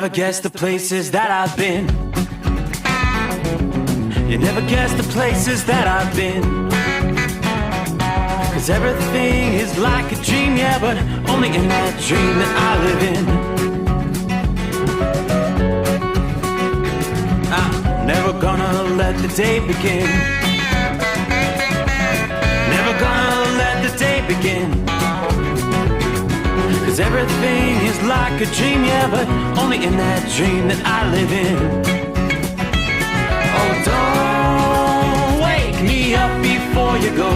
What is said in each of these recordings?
never guess the places that I've been. You never guess the places that I've been. 'Cause everything is like a dream, yeah, but only in that dream that I live in. I'm never gonna let the day begin. Never gonna let the day begin. 'Cause everything is like a dream, yeah, but only in that dream that I live in. Oh, don't wake me up before you go,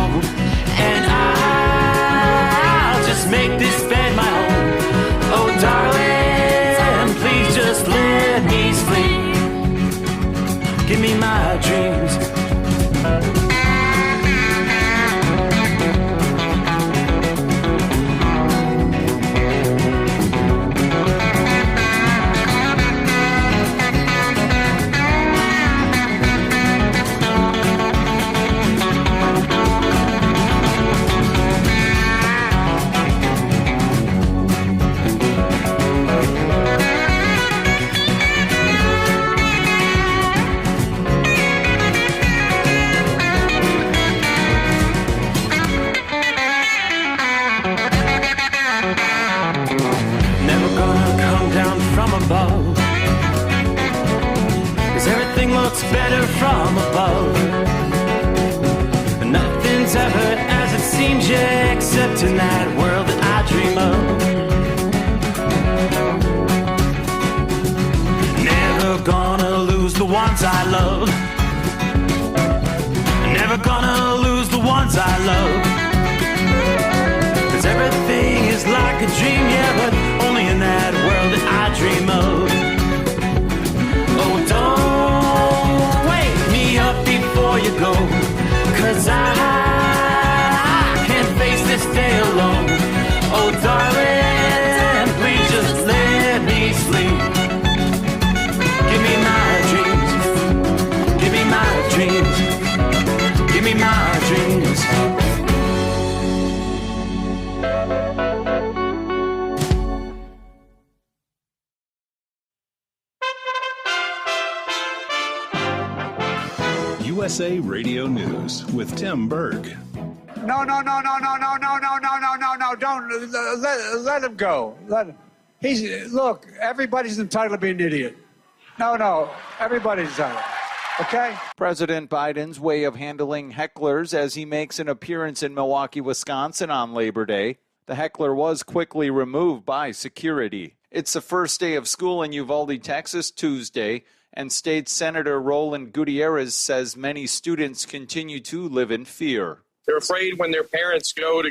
and I'll just make this bed my home. Oh, darling, please just let me sleep. Give me my dreams. Better from above. Nothing's ever as it seems, yeah, except in that world that I dream of. Never gonna lose the ones I love. Never gonna lose the ones I love. 'Cause everything is like a dream, yeah, but only in that world that I dream of. Oh, don't up before you go, 'cause I can't face this day alone. Oh, darling, please just let me sleep. Give me my dreams. Give me my dreams. Give me my dreams. USA Radio News with Tim Berg. No, don't let him go. Look, everybody's entitled to be an idiot. No, everybody's entitled. Okay? President Biden's way of handling hecklers as he makes an appearance in Milwaukee, Wisconsin on Labor Day. The heckler was quickly removed by security. It's the first day of school in Uvalde, Texas, Tuesday, and State Senator Roland Gutierrez says many students continue to live in fear. They're afraid when their parents go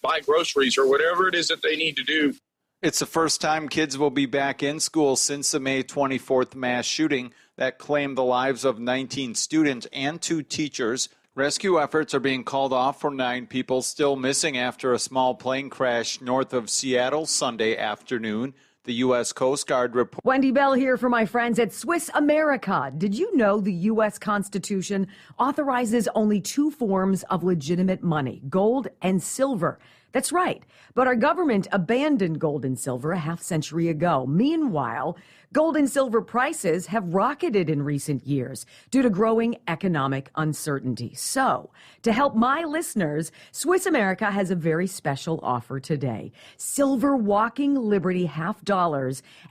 buy groceries or whatever it is that they need to do. It's the first time kids will be back in school since the May 24th mass shooting that claimed the lives of 19 students and 2 teachers. Rescue efforts are being called off for 9 people still missing after a small plane crash north of Seattle Sunday afternoon. The U.S. Coast Guard report. Wendy Bell here for my friends at Swiss America. Did you know the U.S. Constitution authorizes only 2 forms of legitimate money, gold and silver? That's right. But our government abandoned gold and silver a half-century ago. Meanwhile, gold and silver prices have rocketed in recent years due to growing economic uncertainty. So, to help my listeners, Swiss America has a very special offer today. Silver Walking Liberty $half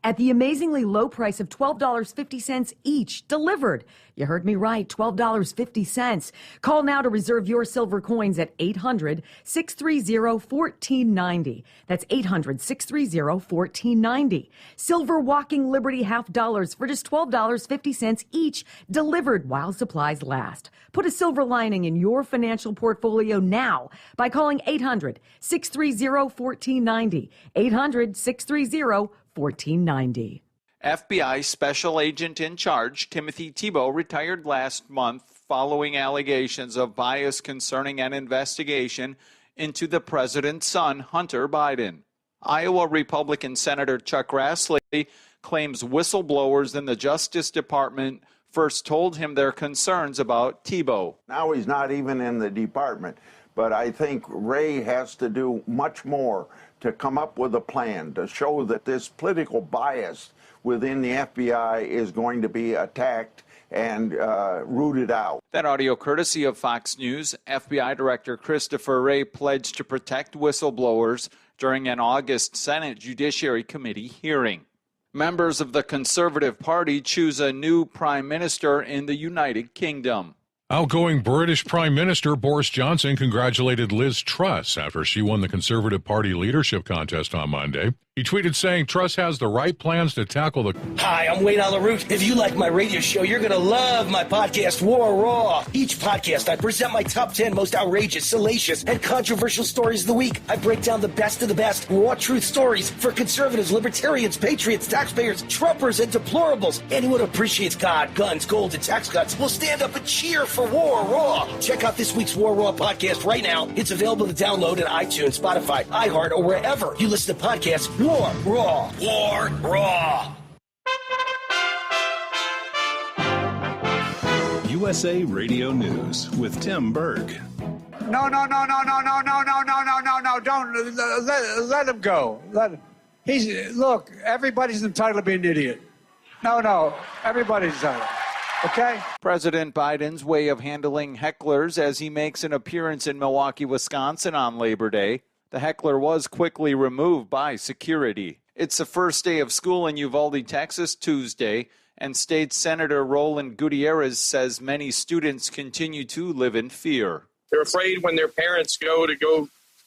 at the amazingly low price of $12.50 each, delivered. You heard me right, $12.50. Call now to reserve your silver coins at 800-630-1490. That's 800-630-1490. Silver Walking Liberty $half for just $12.50 each, delivered while supplies last. Put a silver lining in your financial portfolio now by calling 800-630-1490. 800-630-1490. FBI Special Agent in Charge Timothy Thibault retired last month following allegations of bias concerning an investigation into the president's son, Hunter Biden. Iowa Republican Senator Chuck Grassley claims whistleblowers in the Justice Department first told him their concerns about Thibault. Now he's not even in the department. But I think Ray has to do much more to come up with a plan to show that this political bias within the FBI is going to be attacked and rooted out. That audio courtesy of Fox News. FBI Director Christopher Wray pledged to protect whistleblowers during an August Senate Judiciary Committee hearing. Members of the Conservative Party choose a new prime minister in the United Kingdom. Outgoing British Prime Minister Boris Johnson congratulated Liz Truss after she won the Conservative Party leadership contest on Monday. He tweeted saying Truss has the right plans to tackle the... Hi, I'm Wayne Alaroot. If you like my radio show, you're going to love my podcast, War Raw. Each podcast, I present my top 10 most outrageous, salacious, and controversial stories of the week. I break down the best of the best raw truth stories for conservatives, libertarians, patriots, taxpayers, Trumpers, and deplorables. Anyone who appreciates God, guns, gold, and tax cuts will stand up and cheer for War Raw. Check out this week's War Raw podcast right now. It's available to download at iTunes, Spotify, iHeart, or wherever you listen to podcasts. War Raw. War Raw. USA Radio News with Tim Berg. No. Don't let him go. Look, everybody's entitled to be an idiot. No, everybody's entitled. Okay? President Biden's way of handling hecklers as he makes an appearance in Milwaukee, Wisconsin on Labor Day. The heckler was quickly removed by security. It's the first day of school in Uvalde, Texas, Tuesday, and State Senator Roland Gutierrez says many students continue to live in fear. They're afraid when their parents go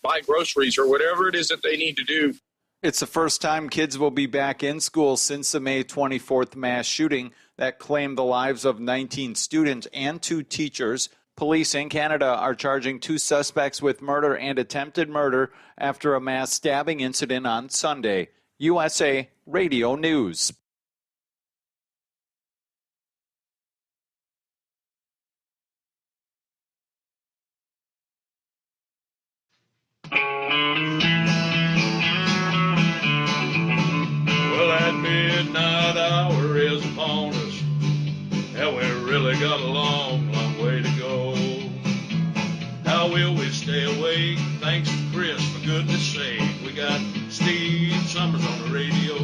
buy groceries or whatever it is that they need to do. It's the first time kids will be back in school since the May 24th mass shooting that claimed the lives of 19 students and 2 teachers. Police in Canada are charging 2 suspects with murder and attempted murder after a mass stabbing incident on Sunday. USA Radio News. Well, that midnight hour is upon us, and we really got a long, long way to go. How will we stay awake? Thanks to Chris, for goodness sake. We got Steve Sommers on the radio.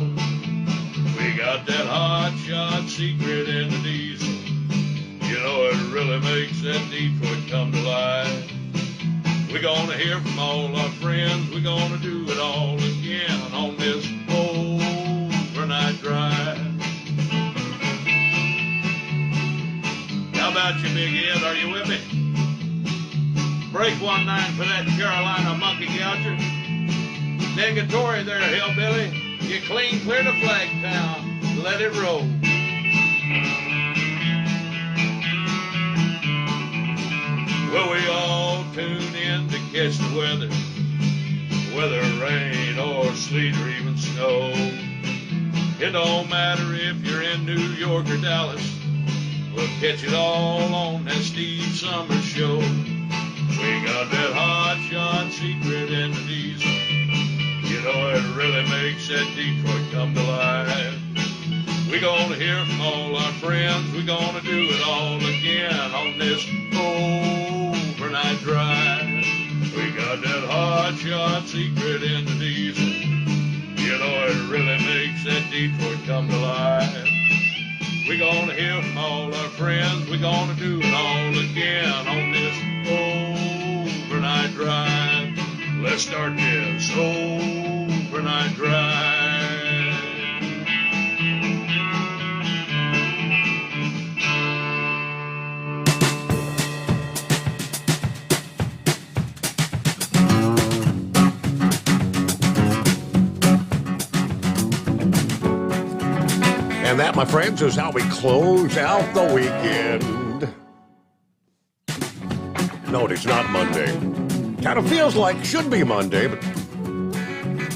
We got that hot shot secret in the diesel. You know, it really makes that Detroit come to life. We're gonna hear from all our friends. We're gonna do it all again on this overnight drive. How about you, Big Ed? Are you with me? Break 1-9 for that Carolina monkey gouger. Negatory there, hillbilly. You clean clear to Flagtown. Let it roll. Well, we all tune in to catch the weather, whether rain or sleet or even snow. It don't matter if you're in New York or Dallas. We'll catch it all on that Steve Sommers show. We got that hot shot secret in the diesel. You know, it really makes that Detroit come to life. We're gonna hear from all our friends. We're gonna do it all again on this overnight drive. We got that hot shot secret in the diesel. You know, it really makes that Detroit come to life. We're gonna hear from all our friends. We're gonna do it all again on this overnight drive. Let's start this overnight drive. And that, my friends, is how we close out the weekend. No, it's not Monday. Kind of feels like should be Monday, but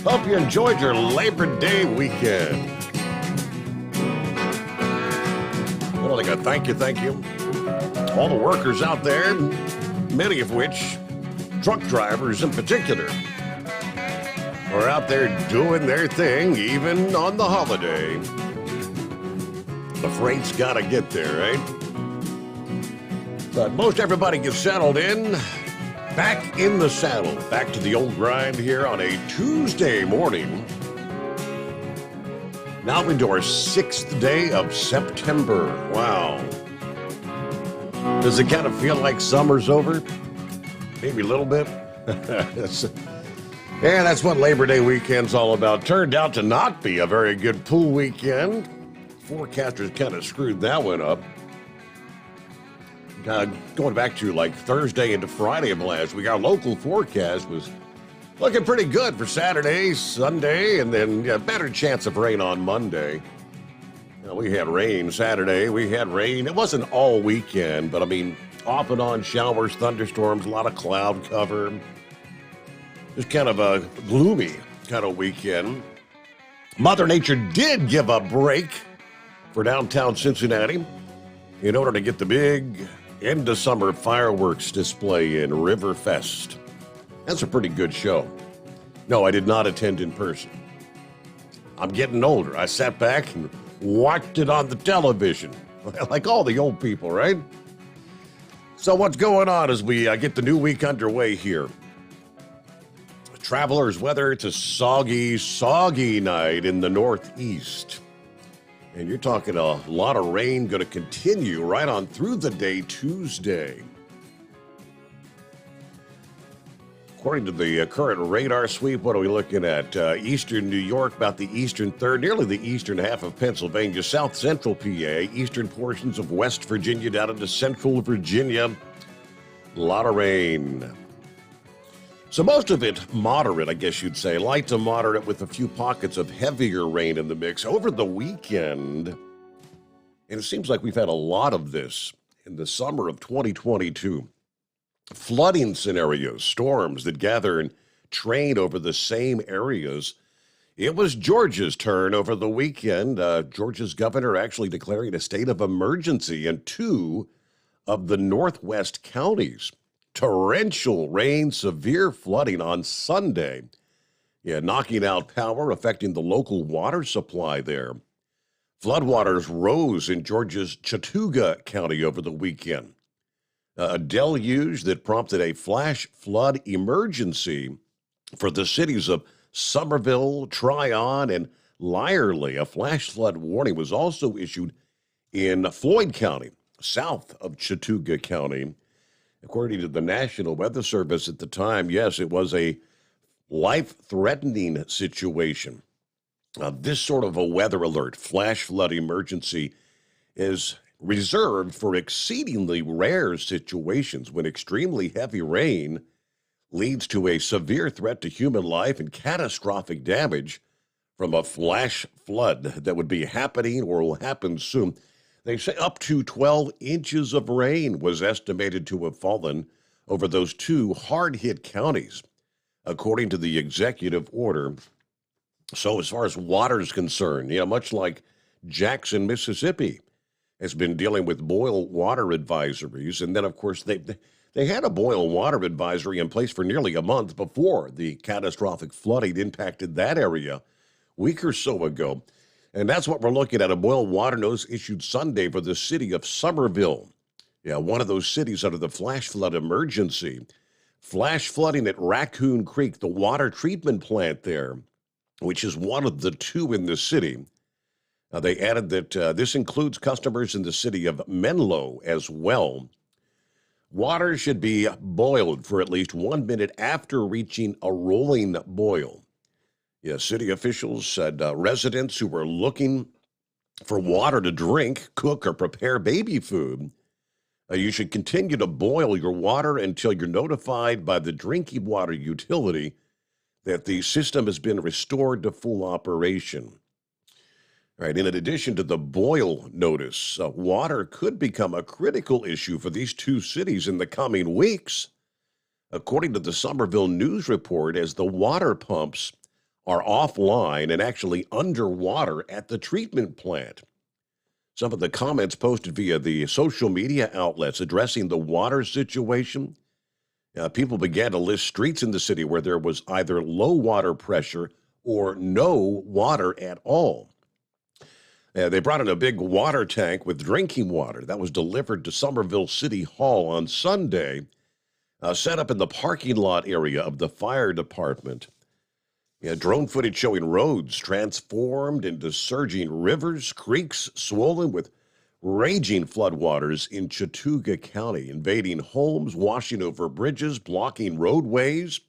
hope you enjoyed your Labor Day weekend. Well, I got thank you. All the workers out there, many of which, truck drivers in particular, are out there doing their thing, even on the holiday. The freight's got to get there, right? But most everybody gets settled in, Back in the saddle, back to the old grind here on a Tuesday morning. Now into our 6th day of September. Wow. Does it kind of feel like summer's over? Maybe a little bit. Yeah, that's what Labor Day weekend's all about. Turned out to not be a very good pool weekend. Forecasters kind of screwed that one up. Going back to like Thursday into Friday of last week, our local forecast was looking pretty good for Saturday, Sunday, and then better chance of rain on Monday. We had rain Saturday. We had rain. It wasn't all weekend, but I mean, off and on showers, thunderstorms, a lot of cloud cover. Just kind of a gloomy kind of weekend. Mother Nature did give a break for downtown Cincinnati in order to get the big end of summer fireworks display in Riverfest. That's a pretty good show. No, I did not attend in person. I'm getting older. I sat back and watched it on the television, like all the old people, right? So what's going on as we get the new week underway here? Travelers, weather, it's a soggy night in the Northeast. And you're talking a lot of rain going to continue right on through the day Tuesday. According to the current radar sweep, what are we looking at? Eastern New York, about the eastern third, nearly the eastern half of Pennsylvania, south central PA, eastern portions of West Virginia down into central Virginia. A lot of rain. So most of it moderate, I guess you'd say, light to moderate with a few pockets of heavier rain in the mix over the weekend. And it seems like we've had a lot of this in the summer of 2022. Flooding scenarios, storms that gather and train over the same areas. It was Georgia's turn over the weekend. Georgia's governor actually declaring a state of emergency in 2 of the northwest counties. Torrential rain, severe flooding on Sunday. Knocking out power, affecting the local water supply there. Floodwaters rose in Georgia's Chattooga County over the weekend. A deluge that prompted a flash flood emergency for the cities of Somerville, Tryon, and Lyerly. A flash flood warning was also issued in Floyd County, south of Chattooga County. According to the National Weather Service at the time, yes, it was a life-threatening situation. This sort of a weather alert, flash flood emergency, is reserved for exceedingly rare situations when extremely heavy rain leads to a severe threat to human life and catastrophic damage from a flash flood that would be happening or will happen soon. They say up to 12 inches of rain was estimated to have fallen over those 2 hard-hit counties, according to the executive order. So as far as water is concerned, much like Jackson, Mississippi, has been dealing with boil water advisories. And then, of course, they had a boil water advisory in place for nearly a month before the catastrophic flooding impacted that area a week or so ago. And that's what we're looking at, a boil water notice issued Sunday for the city of Somerville. One of those cities under the flash flood emergency. Flash flooding at Raccoon Creek, the water treatment plant there, which is one of the 2 in the city. They added that this includes customers in the city of Menlo as well. Water should be boiled for at least 1 minute after reaching a rolling boil. City officials said residents who were looking for water to drink, cook, or prepare baby food, you should continue to boil your water until you're notified by the drinking water utility that the system has been restored to full operation. All right, in addition to the boil notice, water could become a critical issue for these 2 cities in the coming weeks, according to the Somerville News Report, as the water pumps are offline and actually underwater at the treatment plant. Some of the comments posted via the social media outlets addressing the water situation, people began to list streets in the city where there was either low water pressure or no water at all. They brought in a big water tank with drinking water that was delivered to Somerville City Hall on Sunday. set up in the parking lot area of the fire department. Yeah, drone footage showing roads transformed into surging rivers, creeks swollen with raging floodwaters in Chattooga County, invading homes, washing over bridges, blocking roadways.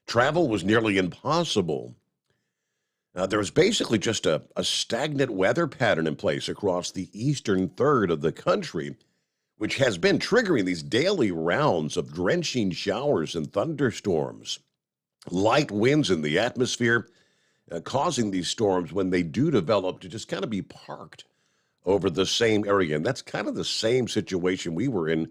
Travel was nearly impossible. There was basically just a stagnant weather pattern in place across the eastern third of the country, which has been triggering these daily rounds of drenching showers and thunderstorms. Light winds in the atmosphere causing these storms, when they do develop, to just kind of be parked over the same area. And that's kind of the same situation we were in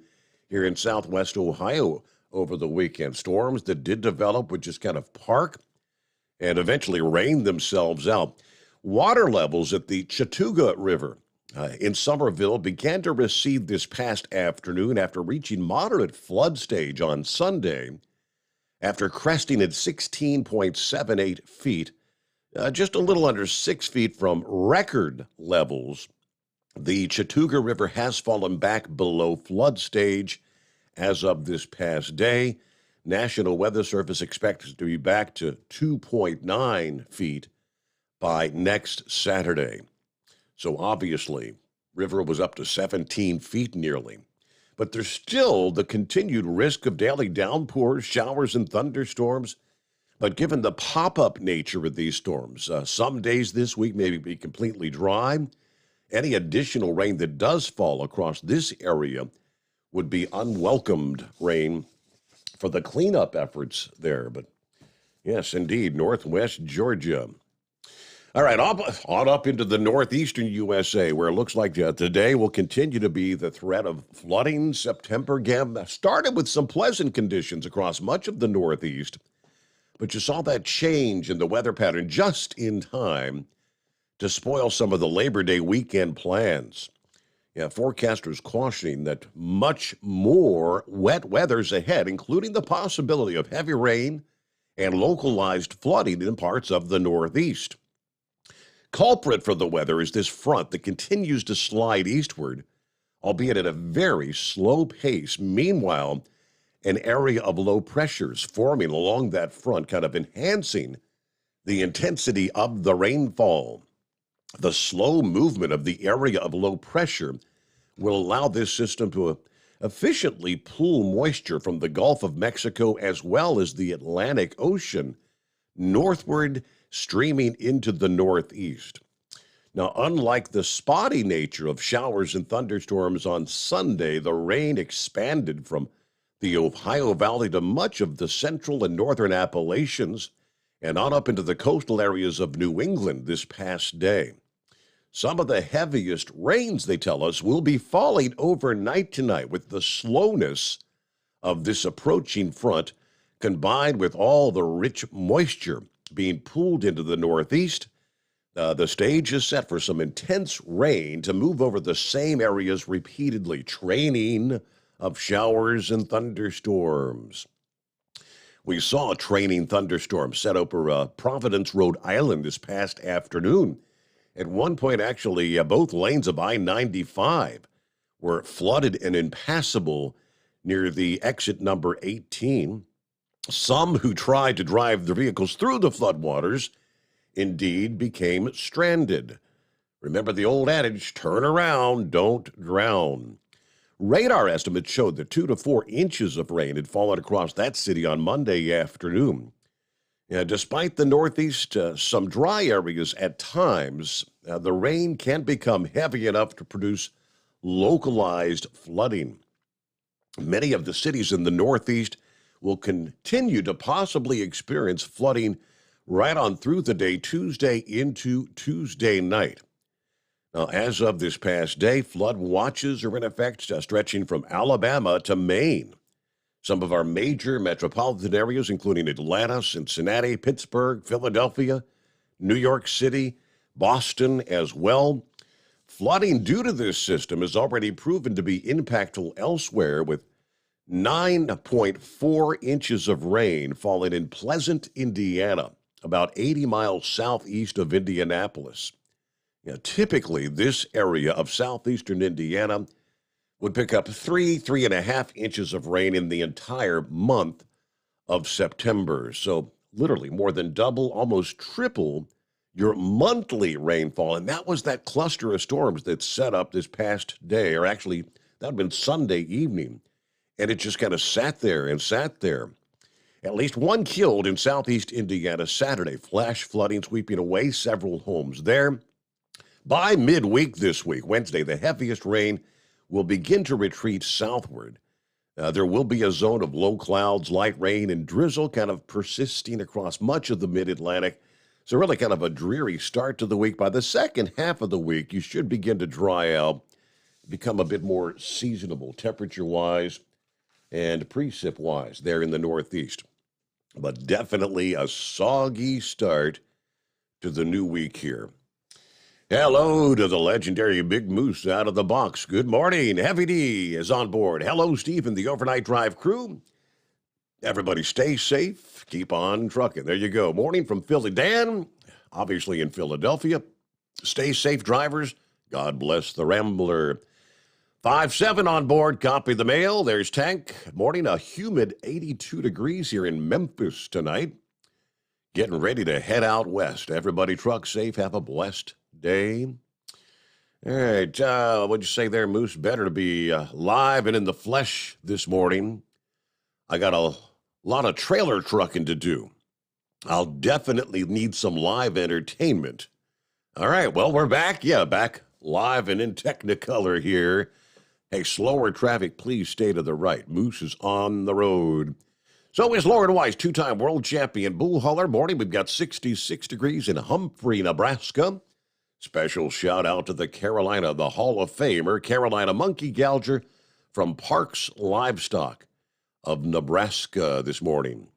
here in southwest Ohio over the weekend. Storms that did develop would just kind of park and eventually rain themselves out. Water levels at the Chattooga River in Somerville began to recede this past afternoon after reaching moderate flood stage on Sunday, after cresting at 16.78 feet, just a little under 6 feet from record levels. The Chattooga River has fallen back below flood stage as of this past day. National Weather Service expects to be back to 2.9 feet by next Saturday. So obviously, river was up to 17 feet nearly. But there's still the continued risk of daily downpours, showers, and thunderstorms. But given the pop-up nature of these storms, some days this week may be completely dry. Any additional rain that does fall across this area would be unwelcomed rain for the cleanup efforts there. But yes, indeed, northwest Georgia. All right, on up into the northeastern USA, where it looks like today will continue to be the threat of flooding. September started with some pleasant conditions across much of the northeast, but you saw that change in the weather pattern just in time to spoil some of the Labor Day weekend plans. Yeah, forecasters cautioning that much more wet weather's ahead, including the possibility of heavy rain and localized flooding in parts of the Northeast. Culprit for the weather is this front that continues to slide eastward, albeit at a very slow pace. Meanwhile, an area of low pressures forming along that front, kind of enhancing the intensity of the rainfall. The slow movement of the area of low pressure will allow this system to efficiently pull moisture from the Gulf of Mexico as well as the Atlantic Ocean northward, streaming into the northeast. Now, unlike the spotty nature of showers and thunderstorms on Sunday, the rain expanded from the Ohio Valley to much of the central and northern Appalachians and on up into the coastal areas of New England this past day. Some of the heaviest rains, they tell us, will be falling overnight tonight, with the slowness of this approaching front combined with all the rich moisture being pulled into the northeast. The stage is set for some intense rain to move over the same areas repeatedly, training of showers and thunderstorms. We saw a training thunderstorm set over Providence, Rhode Island this past afternoon. At one point, actually, both lanes of I-95 were flooded and impassable near the exit number 18. Some who tried to drive their vehicles through the floodwaters indeed became stranded. Remember the old adage, turn around, don't drown. Radar estimates showed that 2 to 4 inches of rain had fallen across that city on Monday afternoon. Despite the Northeast, some dry areas at times, the rain can become heavy enough to produce localized flooding. Many of the cities in the Northeast will continue to possibly experience flooding right on through the day, Tuesday into Tuesday night. Now, as of this past day, flood watches are in effect, stretching from Alabama to Maine. Some of our major metropolitan areas, including Atlanta, Cincinnati, Pittsburgh, Philadelphia, New York City, Boston as well. Flooding due to this system has already proven to be impactful elsewhere, with 9.4 inches of rain falling in Pleasant, Indiana, about 80 miles southeast of Indianapolis. Typically, this area of southeastern Indiana would pick up 3.5 inches of rain in the entire month of September. So literally more than double, almost triple your monthly rainfall. And that was that cluster of storms that set up this past day, or actually that would have been Sunday evening. And it just kind of sat there and sat there. At least one killed in southeast Indiana Saturday. Flash flooding sweeping away several homes there. By midweek this week, Wednesday, the heaviest rain will begin to retreat southward. There will be a zone of low clouds, light rain, and drizzle kind of persisting across much of the mid-Atlantic. So really kind of a dreary start to the week. By the second half of the week, you should begin to dry out, become a bit more seasonable temperature-wise and precip-wise there in the Northeast. But definitely a soggy start to the new week here. Hello to the legendary Big Moose out of the box. Good morning. Heavy D is on board. Hello, Steve and the Overnight Drive crew. Everybody stay safe. Keep on trucking. There you go. Morning from Philly. Dan, obviously in Philadelphia. Stay safe, drivers. God bless the Rambler. 5-7 on board. Copy the mail. There's Tank. Morning, a humid 82 degrees here in Memphis tonight. Getting ready to head out west. Everybody truck safe. Have a blessed day. All right. What'd you say there, Moose? Better to be live and in the flesh this morning. I got a lot of trailer trucking to do. I'll definitely need some live entertainment. All right. Well, we're back. Yeah, back live and in Technicolor here. Hey, slower traffic, please stay to the right. Moose is on the road. So is Lauren Weiss, two-time world champion bull hauler. Morning, we've got 66 degrees in Humphrey, Nebraska. Special shout out to the Hall of Famer, Carolina Monkey Gouger from Parks Livestock of Nebraska this morning.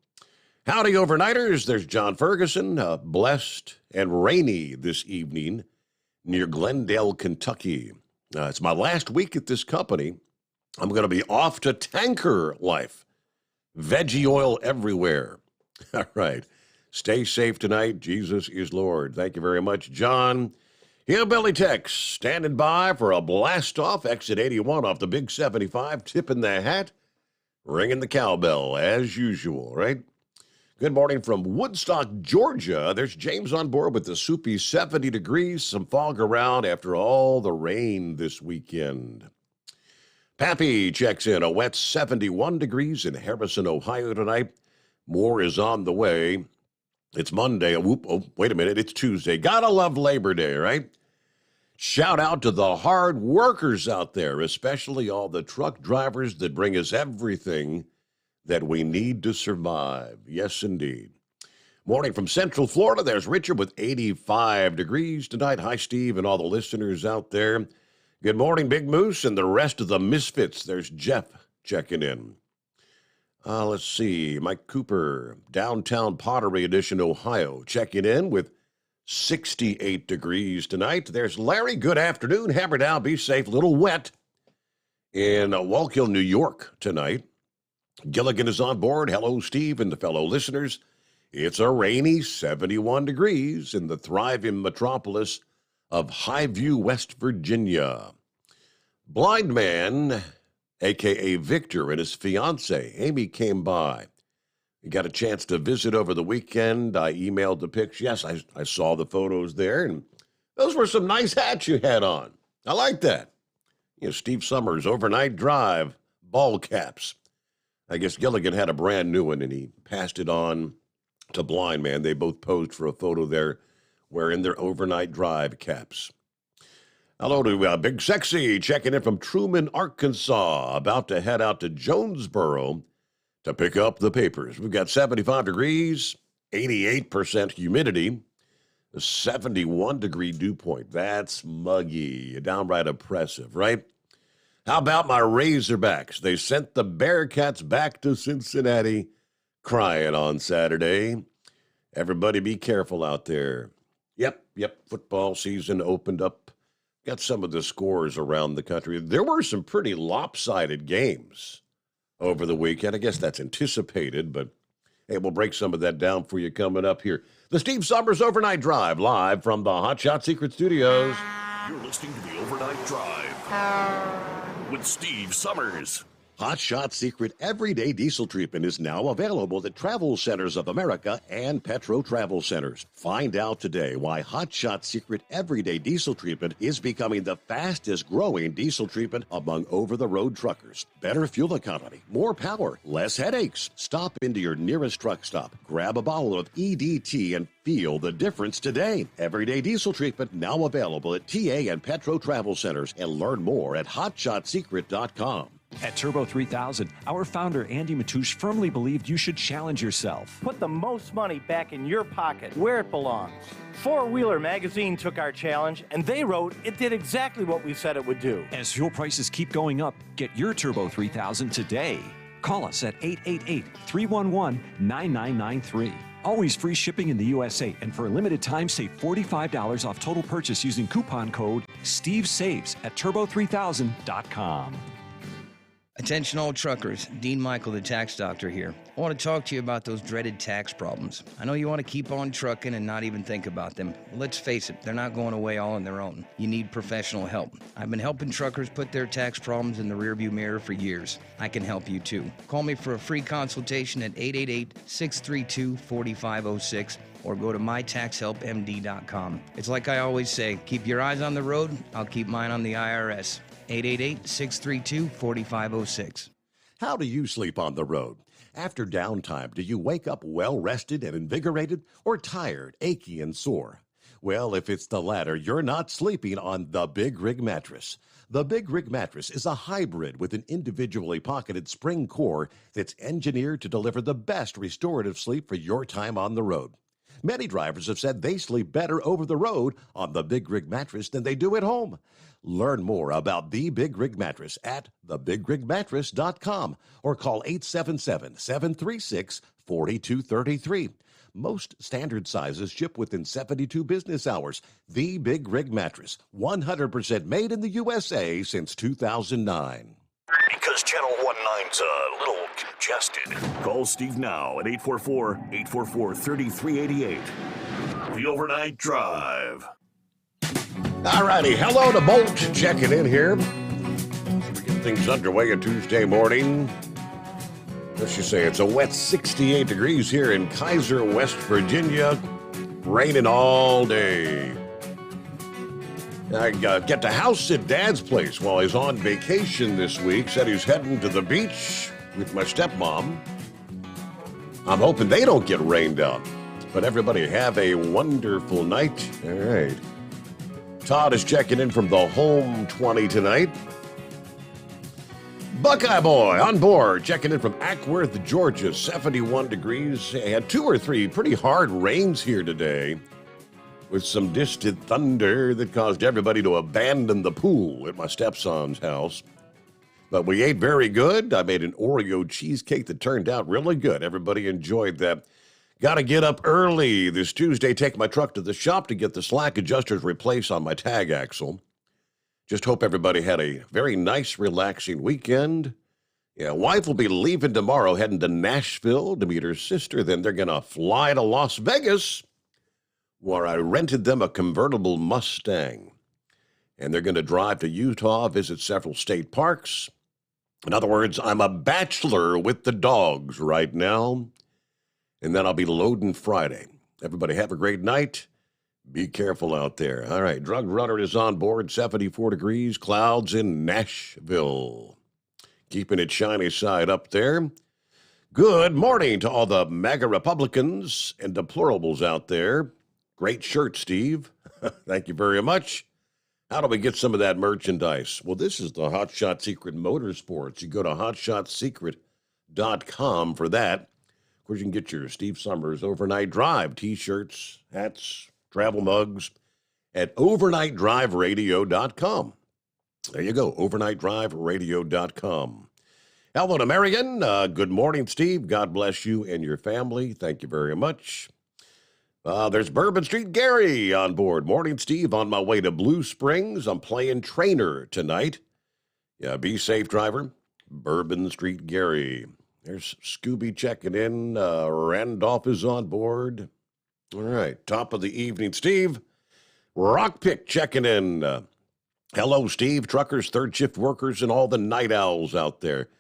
Howdy, overnighters. There's John Ferguson, blessed and rainy this evening near Glendale, Kentucky. It's my last week at this company. I'm going to be off to tanker life. Veggie oil everywhere. All right. Stay safe tonight. Jesus is Lord. Thank you very much, John. Hillbilly Tex standing by for a blast off. Exit 81 off the Big 75. Tipping the hat. Ringing the cowbell as usual, right? Good morning from Woodstock, Georgia. There's James on board with the soupy 70 degrees. Some fog around after all the rain this weekend. Pappy checks in a wet 71 degrees in Harrison, Ohio tonight. More is on the way. It's Monday. Wait a minute. It's Tuesday. Gotta love Labor Day, right? Shout out to the hard workers out there, especially all the truck drivers that bring us everything that we need to survive. Yes, indeed. Morning from Central Florida. There's Richard with 85 degrees tonight. Hi, Steve, and all the listeners out there. Good morning, Big Moose, and the rest of the misfits. There's Jeff checking in. Let's see. Mike Cooper, downtown Pottery Edition, Ohio, checking in with 68 degrees tonight. There's Larry. Good afternoon. Hammer down. Be safe. Little wet in Wallkill, New York tonight. Gilligan is on board. Hello, Steve, and the fellow listeners. It's a rainy 71 degrees in the thriving metropolis of Highview, West Virginia. Blind man, a.k.a. Victor, and his fiancée, Amy, came by. We got a chance to visit over the weekend. I emailed the pics. Yes, I saw the photos there, and those were some nice hats you had on. I like that. You know, Steve Sommers, overnight drive, ball caps. I guess Gilligan had a brand new one, and he passed it on to Blind Man. They both posed for a photo there wearing their overnight drive caps. Hello to Big Sexy, checking in from Truman, Arkansas, about to head out to Jonesboro to pick up the papers. We've got 75 degrees, 88% humidity, a 71-degree dew point. That's muggy, downright oppressive, right? How about my Razorbacks? They sent the Bearcats back to Cincinnati crying on Saturday. Everybody be careful out there. Yep, football season opened up. Got some of the scores around the country. There were some pretty lopsided games over the weekend. I guess that's anticipated, but hey, we'll break some of that down for you coming up here. The Steve Sommers Overnight Drive, live from the Hot Shot Secret Studios. You're listening to the Overnight Drive. with Steve Sommers. Hot Shot Secret Everyday Diesel Treatment is now available at Travel Centers of America and Petro Travel Centers. Find out today why Hot Shot Secret Everyday Diesel Treatment is becoming the fastest growing diesel treatment among over-the-road truckers. Better fuel economy, more power, less headaches. Stop into your nearest truck stop, grab a bottle of EDT, and feel the difference today. Everyday Diesel Treatment now available at TA and Petro Travel Centers, and learn more at hotshotsecret.com. At Turbo 3000, our founder Andy Matouche firmly believed you should challenge yourself. Put the most money back in your pocket, where it belongs. Four Wheeler magazine took our challenge, and they wrote it did exactly what we said it would do. As fuel prices keep going up, get your Turbo 3000 today. Call us at 888-311-9993. Always free shipping in the USA, and for a limited time, save $45 off total purchase using coupon code STEVESAVES at turbo3000.com. Attention all truckers, Dean Michael, the tax doctor here. I want to talk to you about those dreaded tax problems. I know you want to keep on trucking and not even think about them. Well, let's face it, they're not going away all on their own. You need professional help. I've been helping truckers put their tax problems in the rearview mirror for years. I can help you too. Call me for a free consultation at 888-632-4506 or go to mytaxhelpmd.com. It's like I always say, keep your eyes on the road, I'll keep mine on the IRS. 888-632-4506. How do you sleep on the road? After downtime, do you wake up well-rested and invigorated, or tired, achy, and sore? Well, if it's the latter, you're not sleeping on the Big Rig Mattress. The Big Rig Mattress is a hybrid with an individually pocketed spring core that's engineered to deliver the best restorative sleep for your time on the road. Many drivers have said they sleep better over the road on the Big Rig Mattress than they do at home. Learn more about the Big Rig Mattress at thebigrigmattress.com or call 877-736-4233. Most standard sizes ship within 72 business hours. The Big Rig Mattress, 100% made in the USA since 2009. Because Channel 19's a little congested. Call Steve now at 844-844-3388. The Overnight Drive. All righty, hello to Bolt checking in here. We get things underway a Tuesday morning. Let's just say it's a wet 68 degrees here in Kaiser, West Virginia. Raining all day. I get to house sit Dad's place while he's on vacation this week. Said he's heading to the beach with my stepmom. I'm hoping they don't get rained out. But everybody have a wonderful night. All right. Todd is checking in from the home 20 tonight. Buckeye Boy on board, checking in from Ackworth, Georgia, 71 degrees. Had 2 or 3 pretty hard rains here today with some distant thunder that caused everybody to abandon the pool at my stepson's house. But we ate very good. I made an Oreo cheesecake that turned out really good. Everybody enjoyed that. Got to get up early this Tuesday, take my truck to the shop to get the slack adjusters replaced on my tag axle. Just hope everybody had a very nice, relaxing weekend. Yeah, wife will be leaving tomorrow, heading to Nashville to meet her sister. Then they're going to fly to Las Vegas, where I rented them a convertible Mustang. And they're going to drive to Utah, visit several state parks. In other words, I'm a bachelor with the dogs right now. And then I'll be loading Friday. Everybody have a great night. Be careful out there. All right, Drug Runner is on board, 74 degrees, clouds in Nashville. Keeping it shiny side up there. Good morning to all the MAGA Republicans and deplorables out there. Great shirt, Steve. Thank you very much. How do we get some of that merchandise? Well, this is the Hot Shot Secret Motorsports. You go to hotshotsecret.com for that. Of course, you can get your Steve Sommers Overnight Drive T-shirts, hats, travel mugs at overnightdriveradio.com. There you go, overnightdriveradio.com. Hello to Marion. Good morning, Steve. God bless you and your family. Thank you very much. There's Bourbon Street Gary on board. Morning, Steve. On my way to Blue Springs. I'm playing trainer tonight. Yeah, be safe, driver. Bourbon Street Gary. There's Scooby checking in. Randolph is on board. All right, top of the evening, Steve. Rockpick checking in. Hello, Steve. Truckers, third shift workers, and all the night owls out there.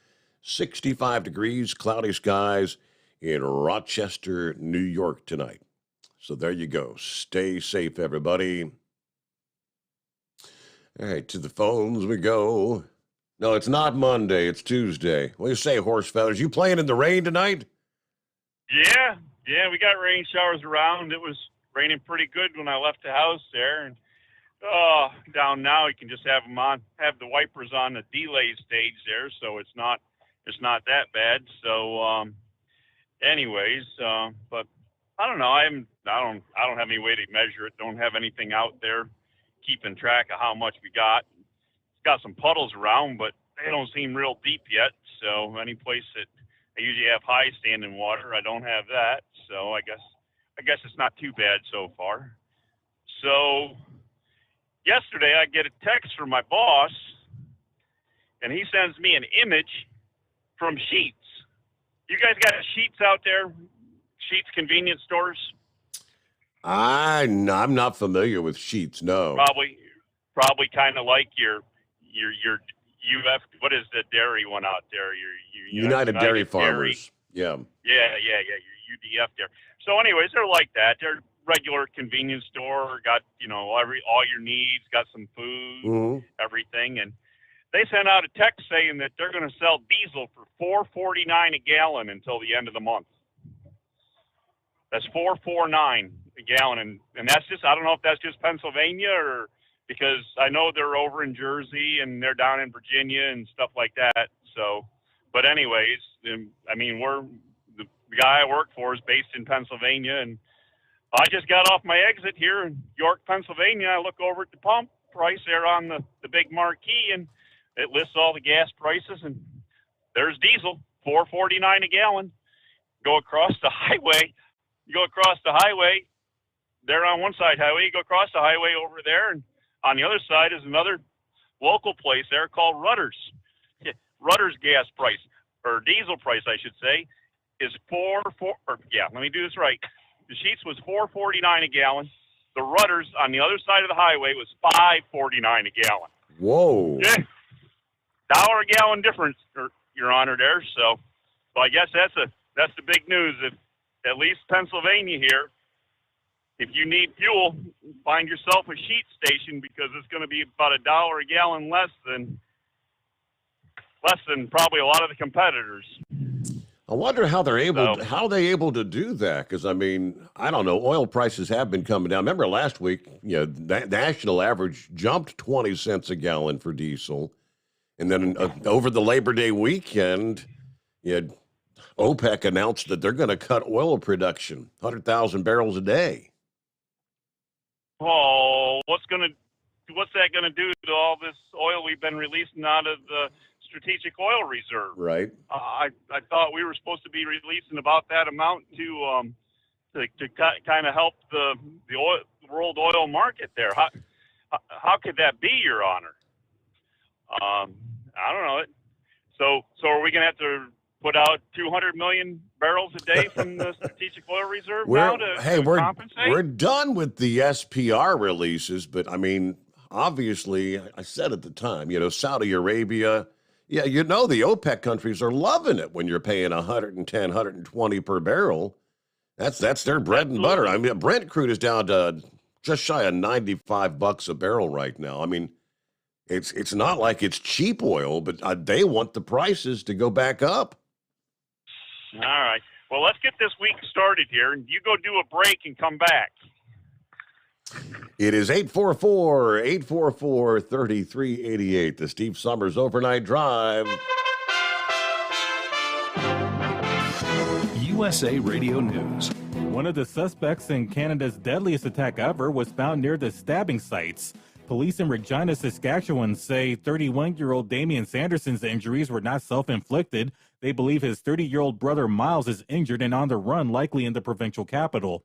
65 degrees, cloudy skies in Rochester, New York tonight. So there you go. Stay safe, everybody. All right, to the phones we go. No, it's not Monday. It's Tuesday. What do you say, horse feathers? You playing in the rain tonight? Yeah, we got rain showers around. It was raining pretty good when I left the house there. And down now you can just have them on, have the wipers on the delay stage there, so it's not that bad. So, anyways, but I don't know. I don't have any way to measure it. Don't have anything out there keeping track of how much we got. It's got some puddles around, but they don't seem real deep yet. So any place that I usually have high standing water, I don't have that. So I guess it's not too bad so far. So yesterday I get a text from my boss, and he sends me an image from Sheetz. You guys got Sheetz out there? Sheetz convenience stores? I'm not familiar with Sheetz, no. Probably kind of like your UF. What is the dairy one out there? Your United Dairy Farmers. Yeah. Yeah. Your UDF there. So, anyways, they're like that. They're regular convenience store. Got all your needs. Got some food, everything, and they sent out a text saying that they're going to sell diesel for $4.49 a gallon until the end of the month. That's $4.49 a gallon, and that's just, I don't know if that's just Pennsylvania, or because I know they're over in Jersey and they're down in Virginia and stuff like that. So, but anyways, I mean, the guy I work for is based in Pennsylvania, and I just got off my exit here in York, Pennsylvania. I look over at the pump price there on the big marquee, and it lists all the gas prices, and there's diesel, $4.49 a gallon. Go across the highway. You go across the highway, they're on one side highway. You go across the highway over there, and on the other side is another local place there called Rutter's. Rutter's gas price, or diesel price, I should say, is let me do this right. The Sheetz was $4.49 a gallon. The Rutter's on the other side of the highway was $5.49 a gallon. Whoa. Yeah. $1 a gallon difference, Your Honor, there. So I guess that's the big news. If at least Pennsylvania here, if you need fuel, find yourself a Sheetz station, because it's going to be about $1 a gallon less than probably a lot of the competitors. I wonder how they're able to do that, because I mean, I don't know. Oil prices have been coming down. Remember last week, the national average jumped 20 cents a gallon for diesel, and then over the Labor Day weekend, OPEC announced that they're going to cut oil production, 100,000 barrels a day. Oh, what's that going to do to all this oil we've been releasing out of the Strategic Oil Reserve? Right. I thought we were supposed to be releasing about that amount to kind of help the world oil market there. How could that be, Your Honor? I don't know. So are we going to have to put out 200 million barrels a day from the Strategic Oil Reserve now to compensate? We're done with the SPR releases, but I mean, obviously, I said at the time, Saudi Arabia, the OPEC countries are loving it when you're paying 110, 120 per barrel. That's their bread and butter. I mean, Brent crude is down to just shy of $95 a barrel right now. I mean, it's not like it's cheap oil, but they want the prices to go back up. All right. Well, let's get this week started here, and you go do a break and come back. It is 844-3388, the Steve Sommers Overnight Drive. USA Radio News. One of the suspects in Canada's deadliest attack ever was found near the stabbing sites. Police in Regina, Saskatchewan say 31-year-old Damian Sanderson's injuries were not self-inflicted. They believe his 30-year-old brother Miles is injured and on the run, likely in the provincial capital.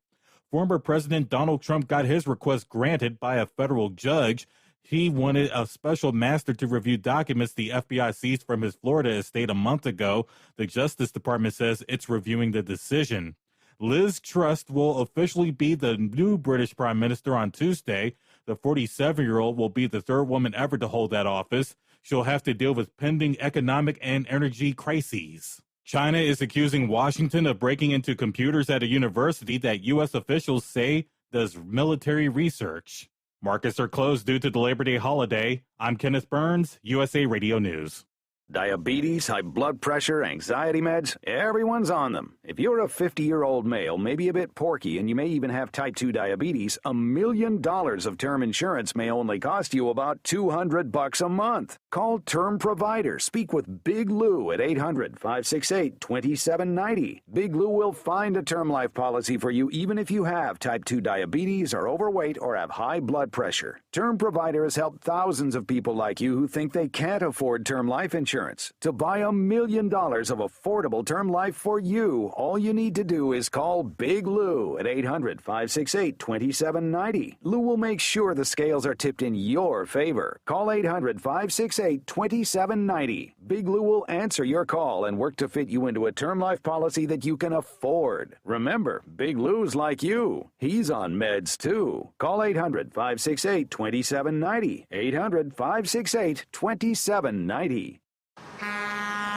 Former President Donald Trump got his request granted by a federal judge. He wanted a special master to review documents the FBI seized from his Florida estate a month ago. The Justice Department says it's reviewing the decision. Liz Truss will officially be the new British Prime Minister on Tuesday. The The 47-year-old will be the third woman ever to hold that office. She'll have to deal with pending economic and energy crises. China is accusing Washington of breaking into computers at a university that U.S. officials say does military research. Markets are closed due to the Labor Day holiday. I'm Kenneth Burns, USA Radio News. Diabetes, high blood pressure, anxiety meds, everyone's on them. If you're a 50-year-old male, maybe a bit porky, and you may even have type 2 diabetes, $1 million of term insurance may only cost you about $200 a month. Call Term Provider. Speak with Big Lou at 800-568-2790. Big Lou will find a term life policy for you even if you have type 2 diabetes, are overweight, or have high blood pressure. Term Provider has helped thousands of people like you who think they can't afford term life insurance. To buy $1 million of affordable term life for you, all you need to do is call Big Lou at 800-568-2790. Lou will make sure the scales are tipped in your favor. Call 800-568-2790. Big Lou will answer your call and work to fit you into a term life policy that you can afford. Remember, Big Lou's like you. He's on meds too. Call 800-568-2790. 800-568-2790.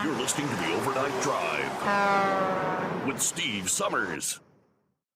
You're listening to the Overnight Drive with Steve Sommers.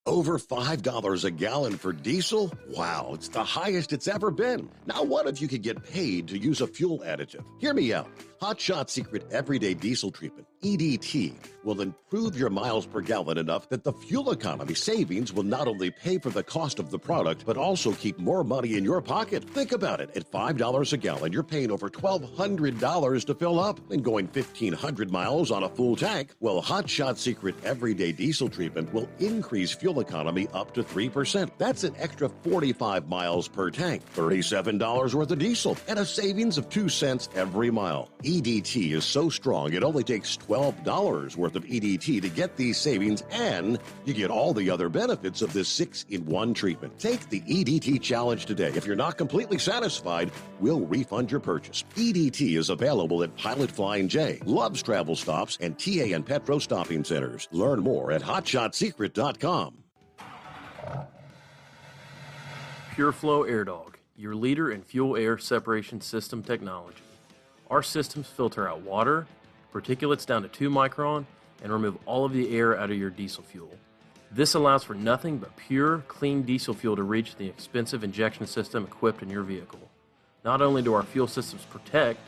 Over $5 a gallon for diesel? Wow, it's the highest it's ever been. Now, what if you could get paid to use a fuel additive? Hear me out. Hot Shot Secret Everyday Diesel Treatment, EDT, will improve your miles per gallon enough that the fuel economy savings will not only pay for the cost of the product, but also keep more money in your pocket. Think about it. At $5 a gallon, you're paying over $1,200 to fill up and going 1,500 miles on a full tank. Well, Hot Shot Secret Everyday Diesel Treatment will increase fuel economy up to 3%. That's an extra 45 miles per tank, $37 worth of diesel, and a savings of 2 cents every mile. EDT is so strong, it only takes $12 worth of EDT to get these savings, and you get all the other benefits of this 6-in-1 treatment. Take the EDT challenge today. If you're not completely satisfied, we'll refund your purchase. EDT is available at Pilot Flying J, Love's Travel Stops, and TA and Petro Stopping Centers. Learn more at hotshotsecret.com. PureFlow Air Dog, your leader in fuel air separation system technology. Our systems filter out water, particulates down to 2 micron, and remove all of the air out of your diesel fuel. This allows for nothing but pure, clean diesel fuel to reach the expensive injection system equipped in your vehicle. Not only do our fuel systems protect,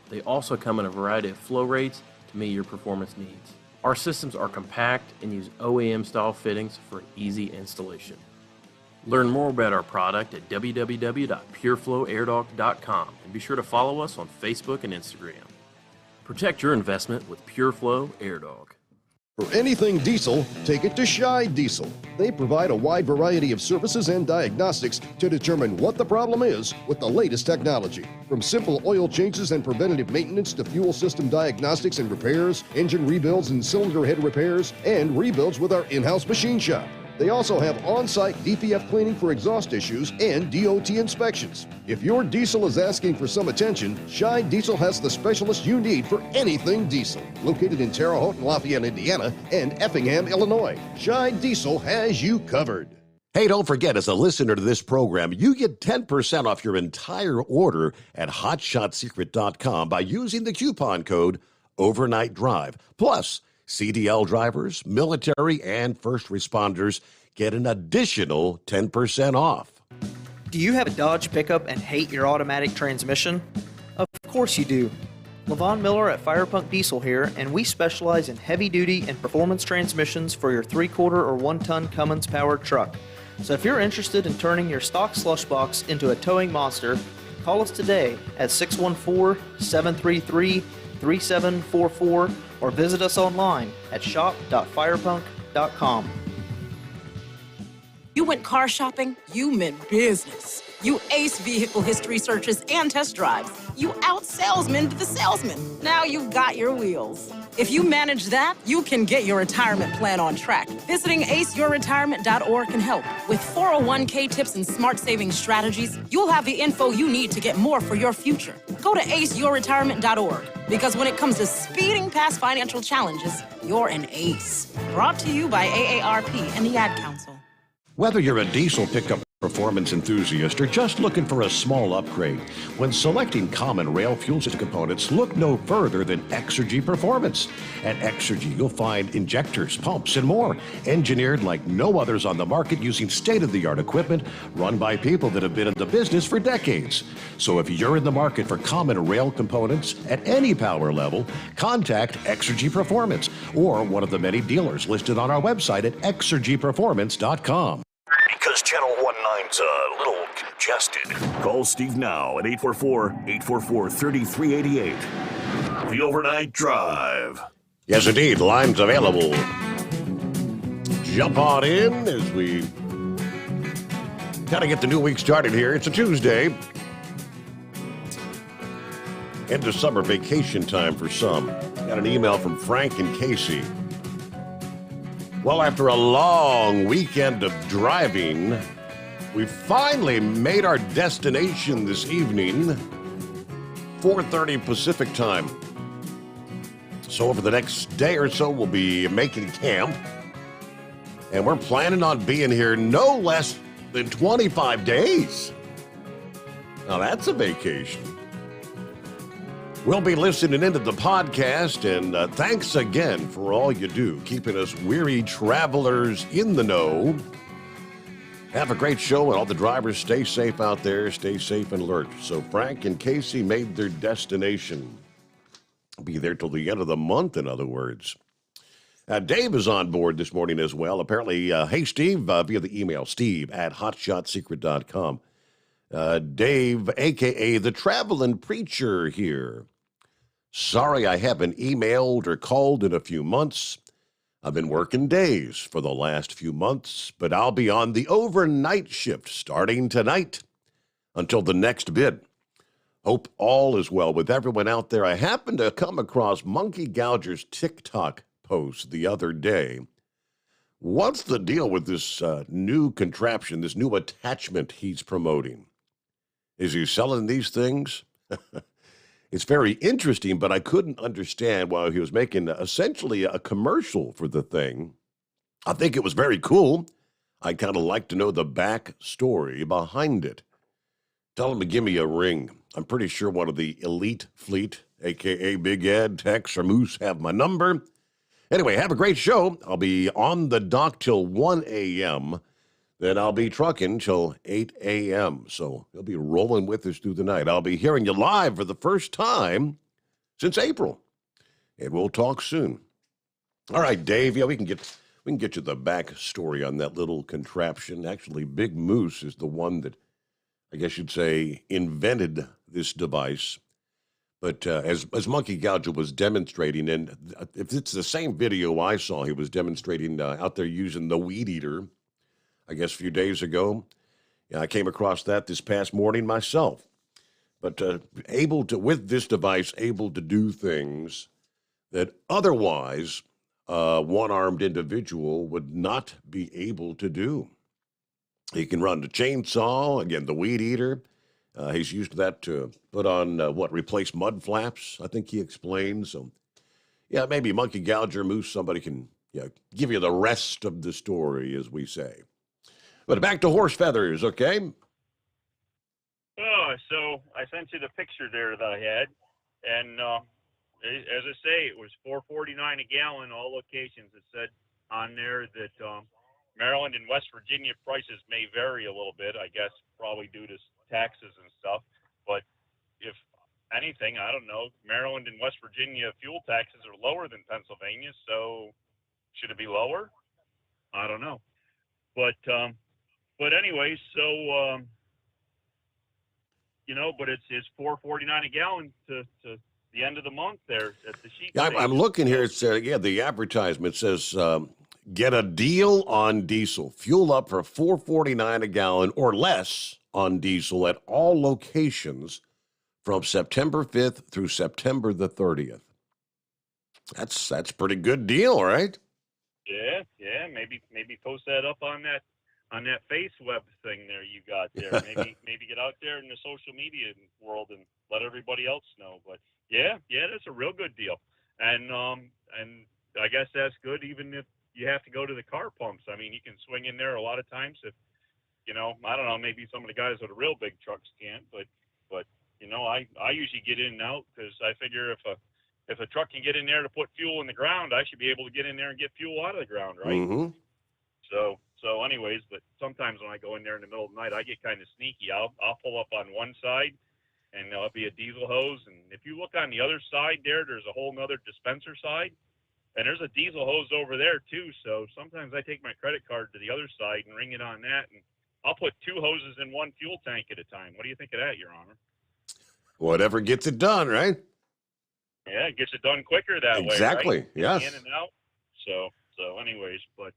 they also come in a variety of flow rates to meet your performance needs. Our systems are compact and use OEM-style fittings for an easy installation. Learn more about our product at www.pureflowairdog.com and be sure to follow us on Facebook and Instagram. Protect your investment with PureFlow Air Dog. For anything diesel, take it to Scheid Diesel. They provide a wide variety of services and diagnostics to determine what the problem is with the latest technology. From simple oil changes and preventative maintenance to fuel system diagnostics and repairs, engine rebuilds and cylinder head repairs, and rebuilds with our in-house machine shop. They also have on-site DPF cleaning for exhaust issues and DOT inspections. If your diesel is asking for some attention, Scheid Diesel has the specialist you need for anything diesel. Located in Terre Haute and Lafayette, Indiana, and Effingham, Illinois, Scheid Diesel has you covered. Hey, don't forget, as a listener to this program, you get 10% off your entire order at hotshotsecret.com by using the coupon code Overnight Drive. Plus, CDL drivers, military, and first responders get an additional 10% off. Do you have a Dodge pickup and hate your automatic transmission? Of course you do. Levon Miller at Firepunk Diesel here, and we specialize in heavy-duty and performance transmissions for your 3-quarter or 1-ton Cummins-powered truck. So if you're interested in turning your stock slush box into a towing monster, call us today at 614-733-3744 or visit us online at shop.firepunk.com. You went car shopping, you meant business. You ace vehicle history searches and test drives. You out-salesman the salesman. Now you've got your wheels. If you manage that, you can get your retirement plan on track. Visiting aceyourretirement.org can help. With 401k tips and smart savings strategies, you'll have the info you need to get more for your future. Go to aceyourretirement.org, because when it comes to speeding past financial challenges, you're an ace. Brought to you by AARP and the Ad Council. Whether you're a diesel pickup performance enthusiast or just looking for a small upgrade, when selecting common rail fuels and components, look no further than Exergy Performance. At Exergy, you'll find injectors, pumps, and more, engineered like no others on the market using state-of-the-art equipment run by people that have been in the business for decades. So if you're in the market for common rail components at any power level, contact Exergy Performance or one of the many dealers listed on our website at exergyperformance.com. Because Channel 19's a little congested. Call Steve now at 844-844-3388. The Overnight Drive. Yes, indeed. Lines available. Jump on in as we kind of get the new week started here. It's a Tuesday. End of summer vacation time for some. Got an email from Frank and Casey. Well, after a long weekend of driving, we finally made our destination this evening, 4:30 Pacific time. So over the next day or so, we'll be making camp, and we're planning on being here no less than 25 days. Now that's a vacation. We'll be listening into the podcast, and thanks again for all you do, keeping us weary travelers in the know. Have a great show, and all the drivers stay safe out there, stay safe and alert. So Frank and Casey made their destination. Be there till the end of the month, in other words. Dave is on board this morning as well. Apparently, hey, Steve, via the email, steve@hotshotsecret.com. Dave, a.k.a. the Traveling Preacher here. Sorry I haven't emailed or called in a few months. I've been working days for the last few months, but I'll be on the overnight shift starting tonight until the next bid. Hope all is well with everyone out there. I happened to come across Monkey Gouger's TikTok post the other day. What's the deal with this new contraption, this new attachment he's promoting? Is he selling these things? It's very interesting, but I couldn't understand why he was making essentially a commercial for the thing. I think it was very cool. I'd kind of like to know the back story behind it. Tell him to give me a ring. I'm pretty sure one of the elite fleet, a.k.a. Big Ed, Tex, or Moose have my number. Anyway, have a great show. I'll be on the dock till 1 a.m., then I'll be trucking till 8 a.m., so you'll be rolling with us through the night. I'll be hearing you live for the first time since April, and we'll talk soon. All right, Dave, yeah, we can get you the back story on that little contraption. Actually, Big Moose is the one that, I guess you'd say, invented this device. But as Monkey Gouger was demonstrating, and if it's the same video I saw, he was demonstrating out there using the weed eater, I guess a few days ago. Yeah, I came across that this past morning myself. But with this device, able to do things that otherwise one-armed individual would not be able to do. He can run the chainsaw, again, the weed eater. He's used that to put on, replace mud flaps, I think he explained. So, yeah, maybe Monkey Gouger, Moose, somebody can give you the rest of the story, as we say. But back to horse feathers, okay? Oh, so I sent you the picture there that I had, and as I say, it was $4.49 a gallon, all locations. It said on there that Maryland and West Virginia prices may vary a little bit, I guess, probably due to taxes and stuff. But if anything, I don't know, Maryland and West Virginia fuel taxes are lower than Pennsylvania, so should it be lower? I don't know. But anyway, so but it's $4.49 a gallon to the end of the month there at the sheet. Yeah, I'm looking here. It's the advertisement says get a deal on diesel. Fuel up for $4.49 a gallon or less on diesel at all locations from September 5th through September the 30th. That's pretty good deal, right? Yeah. Maybe post that up on that face web thing there you got there. Maybe get out there in the social media world and let everybody else know. But yeah, that's a real good deal. And I guess that's good even if you have to go to the car pumps. I mean, you can swing in there a lot of times if you know, I don't know, maybe some of the guys with the real big trucks can't, but you know, I usually get in and out because I figure if a truck can get in there to put fuel in the ground, I should be able to get in there and get fuel out of the ground, right? Mm-hmm. So anyways, but sometimes when I go in there in the middle of the night, I get kind of sneaky. I'll pull up on one side, and there'll be a diesel hose, and if you look on the other side there's a whole nother dispenser side, and there's a diesel hose over there too. So sometimes I take my credit card to the other side and ring it on that, and I'll put two hoses in one fuel tank at a time. What do you think of that, Your Honor? Whatever gets it done, right? Yeah, it gets it done quicker that Exactly, way, right? yes. In and out. So anyways, but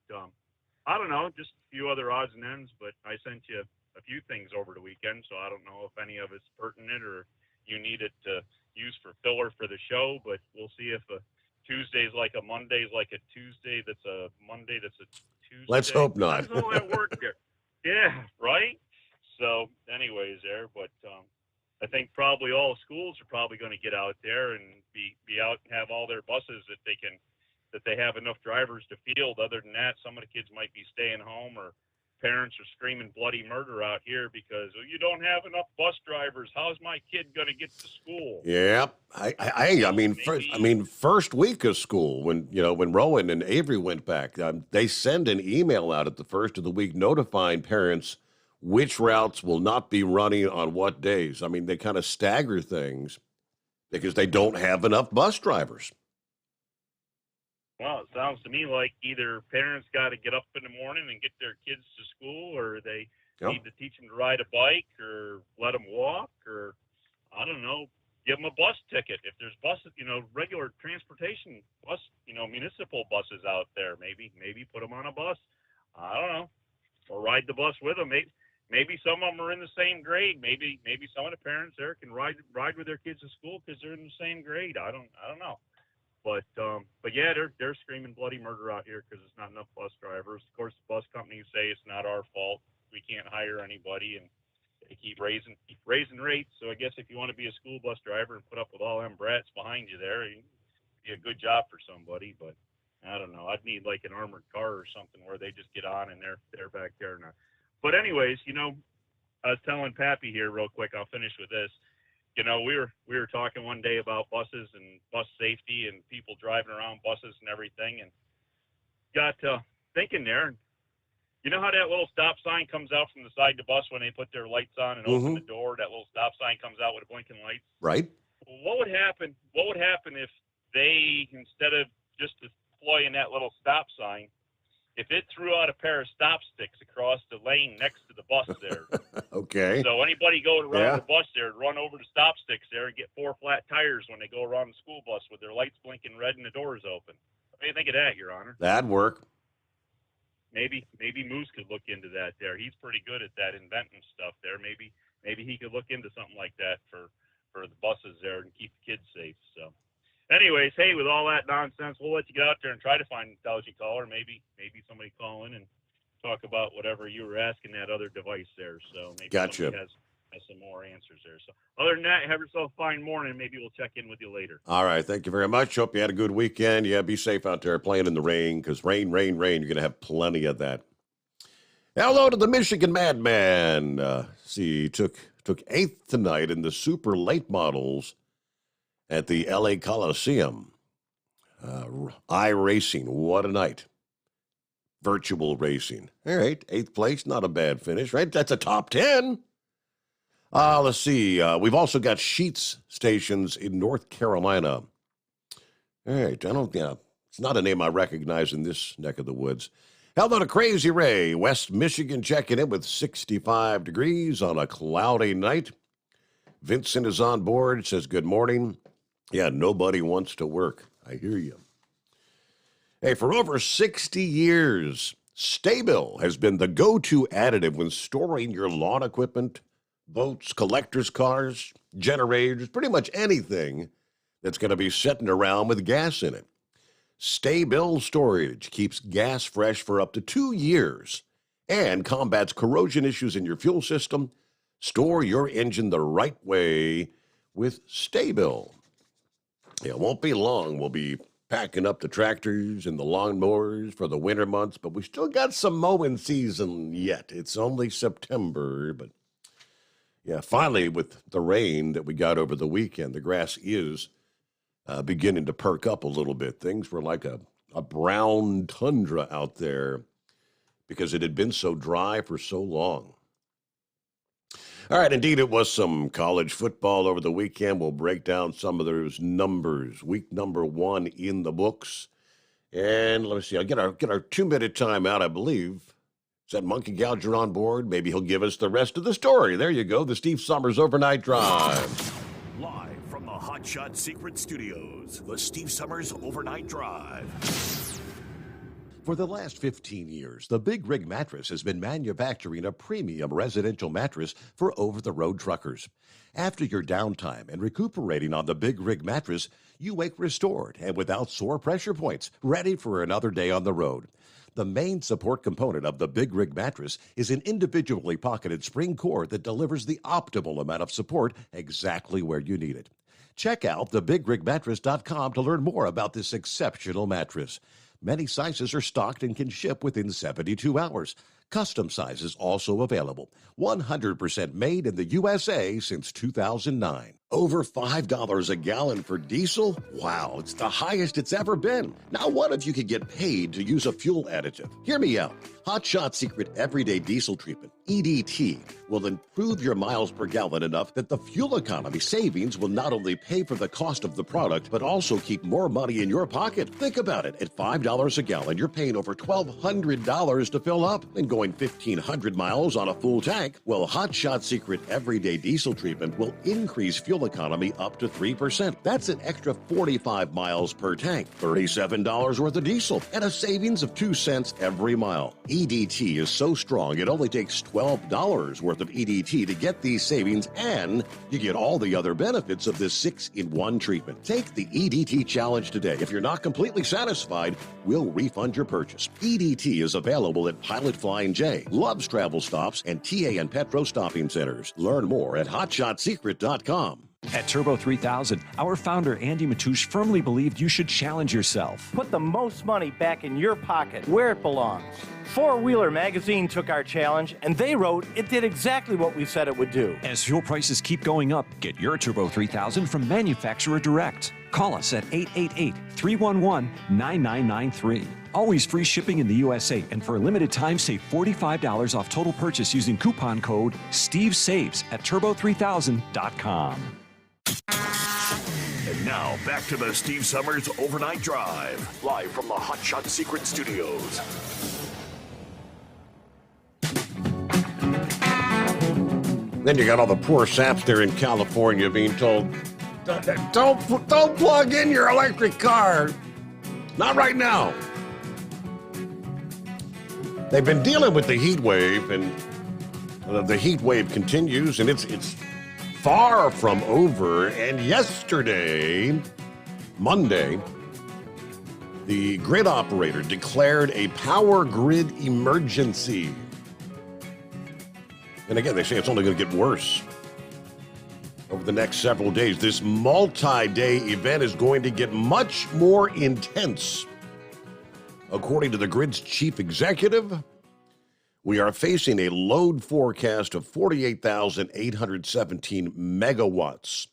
I don't know, just a few other odds and ends, but I sent you a few things over the weekend, so I don't know if any of it's pertinent or you need it to use for filler for the show, but we'll see if a Tuesday's like a Monday's like a Tuesday that's a Monday that's a Tuesday. Let's hope not. How does all that work there? Yeah, right? So anyways there, but I think probably all schools are probably going to get out there and be out and have all their buses that they have enough drivers to field. Other than that, some of the kids might be staying home, or parents are screaming bloody murder out here because you don't have enough bus drivers. How's my kid going to get to school? Yeah, I mean, first week of school when Rowan and Avery went back, they send an email out at the first of the week notifying parents which routes will not be running on what days. I mean, they kind of stagger things because they don't have enough bus drivers. Well, it sounds to me like either parents got to get up in the morning and get their kids to school, or they need to teach them to ride a bike, or let them walk, or I don't know, give them a bus ticket. If there's buses, regular transportation bus, municipal buses out there, maybe put them on a bus. I don't know, or ride the bus with them. Maybe some of them are in the same grade. Maybe some of the parents there can ride with their kids to school because they're in the same grade. I don't know. But yeah, they're screaming bloody murder out here because there's not enough bus drivers. Of course, the bus companies say it's not our fault. We can't hire anybody, and they keep raising rates. So I guess if you want to be a school bus driver and put up with all them brats behind you there, it'd be a good job for somebody. But I don't know. I'd need like an armored car or something where they just get on and they're back there now. But anyways, I was telling Pappy here real quick. I'll finish with this. We were talking one day about buses and bus safety and people driving around buses and everything, and got thinking there. You know how that little stop sign comes out from the side of the bus when they put their lights on and open the door? That little stop sign comes out with a blinking light. Right. What would happen? What would happen if they, instead of just deploying that little stop sign, if it threw out a pair of stop sticks across the lane next to the bus there? Okay. So anybody going around the bus there, run over the stop sticks there and get 4 flat tires when they go around the school bus with their lights blinking red and the doors open. What do you think of that, Your Honor? That'd work. Maybe Moose could look into that there. He's pretty good at that, inventing stuff there. Maybe he could look into something like that for the buses there and keep the kids safe. So anyways, hey, with all that nonsense, we'll let you get out there and try to find an intelligent caller. Maybe somebody call in and talk about whatever you were asking that other device there. So maybe Gotcha. somebody has some more answers there. So other than that, have yourself a fine morning. Maybe we'll check in with you later. All right. Thank you very much. Hope you had a good weekend. Yeah, be safe out there playing in the rain because rain. You're going to have plenty of that. Hello to the Michigan Madman. Took 8th tonight in the super late models at the LA Coliseum. iRacing, what a night. Virtual racing. All right, 8th place, not a bad finish, right? That's a top 10. Let's see. We've also got Sheets stations in North Carolina. All right, it's not a name I recognize in this neck of the woods. Held on a Crazy Ray, West Michigan checking in with 65 degrees on a cloudy night. Vincent is on board, says good morning. Yeah, nobody wants to work. I hear you. Hey, for over 60 years, Sta-Bil has been the go-to additive when storing your lawn equipment, boats, collector's cars, generators, pretty much anything that's going to be sitting around with gas in it. Sta-Bil storage keeps gas fresh for up to 2 years and combats corrosion issues in your fuel system. Store your engine the right way with Sta-Bil. It won't be long. We'll be packing up the tractors and the lawnmowers for the winter months, but we still got some mowing season yet. It's only September, but yeah, finally with the rain that we got over the weekend, the grass is beginning to perk up a little bit. Things were like a brown tundra out there because it had been so dry for so long. All right, indeed, it was some college football over the weekend. We'll break down some of those numbers. Week number 1 in the books. And let me see, I'll get our 2-minute timeout, I believe. Is that Monkey Gouger on board? Maybe he'll give us the rest of the story. There you go, the Steve Sommers Overnight Drive. Live from the Hot Shot Secret Studios, the Steve Sommers Overnight Drive. For the last 15 years, the Big Rig Mattress has been manufacturing a premium residential mattress for over-the-road truckers. After your downtime and recuperating on the Big Rig Mattress, you wake restored and without sore pressure points, ready for another day on the road. The main support component of the Big Rig Mattress is an individually pocketed spring core that delivers the optimal amount of support exactly where you need it. Check out thebigrigmattress.com to learn more about this exceptional mattress. Many sizes are stocked and can ship within 72 hours. Custom sizes also available. 100% made in the USA since 2009. Over $5 a gallon for diesel? Wow, it's the highest it's ever been. Now what if you could get paid to use a fuel additive? Hear me out. Hot Shot Secret Everyday Diesel Treatment, EDT, will improve your miles per gallon enough that the fuel economy savings will not only pay for the cost of the product, but also keep more money in your pocket. Think about it. At $5 a gallon, you're paying over $1,200 to fill up and going 1,500 miles on a full tank. Well, Hot Shot Secret Everyday Diesel Treatment will increase fuel economy up to 3%. That's an extra 45 miles per tank, $37 worth of diesel, and a savings of 2 cents every mile. EDT is so strong, it only takes $12 worth of EDT to get these savings, and you get all the other benefits of this 6-in-1 treatment. Take the EDT challenge today. If you're not completely satisfied, we'll refund your purchase. EDT is available at Pilot Flying J, Love's Travel Stops, and TA and Petro Stopping Centers. Learn more at hotshotsecret.com. At Turbo 3000, our founder Andy Matouche firmly believed you should challenge yourself. Put the most money back in your pocket, where it belongs. Four Wheeler magazine took our challenge, and they wrote it did exactly what we said it would do. As fuel prices keep going up, get your Turbo 3000 from manufacturer direct. Call us at 888-311-9993. Always free shipping in the USA, and for a limited time, save $45 off total purchase using coupon code STEVESAVES at turbo3000.com. And now, back to the Steve Sommers Overnight Drive, live from the Hot Shot Secret Studios. Then you got all the poor saps there in California being told, don't plug in your electric car. Not right now. They've been dealing with the heat wave, and the heat wave continues, and it's far from over. And yesterday, Monday, the grid operator declared a power grid emergency. And again, they say it's only going to get worse over the next several days. This multi-day event is going to get much more intense. According to the grid's chief executive, we are facing a load forecast of 48,817 megawatts.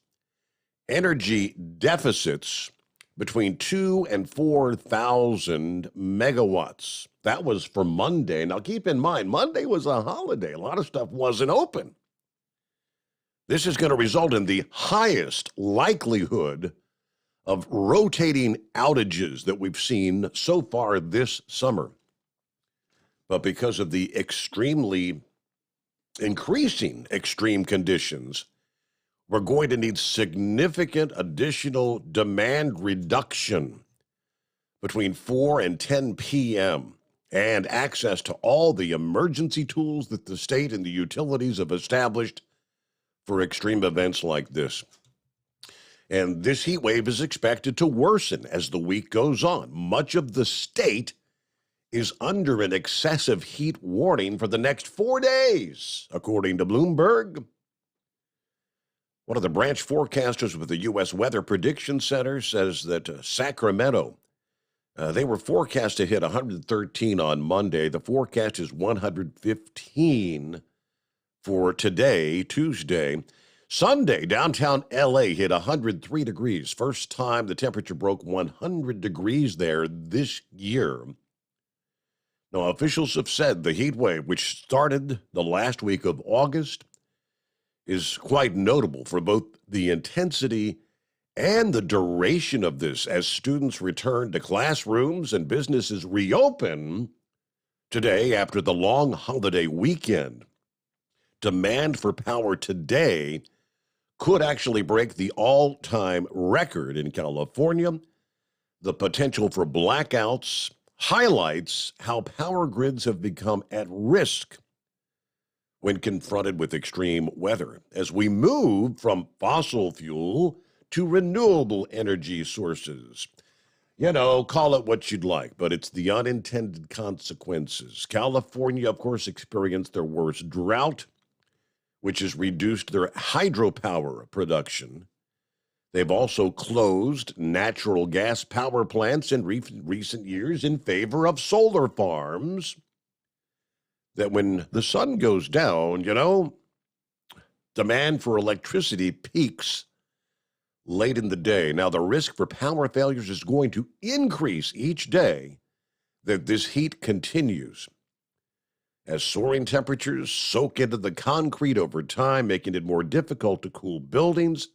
Energy deficits between 2,000 and 4,000 megawatts. That was for Monday. Now keep in mind, Monday was a holiday. A lot of stuff wasn't open. This is going to result in the highest likelihood of rotating outages that we've seen so far this summer. But because of the increasing extreme conditions, we're going to need significant additional demand reduction between 4 and 10 p.m. and access to all the emergency tools that the state and the utilities have established for extreme events like this. And this heat wave is expected to worsen as the week goes on. Much of the state is under an excessive heat warning for the next 4 days, according to Bloomberg. One of the branch forecasters with the U.S. Weather Prediction Center says that Sacramento, They were forecast to hit 113 on Monday. The forecast is 115 for today, Tuesday. Sunday, downtown L.A. hit 103 degrees. First time the temperature broke 100 degrees there this year. Now, officials have said the heat wave, which started the last week of August, is quite notable for both the intensity and the duration of this as students return to classrooms and businesses reopen today after the long holiday weekend. Demand for power today could actually break the all-time record in California. The potential for blackouts highlights how power grids have become at risk when confronted with extreme weather as we move from fossil fuel to renewable energy sources. You know, call it what you'd like, but it's the unintended consequences. California, of course, experienced their worst drought, which has reduced their hydropower production. They've also closed natural gas power plants in recent years in favor of solar farms. That when the sun goes down, you know, demand for electricity peaks late in the day. Now, the risk for power failures is going to increase each day that this heat continues, as soaring temperatures soak into the concrete over time, making it more difficult to cool buildings.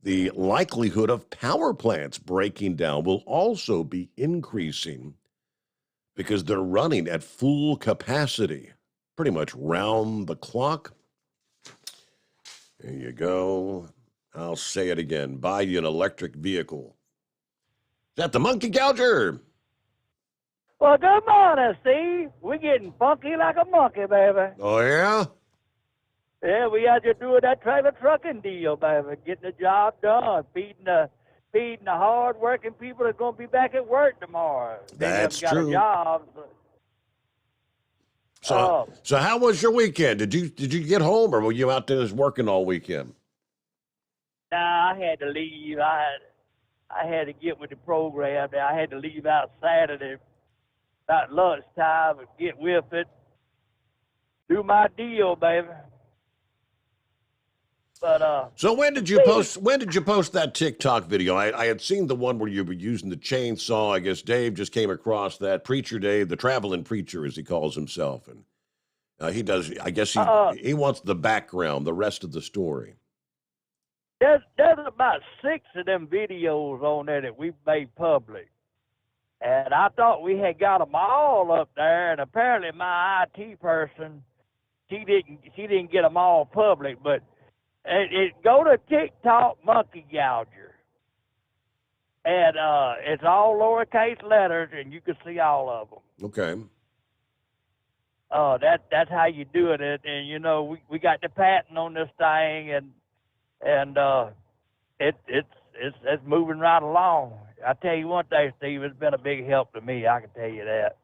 The likelihood of power plants breaking down will also be increasing because they're running at full capacity, pretty much round the clock. There you go. I'll say it again. Buy you an electric vehicle. Is that the Monkey Gouger? Well, good morning, Steve. We're getting funky like a monkey, baby. Oh, yeah? Yeah, we out there doing that trailer trucking deal, baby. Getting the job done, feeding the hard-working people that's going to be back at work tomorrow. That's they haven't true. got a job. So how was your weekend? Did you get home, or were you out there just working all weekend? Nah, I had to leave. I had to get with the program. I had to leave out Saturday about lunchtime and get with it. Do my deal, baby. But so when did you post that TikTok video? I had seen the one where you were using the chainsaw. I guess Dave just came across that. Preacher Dave, the traveling preacher as he calls himself, and he does. I guess he wants the background, the rest of the story. There's about 6 of them videos on there that we've made public, and I thought we had got them all up there. And apparently, my IT person, she didn't get them all public, but. Go to TikTok Monkey Gouger, and it's all lowercase letters, and you can see all of them. Okay. That's how you do it, and you know we got the patent on this thing, and it's moving right along. I tell you one thing, Steve, it's been a big help to me. I can tell you that.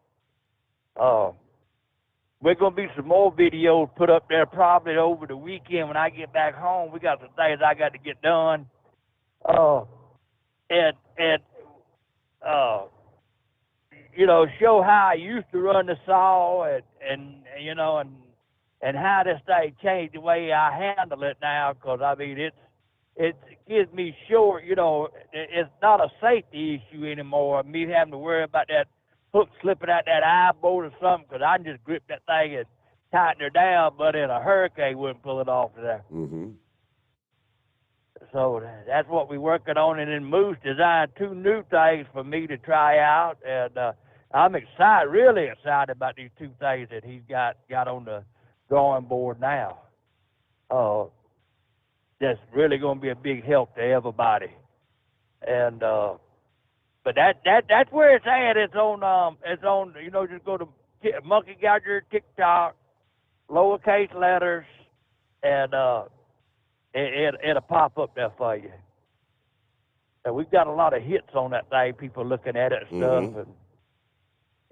We're going to be some more videos put up there probably over the weekend when I get back home. We got some things I got to get done. You know, show how I used to run the saw and you know, and how this thing changed the way I handle it now. Because, I mean, it gives me short, you know, it's not a safety issue anymore, me having to worry about that hook slipping out that eye bolt or something, because I can just grip that thing and tighten her down, but in a hurricane wouldn't pull it off of there. Mm-hmm. So that's what we're working on, and then Moose designed 2 new things for me to try out, and I'm excited, really excited about these 2 things that he's got on the drawing board now. That's really going to be a big help to everybody, and but that's where it's at. It's on you know, just go to Monkey Gouger TikTok, lowercase letters, and it'll pop up there for you. And we've got a lot of hits on that thing, people looking at it and stuff,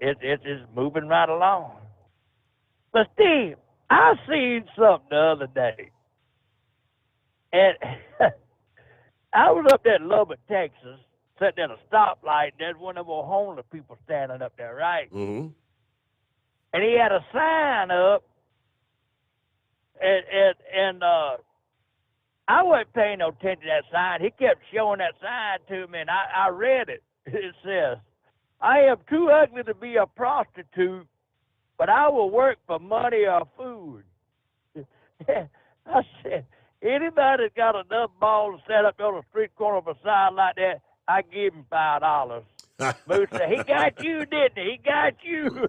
and it's just moving right along. But Steve, I seen something the other day, and I was up there in Lubbock, Texas, sitting at a stoplight. There's one of them old homeless people standing up there, right? Mm-hmm. And he had a sign up, and I wasn't paying no attention to that sign. He kept showing that sign to me, and I read it. It says, "I am too ugly to be a prostitute, but I will work for money or food." I said, anybody that's got enough balls to set up on the street corner of a sign like that, I give him $5. Moose said, "He got you, didn't he? He got you."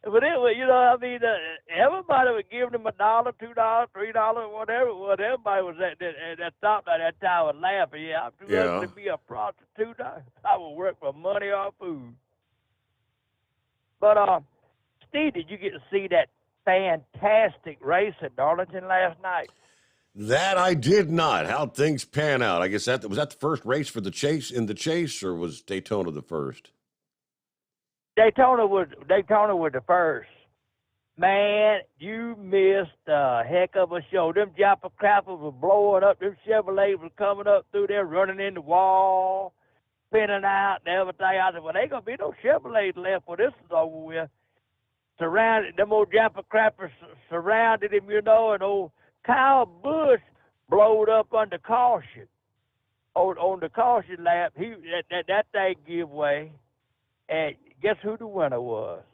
But it was, everybody was giving him $1, $2, $3, whatever. What everybody was at that stoplight that time was laughing. Yeah, I'm too ugly to be a prostitute. I will work for money or food. But Steve, did you get to see that fantastic race at Darlington last night? That I did not. How'd things pan out? I guess was that the first race for the chase, or was Daytona the first? Daytona was the first. Man, you missed a heck of a show. Them Joppa crappers were blowing up. Them Chevrolets were coming up through there, running in the wall, spinning out and everything. I said, well, ain't going to be no Chevrolets left when this is over with. Surrounded, them old Joppa crappers surrounded him, and old Kyle Busch blowed up under caution. On the caution lap, that thing gave way. And guess who the winner was?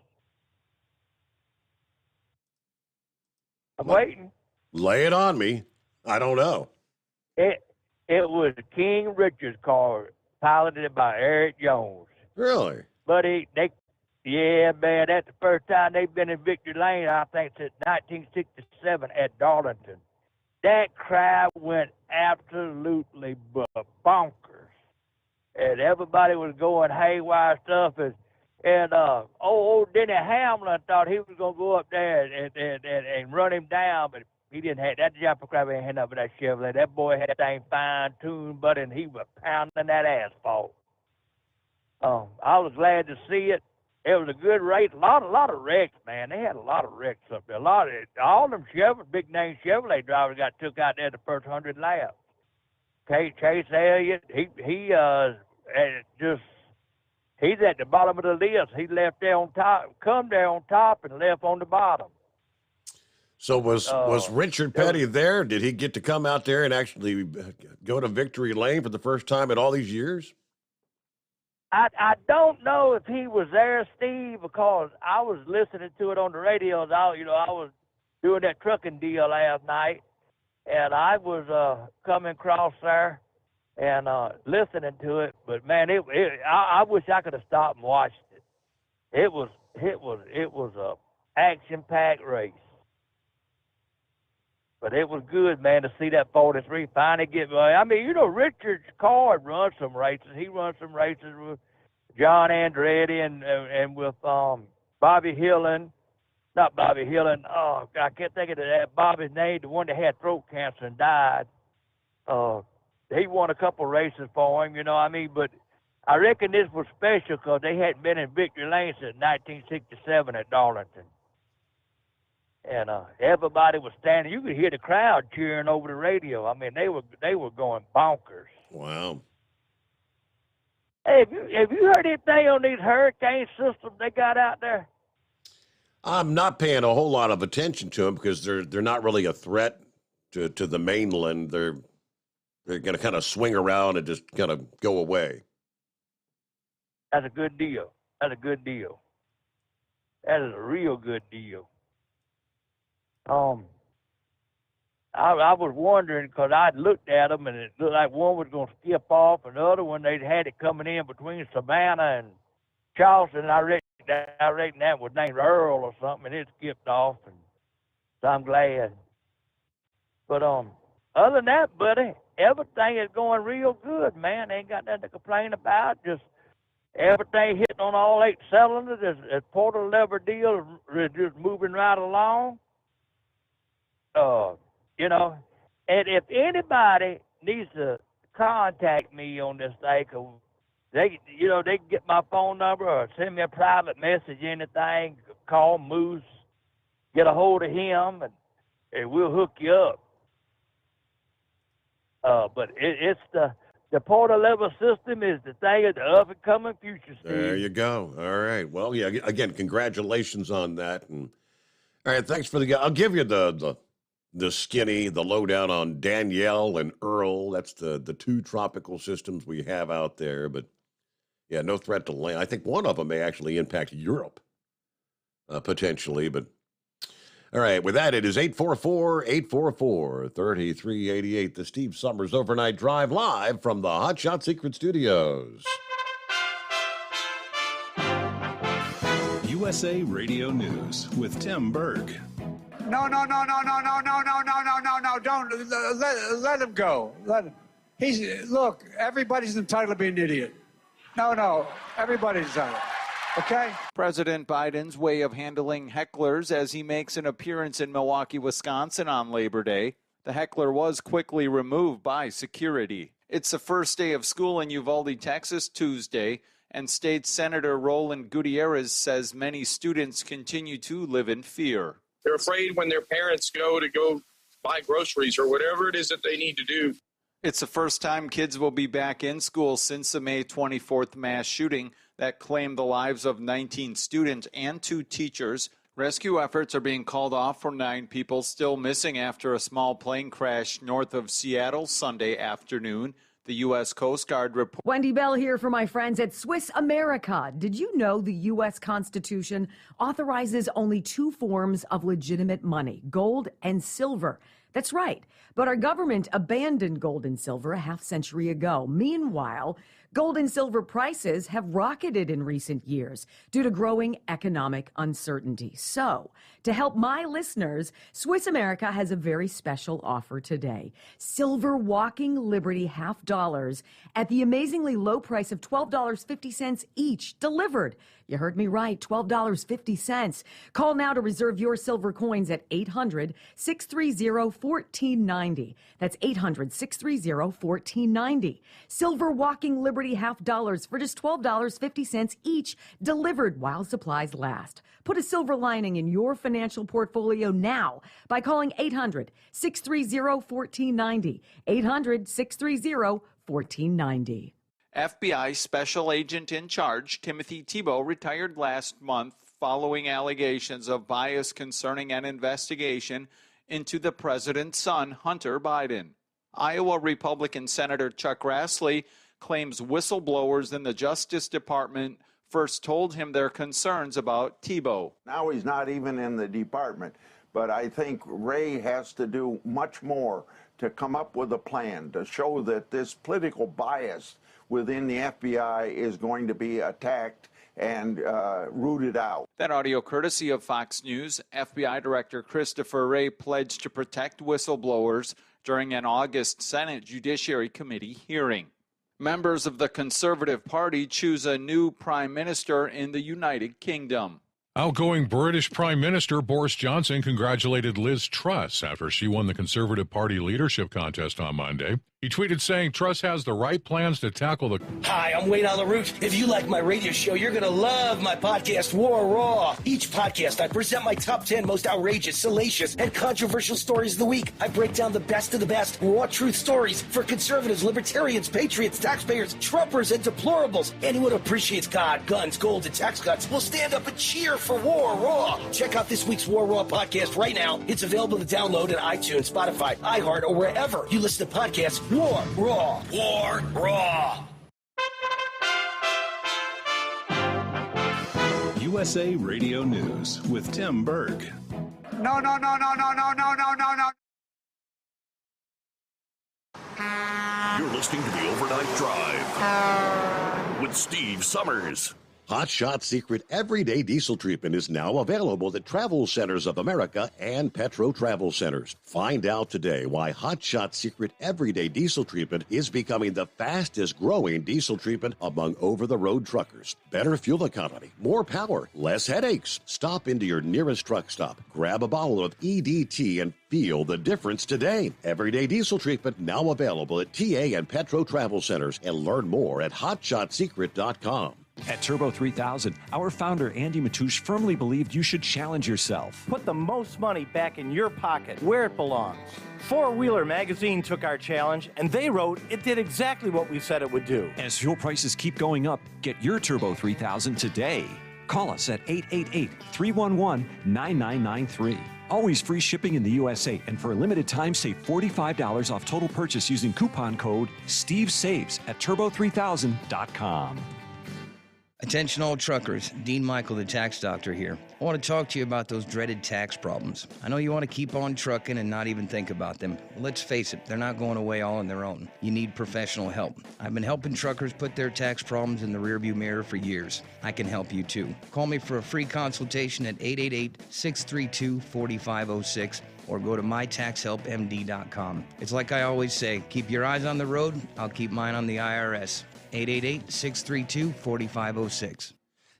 I'm waiting. Lay it on me. I don't know. It was King Richard's car, piloted by Eric Jones. Really? But yeah, man, that's the first time they've been in Victory Lane, I think, since 1967 at Darlington. That crowd went absolutely bonkers. And everybody was going haywire stuff. And old Denny Hamlin thought he was going to go up there and run him down, but he didn't have that. Jumper crab ain't had nothing but that Chevrolet. That boy had that thing fine-tuned, buddy, and he was pounding that asphalt. I was glad to see it. It was a good race. A lot of wrecks, man. They had a lot of wrecks up there. All them big-name Chevrolet drivers got took out there the first 100 laps. Chase Elliott, he's at the bottom of the list. He left there on top, come there on top, and left on the bottom. So was Richard Petty there? Did he get to come out there and actually go to Victory Lane for the first time in all these years? I don't know if he was there, Steve, because I was listening to it on the radio. I was doing that trucking deal last night, and I was coming across there and listening to it. But man, I wish I could have stopped and watched it. It was a action-packed race. But it was good, man, to see that 43 finally get. I mean, Richard Card runs some races. He runs some races with John Andretti and with Bobby Hillin. Not Bobby Hillin. Oh, I can't think of that Bobby's name. The one that had throat cancer and died. He won a couple races for him, But I reckon this was special because they hadn't been in Victory Lane since 1967 at Darlington. And everybody was standing. You could hear the crowd cheering over the radio. I mean, they were going bonkers. Wow. Hey, have you heard anything on these hurricane systems they got out there? I'm not paying a whole lot of attention to them because they're not really a threat to the mainland. They're going to kind of swing around and just kind of go away. That's a good deal. That is a real good deal. I was wondering because I'd looked at them and it looked like one was going to skip off, and the other one they had it coming in between Savannah and Charleston. And I reckon that was named Earl or something, and it skipped off, and so I'm glad. But other than that, buddy, everything is going real good, man. Ain't got nothing to complain about. Just everything hitting on all 8 cylinders. As Porter Lever deal is just moving right along. And if anybody needs to contact me on this thing, they can get my phone number or send me a private message, anything, call Moose, get a hold of him, and we'll hook you up. But it's the portal-level system is the thing of the up-and-coming future, Steve. There you go. All right. Well, yeah. Again, congratulations on that. And all right, thanks for I'll give you the skinny, the lowdown on Danielle and Earl. That's the two tropical systems we have out there. But yeah, no threat to land. I think one of them may actually impact Europe potentially. But all right, with that, it is 844-844-3388. The Steve Sommers Overnight Drive live from the Hot Shot Secret Studios. USA Radio News with Tim Berg. No, don't let him go. Look, everybody's entitled to be an idiot. No, everybody's entitled. Okay? President Biden's way of handling hecklers as he makes an appearance in Milwaukee, Wisconsin on Labor Day. The heckler was quickly removed by security. It's the first day of school in Uvalde, Texas, Tuesday, and State Senator Roland Gutierrez says many students continue to live in fear. They're afraid when their parents go buy groceries or whatever it is that they need to do. It's the first time kids will be back in school since the May 24th mass shooting that claimed the lives of 19 students and 2 teachers. Rescue efforts are being called off for 9 people still missing after a small plane crash north of Seattle Sunday afternoon. The U.S. Coast Guard report. Wendy Bell here for my friends at Swiss America. Did you know the U.S. Constitution authorizes only 2 forms of legitimate money, gold and silver? That's right. But our government abandoned gold and silver a half-century ago. Meanwhile, gold and silver prices have rocketed in recent years due to growing economic uncertainty. So, to help my listeners, Swiss America has a very special offer today. Silver Walking Liberty $half at the amazingly low price of $12.50 each, delivered. You heard me right, $12.50. Call now to reserve your silver coins at 800-630-1490. That's 800-630-1490. Silver Walking Liberty $half for just $12.50 each, delivered while supplies last. Put a silver lining in your financial portfolio now by calling 800-630-1490. 800-630-1490. FBI Special Agent in Charge Timothy Thibault retired last month following allegations of bias concerning an investigation into the president's son, Hunter Biden. Iowa Republican Senator Chuck Grassley claims whistleblowers in the Justice Department first told him their concerns about Thibault. Now he's not even in the department, but I think Ray has to do much more to come up with a plan to show that this political bias within the FBI is going to be attacked and rooted out. That audio courtesy of Fox News. FBI Director Christopher Wray pledged to protect whistleblowers during an August Senate Judiciary Committee hearing. Members of the Conservative Party choose a new prime minister in the United Kingdom. Outgoing British Prime Minister Boris Johnson congratulated Liz Truss after she won the Conservative Party leadership contest on Monday. He tweeted saying Truss has the right plans to tackle the... Hi, I'm Wayne on the Root. If you like my radio show, you're going to love my podcast, War Raw. Each podcast, I present my top 10 most outrageous, salacious, and controversial stories of the week. I break down the best of the best, raw truth stories for conservatives, libertarians, patriots, taxpayers, Trumpers, and deplorables. Anyone who appreciates God, guns, gold, and tax cuts will stand up and cheer for War Raw. Check out this week's War Raw podcast right now. It's available to download at iTunes, Spotify, iHeart, or wherever you listen to podcasts. War Raw. War Raw. USA Radio News with Tim Berg. No. You're listening to the Overnight Drive with Steve Sommers. Hot Shot Secret Everyday Diesel Treatment is now available at Travel Centers of America and Petro Travel Centers. Find out today why Hot Shot Secret Everyday Diesel Treatment is becoming the fastest growing diesel treatment among over-the-road truckers. Better fuel economy, more power, less headaches. Stop into your nearest truck stop, grab a bottle of EDT, and feel the difference today. Everyday Diesel Treatment now available at TA and Petro Travel Centers, and learn more at hotshotsecret.com. At Turbo 3000, our founder Andy Matoush firmly believed you should challenge yourself. Put the most money back in your pocket, where it belongs. Four Wheeler Magazine took our challenge, and they wrote it did exactly what we said it would do. As fuel prices keep going up, get your Turbo 3000 today. Call us at 888-311-9993. Always free shipping in the USA, and for a limited time, save $45 off total purchase using coupon code STEVESAVES at turbo3000.com. Attention all truckers, Dean Michael, the tax doctor here. I want to talk to you about those dreaded tax problems. I know you want to keep on trucking and not even think about them. Well, let's face it, they're not going away all on their own. You need professional help. I've been helping truckers put their tax problems in the rearview mirror for years. I can help you too. Call me for a free consultation at 888-632-4506 or go to mytaxhelpmd.com. It's like I always say, keep your eyes on the road, I'll keep mine on the IRS. 888-632-4506.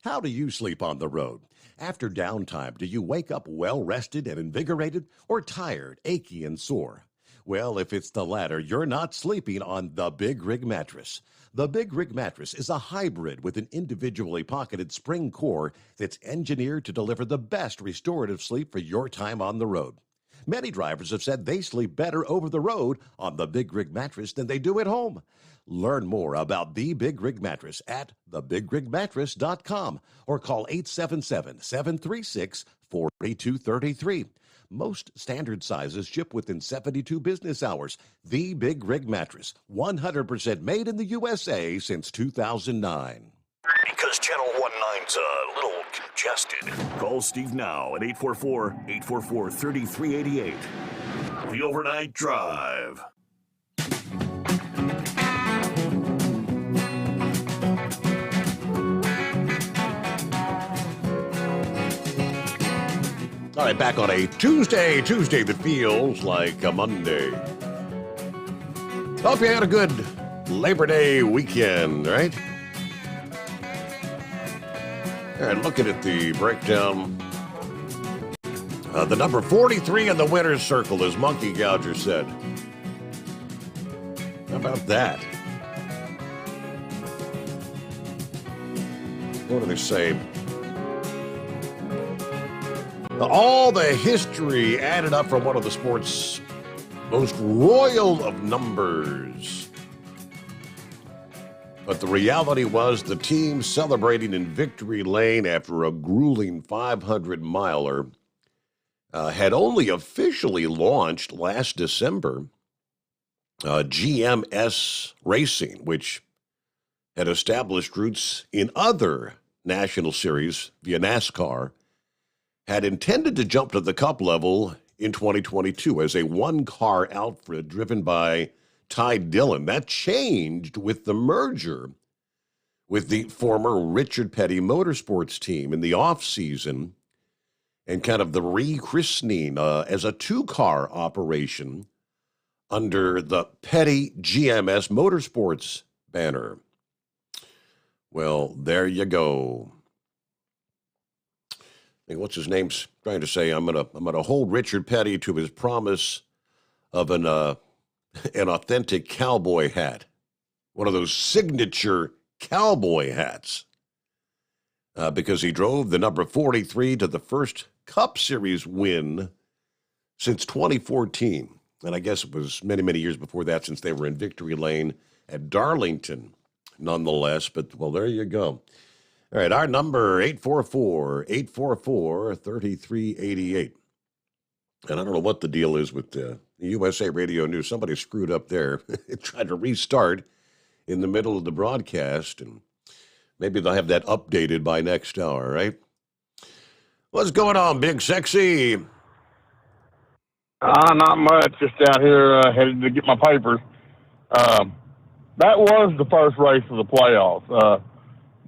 How do you sleep on the road? After downtime, do you wake up well-rested and invigorated or tired, achy, and sore? Well, if it's the latter, you're not sleeping on the Big Rig Mattress. The Big Rig Mattress is a hybrid with an individually pocketed spring core that's engineered to deliver the best restorative sleep for your time on the road. Many drivers have said they sleep better over the road on the Big Rig Mattress than they do at home. Learn more about the Big Rig Mattress at thebigrigmattress.com or call 877-736-4233. Most standard sizes ship within 72 business hours. The Big Rig Mattress, 100% made in the USA since 2009. Because Channel 19's a little congested. Call Steve now at 844-844-3388. The Overnight Drive. All right, back on a Tuesday that feels like a Monday. Hope you had a good Labor Day weekend, right? All right, looking at the breakdown. The number 43 in the winner's circle, as Monkey Gouger said. How about that? What do they say? All the history added up from one of the sport's most royal of numbers. But the reality was the team celebrating in victory lane after a grueling 500-miler had only officially launched last December. GMS Racing, which had established roots in other national series via NASCAR, had intended to jump to the Cup level in 2022 as a one-car outfit driven by Ty Dillon. That changed with the merger with the former Richard Petty Motorsports team in the offseason and kind of the rechristening as a two-car operation under the Petty GMS Motorsports banner. Well, there you go. What's his name's trying to say? I'm gonna hold Richard Petty to his promise of an authentic cowboy hat, one of those signature cowboy hats, because he drove the number 43 to the first Cup Series win since 2014, and I guess it was many years before that since they were in victory lane at Darlington, nonetheless. But well, there you go. All right, our number, 844-844-3388. And I don't know what the deal is with the USA Radio News. Somebody screwed up there. Tried to restart in the middle of the broadcast, and maybe they'll have that updated by next hour, right? What's going on, Big Sexy? Not much. Just out here headed to get my papers. That was the first race of the playoffs.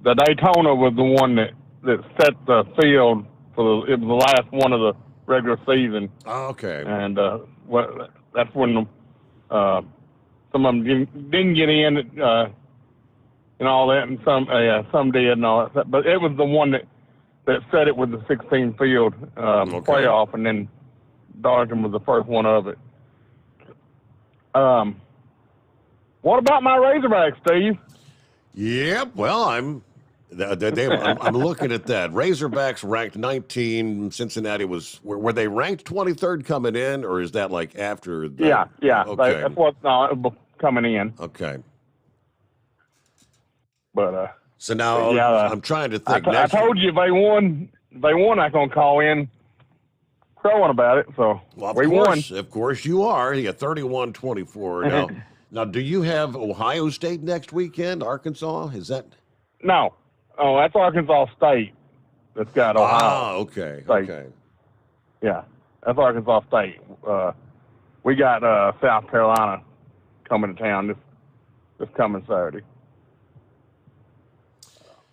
The Daytona was the one that set the field for it was the last one of the regular season. Oh, okay. And that's when some of them didn't get in and all that, and some did and all that. But it was the one that set it with the 16 field playoff, and then Darlington was the first one of it. What about my Razorbacks, Steve? Yep. Well, I'm I'm looking at that. Razorbacks ranked 19. Cincinnati were they ranked 23rd coming in, or is that like after? Yeah. Okay. That's what's coming in. Okay. But so now I'm trying to think. I told you if they won, I'm gonna call in crowing about it. So we won. Of course you are. You got 31-24 Now, do you have Ohio State next weekend? Arkansas? Is that? No. Oh, that's Arkansas State. That's got Ohio. Ah, okay. State. Okay. Yeah, that's Arkansas State. We got South Carolina coming to town this coming Saturday.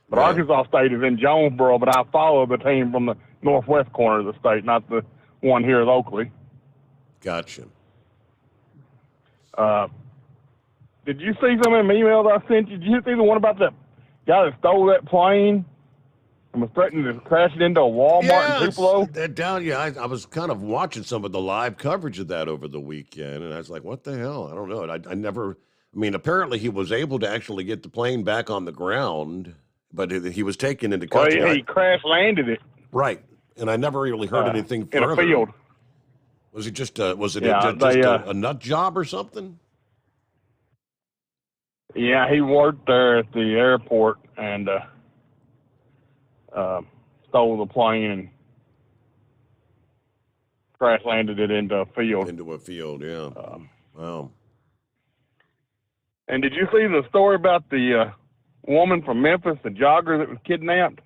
But Arkansas State is in Jonesboro, but I follow the team from the northwest corner of the state, not the one here locally. Gotcha. Did you see some of them emails I sent you? Did you see the one about that guy that stole that plane and was threatening to crash it into a Walmart in Tupelo? I was kind of watching some of the live coverage of that over the weekend, and I was like, what the hell? I don't know. Apparently he was able to actually get the plane back on the ground, but he was taken into custody. Well, he crash landed it. Right. And I never really heard anything further. In a field. Was it just a nut job or something? Yeah, he worked there at the airport and stole the plane and crash landed it into a field. Into a field, yeah. Wow. And did you see the story about the woman from Memphis, the jogger that was kidnapped?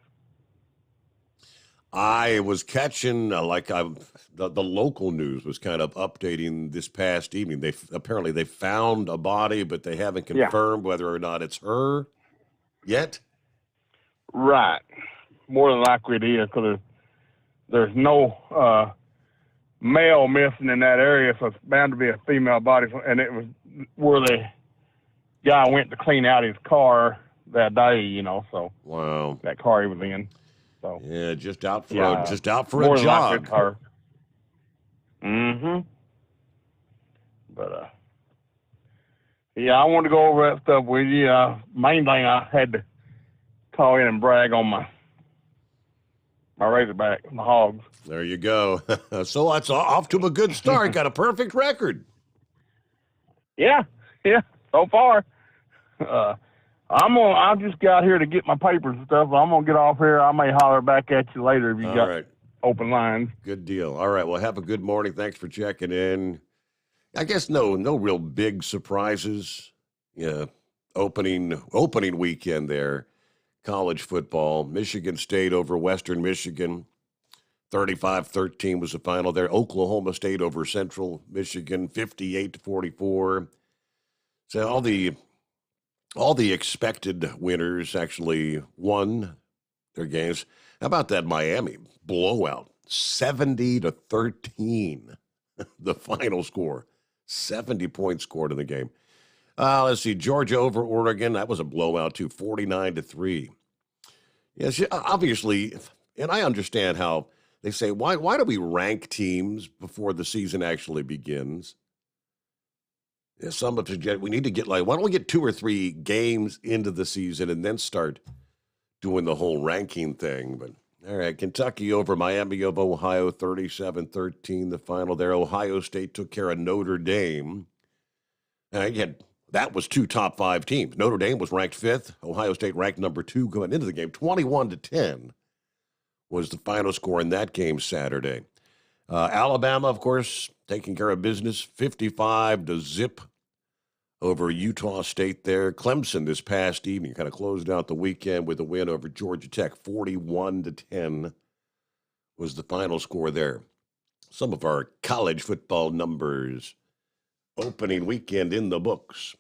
I was catching, the local news was kind of updating this past evening. They found a body, but they haven't confirmed whether or not it's her yet. Right. More than likely it is, because there's no male missing in that area, so it's bound to be a female body. And it was where the guy went to clean out his car that day, so. Wow. That car he was in. So, yeah, just out for more a than jog. Likely her. Mm-hmm. But I wanted to go over that stuff with you. Main thing, I had to call in and brag on my Razorback, my Hogs. There you go. So that's off to a good start. Got a perfect record. Yeah, so far. I just got here to get my papers and stuff. I'm going to get off here. I may holler back at you later if you got open lines. Good deal. All right. Well, have a good morning. Thanks for checking in. I guess no real big surprises. Yeah. Opening weekend there. College football. Michigan State over Western Michigan. 35-13 was the final there. Oklahoma State over Central Michigan. 58-44. So all the expected winners actually won their games. How about that Miami blowout? 70-13, the final score. 70 points scored in the game. Let's see, Georgia over Oregon. That was a blowout too, 49-3. Yes, obviously, and I understand how they say, why do we rank teams before the season actually begins? Some of we need to get why don't we get 2 or 3 games into the season and then start doing the whole ranking thing? But all right, Kentucky over Miami of Ohio, 37-13, the final there. Ohio State took care of Notre Dame. And again, that was 2 top 5 teams. Notre Dame was ranked 5th. Ohio State ranked number 2 going into the game. 21-10 was the final score in that game Saturday. Alabama, of course, taking care of business, 55-0 over Utah State there. Clemson this past evening kind of closed out the weekend with a win over Georgia Tech. 41-10 was the final score there. Some of our college football numbers. Opening weekend in the books.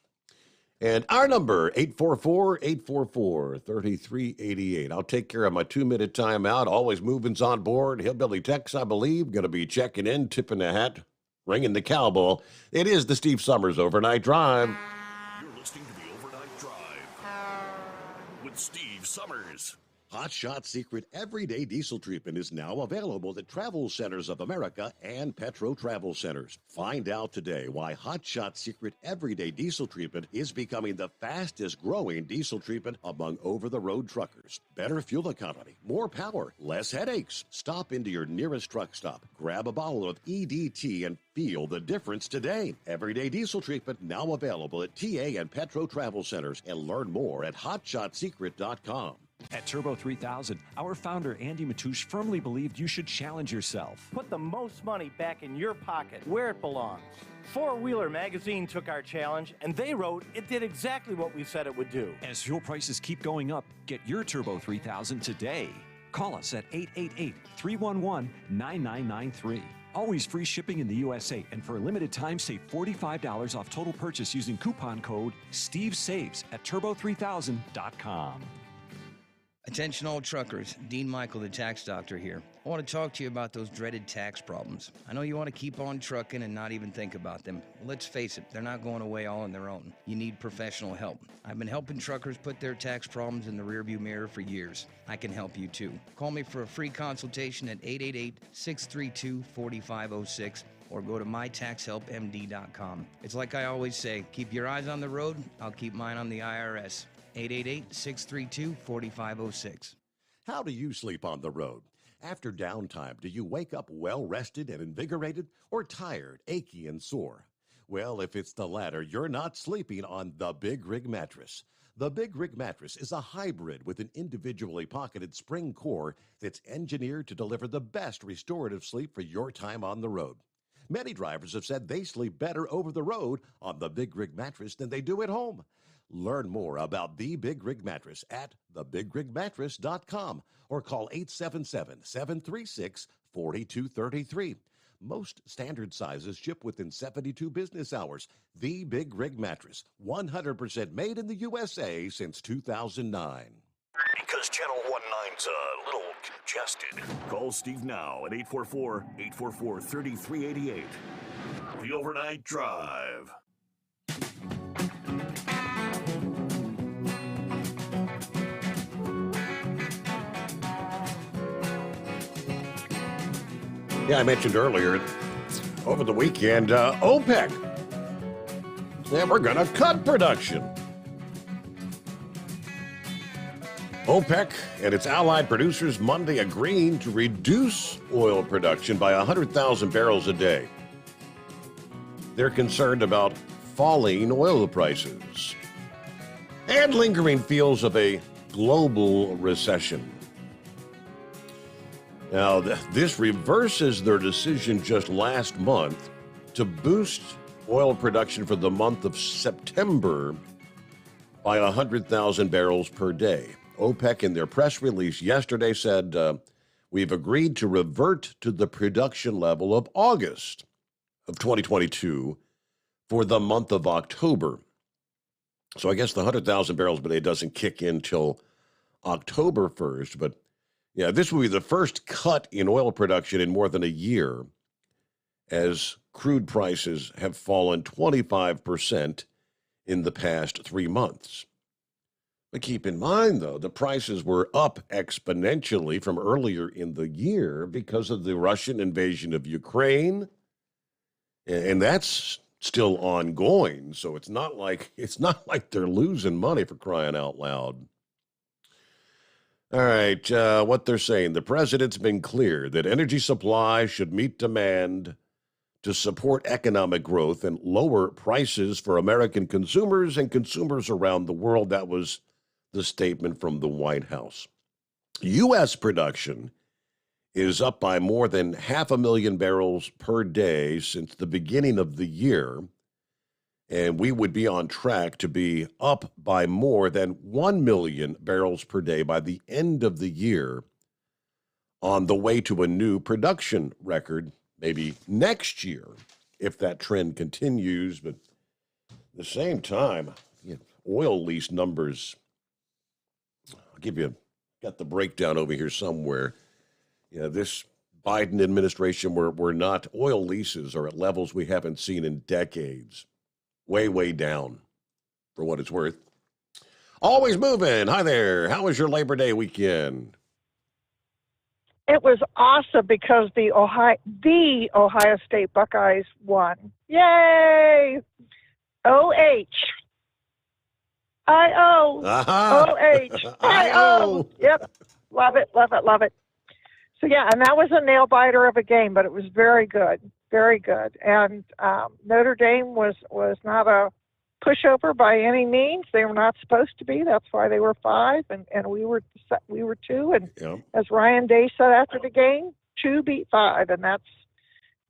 And our number, 844-844-3388. I'll take care of my 2-minute timeout. Always Moving's on board. Hillbilly Tex, I believe, going to be checking in, tipping the hat, ringing the cowbell. It is the Steve Sommers Overnight Drive. You're listening to the Overnight Drive with Steve Sommers. Hot Shot Secret Everyday Diesel Treatment is now available at Travel Centers of America and Petro Travel Centers. Find out today why Hot Shot Secret Everyday Diesel Treatment is becoming the fastest growing diesel treatment among over-the-road truckers. Better fuel economy, more power, less headaches. Stop into your nearest truck stop, grab a bottle of EDT, and feel the difference today. Everyday Diesel Treatment now available at TA and Petro Travel Centers, and learn more at hotshotsecret.com. At Turbo 3000, our founder Andy Matouche firmly believed you should challenge yourself. Put the most money back in your pocket, where it belongs. Four Wheeler Magazine took our challenge, and they wrote it did exactly what we said it would do. As fuel prices keep going up, get your Turbo 3000 today. Call us at 888-311-9993. Always free shipping in the USA, and for a limited time, save $45 off total purchase using coupon code STEVESAVES at turbo3000.com. Attention all truckers, Dean Michael, the tax doctor here. I want to talk to you about those dreaded tax problems. I know you want to keep on trucking and not even think about them. Well, let's face it, they're not going away all on their own. You need professional help. I've been helping truckers put their tax problems in the rearview mirror for years. I can help you too. Call me for a free consultation at 888-632-4506 or go to mytaxhelpmd.com. It's like I always say, keep your eyes on the road, I'll keep mine on the IRS. 888-632-4506. How do you sleep on the road? After downtime, do you wake up well-rested and invigorated, or tired, achy, and sore? Well, if it's the latter, you're not sleeping on the Big Rig Mattress. The Big Rig Mattress is a hybrid with an individually pocketed spring core that's engineered to deliver the best restorative sleep for your time on the road. Many drivers have said they sleep better over the road on the Big Rig Mattress than they do at home. Learn more about the Big Rig Mattress at thebigrigmattress.com or call 877-736-4233. Most standard sizes ship within 72 business hours. The Big Rig Mattress, 100% made in the USA since 2009. Because Channel 19's a little congested. Call Steve now at 844-844-3388. The Overnight Drive. Yeah, I mentioned earlier, over the weekend, OPEC. Yeah, we're going to cut production. OPEC and its allied producers Monday agreeing to reduce oil production by 100,000 barrels a day. They're concerned about falling oil prices and lingering fears of a global recession. Now, this reverses their decision just last month to boost oil production for the month of September by 100,000 barrels per day. OPEC, in their press release yesterday, said, we've agreed to revert to the production level of August of 2022 for the month of October. So I guess the 100,000 barrels per day doesn't kick in till October 1st, but yeah, this will be the first cut in oil production in more than a year, as crude prices have fallen 25% in the past 3 months. But keep in mind, though, the prices were up exponentially from earlier in the year because of the Russian invasion of Ukraine, and that's still ongoing. So it's not like they're losing money, for crying out loud. All right, what they're saying, the president's been clear that energy supply should meet demand to support economic growth and lower prices for American consumers and consumers around the world. That was the statement from the White House. U.S. production is up by more than 500,000 barrels per day since the beginning of the year, and we would be on track to be up by more than 1 million barrels per day by the end of the year, on the way to a new production record maybe next year if that trend continues. But at the same time, oil lease numbers, I'll give you, got the breakdown over here somewhere. This Biden administration, we're not, oil leases are at levels we haven't seen in decades. Way, way down, for what it's worth. Always moving. Hi there. How was your Labor Day weekend? It was awesome because the Ohio State Buckeyes won. Yay! O-H-I-O. Yep. Love it, love it, love it. So, yeah, and that was a nail-biter of a game, but it was very good, very good. And Notre Dame was not a pushover by any means. They were not supposed to be. That's why they were 5, and we were 2. And as Ryan Day said after the game, 2 beat 5, and that's,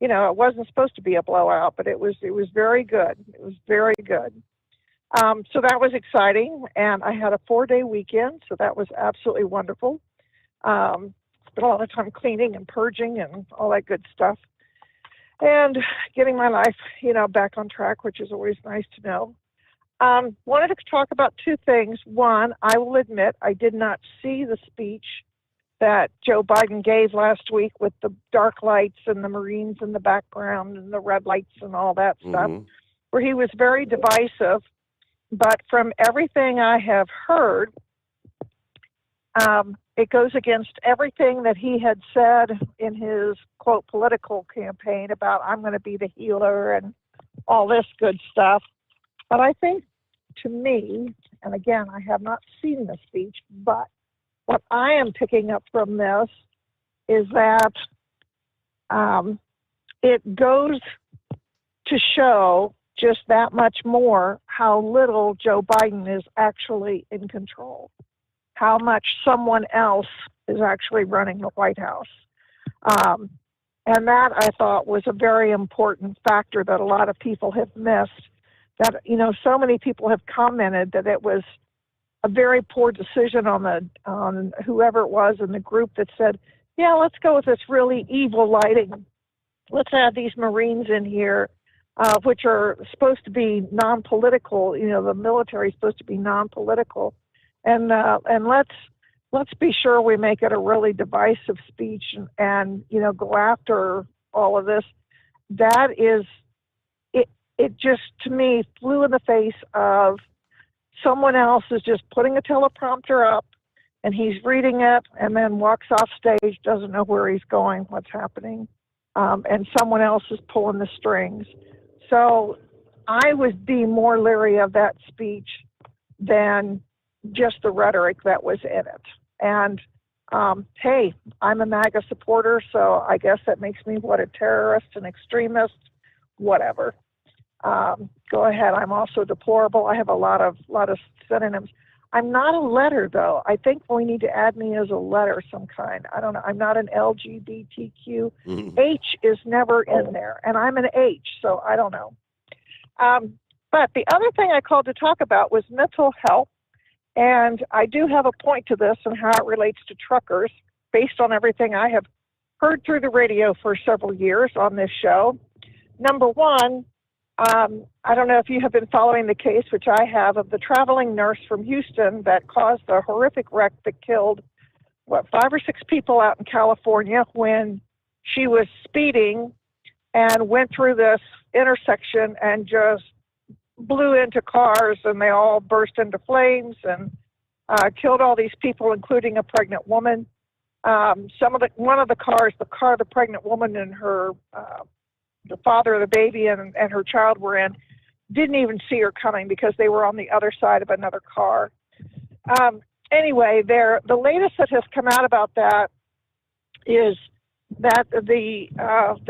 it wasn't supposed to be a blowout, but it was very good. It was very good. So that was exciting, and I had a 4-day weekend, so that was absolutely wonderful. Spent a lot of time cleaning and purging and all that good stuff, and getting my life, back on track, which is always nice to know. Wanted to talk about 2 things. One, I will admit I did not see the speech that Joe Biden gave last week with the dark lights and the Marines in the background and the red lights and all that stuff, where he was very divisive. But from everything I have heard, it goes against everything that he had said in his, quote, political campaign about I'm going to be the healer and all this good stuff. But I think, to me, and again, I have not seen the speech, but what I am picking up from this is that it goes to show just that much more how little Joe Biden is actually in control, how much someone else is actually running the White House. And that, I thought, was a very important factor that a lot of people have missed, that, so many people have commented that it was a very poor decision on whoever it was in the group that said, yeah, let's go with this really evil lighting. Let's add these Marines in here, which are supposed to be non-political. The military is supposed to be non-political, and let's be sure we make it a really divisive speech and go after all of this. That is, it just, to me, flew in the face of someone else is just putting a teleprompter up and he's reading it and then walks off stage, doesn't know where he's going, what's happening, and someone else is pulling the strings. So I would be more leery of that speech than just the rhetoric that was in it. And hey, I'm a MAGA supporter, so I guess that makes me a terrorist, an extremist, whatever. Go ahead. I'm also deplorable. I have a lot of synonyms. I'm not a letter, though. I think we need to add me as a letter some kind. I don't know. I'm not an LGBTQ. H is never in there, and I'm an H, so I don't know. But the other thing I called to talk about was mental health, and I do have a point to this and how it relates to truckers based on everything I have heard through the radio for several years on this show. Number one, I don't know if you have been following the case, which I have, of the traveling nurse from Houston that caused a horrific wreck that killed, 5 or 6 people out in California when she was speeding and went through this intersection and just blew into cars, and they all burst into flames and killed all these people, including a pregnant woman. One of the cars, the pregnant woman and her the father of the baby and her child were in, didn't even see her coming because they were on the other side of another car. Anyway, the latest that has come out about that is that the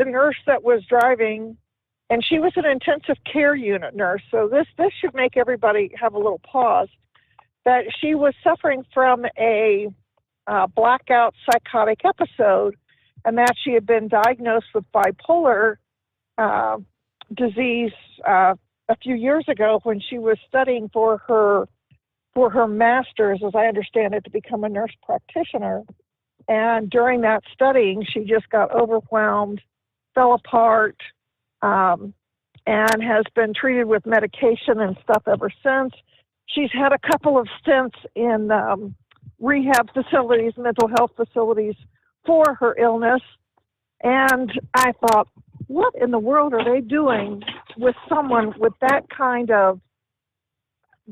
nurse that was driving, and she was an intensive care unit nurse, so this should make everybody have a little pause, that she was suffering from a blackout psychotic episode, and that she had been diagnosed with bipolar disease a few years ago when she was studying for her master's, as I understand it, to become a nurse practitioner. And during that studying, she just got overwhelmed, fell apart, and has been treated with medication and stuff ever since. She's had a couple of stints in rehab facilities, mental health facilities for her illness. And I thought, what in the world are they doing with someone with that kind of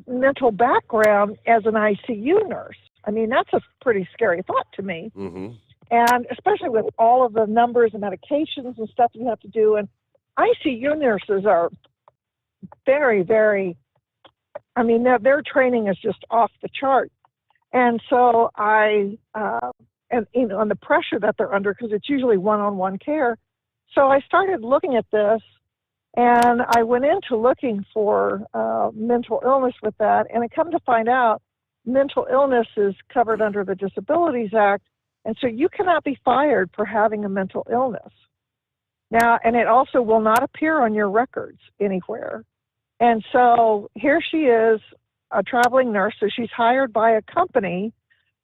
mental background as an ICU nurse. I mean, that's a pretty scary thought to me. Mm-hmm. And especially with all of the numbers and medications and stuff you have to do. And ICU nurses are very, very, I mean, their training is just off the chart. And so and the pressure that they're under, because it's usually one-on-one care. So I started looking at this, and I went into looking for mental illness with that, and I come to find out mental illness is covered under the Disabilities Act, and so you cannot be fired for having a mental illness. Now, and it also will not appear on your records anywhere. And so here she is, a traveling nurse, so she's hired by a company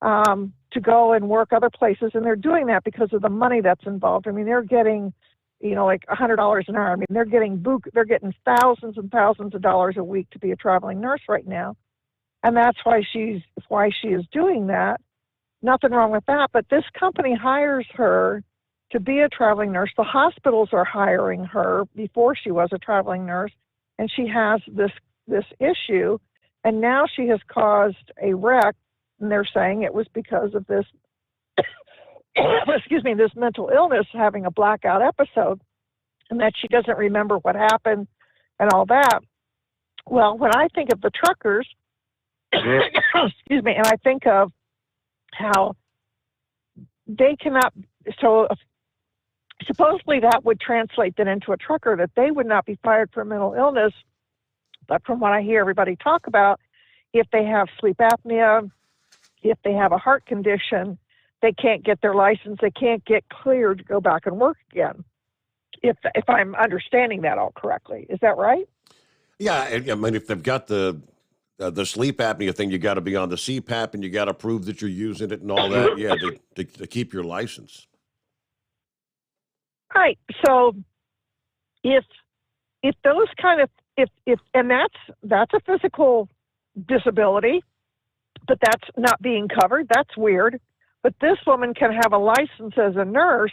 to go and work other places, and they're doing that because of the money that's involved. I mean, they're getting, like $100 an hour. I mean, they're getting thousands and thousands of dollars a week to be a traveling nurse right now, and that's why she is doing that. Nothing wrong with that, but this company hires her to be a traveling nurse. The hospitals are hiring her before she was a traveling nurse, and she has this issue, and now she has caused a wreck, and they're saying it was because of this excuse me, this mental illness, having a blackout episode, and that she doesn't remember what happened and all that. Well, when I think of the truckers, excuse me, and I think of how they cannot, so supposedly that would translate then into a trucker, that they would not be fired for mental illness. But from what I hear everybody talk about, if they have sleep apnea, if they have a heart condition, they can't get their license, they can't get cleared to go back and work again. If I'm understanding that all correctly. Is that right? Yeah, I mean, if they've got the sleep apnea thing, you got to be on the CPAP, and you got to prove that you're using it and all that. Yeah, to keep your license. Right. So if those kind of if and that's a physical disability, but that's not being covered. That's weird. But this woman can have a license as a nurse,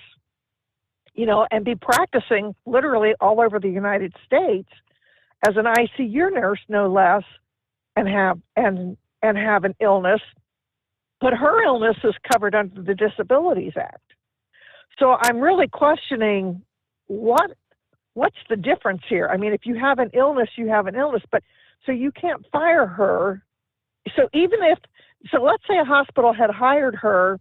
and be practicing literally all over the United States as an ICU nurse, no less, and have an illness. But her illness is covered under the Disabilities Act. So I'm really questioning what's the difference here. I mean, if you have an illness, you have an illness, but so you can't fire her. So let's say a hospital had hired her,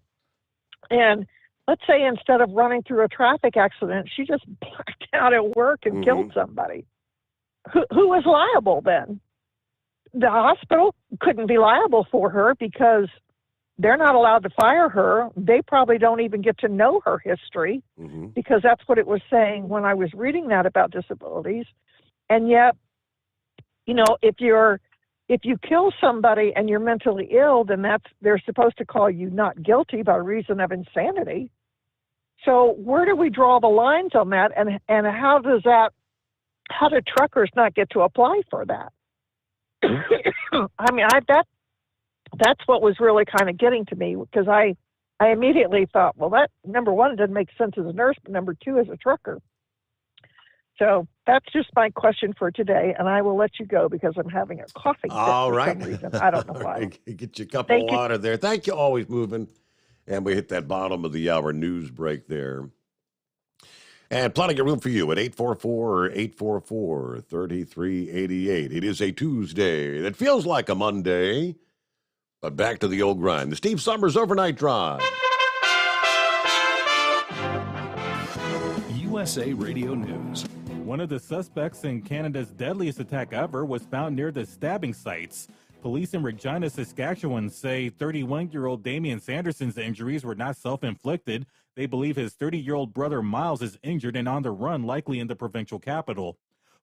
and let's say instead of running through a traffic accident, she just blacked out at work and killed somebody. Who is liable then? The hospital couldn't be liable for her because they're not allowed to fire her. They probably don't even get to know her history, because that's what it was saying when I was reading that about disabilities. And yet, if you kill somebody and you're mentally ill, then they're supposed to call you not guilty by reason of insanity. So where do we draw the lines on that? And how do truckers not get to apply for that? I mean, that's what was really kind of getting to me, because I immediately thought, well, that, number one, it doesn't make sense as a nurse, but number two, as a trucker. So that's just my question for today, and I will let you go because I'm having a coughing fit for some reason. I don't know why. Get you a cup of water there. Thank you. Always moving. And we hit that bottom of the hour news break there. And plenty of room for you at 844-844-3388. It is a Tuesday that feels like a Monday, but back to the old grind. The Steve Sommers Overnight Drive. USA Radio News. One of the suspects in Canada's deadliest attack ever was found near the stabbing sites. Police in Regina, Saskatchewan say 31-year-old Damian Sanderson's injuries were not self-inflicted. They believe his 30-year-old brother Miles is injured and on the run, likely in the provincial capital.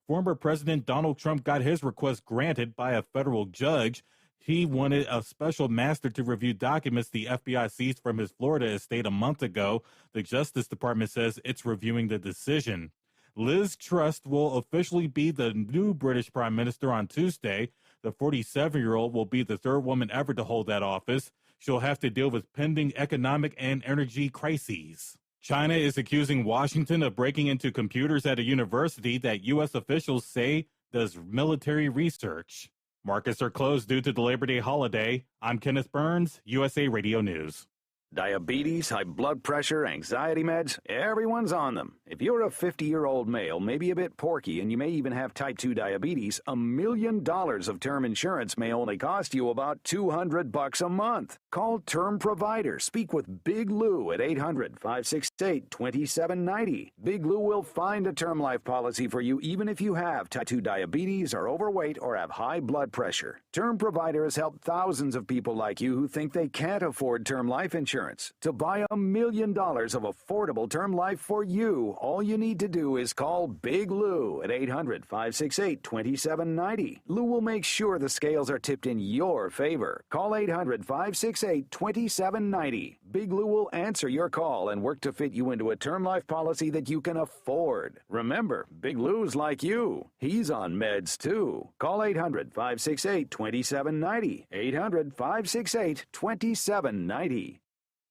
Former President Donald Trump got his request granted by a federal judge. He wanted a special master to review documents the FBI seized from his Florida estate a month ago. The Justice Department says it's reviewing the decision. Liz Truss will officially be the new British Prime Minister on Tuesday. The 47-year-old will be the third woman ever to hold that office. She'll have to deal with pending economic and energy crises. China is accusing Washington of breaking into computers at a university that U.S. officials say does military research. Markets are closed due to the Labor Day holiday. I'm Kenneth Burns, USA Radio News. Diabetes, high blood pressure, anxiety meds, everyone's on them. If you're a 50-year-old male, maybe a bit porky, and you may even have type 2 diabetes, $1 million of term insurance may only cost you about $200 a month. Call Term Provider. Speak with Big Lou at 800-568-2790. Big Lou will find a term life policy for you even if you have type 2 diabetes, are overweight, or have high blood pressure. Term Provider has helped thousands of people like you who think they can't afford term life insurance. To buy $1 million of affordable term life for you, all you need to do is call Big Lou at 800-568-2790. Lou will make sure the scales are tipped in your favor. Call 800-568-2790. Big Lou will answer your call and work to fit you into a term life policy that you can afford. Remember, Big Lou's like you. He's on meds too. Call 800-568-2790. 800-568-2790.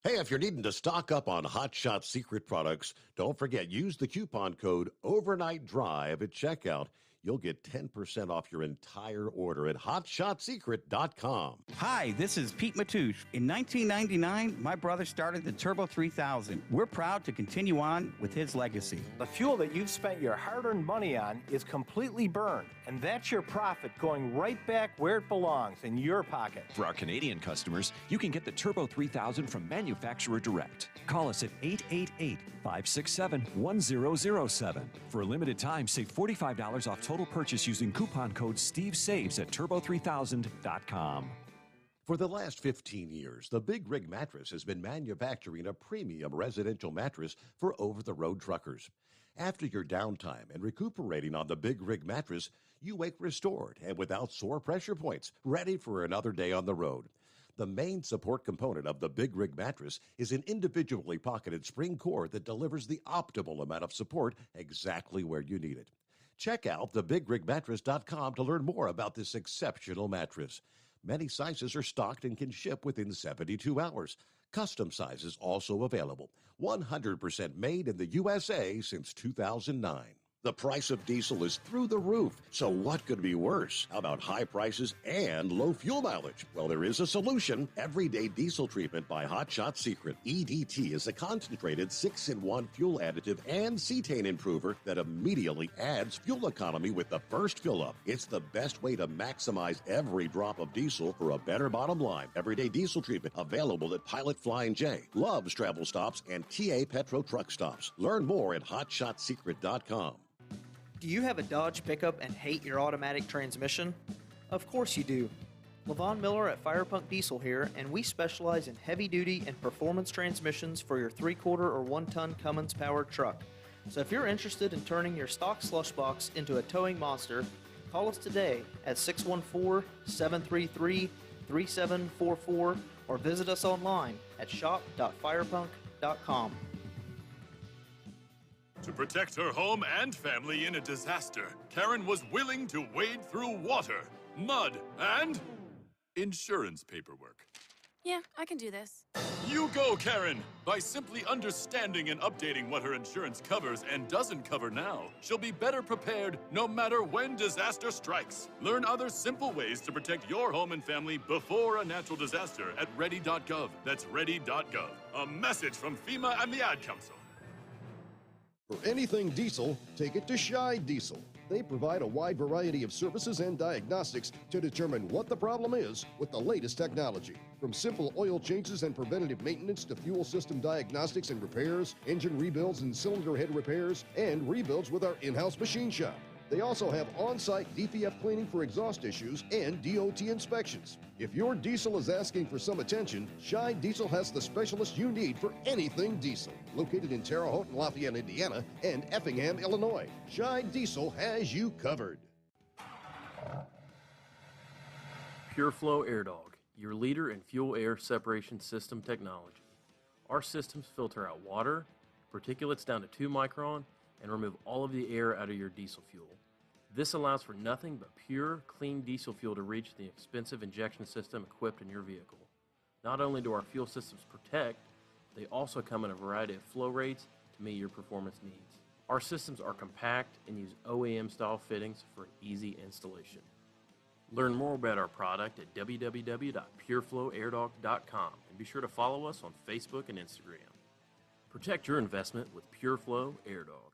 Hey, if you're needing to stock up on Hot Shot Secret products, don't forget, use the coupon code OvernightDrive at checkout. You'll get 10% off your entire order at hotshotsecret.com. Hi, this is Pete Matouche. In 1999, my brother started the Turbo 3000. We're proud to continue on with his legacy. The fuel that you've spent your hard-earned money on is completely burned, and that's your profit going right back where it belongs, in your pocket. For our Canadian customers, you can get the Turbo 3000 from manufacturer direct. Call us at 888-567-1007. For a limited time, save $45 off total purchase using coupon code SteveSaves at turbo3000.com. For the last 15 years, the Big Rig Mattress has been manufacturing a premium residential mattress for over-the-road truckers. After your downtime and recuperating on the Big Rig Mattress, you wake restored and without sore pressure points, ready for another day on the road. The main support component of the Big Rig Mattress is an individually pocketed spring core that delivers the optimal amount of support exactly where you need it. Check out thebigrigmattress.com to learn more about this exceptional mattress. Many sizes are stocked and can ship within 72 hours. Custom sizes also available. 100% made in the USA since 2009. The price of diesel is through the roof, so what could be worse? How about high prices and low fuel mileage? Well, there is a solution. Everyday Diesel Treatment by Hot Shot Secret. EDT is a concentrated 6-in-1 fuel additive and cetane improver that immediately adds fuel economy with the first fill-up. It's the best way to maximize every drop of diesel for a better bottom line. Everyday Diesel Treatment available at Pilot Flying J, Love's Travel Stops, and TA Petro Truck Stops. Learn more at hotshotsecret.com. Do you have a Dodge pickup and hate your automatic transmission? Of course you do. Levon Miller at Firepunk Diesel here, and we specialize in heavy-duty and performance transmissions for your 3/4 or 1-ton Cummins-powered truck. So if you're interested in turning your stock slush box into a towing monster, call us today at 614-733-3744 or visit us online at shop.firepunk.com. To protect her home and family in a disaster, Karen was willing to wade through water, mud, and insurance paperwork. Yeah, I can do this. You go, Karen! By simply understanding and updating what her insurance covers and doesn't cover now, she'll be better prepared no matter when disaster strikes. Learn other simple ways to protect your home and family before a natural disaster at ready.gov. That's ready.gov. A message from FEMA and the Ad Council. For anything diesel, take it to Scheid Diesel. They provide a wide variety of services and diagnostics to determine what the problem is with the latest technology. From simple oil changes and preventative maintenance to fuel system diagnostics and repairs, engine rebuilds and cylinder head repairs, and rebuilds with our in-house machine shop. They also have on-site DPF cleaning for exhaust issues and DOT inspections. If your diesel is asking for some attention, Scheid Diesel has the specialist you need for anything diesel. Located in Terre Haute and Lafayette, Indiana, and Effingham, Illinois, Scheid Diesel has you covered. PureFlow Air Dog, your leader in fuel air separation system technology. Our systems filter out water, particulates down to 2 micron, and remove all of the air out of your diesel fuel. This allows for nothing but pure, clean diesel fuel to reach the expensive injection system equipped in your vehicle. Not only do our fuel systems protect, they also come in a variety of flow rates to meet your performance needs. Our systems are compact and use OEM-style fittings for an easy installation. Learn more about our product at www.pureflowairdog.com and be sure to follow us on Facebook and Instagram. Protect your investment with PureFlow Air Dog.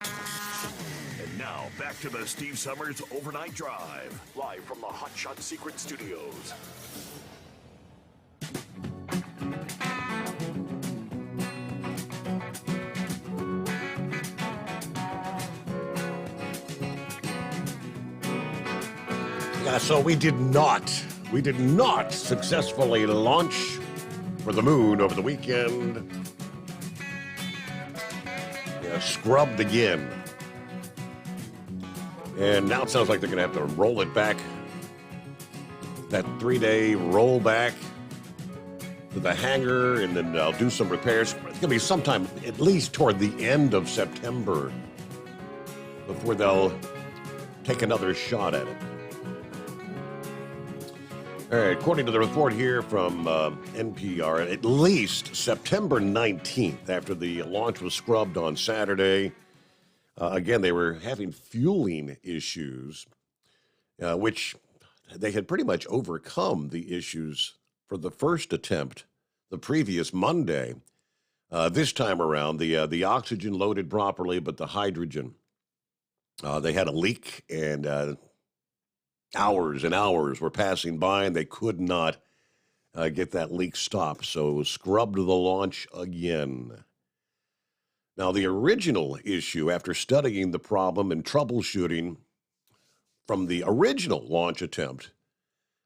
And now, back to the Steve Sommers Overnight Drive, live from the Hot Shot Secret Studios. Yeah, so we did not successfully launch for the moon over the weekend. Yeah, scrubbed again. And now it sounds like they're going to have to roll it back. That 3-day rollback to the hangar, and then they'll do some repairs. It's going to be sometime at least toward the end of September before they'll take another shot at it. All right, according to the report here from NPR, at least September 19th, after the launch was scrubbed on Saturday, again, they were having fueling issues, which they had pretty much overcome the issues for the first attempt the previous Monday. This time around, the oxygen loaded properly, but the hydrogen, they had a leak, and hours and hours were passing by, and they could not get that leak stopped. So it was scrubbed to the launch again. Now, the original issue, after studying the problem and troubleshooting from the original launch attempt,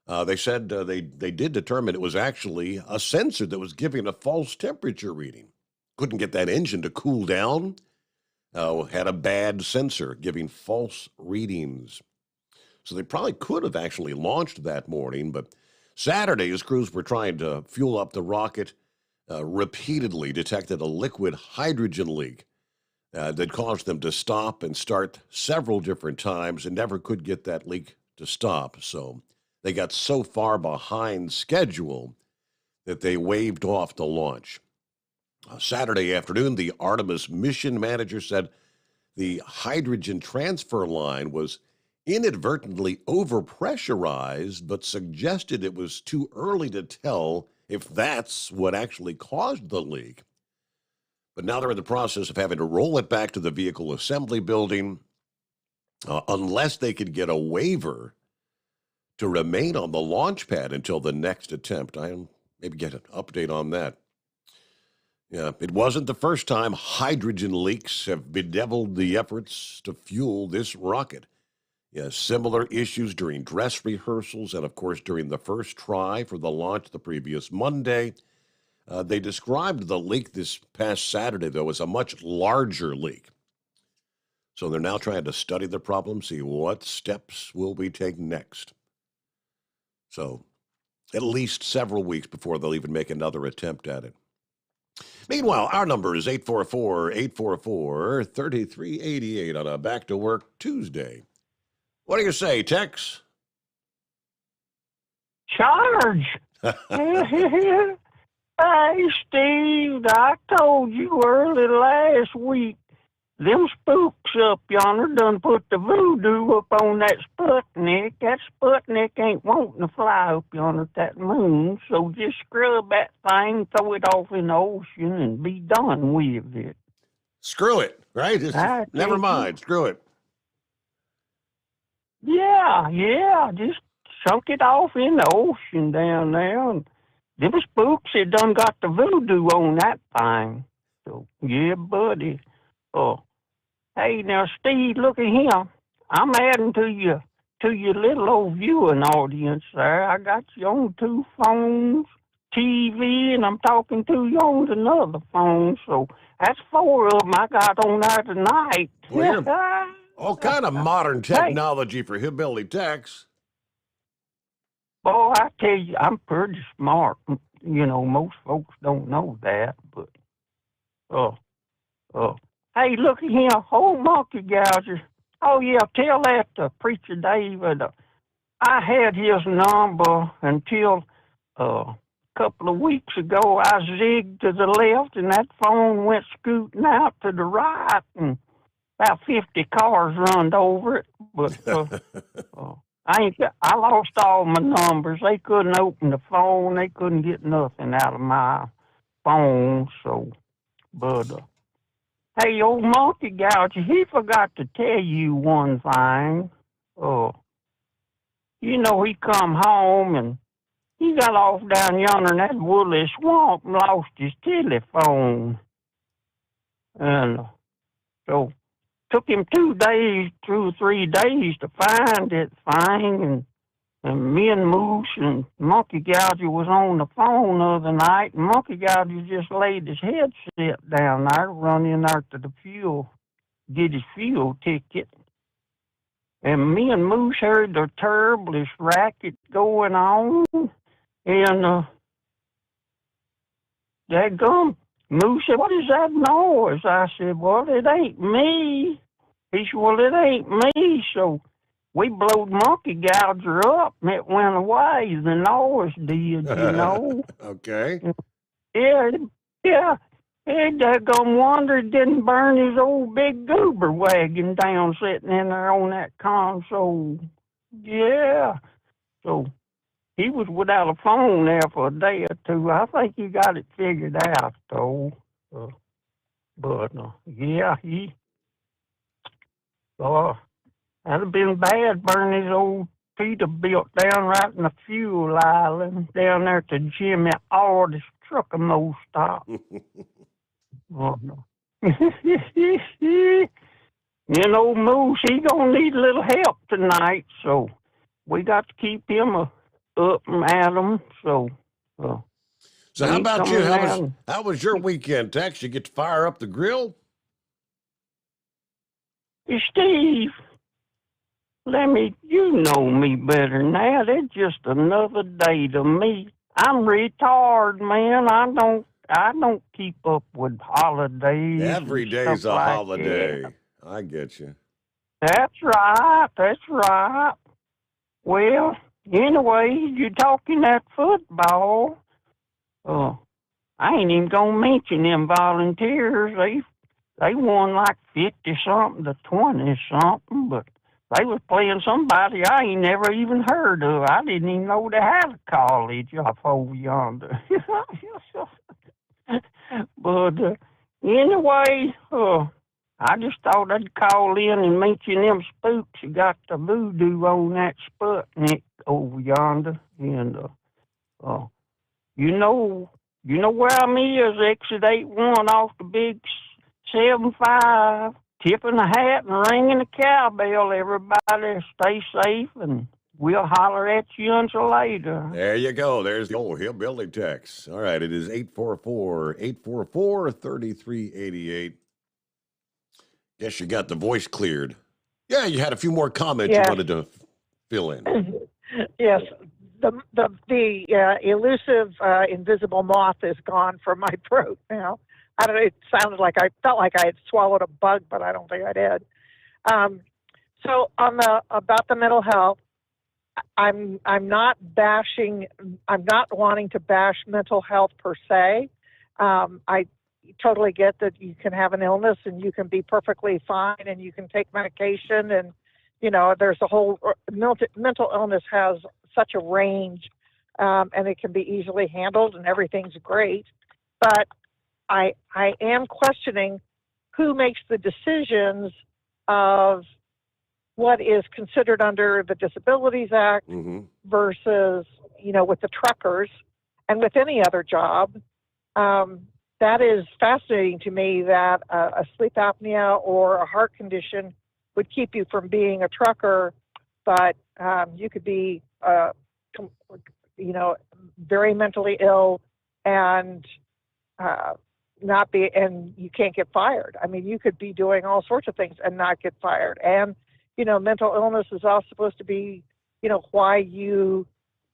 they said they did determine it was actually a sensor that was giving a false temperature reading. Couldn't get that engine to cool down. Had a bad sensor giving false readings. So they probably could have actually launched that morning, but Saturday, as crews were trying to fuel up the rocket, repeatedly detected a liquid hydrogen leak that caused them to stop and start several different times and never could get that leak to stop. So they got so far behind schedule that they waved off the launch. Saturday afternoon, the Artemis mission manager said the hydrogen transfer line was inadvertently overpressurized, but suggested it was too early to tell if that's what actually caused the leak. But now they're in the process of having to roll it back to the vehicle assembly building unless they could get a waiver to remain on the launch pad until the next attempt. I'll maybe get an update on that. Yeah, it wasn't the first time hydrogen leaks have bedeviled the efforts to fuel this rocket. Yeah, similar issues during dress rehearsals and, of course, during the first try for the launch the previous Monday. They described the leak this past Saturday, though, as a much larger leak. So they're now trying to study the problem, see what steps will we take next. So at least several weeks before they'll even make another attempt at it. Meanwhile, our number is 844-844-3388 on a Back to Work Tuesday. What do you say, Tex? Charge! Hey, Steve, I told you early last week, them spooks up yonder done put the voodoo up on that Sputnik. That Sputnik ain't wanting to fly up yonder at that moon, so just scrub that thing, throw it off in the ocean, and be done with it. Screw it, right? Never mind, screw it. Yeah, just chunk it off in the ocean down there. And them spooks had done got the voodoo on that thing. So, yeah, buddy. Hey, now, Steve, look at him. I'm adding to your little old viewing audience there. I got you on 2 phones, TV, and I'm talking to you on another phone. So that's 4 of them I got on there tonight. Well, all kind of modern technology for hillbilly Tex. Boy, I tell you, I'm pretty smart. You know, most folks don't know that, but, hey, look at him, old monkey gouger. Oh, yeah, tell that to Preacher David. I had his number until a couple of weeks ago. I zigged to the left, and that phone went scooting out to the right, and about 50 cars run over it. But I lost all my numbers. They couldn't open the phone. They couldn't get nothing out of my phone. So, but hey, old monkey gouger, he forgot to tell you one thing. You know, he come home and he got off down yonder in that woolly swamp and lost his telephone. And so took him 2 or 3 days to find that thing. And me and Moose and Monkey Gouger was on the phone the other night. And Monkey Gouger just laid his headset down there, run in there to the fuel, get his fuel ticket. And me and Moose heard the terriblest racket going on. And dadgum, Moose said, "What is that noise?" I said, "Well, it ain't me." He said, "Well, it ain't me." So we blowed Monkey Gouger up, and it went away. The noise did, you know. Okay. Yeah. Hey, daggone wonder it didn't burn his old big goober wagon down sitting in there on that console. Yeah. So he was without a phone there for a day or two. I think he got it figured out, though. Yeah, that'd have been bad burning his old Peterbilt down right in the fuel island down there to Jimmy Ordis Truckamo stop. You know, Moose, he gonna need a little help tonight, so we got to keep him up and at him. So how about you? How was your weekend, Tex? You get to fire up the grill? Steve, you know me better than that. It's just another day to me. I'm retarded, man. I don't keep up with holidays. Every day's a holiday. That. I get you. That's right. Well, anyway, you're talking that football. I ain't even gonna mention them Volunteers. They won like 50-something to 20-something, but they was playing somebody I ain't never even heard of. I didn't even know they had a college off over yonder. But anyway, I just thought I'd call in and mention them spooks who got the voodoo on that Sputnik over yonder. And you know where I'm is, exit 81 off the big 75, tipping a hat and ringing a cowbell. Everybody stay safe, and we'll holler at you until later. There you go. There's the old hillbilly Tex. All right, it is 844-3388. Guess you got the voice cleared. Yeah, you had a few more comments you wanted to fill in. Yes. The elusive invisible moth is gone from my throat now. I don't know. It sounded like I felt like I had swallowed a bug, but I don't think I did. So about the mental health, I'm not bashing. I'm not wanting to bash mental health per se. I totally get that you can have an illness and you can be perfectly fine and you can take medication, and there's a whole mental illness has such a range, and it can be easily handled and everything's great. But I am questioning who makes the decisions of what is considered under the Disabilities Act versus, with the truckers and with any other job. That is fascinating to me that a sleep apnea or a heart condition would keep you from being a trucker, but you could be, very mentally ill and and you can't get fired. I mean, you could be doing all sorts of things and not get fired. And, mental illness is all supposed to be, why you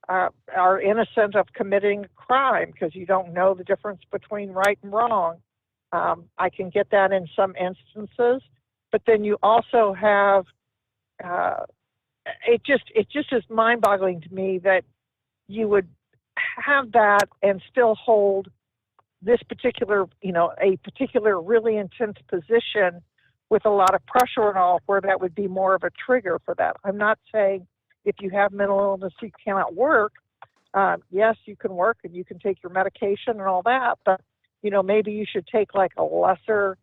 are innocent of committing crime, because you don't know the difference between right and wrong. I can get that in some instances, but then you also have, it just is mind-boggling to me that you would have that and still hold this particular, a particular really intense position with a lot of pressure and all, where that would be more of a trigger for that. I'm not saying if you have mental illness, you cannot work. Yes, you can work and you can take your medication and all that, but maybe you should take like a lesser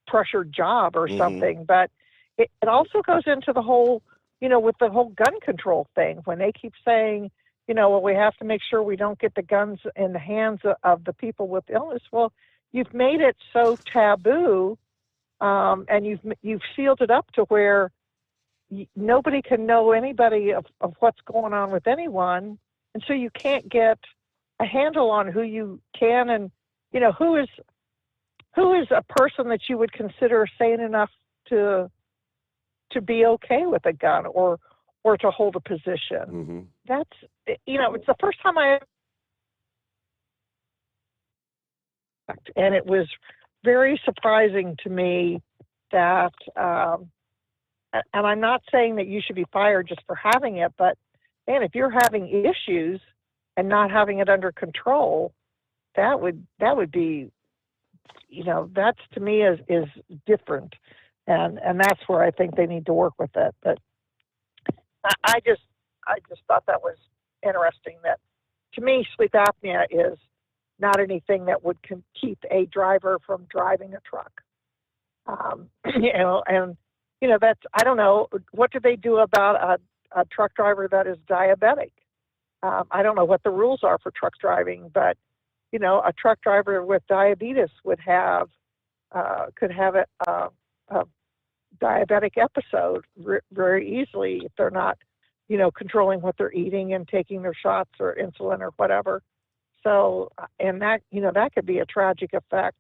pressured job or something. But it also goes into the whole, with the whole gun control thing, when they keep saying, well, we have to make sure we don't get the guns in the hands of the people with illness. Well, you've made it so taboo, and you've sealed it up to where nobody can know anybody of what's going on with anyone, and so you can't get a handle on who you can and who is a person that you would consider sane enough to be okay with a gun or to hold a position. That's it's the first time and it was very surprising to me that and I'm not saying that you should be fired just for having it, but man, if you're having issues and not having it under control, that would be, that's to me is different, and that's where I think they need to work with it. But I just thought that was interesting. That to me, sleep apnea is not anything that would keep a driver from driving a truck. That's, I don't know, what do they do about a truck driver that is diabetic? I don't know what the rules are for truck driving, but a truck driver with diabetes could have a diabetic episode very easily if they're not, controlling what they're eating and taking their shots or insulin or whatever. So, and that, that could be a tragic effect.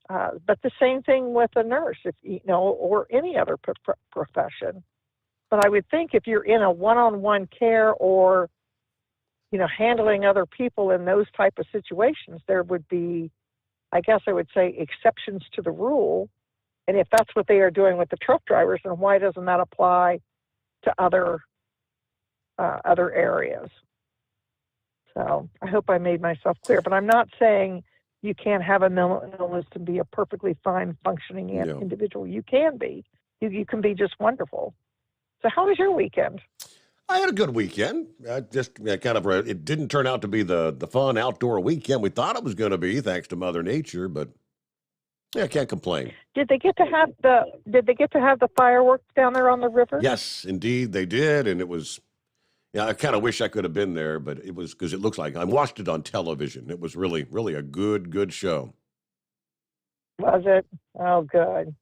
But the same thing with a nurse, or any other profession. But I would think if you're in a one-on-one care or, handling other people in those type of situations, there would be, I guess I would say, exceptions to the rule. And if that's what they are doing with the truck drivers, then why doesn't that apply to other areas? So I hope I made myself clear. But I'm not saying you can't have a mental illness to be a perfectly fine functioning individual. You can be. You can be just wonderful. So how was your weekend? I had a good weekend. It didn't turn out to be the fun outdoor weekend we thought it was going to be, thanks to Mother Nature, but I can't complain. Did they get to have the fireworks down there on the river? Yes, indeed they did, and it was. Yeah, I kind of wish I could have been there, but it was because it looks like I watched it on television. It was really, really a good show. Was it? Oh, good.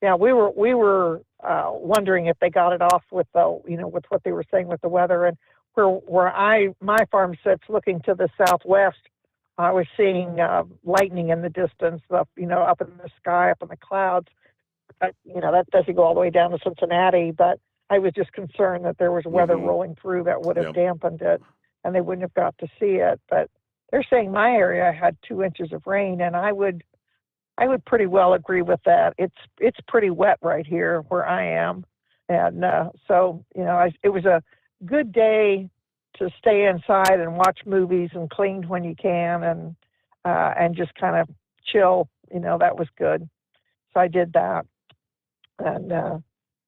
Yeah, we were wondering if they got it off with with what they were saying with the weather, and where my farm sits looking to the southwest, I was seeing lightning in the distance, up in the sky, up in the clouds. But, that doesn't go all the way down to Cincinnati, but I was just concerned that there was weather rolling through that would have dampened it, and they wouldn't have got to see it. But they're saying my area had 2 inches of rain, and I would pretty well agree with that. It's pretty wet right here where I am, and so it was a good day to stay inside and watch movies and clean when you can, and just kind of chill. That was good. So I did that, and.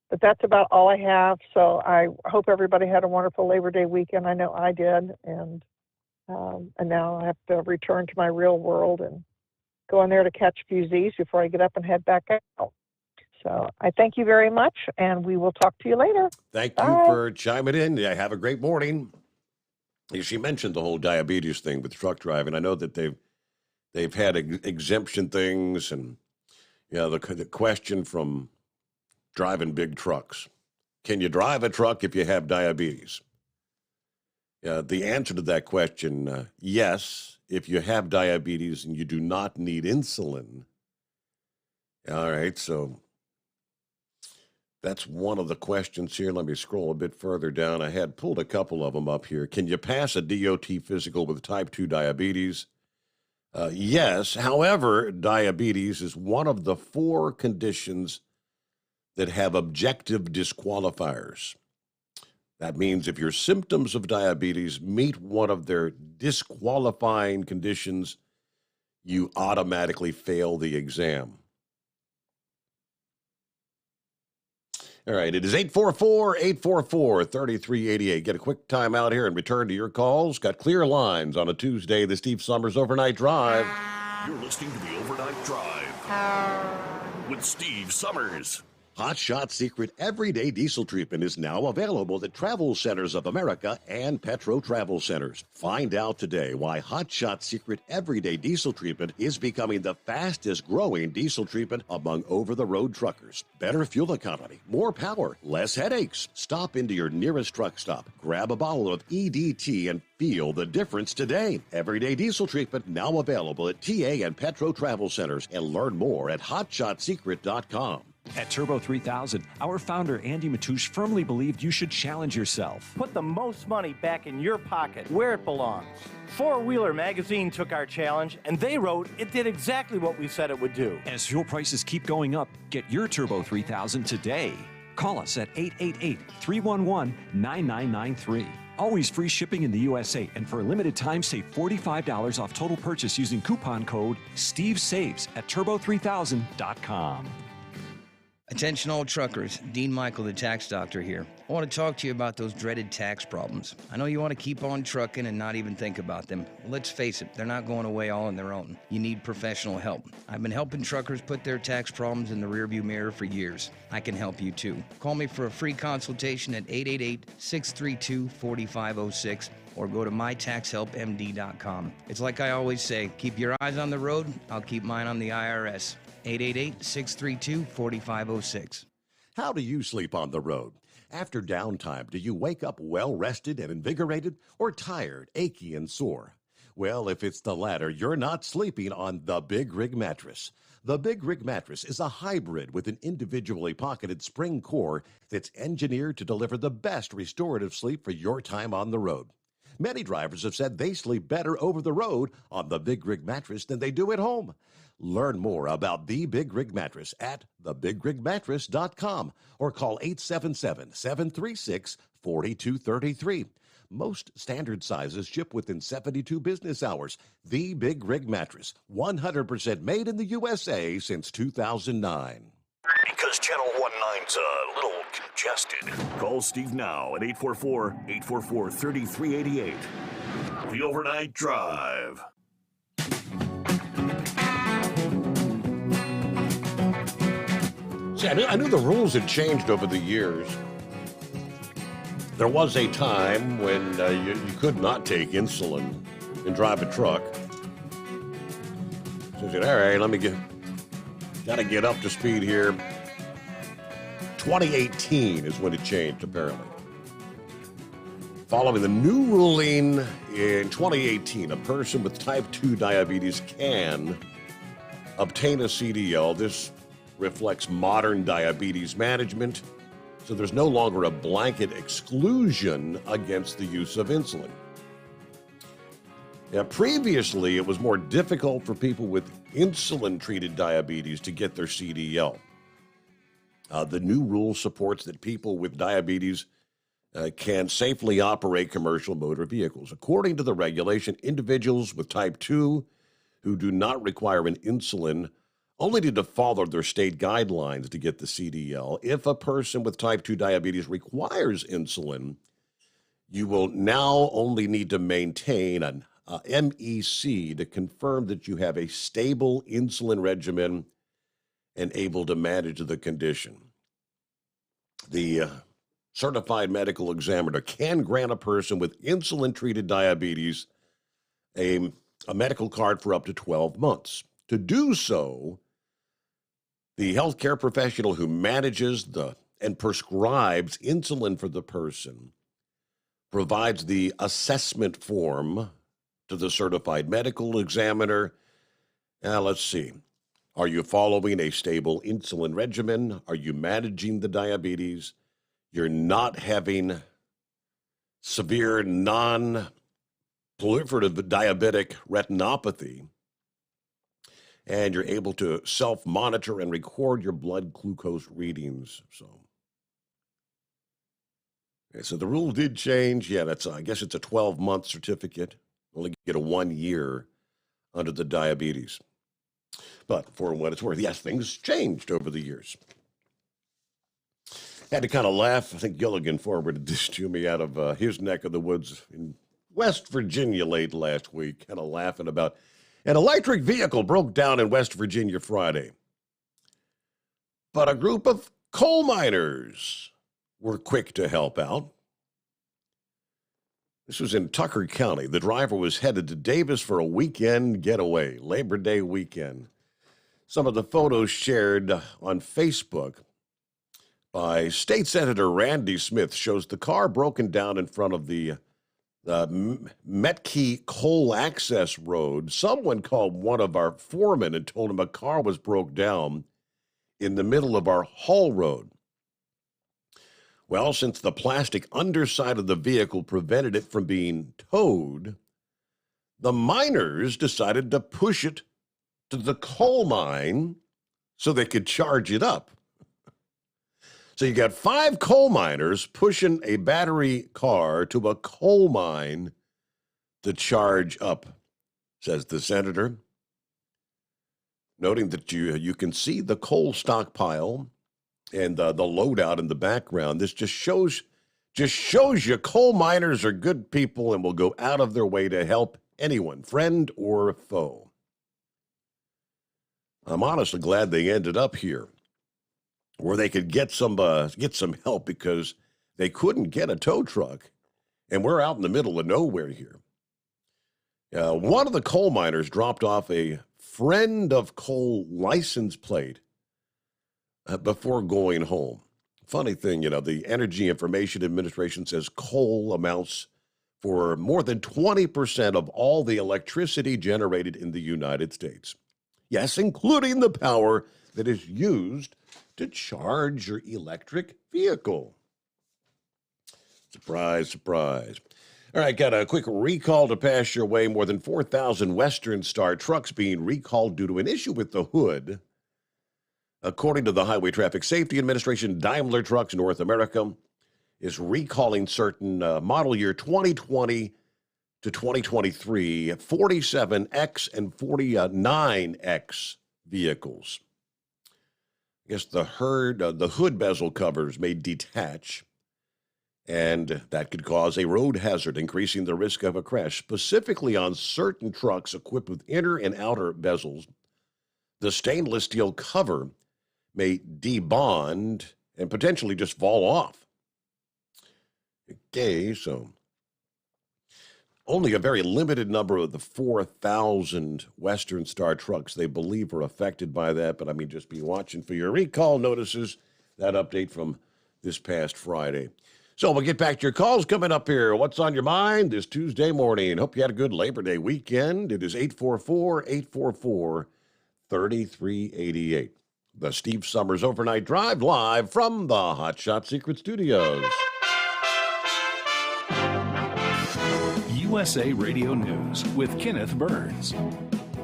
But that's about all I have. So I hope everybody had a wonderful Labor Day weekend. I know I did, and now I have to return to my real world and go in there to catch a few Z's before I get up and head back out. So I thank you very much, and we will talk to you later. Thank you for chiming in. Yeah, have a great morning. She mentioned the whole diabetes thing with truck driving. I know that they've had exemption things, and the question from driving big trucks. Can you drive a truck if you have diabetes? The answer to that question, yes, if you have diabetes and you do not need insulin. All right, so that's one of the questions here. Let me scroll a bit further down. I had pulled a couple of them up here. Can you pass a DOT physical with type 2 diabetes? Yes. However, diabetes is one of the 4 conditions that have objective disqualifiers. That means if your symptoms of diabetes meet one of their disqualifying conditions, you automatically fail the exam. All right, it is 844-844-3388. Get a quick time out here and return to your calls. Got clear lines on a Tuesday, the Steve Summers Overnight Drive. You're listening to the Overnight Drive with Steve Summers. Hot Shot Secret Everyday Diesel Treatment is now available at Travel Centers of America and Petro Travel Centers. Find out today why Hot Shot Secret Everyday Diesel Treatment is becoming the fastest growing diesel treatment among over-the-road truckers. Better fuel economy, more power, less headaches. Stop into your nearest truck stop, grab a bottle of EDT, and feel the difference today. Everyday Diesel Treatment now available at TA and Petro Travel Centers, and learn more at hotshotsecret.com. At Turbo 3000, our founder Andy Matoush firmly believed you should challenge yourself. Put the most money back in your pocket, where it belongs. Four Wheeler Magazine took our challenge, and they wrote it did exactly what we said it would do. As fuel prices keep going up, get your Turbo 3000 today. Call us at 888-311-9993. Always free shipping in the USA, and for a limited time, save $45 off total purchase using coupon code STEVESAVES at turbo3000.com. Attention all truckers, Dean Michael, the tax doctor here. I want to talk to you about those dreaded tax problems. I know you want to keep on trucking and not even think about them. Well, let's face it, they're not going away all on their own. You need professional help. I've been helping truckers put their tax problems in the rearview mirror for years. I can help you too. Call me for a free consultation at 888-632-4506 or go to mytaxhelpmd.com. It's like I always say, keep your eyes on the road, I'll keep mine on the IRS. 888-632-4506. How do you sleep on the road? After downtime, do you wake up well-rested and invigorated, or tired, achy, and sore? Well, if it's the latter, you're not sleeping on the Big Rig Mattress. The Big Rig Mattress is a hybrid with an individually pocketed spring core that's engineered to deliver the best restorative sleep for your time on the road. Many drivers have said they sleep better over the road on the Big Rig Mattress than they do at home. Learn more about the Big Rig Mattress at thebigrigmattress.com or call 877-736-4233. Most standard sizes ship within 72 business hours. The Big Rig Mattress, 100% made in the USA since 2009. Because Channel 19's a little congested. Call Steve now at 844-844-3388. The Overnight Drive. See, I knew the rules had changed over the years. There was a time when you could not take insulin and drive a truck. So I said, all right, gotta get up to speed here. 2018 is when it changed, apparently. Following the new ruling in 2018, a person with type 2 diabetes can obtain a CDL. This reflects modern diabetes management, so there's no longer a blanket exclusion against the use of insulin. Now, previously, it was more difficult for people with insulin-treated diabetes to get their CDL. The new rule supports that people with diabetes can safely operate commercial motor vehicles. According to the regulation, individuals with type 2 who do not require an insulin only need to follow their state guidelines to get the CDL. If a person with type 2 diabetes requires insulin, you will now only need to maintain an MEC to confirm that you have a stable insulin regimen and able to manage the condition. The certified medical examiner can grant a person with insulin-treated diabetes a medical card for up to 12 months. To do so, the healthcare professional who manages and prescribes insulin for the person provides the assessment form to the certified medical examiner. Now, let's see. Are you following a stable insulin regimen? Are you managing the diabetes? You're not having severe non-proliferative diabetic retinopathy, and you're able to self-monitor and record your blood glucose readings. So the rule did change. Yeah, I guess it's a 12-month certificate. Only get a 1 year under the diabetes. But for what it's worth, yes, things changed over the years. Had to kind of laugh. I think Gilligan forwarded this to me out of his neck of the woods in West Virginia late last week. Kind of laughing about an electric vehicle broke down in West Virginia Friday. But a group of coal miners were quick to help out. This was in Tucker County. The driver was headed to Davis for a weekend getaway, Labor Day weekend. Some of the photos shared on Facebook by State Senator Randy Smith shows the car broken down in front of the Metkey Coal Access Road. Someone called one of our foremen and told him a car was broke down in the middle of our haul road. Well, since the plastic underside of the vehicle prevented it from being towed, the miners decided to push it to the coal mine so they could charge it up. So you got 5 coal miners pushing a battery car to a coal mine to charge up, says the senator, noting that you can see the coal stockpile and the loadout in the background. This just shows you coal miners are good people and will go out of their way to help anyone, friend or foe. I'm honestly glad they ended up here, where they could get some help, because they couldn't get a tow truck, and we're out in the middle of nowhere here. One of the coal miners dropped off a friend of coal license plate before going home. Funny thing, the Energy Information Administration says coal amounts for more than 20% of all the electricity generated in the United States. Yes, including the power that is used to charge your electric vehicle. Surprise, surprise. All right, got a quick recall to pass your way. More than 4,000 Western Star trucks being recalled due to an issue with the hood. According to the Highway Traffic Safety Administration, Daimler Trucks North America is recalling certain model year 2020 to 2023 47X and 49X vehicles. I guess the hood bezel covers may detach, and that could cause a road hazard, increasing the risk of a crash, specifically on certain trucks equipped with inner and outer bezels. The stainless steel cover may debond and potentially just fall off. Okay, so only a very limited number of the 4,000 Western Star trucks they believe are affected by that, but just be watching for your recall notices. That update from this past Friday. So we'll get back to your calls coming up here. What's on your mind this Tuesday morning? Hope you had a good Labor Day weekend. It is 844-844-3388. The Steve Sommers Overnight Drive, live from the Hot Shot Secret Studios. USA Radio News with Kenneth Burns.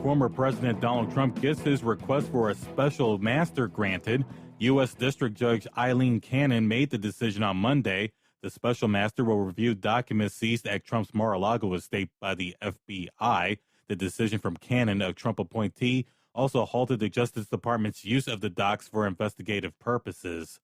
Former President Donald Trump gets his request for a special master granted. U.S. District Judge Eileen Cannon made the decision on Monday. The special master will review documents seized at Trump's Mar-a-Lago estate by the FBI. The decision from Cannon, a Trump appointee, also halted the Justice Department's use of the docs for investigative purposes.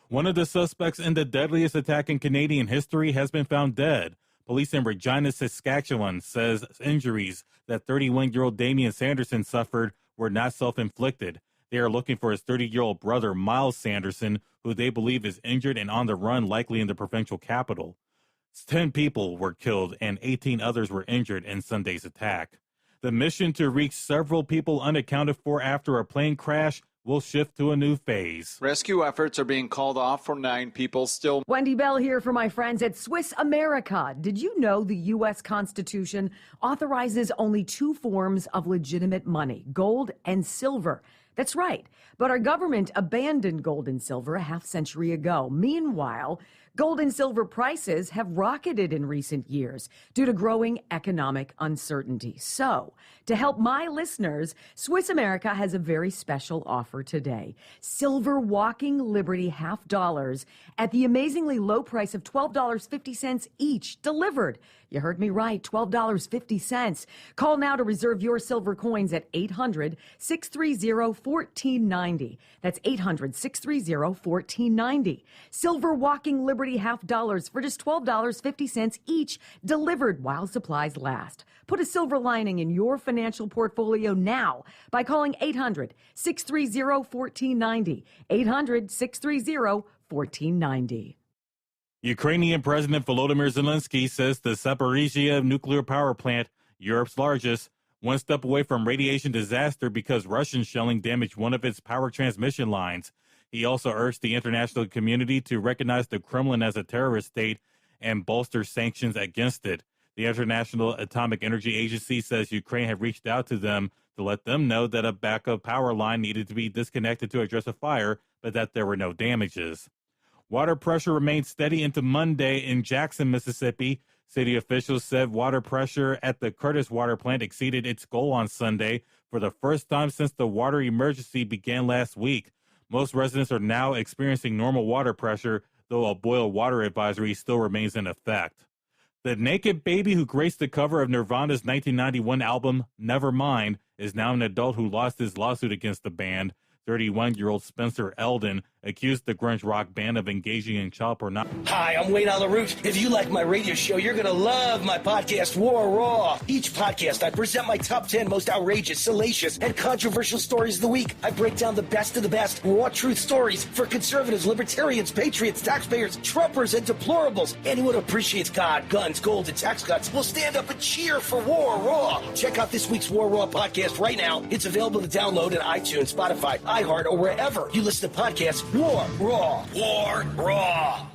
One of the suspects in the deadliest attack in Canadian history has been found dead. Police in Regina, Saskatchewan says injuries that 31-year-old Damian Sanderson suffered were not self-inflicted. They are looking for his 30-year-old brother, Miles Sanderson, who they believe is injured and on the run, likely in the provincial capital. 10 people were killed and 18 others were injured in Sunday's attack. The mission to reach several people unaccounted for after a plane crash will shift to a new phase. Rescue efforts are being called off for 9 people still. Wendy Bell here for my friends at Swiss America. Did you know the U.S. Constitution authorizes only 2 forms of legitimate money, gold and silver? That's right. But our government abandoned gold and silver a half-century ago. Meanwhile, Gold and silver prices have rocketed in recent years due to growing economic uncertainty. So, to help my listeners, Swiss America has a very special offer today. Silver Walking Liberty $50 at the amazingly low price of $12.50 each, delivered. You heard me right, $12.50. Call now to reserve your silver coins at 800-630-1490. That's 800-630-1490. Silver Walking Liberty $50 for just $12.50 each, delivered while supplies last. Put a silver lining in your financial portfolio now by calling 800-630-1490. 800-630-1490. Ukrainian President Volodymyr Zelensky says the Zaporizhzhia nuclear power plant, Europe's largest, one step away from radiation disaster because Russian shelling damaged one of its power transmission lines. He also urged the international community to recognize the Kremlin as a terrorist state and bolster sanctions against it. The International Atomic Energy Agency says Ukraine had reached out to them to let them know that a backup power line needed to be disconnected to address a fire, but that there were no damages. Water pressure remained steady into Monday in Jackson, Mississippi. City officials said water pressure at the Curtis Water Plant exceeded its goal on Sunday for the first time since the water emergency began last week. Most residents are now experiencing normal water pressure, though a boil water advisory still remains in effect. The naked baby who graced the cover of Nirvana's 1991 album, Nevermind, is now an adult who lost his lawsuit against the band. 31-year-old Spencer Eldon accused the grunge rock band of engaging in child pornography. Hi, I'm Wayne Alaroot. If you like my radio show, you're going to love my podcast, War Raw. Each podcast, I present my top 10 most outrageous, salacious, and controversial stories of the week. I break down the best of the best raw truth stories for conservatives, libertarians, patriots, taxpayers, Trumpers, and deplorables. Anyone who appreciates God, guns, gold, and tax cuts will stand up and cheer for War Raw. Check out this week's War Raw podcast right now. It's available to download at iTunes, Spotify, iHeart, or wherever you listen to podcasts. War Raw. War Raw.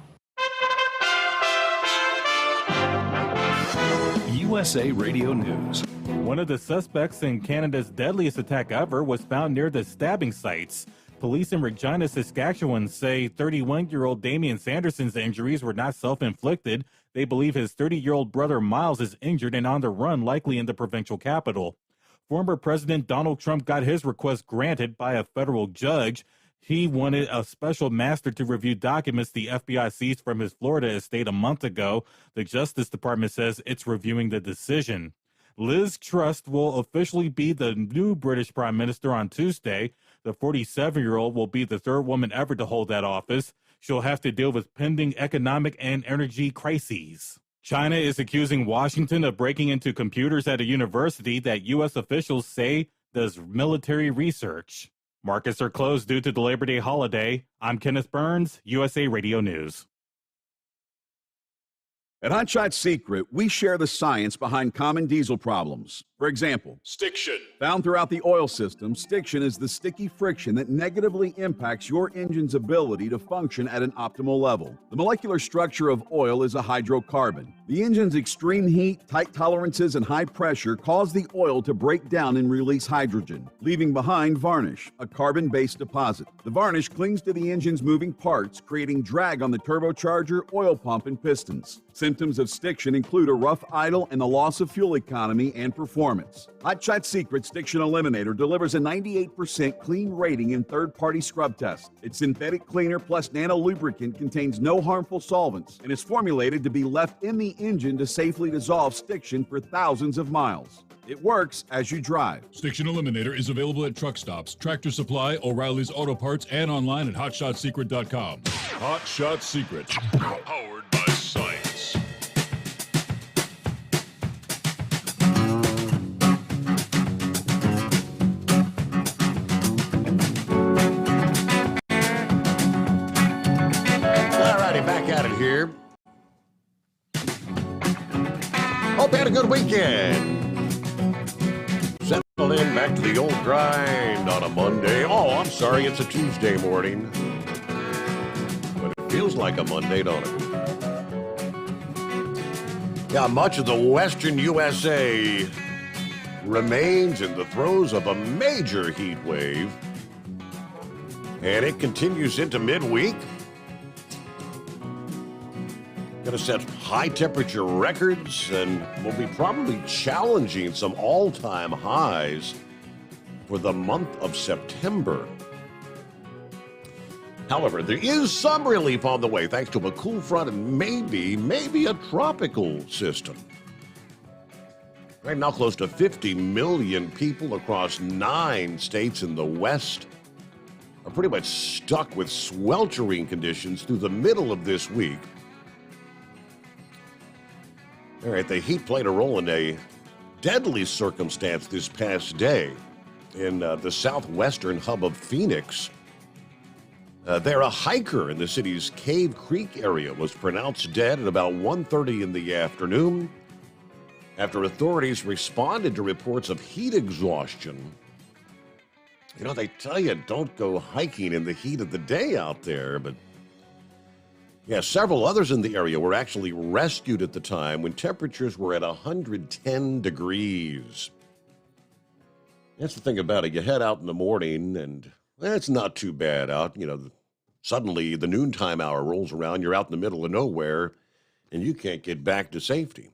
USA Radio News. One of the suspects in Canada's deadliest attack ever was found near the stabbing sites. Police in Regina, Saskatchewan say 31-year-old Damian Sanderson's injuries were not self-inflicted. They believe his 30-year-old brother Miles is injured and on the run, likely in the provincial capital. Former President Donald Trump got his request granted by a federal judge. He wanted a special master to review documents the FBI seized from his Florida estate a month ago. The Justice Department says it's reviewing the decision. Liz Truss will officially be the new British Prime Minister on Tuesday. The 47-year-old will be the third woman ever to hold that office. She'll have to deal with pending economic and energy crises. China is accusing Washington of breaking into computers at a university that U.S. officials say does military research. Markets are closed due to the Labor Day holiday. I'm Kenneth Burns, USA Radio News. At Hot Shot Secret, we share the science behind common diesel problems. For example, Stiction. Found throughout the oil system, stiction is the sticky friction that negatively impacts your engine's ability to function at an optimal level. The molecular structure of oil is a hydrocarbon. The engine's extreme heat, tight tolerances, and high pressure cause the oil to break down and release hydrogen, leaving behind varnish, a carbon-based deposit. The varnish clings to the engine's moving parts, creating drag on the turbocharger, oil pump, and pistons. Symptoms of stiction include a rough idle and the loss of fuel economy and performance. Hot Shot Secret Stiction Eliminator delivers a 98% clean rating in third-party scrub tests. Its synthetic cleaner plus nano lubricant contains no harmful solvents and is formulated to be left in the engine to safely dissolve stiction for thousands of miles. It works as you drive. Stiction Eliminator is available at truck stops, Tractor Supply, O'Reilly's Auto Parts, and online at HotShotSecret.com. Hot Shot Secret. Powered by science. Back at it here. Hope you had a good weekend. Settled in back to the old grind on a Monday. Oh, I'm sorry, it's a Tuesday morning. But it feels like a Monday, don't it? Yeah, much of the western USA remains in the throes of a major heat wave. And it continues into midweek. going to set high temperature records and will be probably challenging some all-time highs for the month of September. However, there is some relief on the way thanks to a cool front and maybe a tropical system. Right now, close to 50 million people across 9 states in the West are pretty much stuck with sweltering conditions through the middle of this week. All right, the heat played a role in a deadly circumstance this past day in the southwestern hub of Phoenix. There, a hiker in the city's Cave Creek area was pronounced dead at about 1:30 in the afternoon after authorities responded to reports of heat exhaustion. You know, they tell you don't go hiking in the heat of the day out there, but yeah, several others in the area were actually rescued at the time when temperatures were at 110 degrees. That's the thing about it. You head out in the morning and it's not too bad out. You know, suddenly the noontime hour rolls around, you're out in the middle of nowhere, and you can't get back to safety.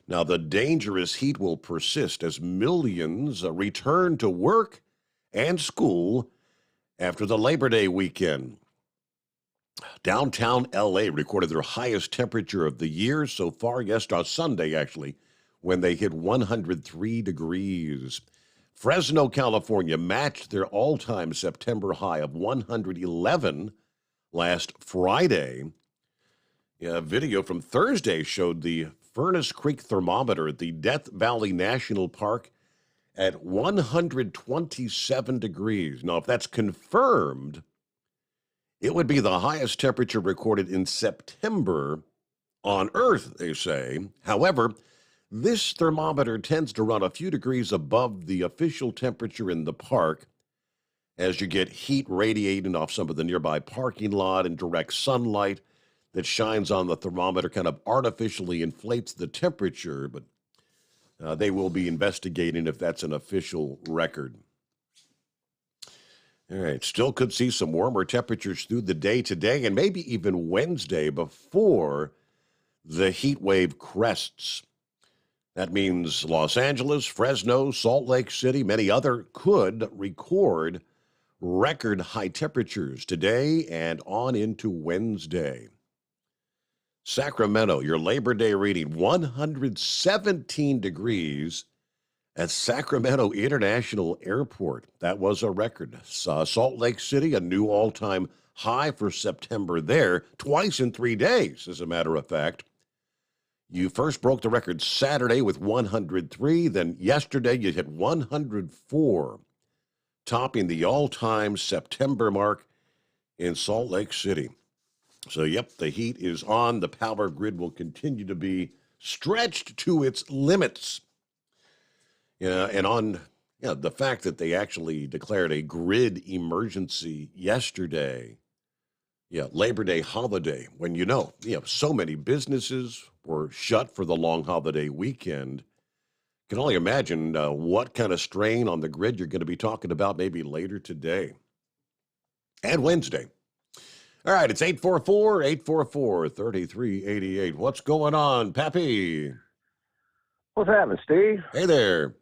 Now, the dangerous heat will persist as millions return to work and school after the Labor Day weekend. Downtown L.A. recorded their highest temperature of the year so far yesterday, Sunday actually, when they hit 103 degrees. Fresno, California matched their all-time September high of 111 last Friday. A video from Thursday showed the Furnace Creek thermometer at the Death Valley National Park at 127 degrees. Now, if that's confirmed, it would be the highest temperature recorded in September on Earth, they say. However, this thermometer tends to run a few degrees above the official temperature in the park as you get heat radiating off some of the nearby parking lot, and direct sunlight that shines on the thermometer kind of artificially inflates the temperature, but they will be investigating if that's an official record. All right, still could see some warmer temperatures through the day today and maybe even Wednesday before the heat wave crests. That means Los Angeles, Fresno, Salt Lake City, many other could record record high temperatures today and on into Wednesday. Sacramento, your Labor Day reading, 117 degrees at Sacramento International Airport. That was a record. Salt Lake City, a new all-time high for September there, twice in 3 days, as a matter of fact. You first broke the record Saturday with 103. Then yesterday you hit 104, topping the all-time September mark in Salt Lake City. So, yep, the heat is on. The power grid will continue to be stretched to its limits. And on the fact that they actually declared a grid emergency yesterday, Labor Day holiday, when so many businesses were shut for the long holiday weekend. Can only imagine what kind of strain on the grid you're going to be talking about maybe later today and Wednesday. All right, it's 844-844-3388. What's going on, Pappy? What's happening, Steve? Hey there.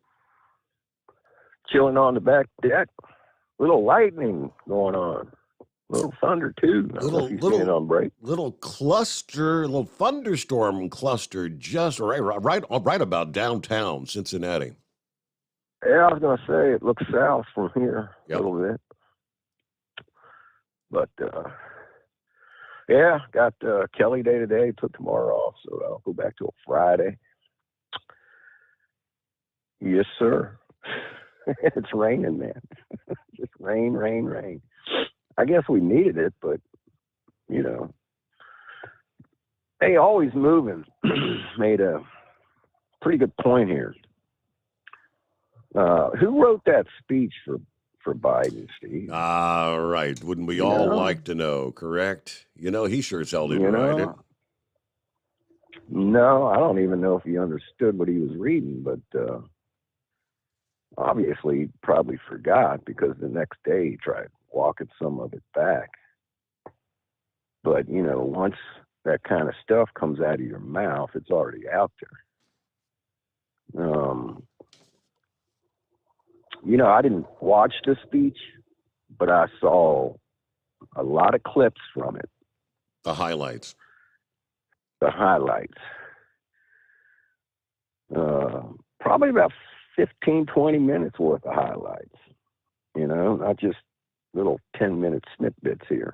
Chilling on the back deck. Little lightning going on. Little thunder, too. Little cluster, little thunderstorm cluster just right about downtown Cincinnati. Yeah, I was going to say, it looks south from here a little bit. But, got Kelly Day today, took tomorrow off, so I'll go back till Friday. Yes, sir. It's raining, man. Just rain. I guess we needed it, but, Hey, Always Moving made a pretty good point here. Who wrote that speech for Biden, Steve? Right. Wouldn't we all like to know, correct? He sure as hell didn't write it. No, I don't even know if he understood what he was reading, but obviously he probably forgot because the next day he tried walking some of it back. But, once that kind of stuff comes out of your mouth, it's already out there. I didn't watch the speech, but I saw a lot of clips from it. The highlights. Probably about 15, 20 minutes worth of highlights, not just little 10-minute snippets here,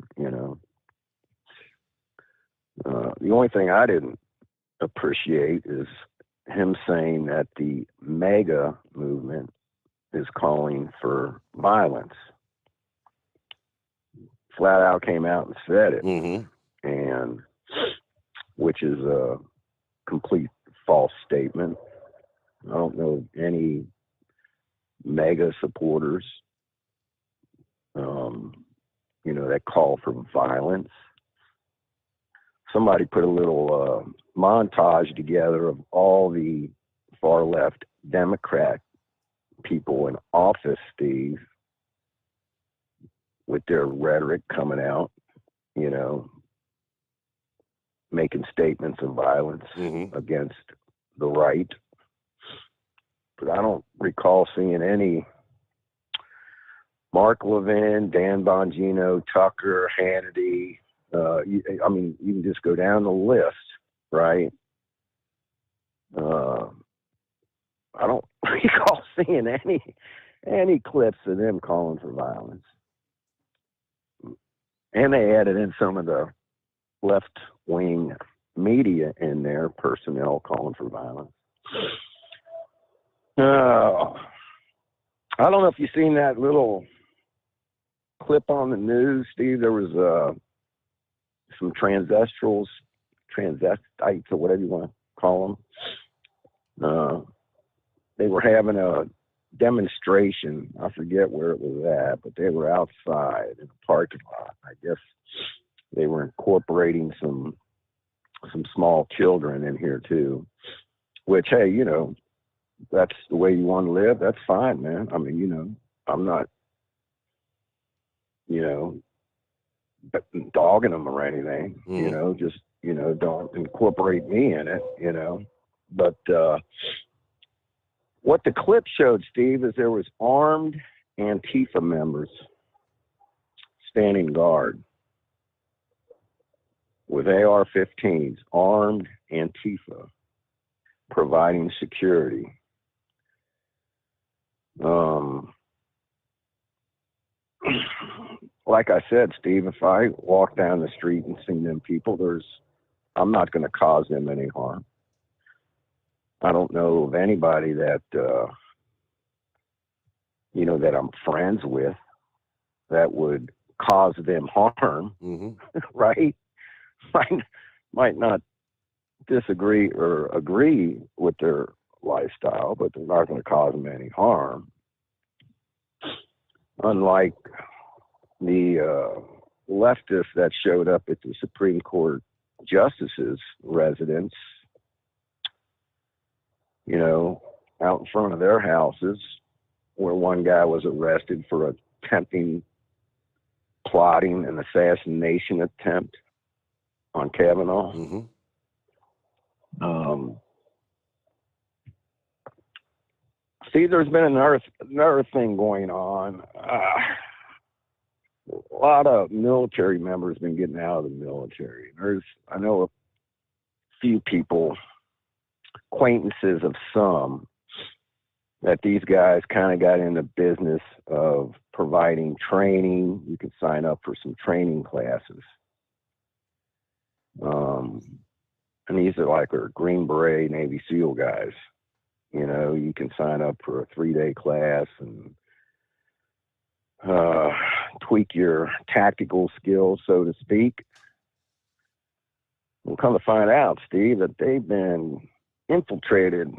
The only thing I didn't appreciate is him saying that the MAGA movement is calling for violence. Flat out came out and said it, and which is a complete false statement. I don't know any MAGA supporters, that call for violence. Somebody put a little montage together of all the far left Democrat people in office, Steve, with their rhetoric coming out, making statements of violence against the right. But I don't recall seeing any Mark Levin, Dan Bongino, Tucker, Hannity. You can just go down the list, right? I don't recall seeing any clips of them calling for violence. And they added in some of the left-wing media in there, personnel calling for violence. I don't know if you've seen that little clip on the news, Steve. There was some transvestites, or whatever you want to call them. They were having a demonstration. I forget where it was at, but they were outside in a parking lot. I guess they were incorporating some small children in here too, which, hey, that's the way you want to live. That's fine, man. I mean, I'm not, dogging them or anything, just, don't incorporate me in it, But what the clip showed, Steve, is there was armed Antifa members standing guard with AR-15s, armed Antifa, providing security. Like I said, Steve, if I walk down the street and see them people, I'm not going to cause them any harm. I don't know of anybody that, that I'm friends with that would cause them harm, right? Might not disagree or agree with their lifestyle, but they're not going to cause them any harm. Unlike the leftists that showed up at the Supreme Court justices' residence, out in front of their houses, where one guy was arrested for plotting an assassination attempt on Kavanaugh. See, there's been another thing going on. A lot of military members been getting out of the military. I know a few people, acquaintances of some, that these guys kind of got in the business of providing training. You can sign up for some training classes. And these are like our Green Beret Navy SEAL guys. You can sign up for a 3-day class and tweak your tactical skills, so to speak. We'll come to find out, Steve, that they've been infiltrated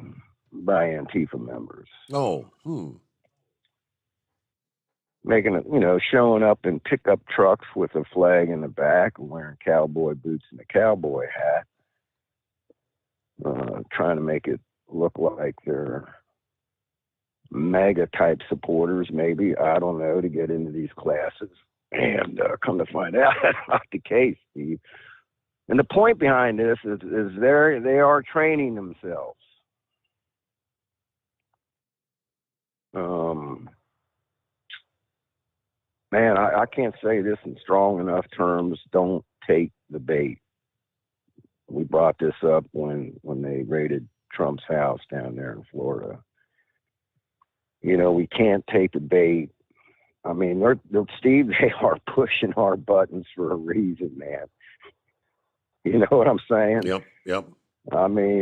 by Antifa members. Making it, showing up in pickup trucks with a flag in the back and wearing cowboy boots and a cowboy hat, trying to make it look like they're MAGA type supporters, maybe, I don't know, to get into these classes. And come to find out, that's not the case, Steve. And the point behind this is they are training themselves. Man, I can't say this in strong enough terms. Don't take the bait. We brought this up when they raided Trump's house down there in Florida. You know, we can't take the bait. I mean, they're Steve, they are pushing our buttons for a reason, man. You know what I'm saying? Yep. I mean,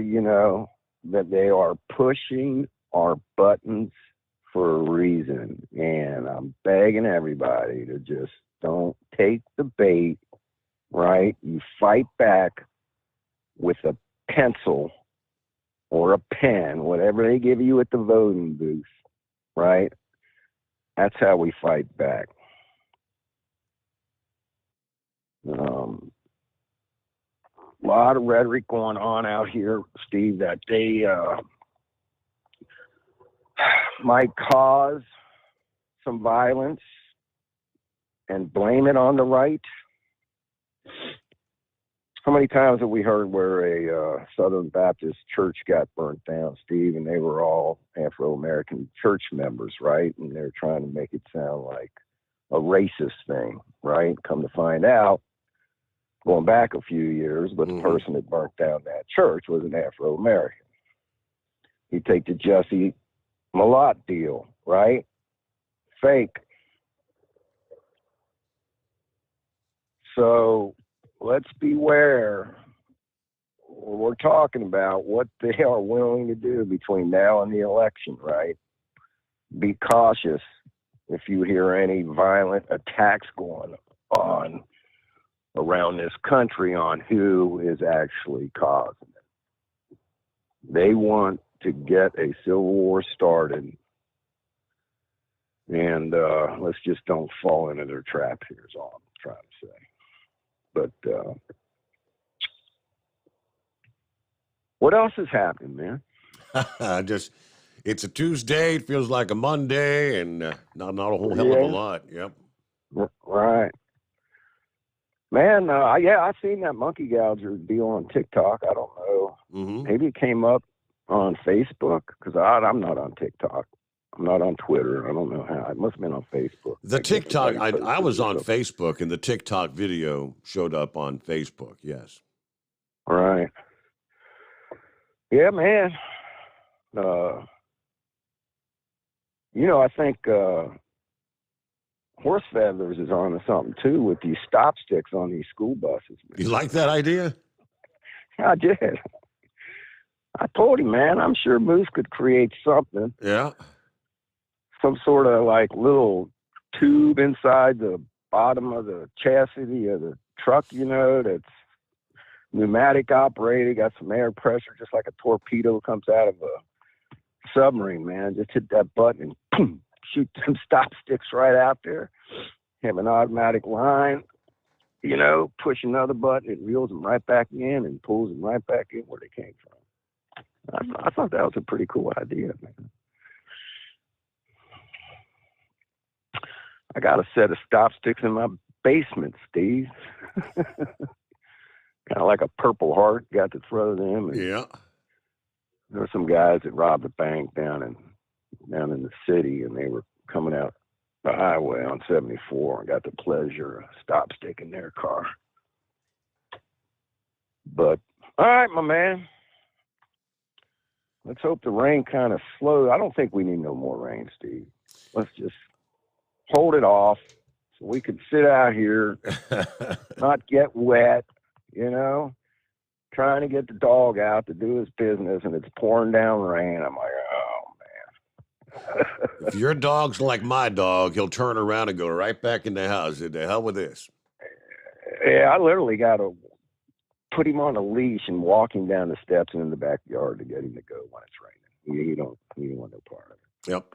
you know, that they are pushing our buttons for a reason. And I'm begging everybody to just don't take the bait, right? You fight back with a pencil or a pen, whatever they give you at the voting booth, right? That's how we fight back. A lot of rhetoric going on out here, Steve, that they might cause some violence and blame it on the right. How many times have we heard where a Southern Baptist church got burnt down, Steve, and they were all Afro-American church members, right? And they're trying to make it sound like a racist thing, right? Come to find out, going back a few years, but the person that burnt down that church was an Afro-American. You take the Jesse Malott deal, right? Fake. So let's beware when we're talking about what they are willing to do between now and the election, right? Be cautious if you hear any violent attacks going on around this country on who is actually causing it. They want to get a civil war started, and let's just don't fall into their trap here is all I'm trying to say. But what else is happening, man? It's a Tuesday. It feels like a Monday, and not a whole hell of a lot. Yep. Right. Man, I've seen that monkey gouger deal on TikTok. I don't know. Maybe it came up on Facebook, because I'm not on TikTok. I'm not on Twitter. I don't know how. It must have been on Facebook. The TikTok, I was on Facebook, and the TikTok video showed up on Facebook, yes. All right. Yeah, man. You know, I think Horse Feathers is on to something, too, with these stop sticks on these school buses. Man. You like that idea? I did. I told him, man, I'm sure Moose could create something. Yeah. Some sort of like little tube inside the bottom of the chassis of the truck, you know, that's pneumatic operated, got some air pressure, just like a torpedo comes out of a submarine, man. Just hit that button and boom, shoot them stop sticks right out there. Have an automatic line, you know, push another button, it reels them right back in and pulls them right back in where they came from. I thought that was a pretty cool idea, man. I got a set of stop sticks in my basement, Steve. Kind of like a Purple Heart. Got to throw them. Yeah. There were some guys that robbed a bank down in the city, and they were coming out the highway on 74 and got the pleasure of stop stick in their car. But all right, my man. Let's hope the rain kind of slows. I don't think we need no more rain, Steve. Let's just hold it off so we can sit out here, not get wet, you know, trying to get the dog out to do his business, and it's pouring down rain. I'm like, oh, man. If your dog's like my dog, he'll turn around and go right back in the house. The hell with this. Yeah, I literally got to put him on a leash and walk him down the steps and in the backyard to get him to go when it's raining. You don't want no part of it. Yep.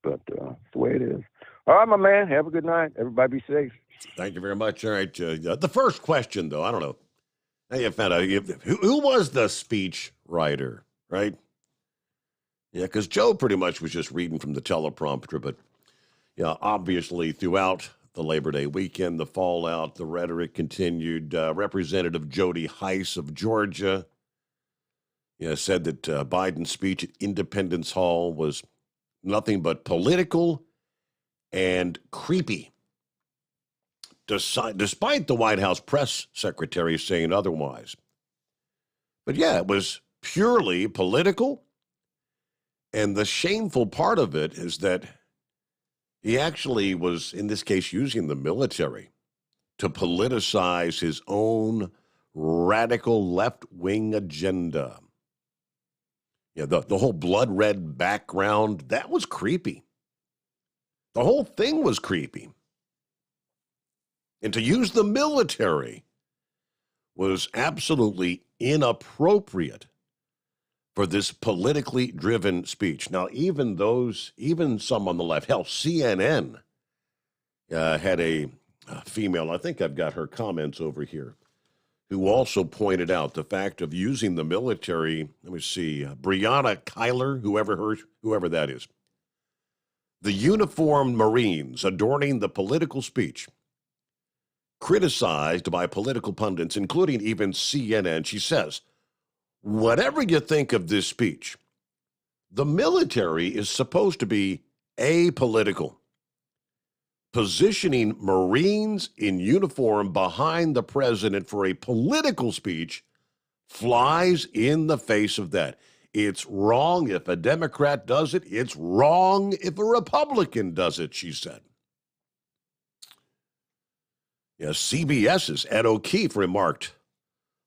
But it's the way it is. All right, my man. Have a good night. Everybody be safe. Thank you very much. All right. The first question, though, I don't know. You found out who was the speech writer, right? Yeah, because Joe pretty much was just reading from the teleprompter. But yeah, obviously throughout the Labor Day weekend, the fallout, the rhetoric continued. Representative Jody Heiss of Georgia said that Biden's speech at Independence Hall was nothing but political and creepy, despite the White House press secretary saying otherwise. But yeah, it was purely political, and the shameful part of it is that he actually was, in this case, using the military to politicize his own radical left-wing agenda. Yeah, the whole blood red background, that was creepy. The whole thing was creepy. And to use the military was absolutely inappropriate for this politically driven speech. Now, even some on the left, hell, CNN had a female, I think I've got her comments over here, who also pointed out the fact of using the military. Let me see, Breonna Kyler, whoever that is. The uniformed Marines adorning the political speech, criticized by political pundits, including even CNN. She says, whatever you think of this speech, the military is supposed to be apolitical. Positioning Marines in uniform behind the president for a political speech flies in the face of that. It's wrong if a Democrat does it. It's wrong if a Republican does it, she said. CBS's Ed O'Keefe remarked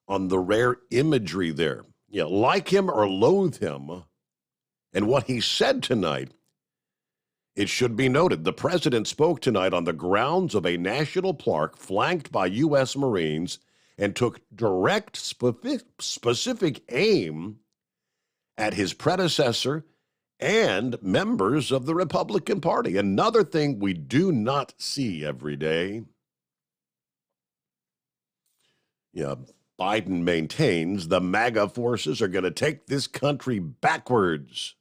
on the rare imagery there. Like him or loathe him, and what he said tonight, it should be noted, the president spoke tonight on the grounds of a national park flanked by U.S. Marines and took direct, specific aim at his predecessor and members of the Republican Party. Another thing we do not see every day. Biden maintains the MAGA forces are going to take this country backwards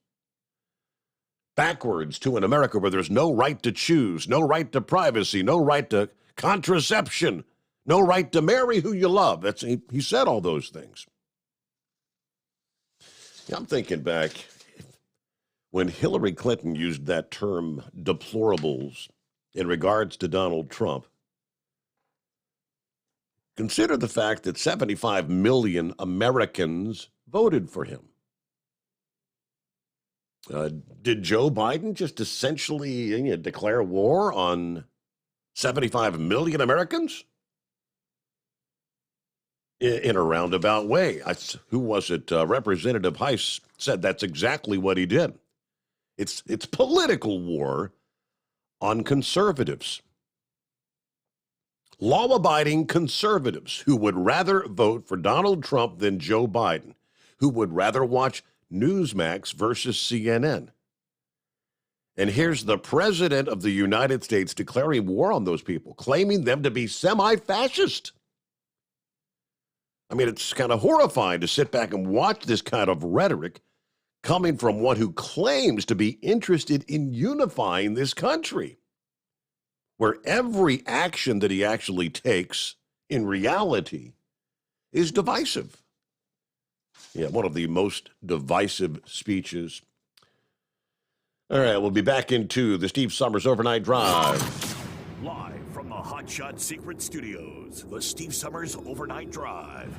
to an America where there's no right to choose, no right to privacy, no right to contraception, no right to marry who you love. He said all those things. I'm thinking back when Hillary Clinton used that term deplorables in regards to Donald Trump. Consider the fact that 75 million Americans voted for him. Did Joe Biden just essentially declare war on 75 million Americans? In a roundabout way. Who was it? Representative Heiss said that's exactly what he did. It's political war on conservatives. Law-abiding conservatives who would rather vote for Donald Trump than Joe Biden, who would rather watch Newsmax versus CNN. And here's the president of the United States declaring war on those people, claiming them to be semi-fascist. I mean, it's kind of horrifying to sit back and watch this kind of rhetoric coming from one who claims to be interested in unifying this country, where every action that he actually takes in reality is divisive. One of the most divisive speeches. All right, we'll be back into the Steve Sommers Overnight Drive. Live from the Hot Shot Secret Studios, the Steve Sommers Overnight Drive.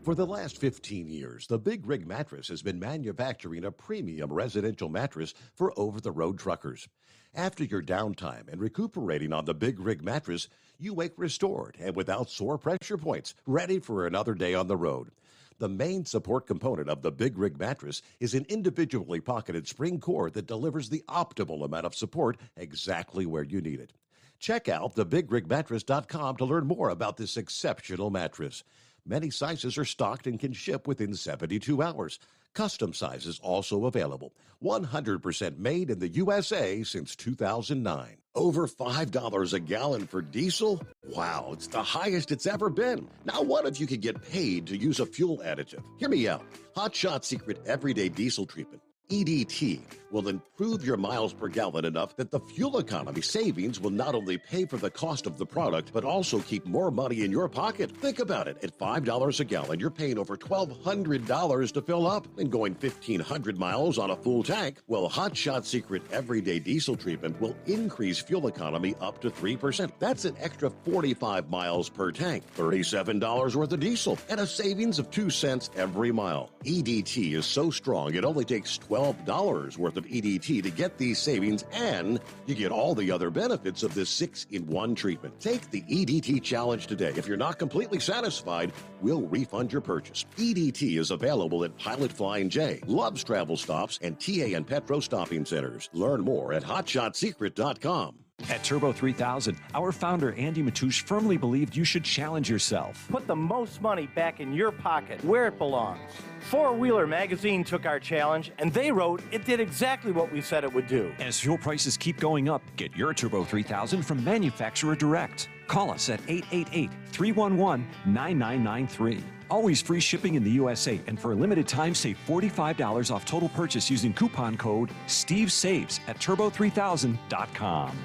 For the last 15 years, the Big Rig Mattress has been manufacturing a premium residential mattress for over-the-road truckers. After your downtime and recuperating on the Big Rig Mattress, you wake restored and without sore pressure points, ready for another day on the road. The main support component of the Big Rig Mattress is an individually pocketed spring core that delivers the optimal amount of support exactly where you need it. Check out thebigrigmattress.com to learn more about this exceptional mattress. Many sizes are stocked and can ship within 72 hours. Custom sizes also available. 100% made in the USA since 2009. Over $5 a gallon for diesel? Wow, it's the highest it's ever been. Now what if you could get paid to use a fuel additive? Hear me out. Hot Shot Secret Everyday Diesel Treatment, EDT, will improve your miles per gallon enough that the fuel economy savings will not only pay for the cost of the product, but also keep more money in your pocket. Think about it. At $5 a gallon, you're paying over $1,200 to fill up and going 1,500 miles on a full tank. Well, Hot Shot Secret Everyday Diesel Treatment will increase fuel economy up to 3%. That's an extra 45 miles per tank, $37 worth of diesel, and a savings of 2 cents every mile. EDT is so strong, it only takes $12 worth of EDT to get these savings, and you get all the other benefits of this 6-in-1 treatment. Take the EDT challenge today. If you're not completely satisfied, we'll refund your purchase. EDT is available at Pilot Flying J, Love's Travel Stops, and TA and Petro Stopping Centers. Learn more at hotshotsecret.com. At Turbo 3000, our founder Andy Matouche firmly believed you should challenge yourself. Put the most money back in your pocket, where it belongs. Four Wheeler Magazine took our challenge, and they wrote it did exactly what we said it would do. As fuel prices keep going up, get your Turbo 3000 from manufacturer direct. Call us at 888-311-9993. Always free shipping in the USA, and for a limited time, save $45 off total purchase using coupon code STEVESAVES at turbo3000.com.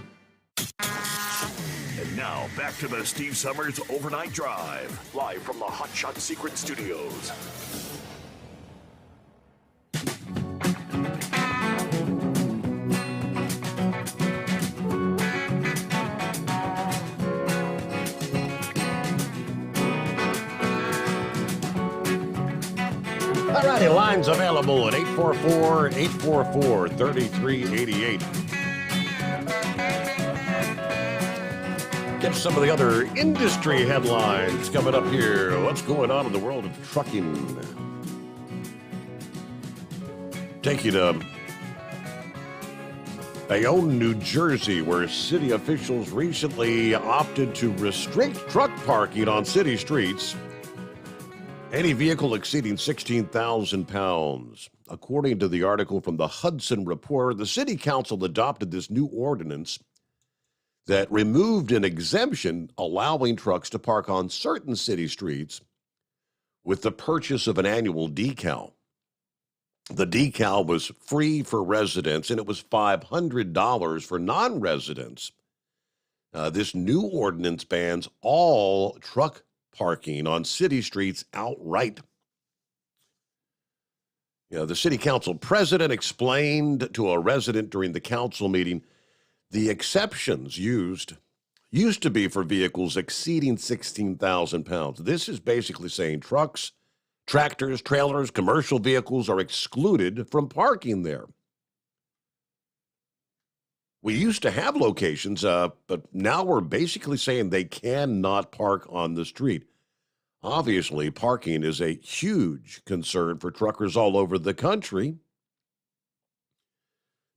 And now, back to the Steve Summers Overnight Drive, live from the Hot Shot Secret Studios. All righty, lines available at 844-844-3388. Get some of the other industry headlines coming up here. What's going on in the world of trucking? Take you to Bayonne, New Jersey, where city officials recently opted to restrict truck parking on city streets. Any vehicle exceeding 16,000 pounds. According to the article from the Hudson Reporter, the city council adopted this new ordinance that removed an exemption allowing trucks to park on certain city streets with the purchase of an annual decal. The decal was free for residents, and it was $500 for non-residents. This new ordinance bans all truck parking on city streets outright. The city council president explained to a resident during the council meeting the exceptions used to be for vehicles exceeding 16,000 pounds. This is basically saying trucks, tractors, trailers, commercial vehicles are excluded from parking there. We used to have locations, but now we're basically saying they cannot park on the street. Obviously, parking is a huge concern for truckers all over the country.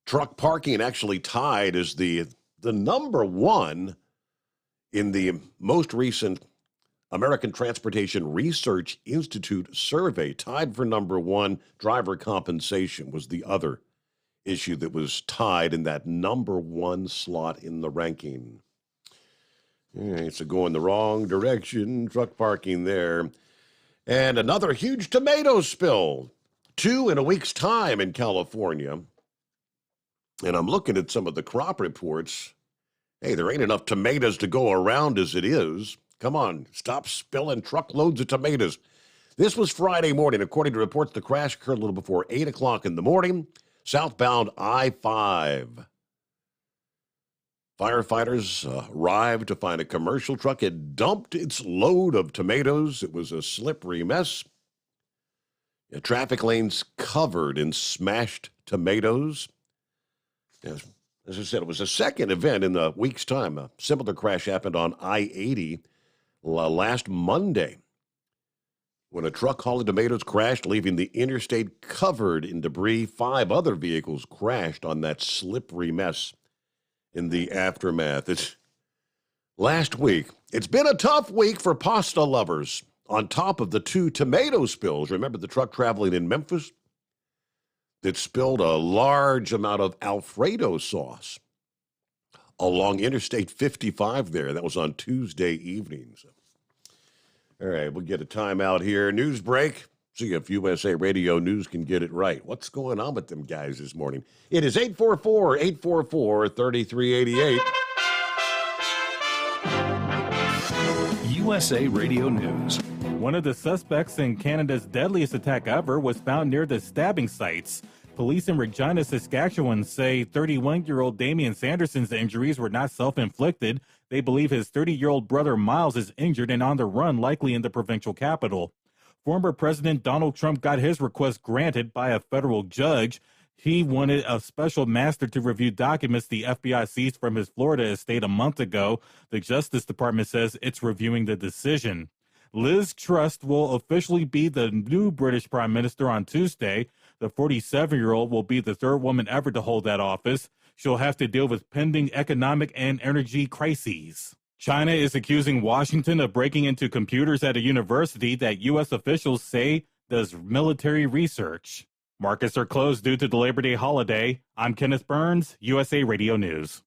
Truck parking actually tied as the number one in the most recent American Transportation Research Institute survey. Tied for number one. Driver compensation was the other issue that was tied in that number one slot in the ranking. All right, so going the wrong direction, truck parking there. And another huge tomato spill. 2 in a week's time in California. And I'm looking at some of the crop reports. Hey, there ain't enough tomatoes to go around as it is. Come on, stop spilling truckloads of tomatoes. This was Friday morning. According to reports, the crash occurred a little before 8 o'clock in the morning. Southbound I-5. Firefighters arrived to find a commercial truck had dumped its load of tomatoes. It was a slippery mess. Traffic lanes covered in smashed tomatoes. As I said, it was a second event in the week's time. A similar crash happened on I-80 last Monday when a truck hauling tomatoes crashed, leaving the interstate covered in debris. 5 other vehicles crashed on that slippery mess in the aftermath. Last week, it's been a tough week for pasta lovers. On top of the 2 tomato spills, remember the truck traveling in Memphis that spilled a large amount of Alfredo sauce along Interstate 55 there. That was on Tuesday evening. So, all right, we'll get a timeout here. News break. See if USA Radio News can get it right. What's going on with them guys this morning? It is 844-844-3388. USA Radio News. One of the suspects in Canada's deadliest attack ever was found near the stabbing sites. Police in Regina, Saskatchewan say 31-year-old Damian Sanderson's injuries were not self-inflicted. They believe his 30-year-old brother Miles is injured and on the run, likely in the provincial capital. Former President Donald Trump got his request granted by a federal judge. He wanted a special master to review documents the FBI seized from his Florida estate a month ago. The Justice Department says it's reviewing the decision. Liz Truss will officially be the new British Prime Minister on Tuesday. The 47-year-old will be the third woman ever to hold that office. She'll have to deal with pending economic and energy crises. China is accusing Washington of breaking into computers at a university that U.S. officials say does military research. Markets are closed due to the Labor Day holiday. I'm Kenneth Burns, USA Radio News.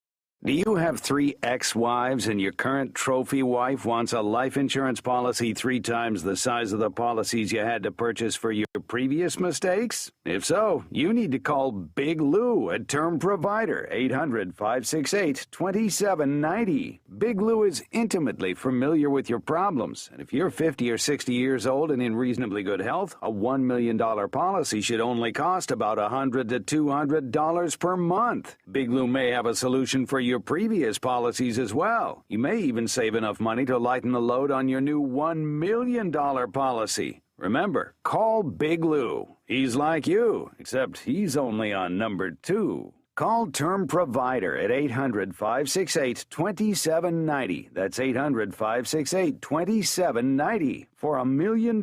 Do you have 3 ex-wives and your current trophy wife wants a life insurance policy 3 times the size of the policies you had to purchase for your previous mistakes? If so, you need to call Big Lou, a term provider, 800-568-2790. Big Lou is intimately familiar with your problems, and if you're 50 or 60 years old and in reasonably good health, a $1 million policy should only cost about $100 to $200 per month. Big Lou may have a solution for your previous policies as well. You may even save enough money to lighten the load on your new $1 million policy. Remember, call Big Lou. He's like you, except he's only on number 2. Call Term Provider at 800-568-2790. That's 800-568-2790 for $1 million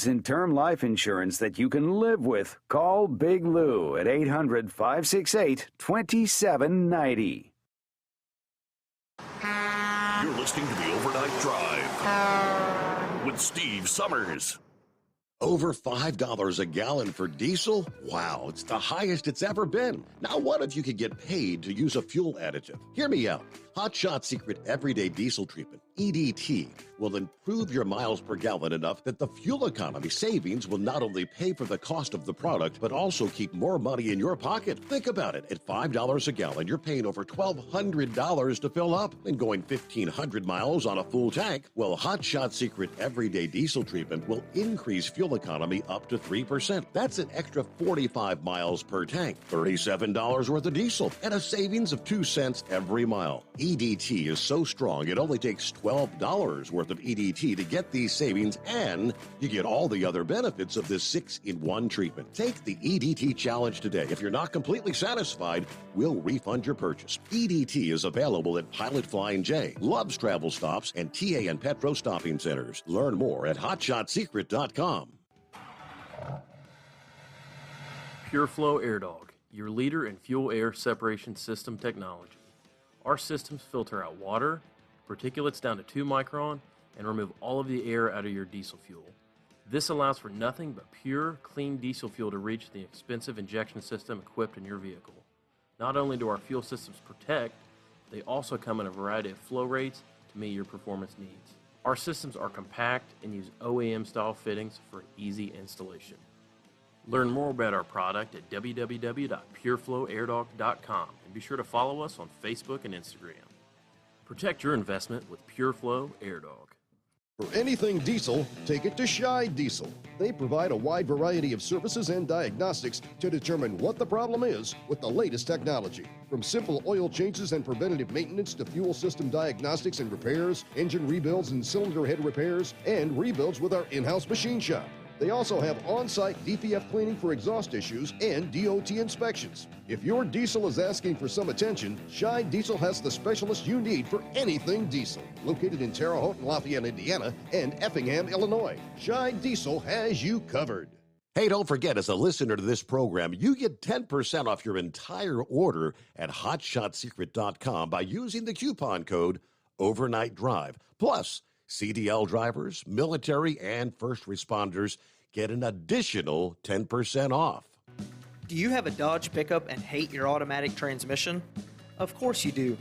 in term life insurance that you can live with. Call Big Lou at 800-568-2790. You're listening to the Overnight Drive with Steve Summers. Over $5 a gallon for diesel? Wow, it's the highest it's ever been. Now what if you could get paid to use a fuel additive? Hear me out. Hot Shot Secret Everyday Diesel Treatment, EDT, will improve your miles per gallon enough that the fuel economy savings will not only pay for the cost of the product, but also keep more money in your pocket. Think about it. At $5 a gallon, you're paying over $1,200 to fill up and going 1,500 miles on a full tank. Well, Hot Shot Secret Everyday Diesel Treatment will increase fuel economy up to 3%. That's an extra 45 miles per tank, $37 worth of diesel, and a savings of 2 cents every mile. EDT is so strong, it only takes $12 worth of EDT to get these savings, and you get all the other benefits of this 6-in-1 treatment. Take the EDT challenge today. If you're not completely satisfied, we'll refund your purchase. EDT is available at Pilot Flying J, Love's Travel Stops, and TA and Petro Stopping Centers. Learn more at hotshotsecret.com. PureFlow Air Dog, your leader in fuel air separation system technology. Our systems filter out water, particulates down to 2 micron, and remove all of the air out of your diesel fuel. This allows for nothing but pure, clean diesel fuel to reach the expensive injection system equipped in your vehicle. Not only do our fuel systems protect, they also come in a variety of flow rates to meet your performance needs. Our systems are compact and use OEM-style fittings for easy installation. Learn more about our product at www.pureflowairdog.com and be sure to follow us on Facebook and Instagram. Protect your investment with PureFlow Air Dog. For anything diesel, take it to Shy Diesel. They provide a wide variety of services and diagnostics to determine what the problem is with the latest technology. From simple oil changes and preventative maintenance to fuel system diagnostics and repairs, engine rebuilds and cylinder head repairs, and rebuilds with our in-house machine shop. They also have on-site DPF cleaning for exhaust issues and DOT inspections. If your diesel is asking for some attention, Shy Diesel has the specialist you need for anything diesel. Located in Terre Haute and Lafayette, Indiana, and Effingham, Illinois, Shy Diesel has you covered. Hey, don't forget, as a listener to this program, you get 10% off your entire order at hotshotsecret.com by using the coupon code Overnight Drive. Plus, CDL drivers, military, and first responders get an additional 10% off. Do you have a Dodge pickup and hate your automatic transmission? Of course you do.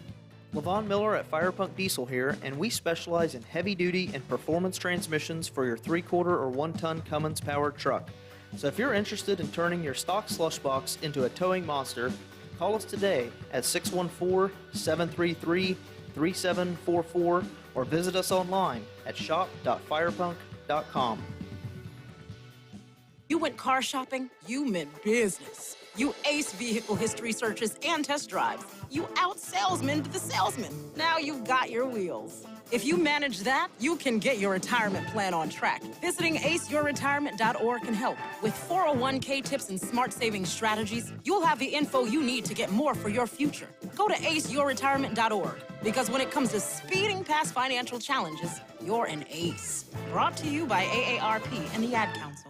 Levon Miller at Firepunk Diesel here, and we specialize in heavy-duty and performance transmissions for your 3-quarter or 1-ton Cummins-powered truck. So if you're interested in turning your stock slush box into a towing monster, call us today at 614-733-3744 or visit us online at shop.firepunk.com. You went car shopping? You meant business. You ace vehicle history searches and test drives. You out-salesman the salesman. Now you've got your wheels. If you manage that, you can get your retirement plan on track. Visiting aceyourretirement.org can help. With 401k tips and smart saving strategies, you'll have the info you need to get more for your future. Go to aceyourretirement.org, because when it comes to speeding past financial challenges, you're an ace. Brought to you by AARP and the Ad Council.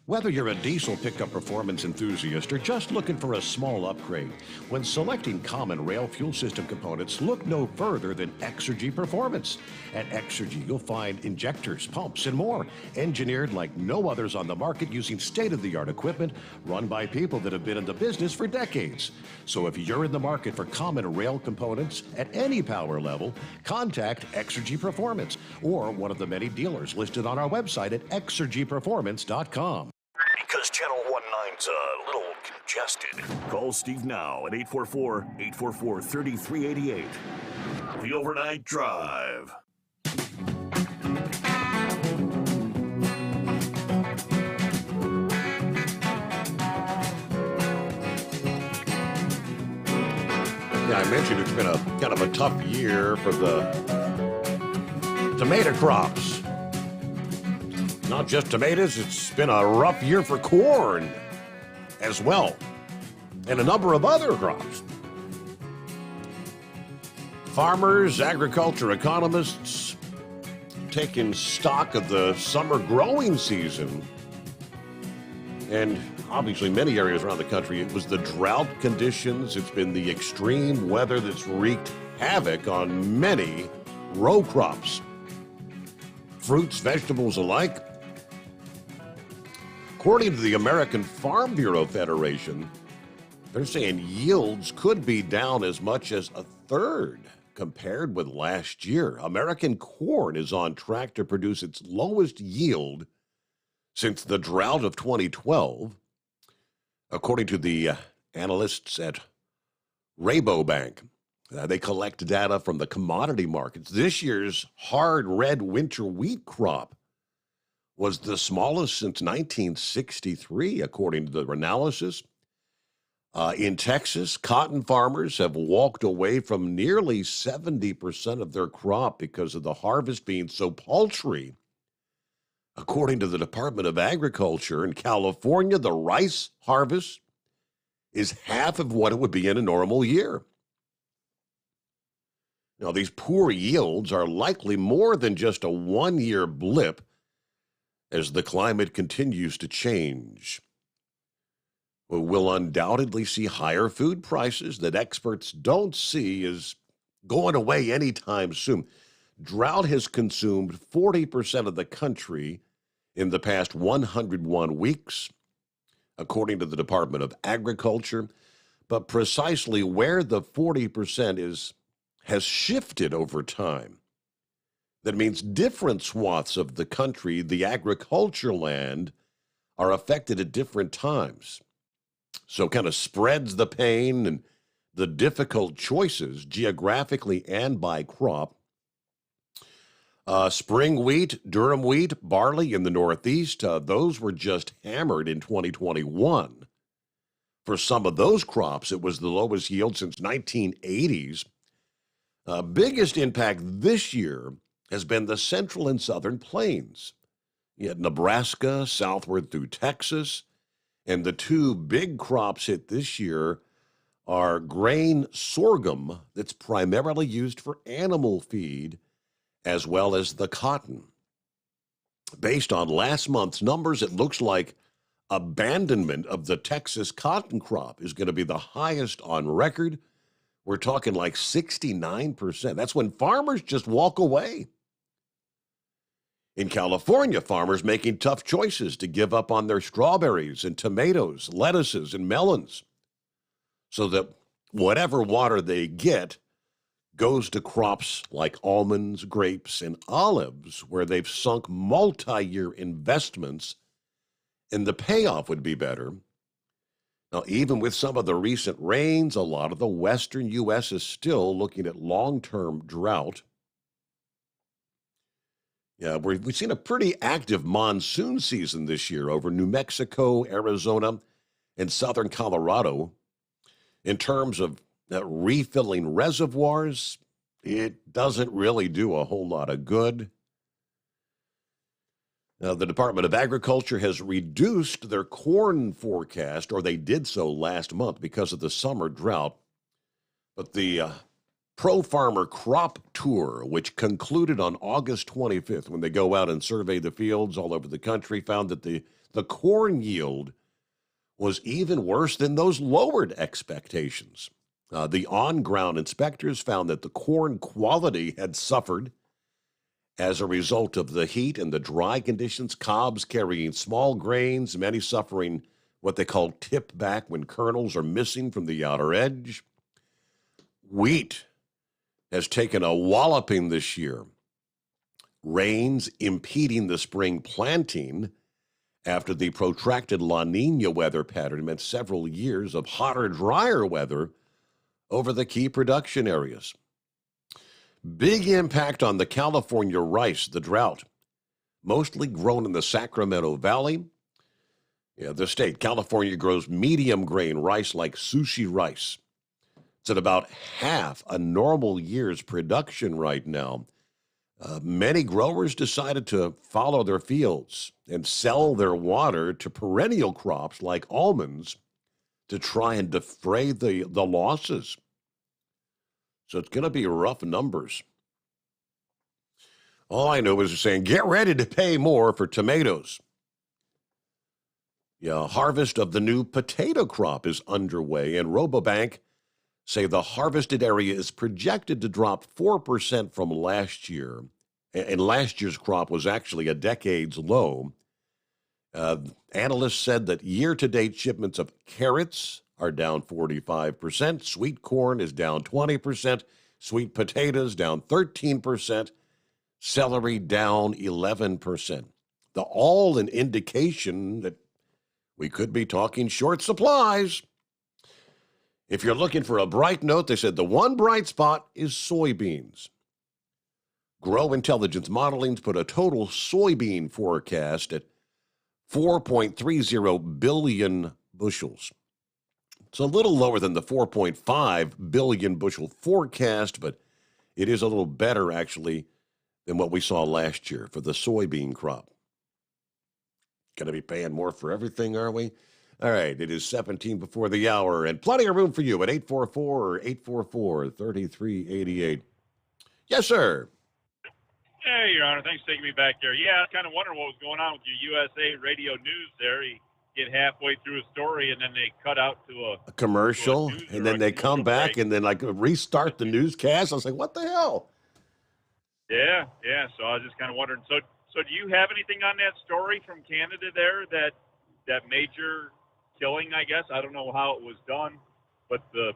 Whether you're a diesel pickup performance enthusiast or just looking for a small upgrade, when selecting common rail fuel system components, look no further than Exergy Performance. At Exergy, you'll find injectors, pumps, and more, engineered like no others on the market using state-of-the-art equipment run by people that have been in the business for decades. So if you're in the market for common rail components at any power level, contact Exergy Performance or one of the many dealers listed on our website at exergyperformance.com. Because Channel 19's a little congested. Call Steve now at 844-844-3388. The Overnight Drive. Yeah, I mentioned it's been a kind of a tough year for the tomato crops. Not just tomatoes, it's been a rough year for corn as well, and a number of other crops. Farmers, agriculture economists taking stock of the summer growing season. And obviously many areas around the country, it was the drought conditions, it's been the extreme weather that's wreaked havoc on many row crops. Fruits, vegetables alike. According to the American Farm Bureau Federation, they're saying yields could be down as much as a third compared with last year. American corn is on track to produce its lowest yield since the drought of 2012, according to the analysts at Rabobank. They collect data from the commodity markets. This year's hard red winter wheat crop was the smallest since 1963, according to the analysis. In Texas, cotton farmers have walked away from nearly 70% of their crop because of the harvest being so paltry. According to the Department of Agriculture in California, the rice harvest is half of what it would be in a normal year. Now, these poor yields are likely more than just a one-year blip as the climate continues to change. We will undoubtedly see higher food prices that experts don't see as going away anytime soon. Drought has consumed 40% of the country in the past 101 weeks, according to the Department of Agriculture. But precisely where the 40% has shifted over time. That means different swaths of the country, the agriculture land, are affected at different times. So kind of spreads the pain and the difficult choices geographically and by crop. Spring wheat, durum wheat, barley in the Northeast, those were just hammered in 2021. For some of those crops, it was the lowest yield since 1980s. Biggest impact this year has been the central and southern plains. You had Nebraska, southward through Texas, and the two big crops hit this year are grain sorghum that's primarily used for animal feed, as well as the cotton. Based on last month's numbers, it looks like abandonment of the Texas cotton crop is going to be the highest on record. We're talking like 69%. That's when farmers just walk away. In California, farmers making tough choices to give up on their strawberries and tomatoes, lettuces, and melons so that whatever water they get goes to crops like almonds, grapes, and olives, where they've sunk multi-year investments, and the payoff would be better. Now, even with some of the recent rains, a lot of the western U.S. is still looking at long-term drought. Yeah, we've seen a pretty active monsoon season this year over New Mexico, Arizona, and southern Colorado. In terms of refilling reservoirs, it doesn't really do a whole lot of good. Now, the Department of Agriculture has reduced their corn forecast, or they did so last month because of the summer drought. But the Pro Farmer Crop Tour, which concluded on August 25th, when they go out and survey the fields all over the country, found that the corn yield was even worse than those lowered expectations. The on-ground inspectors found that the corn quality had suffered as a result of the heat and the dry conditions, cobs carrying small grains, many suffering what they call tip back when kernels are missing from the outer edge. Wheat has taken a walloping this year. Rains impeding the spring planting after the protracted La Nina weather pattern meant several years of hotter, drier weather over the key production areas. Big impact on the California rice, the drought, mostly grown in the Sacramento Valley. Yeah, the state, California, grows medium grain rice like sushi rice. It's at about half a normal year's production right now. Many growers decided to follow their fields and sell their water to perennial crops like almonds to try and defray the losses. So it's going to be rough numbers. All I know is they're saying, get ready to pay more for tomatoes. Yeah, harvest of the new potato crop is underway, and Robobank say the harvested area is projected to drop 4% from last year. And last year's crop was actually a decade's low. Analysts said that year-to-date shipments of carrots are down 45%, sweet corn is down 20%, sweet potatoes down 13%, celery down 11%. All an indication that we could be talking short supplies. If you're looking for a bright note, they said the one bright spot is soybeans. Grow Intelligence Modeling's put a total soybean forecast at 4.30 billion bushels. It's a little lower than the 4.5 billion bushel forecast, but it is a little better, actually, than what we saw last year for the soybean crop. Going to be paying more for everything, are we? All right, it is 17 before the hour, and plenty of room for you at 844-844-3388. Yes, sir. Hey, Your Honor, thanks for taking me back there. Yeah, I was kind of wondering what was going on with your USA radio news there. You get halfway through a story, and then they cut out to a commercial, and then they come back break. and then restart the newscast. I was like, what the hell? Yeah. So I was just kind of wondering. So do you have anything on that story from Canada there, that major killing, I guess? I don't know how it was done, but the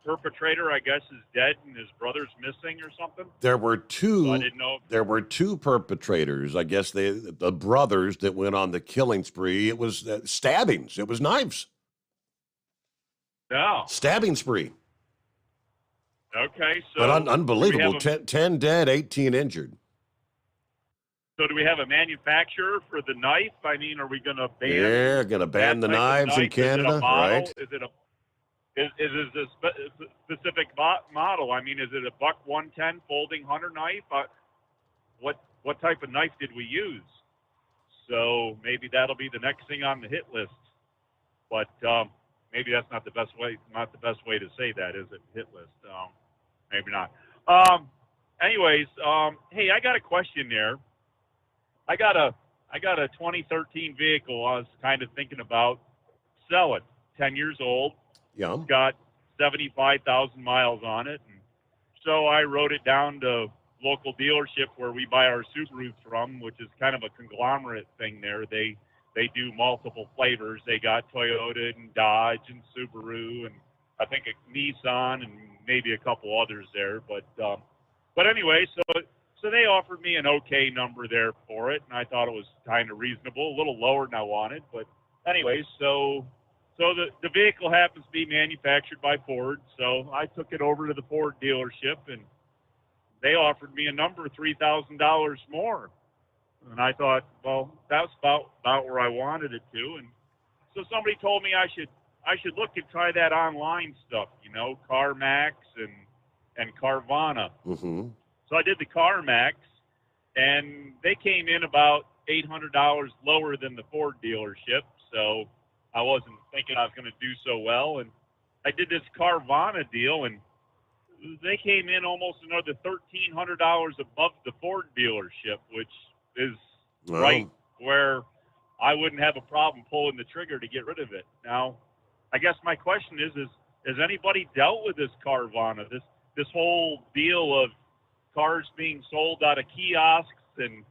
perpetrator, I guess, is dead and his brother's missing or something? There were two. So I didn't know. There were two perpetrators. I guess the brothers that went on the killing spree. It was stabbings. It was knives. No. Stabbing spree. Okay, so. But unbelievable. 10 dead, 18 injured. So do we have a manufacturer for the knife? I mean, are we going to ban? Yeah, going to ban the knives in Canada, right? Is it a specific model? I mean, is it a Buck 110 folding hunter knife? What type of knife did we use? So maybe that'll be the next thing on the hit list. But maybe that's not the best way. Not the best way to say that, is it? Hit list. Maybe not. Anyways, hey, I got a question there. I got a 2013 vehicle. I was kind of thinking about sell it. 10 years old. Yeah. It's got 75,000 miles on it. And so I wrote it down to local dealership where we buy our Subarus from, which is kind of a conglomerate thing there. They do multiple flavors. They got Toyota and Dodge and Subaru and I think a Nissan and maybe a couple others there. But anyway, so they offered me an okay number there for it, and I thought it was kind of reasonable, a little lower than I wanted. But anyway, so the vehicle happens to be manufactured by Ford, so I took it over to the Ford dealership, and they offered me a number $3,000 more. And I thought, well, that's about where I wanted it to. And so somebody told me I should look and try that online stuff, CarMax and Carvana. Mm-hmm. So I did the CarMax, and they came in about $800 lower than the Ford dealership. So I wasn't thinking I was going to do so well. And I did this Carvana deal, and they came in almost another $1,300 above the Ford dealership, which is right where I wouldn't have a problem pulling the trigger to get rid of it. Now, I guess my question is has anybody dealt with this Carvana, this whole deal of cars being sold out of kiosks, and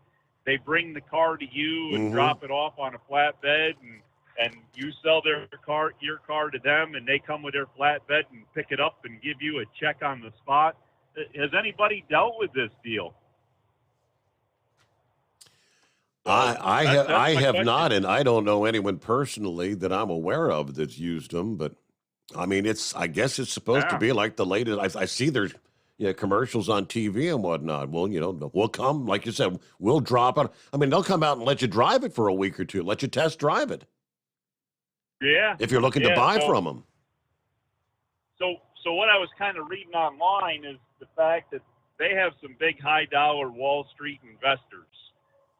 they bring the car to you and drop it off on a flatbed, and you sell your car to them, and they come with their flatbed and pick it up and give you a check on the spot? Has anybody dealt with this deal? I have not, and I don't know anyone personally that I'm aware of that's used them. But I mean, I guess it's supposed to be like the latest. I see there's commercials on TV and whatnot. Well, we'll come, like you said, we'll drop it. I mean, they'll come out and let you drive it for a week or two, let you test drive it. Yeah. If you're looking to buy from them. So what I was kind of reading online is the fact that they have some big high dollar Wall Street investors,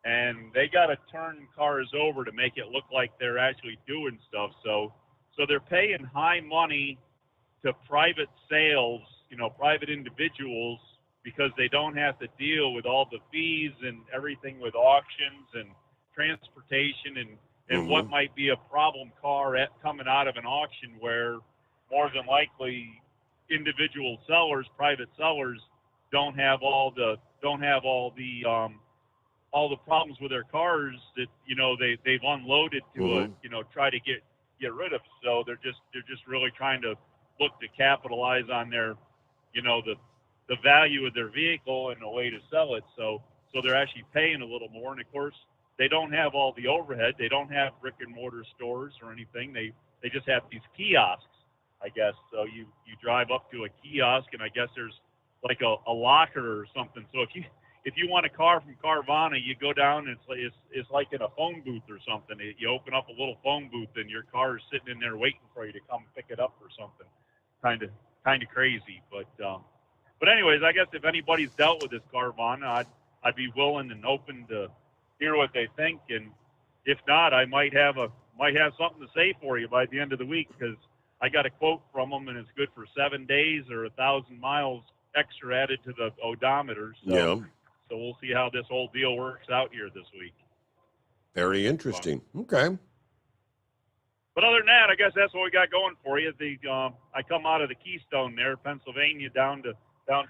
and they got to turn cars over to make it look like they're actually doing stuff. So they're paying high money to private sales, private individuals, because they don't have to deal with all the fees and everything with auctions and transportation and what might be a problem car coming out of an auction, where more than likely individual sellers, private sellers, don't have all the problems with their cars that they've unloaded to try to get rid of. So they're just really trying to look to capitalize on their the value of their vehicle and a way to sell it. So they're actually paying a little more, and of course they don't have all the overhead. They don't have brick and mortar stores or anything. They just have these kiosks, I guess. So you drive up to a kiosk, and I guess there's like a locker or something. So if you want a car from Carvana, you go down, and it's like in a phone booth or something. You open up a little phone booth, and your car is sitting in there waiting for you to come pick it up or something. Kind of crazy, but anyways, I guess if anybody's dealt with this Carvana, I'd be willing and open to hear what they think, and if not, I might have something to say for you by the end of the week, because I got a quote from them, and it's good for 7 days or 1,000 miles extra added to the odometer. So we'll see how this whole deal works out here this week. Very interesting. Okay. But other than that, I guess that's what we got going for you. I come out of the Keystone there, Pennsylvania, down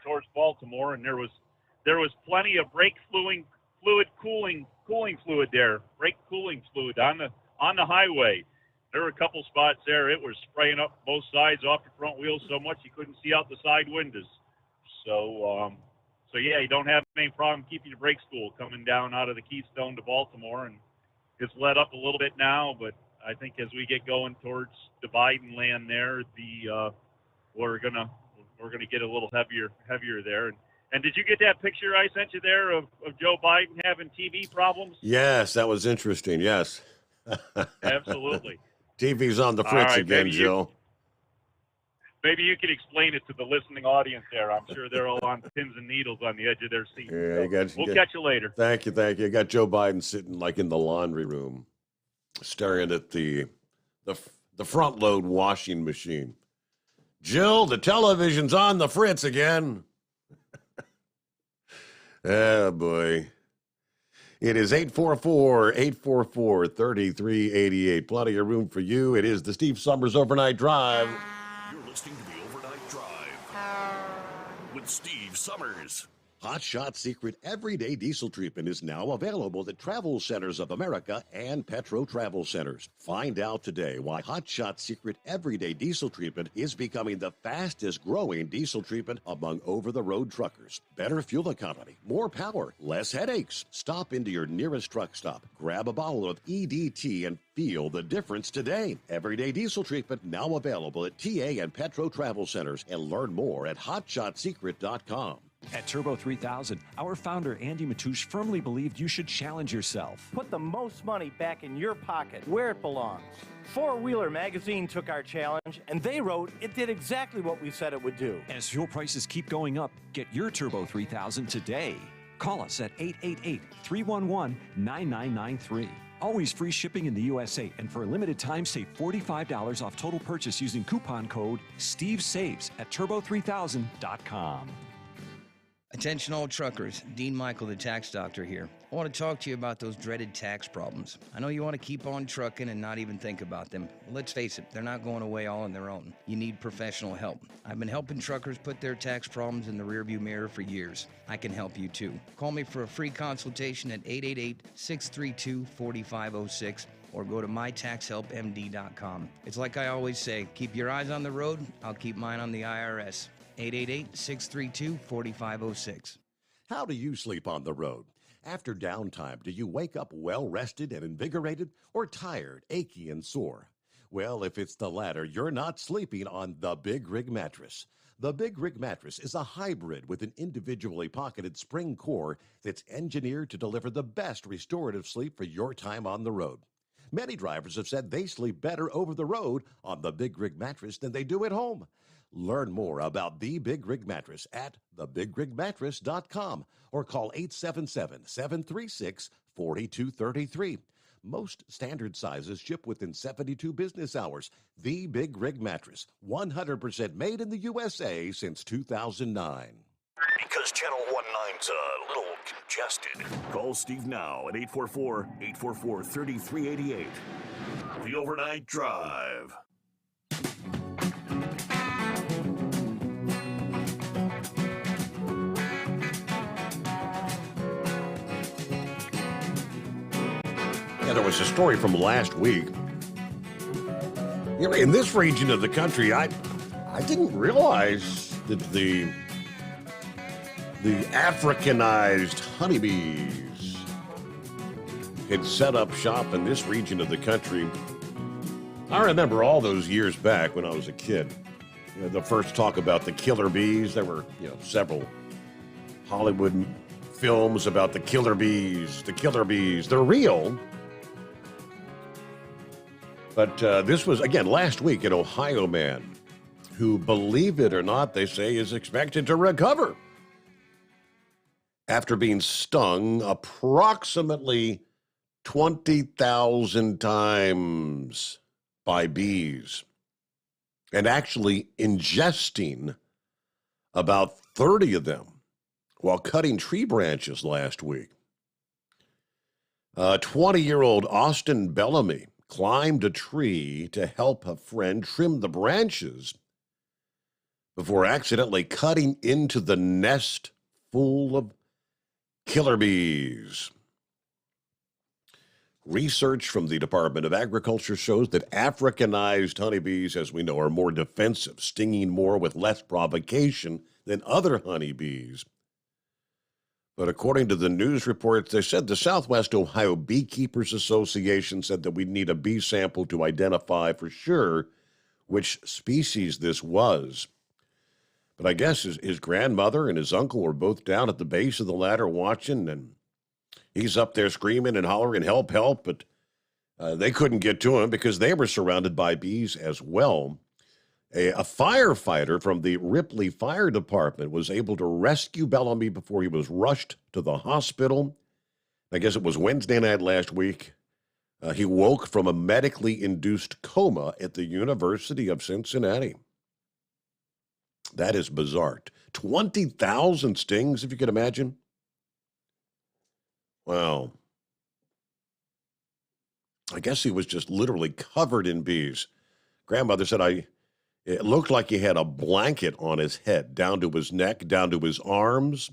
towards Baltimore, and there was plenty of brake cooling fluid there, brake cooling fluid on the highway. There were a couple spots there. It was spraying up both sides off the front wheels so much you couldn't see out the side windows. So yeah, you don't have any problem keeping your brakes cool coming down out of the Keystone to Baltimore, and it's let up a little bit now, but I think as we get going towards the Biden land there, we're gonna get a little heavier there. And did you get that picture I sent you there of Joe Biden having TV problems? Yes, that was interesting. Yes. Absolutely. TV's on the fritz again, Joe. Maybe you can explain it to the listening audience there. I'm sure they're all on pins and needles on the edge of their seats. Yeah, We'll catch you later. Thank you. You got Joe Biden sitting like in the laundry room, staring at the front load washing machine. Jill, the television's on the fritz again. Oh, boy. It is 844-844-3388. Plenty of room for you. It is the Steve Sommers Overnight Drive. You're listening to the Overnight Drive with Steve Sommers. Hot Shot Secret Everyday Diesel Treatment is now available at Travel Centers of America and Petro Travel Centers. Find out today why Hot Shot Secret Everyday Diesel Treatment is becoming the fastest growing diesel treatment among over-the-road truckers. Better fuel economy, more power, less headaches. Stop into your nearest truck stop, grab a bottle of EDT, and feel the difference today. Everyday Diesel Treatment now available at TA and Petro Travel Centers, and learn more at hotshotsecret.com. At Turbo 3000, our founder Andy Matouche firmly believed you should challenge yourself. Put the most money back in your pocket, where it belongs. Four Wheeler Magazine took our challenge, and they wrote it did exactly what we said it would do. As fuel prices keep going up, get your Turbo 3000 today. Call us at 888-311-9993. Always free shipping in the USA, and for a limited time, save $45 off total purchase using coupon code STEVESAVES at turbo3000.com. Attention all truckers, Dean Michael, the tax doctor here. I want to talk to you about those dreaded tax problems. I know you want to keep on trucking and not even think about them. Well, let's face it, they're not going away all on their own. You need professional help. I've been helping truckers put their tax problems in the rearview mirror for years. I can help you too. Call me for a free consultation at 888-632-4506 or go to mytaxhelpmd.com. It's like I always say, keep your eyes on the road, I'll keep mine on the IRS. 888-632-4506. How do you sleep on the road? After downtime, do you wake up well-rested and invigorated, or tired, achy, and sore? Well, if it's the latter, you're not sleeping on the Big Rig Mattress. The Big Rig Mattress is a hybrid with an individually pocketed spring core that's engineered to deliver the best restorative sleep for your time on the road. Many drivers have said they sleep better over the road on the Big Rig Mattress than they do at home. Learn more about the Big Rig Mattress at thebigrigmattress.com or call 877-736-4233. Most standard sizes ship within 72 business hours. The Big Rig Mattress, 100% made in the USA since 2009. Because Channel 19's a little congested. Call Steve now at 844-844-3388. The Overnight Drive. Yeah, there was a story from last week. You know, in this region of the country, I didn't realize that the Africanized honeybees had set up shop in this region of the country. I remember all those years back when I was a kid. You know, the first talk about the killer bees. There were, several Hollywood films about the killer bees. The killer bees, they're real. But this was, again, last week, an Ohio man who, believe it or not, they say is expected to recover after being stung approximately 20,000 times by bees and actually ingesting about 30 of them while cutting tree branches last week. 20-year-old Austin Bellamy climbed a tree to help a friend trim the branches before accidentally cutting into the nest full of killer bees. Research from the Department of Agriculture shows that Africanized honeybees, as we know, are more defensive, stinging more with less provocation than other honeybees. But according to the news reports, they said the Southwest Ohio Beekeepers Association said that we need a bee sample to identify for sure which species this was. But I guess his grandmother and his uncle were both down at the base of the ladder watching, and he's up there screaming and hollering, help, help, but they couldn't get to him because they were surrounded by bees as well. A firefighter from the Ripley Fire Department was able to rescue Bellamy before he was rushed to the hospital. I guess it was Wednesday night last week. He woke from a medically induced coma at the University of Cincinnati. That is bizarre. 20,000 stings, if you can imagine. Wow. I guess he was just literally covered in bees. Grandmother said it looked like he had a blanket on his head, down to his neck, down to his arms.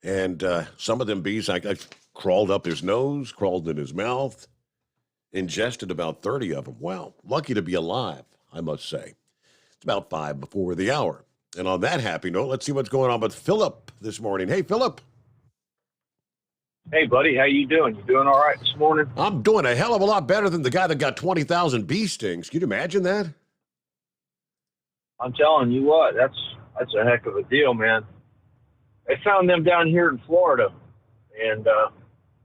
And some of them bees, I crawled up his nose, crawled in his mouth, ingested about 30 of them. Wow, lucky to be alive, I must say. It's about 5 before the hour. And on that happy note, let's see what's going on with Philip this morning. Hey, Philip. Hey, buddy, how you doing? You doing all right this morning? I'm doing a hell of a lot better than the guy that got 20,000 bee stings. Can you imagine that? I'm telling you what, that's a heck of a deal, man. They found them down here in Florida, and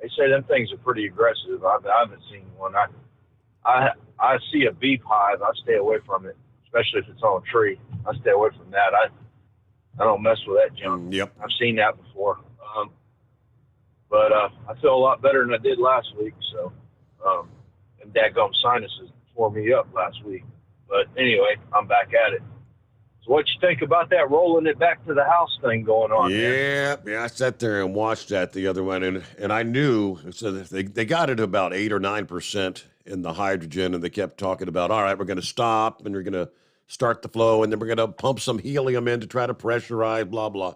they say them things are pretty aggressive. I haven't seen one. I see a bee hive, I stay away from it, especially if it's on a tree. I stay away from that. I don't mess with that junk. Yep. I've seen that before. But I feel a lot better than I did last week. So, and dadgum sinuses tore me up last week. But anyway, I'm back at it. So what you think about that rolling it back to the house thing going on? Yeah, I sat there and watched that the other one, and I knew, so they got it about 8 or 9% in the hydrogen, and they kept talking about, all right, we're going to stop, and we're going to start the flow, and then we're going to pump some helium in to try to pressurize, blah, blah.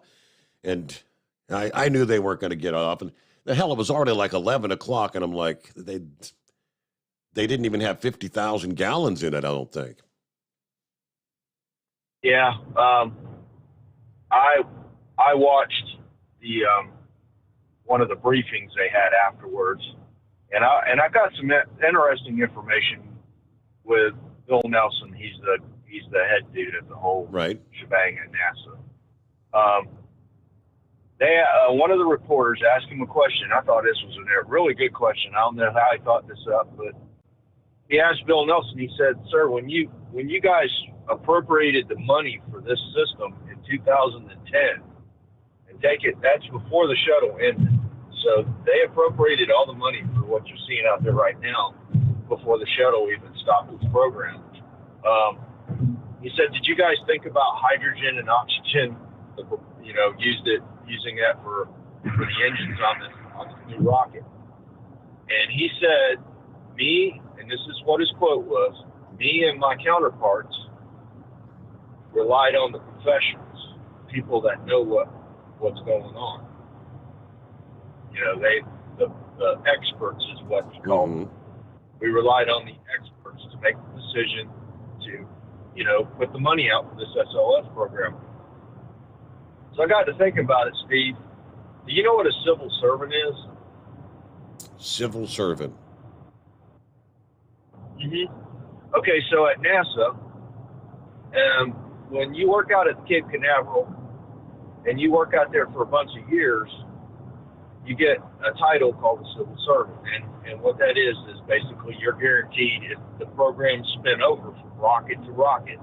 And I knew they weren't going to get off, and the hell, it was already like 11 o'clock, and I'm like, they didn't even have 50,000 gallons in it, I don't think. Yeah, I watched the one of the briefings they had afterwards, and I got some interesting information with Bill Nelson. He's the head dude of the whole shebang at NASA. One of the reporters asked him a question. I thought this was a really good question. I don't know how he thought this up, but he asked Bill Nelson. He said, "Sir, when you guys appropriated the money for this system in 2010, and that's before the shuttle ended. So they appropriated all the money for what you're seeing out there right now before the shuttle even stopped its program." He said, "Did you guys think about hydrogen and oxygen? Using that for the engines on this new rocket?" And he said, "Me," and this is what his quote was, "me and my counterparts relied on the professionals, people that know what's going on. The experts is what he called them. We relied on the experts to make the decision to, put the money out for this SLS program." So I got to thinking about it, Steve. Do you know what a civil servant is? Civil servant. Mm-hmm. Okay, so at NASA, when you work out at Cape Canaveral and you work out there for a bunch of years, you get a title called a civil servant. And what that is basically you're guaranteed if the program's spin over from rocket to rocket.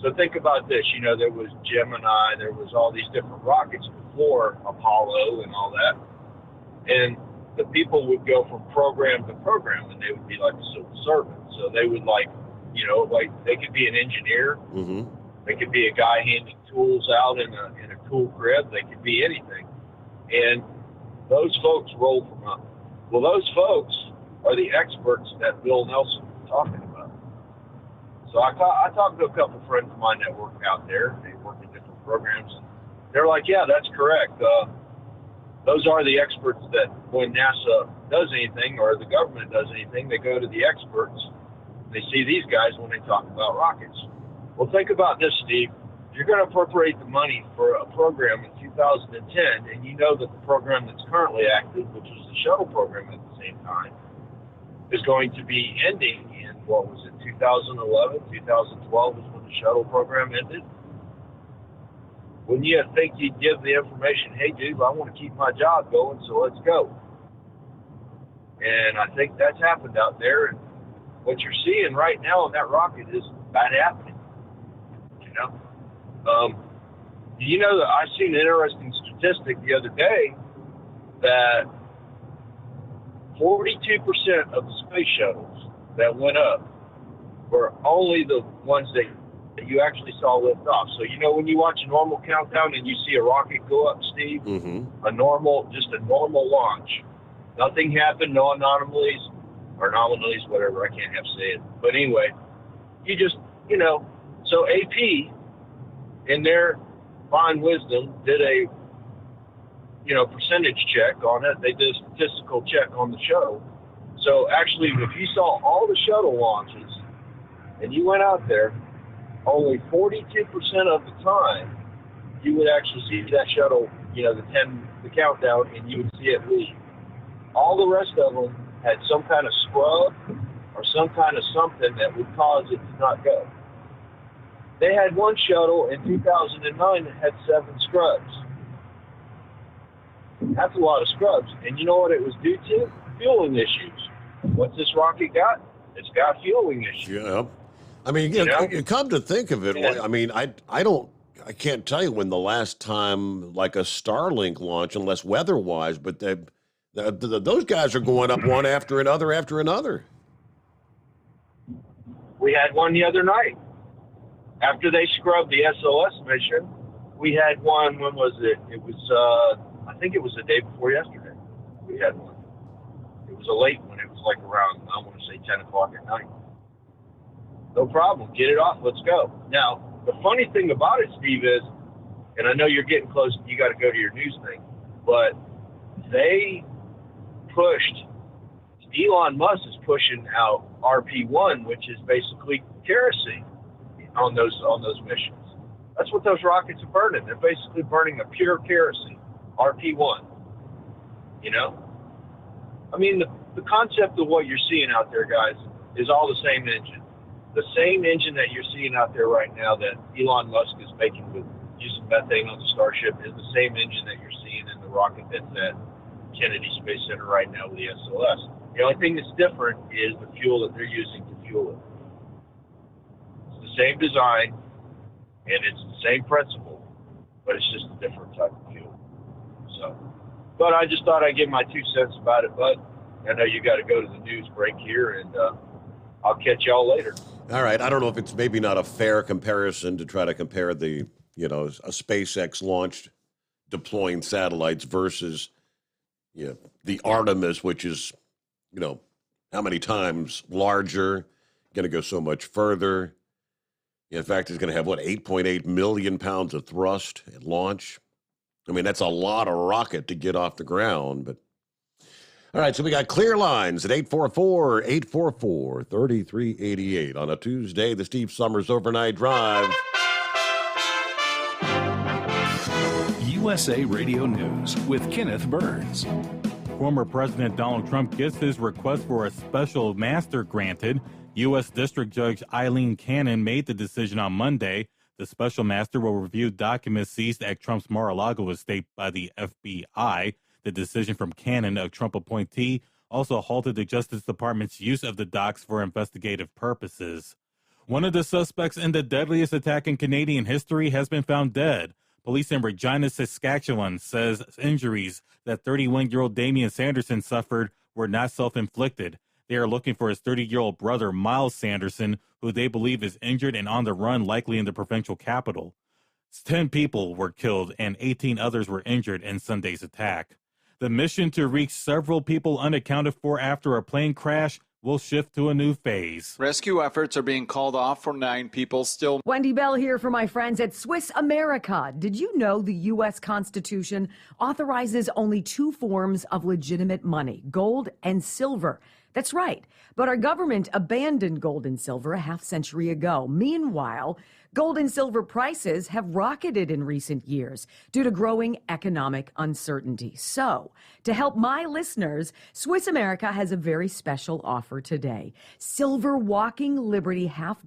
So think about this, there was Gemini, there was all these different rockets before Apollo and all that. And the people would go from program to program, and they would be like a civil servant. So they would they could be an engineer. Mm-hmm. They could be a guy handing tools out in a tool crib. They could be anything. And those folks roll from up. Well, those folks are the experts that Bill Nelson was talking about. So I talked to a couple of friends of mine that work out there. They work in different programs. And they're like, yeah, that's correct. Those are the experts that when NASA does anything or the government does anything, they go to the experts. They see these guys when they talk about rockets. Well, think about this, Steve. You're going to appropriate the money for a program in 2010, and you know that the program that's currently active, which is the shuttle program at the same time, is going to be ending in, 2011, 2012 is when the shuttle program ended. Wouldn't you think you'd give the information, hey, dude, I want to keep my job going, so let's go. And I think that's happened out there. And what you're seeing right now on that rocket is that happening. You know that I seen an interesting statistic the other day that 42% of the space shuttles that went up were only the ones that you actually saw lift off. So, when you watch a normal countdown and you see a rocket go up, Steve, Mm-hmm. a normal launch, nothing happened, no anomalies, whatever, I can't have to say it. But anyway, you just, so AP, in their fine wisdom, did a percentage check on it. They did a statistical check on the shuttle. So actually, if you saw all the shuttle launches and you went out there, only 42% of the time you would actually see that shuttle, the countdown, and you would see it leave. All the rest of them had some kind of scrub or some kind of something that would cause it to not go. They had one shuttle in 2009 that had 7 scrubs. That's a lot of scrubs. And you know what it was due to? Fueling issues. What's this rocket got? It's got fueling issues. Yeah. I mean, you come to think of it, I mean, I can't tell you when the last time like a Starlink launch, unless weather-wise, but those guys are going up one after another. We had one the other night. After they scrubbed the SOS mission, we had one, when was it? It was, I think it was the day before yesterday. We had one. It was a late one. It was like around, I want to say 10 o'clock at night. No problem. Get it off. Let's go. Now, the funny thing about it, Steve, is, and I know you're getting close, you got to go to your news thing, but they pushed, Elon Musk is pushing out RP-1, which is basically kerosene on those missions. That's what those rockets are burning. They're basically burning a pure kerosene, RP-1. I mean, the concept of what you're seeing out there, guys, is all the same engine. The same engine that you're seeing out there right now that Elon Musk is making with using methane on the Starship is the same engine that you're seeing in the rocket that's at Kennedy Space Center right now with the SLS. The only thing that's different is the fuel that they're using to fuel it. It's the same design, and it's the same principle, but it's just a different type of fuel. So, but I just thought I'd give my 2 cents about it, bud. I know you got to go to the news break here, and I'll catch y'all later. All right. I don't know if it's maybe not a fair comparison to try to compare the, a SpaceX launched deploying satellites versus, the Artemis, which is, how many times larger, going to go so much further. In fact, it's going to have, 8.8 million pounds of thrust at launch. I mean, that's a lot of rocket to get off the ground, but all right, so we got clear lines at 844-844-3388 on a Tuesday, the Steve Sommers Overnight Drive. USA Radio News with Kenneth Burns. Former President Donald Trump gets his request for a special master granted. U.S. District Judge Eileen Cannon made the decision on Monday. The special master will review documents seized at Trump's Mar-a-Lago estate by the FBI. The decision from Cannon, a Trump appointee, also halted the Justice Department's use of the docs for investigative purposes. One of the suspects in the deadliest attack in Canadian history has been found dead. Police in Regina, Saskatchewan says injuries that 31-year-old Damian Sanderson suffered were not self-inflicted. They are looking for his 30-year-old brother, Miles Sanderson, who they believe is injured and on the run, likely in the provincial capital. 10 people were killed and 18 others were injured in Sunday's attack. The mission to reach several people unaccounted for after a plane crash will shift to a new phase. Rescue efforts are being called off for 9 people still. Wendy Bell here for my friends at Swiss America. Did you know the U.S. Constitution authorizes only 2 forms of legitimate money, gold and silver? That's right. But our government abandoned gold and silver a half-century ago. Meanwhile, gold and silver prices have rocketed in recent years due to growing economic uncertainty. So, to help my listeners, Swiss America has a very special offer today. Silver Walking Liberty $half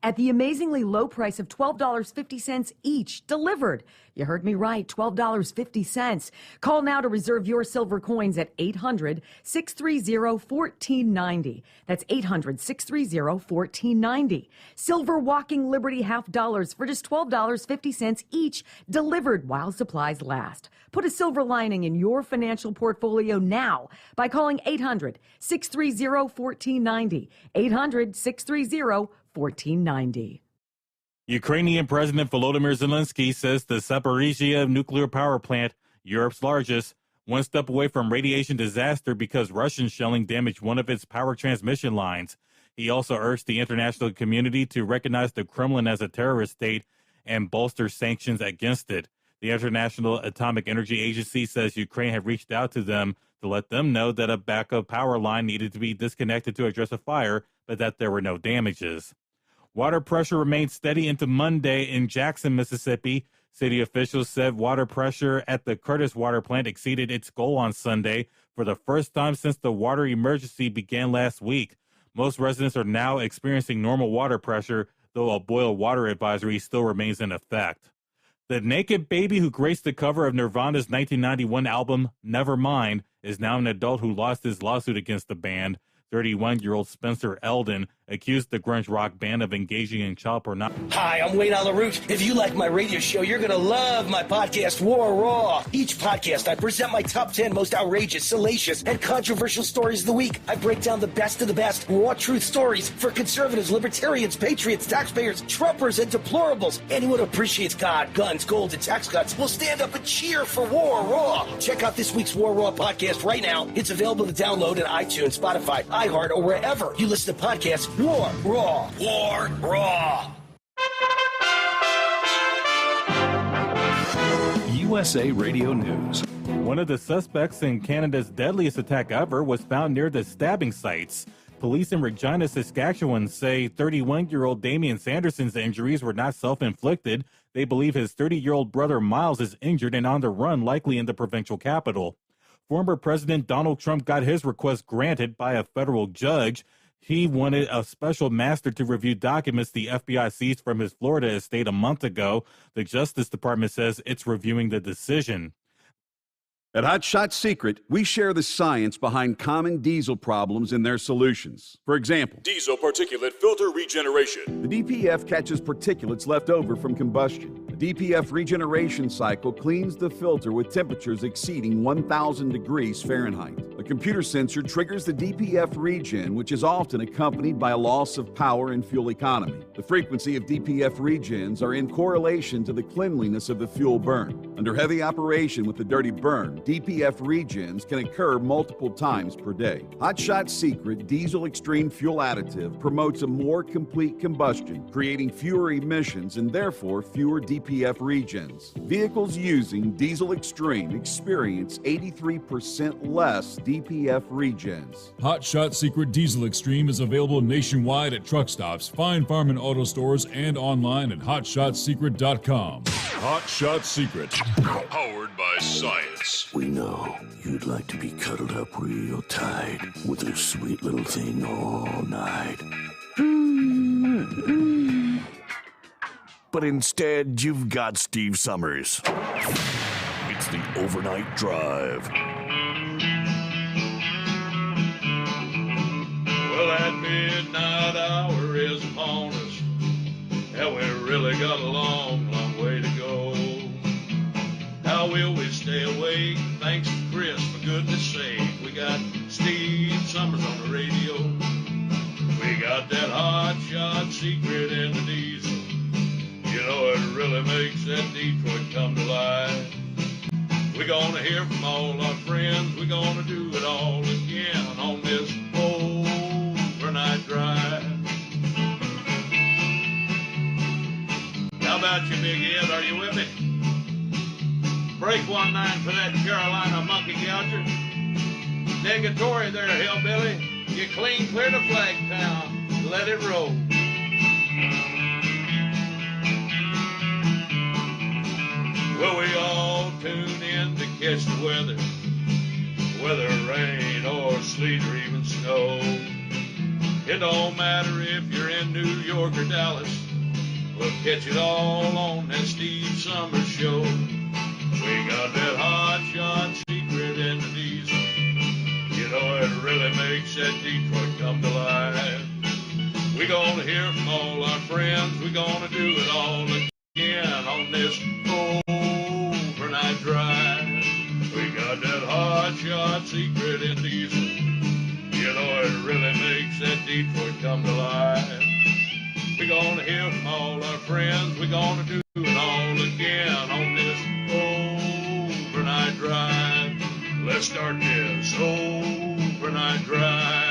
at the amazingly low price of $12.50 each, delivered. You heard me right, $12.50. Call now to reserve your silver coins at 800-630-1490. That's 800-630-1490. Silver Walking Liberty $half for just $12.50 each, delivered while supplies last. Put a silver lining in your financial portfolio now by calling 800-630-1490. 800-630-1490. Ukrainian President Volodymyr Zelensky says the Zaporizhzhia nuclear power plant, Europe's largest, one step away from radiation disaster because Russian shelling damaged one of its power transmission lines. He also urged the international community to recognize the Kremlin as a terrorist state and bolster sanctions against it. The International Atomic Energy Agency says Ukraine had reached out to them to let them know that a backup power line needed to be disconnected to address a fire, but that there were no damages. Water pressure remained steady into Monday in Jackson, Mississippi. City officials said water pressure at the Curtis Water Plant exceeded its goal on Sunday for the first time since the water emergency began last week. Most residents are now experiencing normal water pressure, though a boil water advisory still remains in effect. The naked baby who graced the cover of Nirvana's 1991 album, Nevermind, is now an adult who lost his lawsuit against the band. 31-year-old Spencer Eldon accused the grunge rock band of engaging in child pornography. Hi, I'm Wayne LaRoute. If you like my radio show, you're going to love my podcast, War Raw. Each podcast, I present my top 10 most outrageous, salacious, and controversial stories of the week. I break down the best of the best raw truth stories for conservatives, libertarians, patriots, taxpayers, Trumpers, and deplorables. Anyone who appreciates God, guns, gold, and tax cuts will stand up and cheer for War Raw. Check out this week's War Raw podcast right now. It's available to download on iTunes, Spotify, iHeart, or wherever you listen to podcasts. War Raw. War Raw. USA Radio News. One of the suspects in Canada's deadliest attack ever was found near the stabbing sites. Police in Regina, Saskatchewan say 31-year-old Damian Sanderson's injuries were not self-inflicted. They believe his 30-year-old brother Miles is injured and on the run, likely in the provincial capital. Former President Donald Trump got his request granted by a federal judge. He wanted a special master to review documents the FBI seized from his Florida estate a month ago. The Justice Department says it's reviewing the decision. At Hot Shot Secret, we share the science behind common diesel problems and their solutions. For example, Diesel particulate filter regeneration. the DPF catches particulates left over from combustion. The DPF regeneration cycle cleans the filter with temperatures exceeding 1,000 degrees Fahrenheit. A computer sensor triggers the DPF regen, which is often accompanied by a loss of power and fuel economy. The frequency of DPF regens are in correlation to the cleanliness of the fuel burn. Under heavy operation with the dirty burn, DPF regens can occur multiple times per day. Hot Shot Secret Diesel Extreme Fuel Additive promotes a more complete combustion, creating fewer emissions and therefore fewer DPF regens. Vehicles using Diesel Extreme experience 83% less DPF regens. Hot Shot Secret Diesel Extreme is available nationwide at truck stops, fine farm and auto stores, and online at hotshotsecret.com. Hot Shot Secret, powered by science. We know you'd like to be cuddled up real tight with a sweet little thing all night. But instead, you've got Steve Sommers. It's the Overnight Drive. Well, that midnight hour is upon us, and we really got a long, long way to go. How will we stay awake? Thanks to Chris, for goodness sake. We got Steve Sommers on the radio. We got that hot shot secret in the diesel. You know, it really makes that Detroit come to life. We're gonna hear from all our friends. We're gonna do it all again on this overnight drive. How about you, Big Ed? Are you with me? Break 1-9 for that Carolina monkey gouger. Negatory there, hillbilly. You clean clear to Flagtown. Let it roll. Well, we all tune in to catch the weather, whether rain or sleet or even snow. It don't matter if you're in New York or Dallas. We'll catch it all on that Steve Sommers show. We got that hot shot secret in the diesel. You know, it really makes that Detroit come to life. We're gonna hear from all our friends. We're gonna do it all again on this overnight drive. We got that hot shot secret in diesel. You know, it really makes that Detroit come to life. We're gonna hear from all our friends. We're gonna do it all again on this overnight drive. Let's start this overnight drive.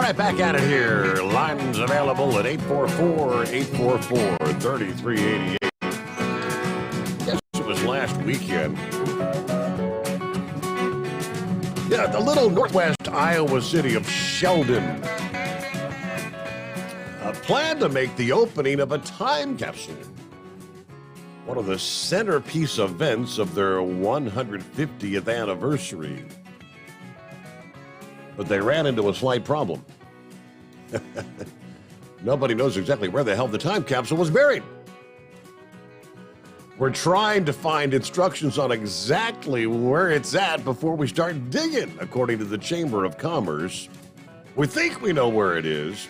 All right, back at it here. Lines available at 844-844-3388. Guess it was last weekend. Yeah, the little northwest Iowa city of Sheldon planned to make the opening of a time capsule one of the centerpiece events of their 150th anniversary. But they ran into a slight problem. Nobody knows exactly where the hell the time capsule was buried. We're trying to find instructions on exactly where it's at before we start digging, according to the Chamber of Commerce. We think we know where it is,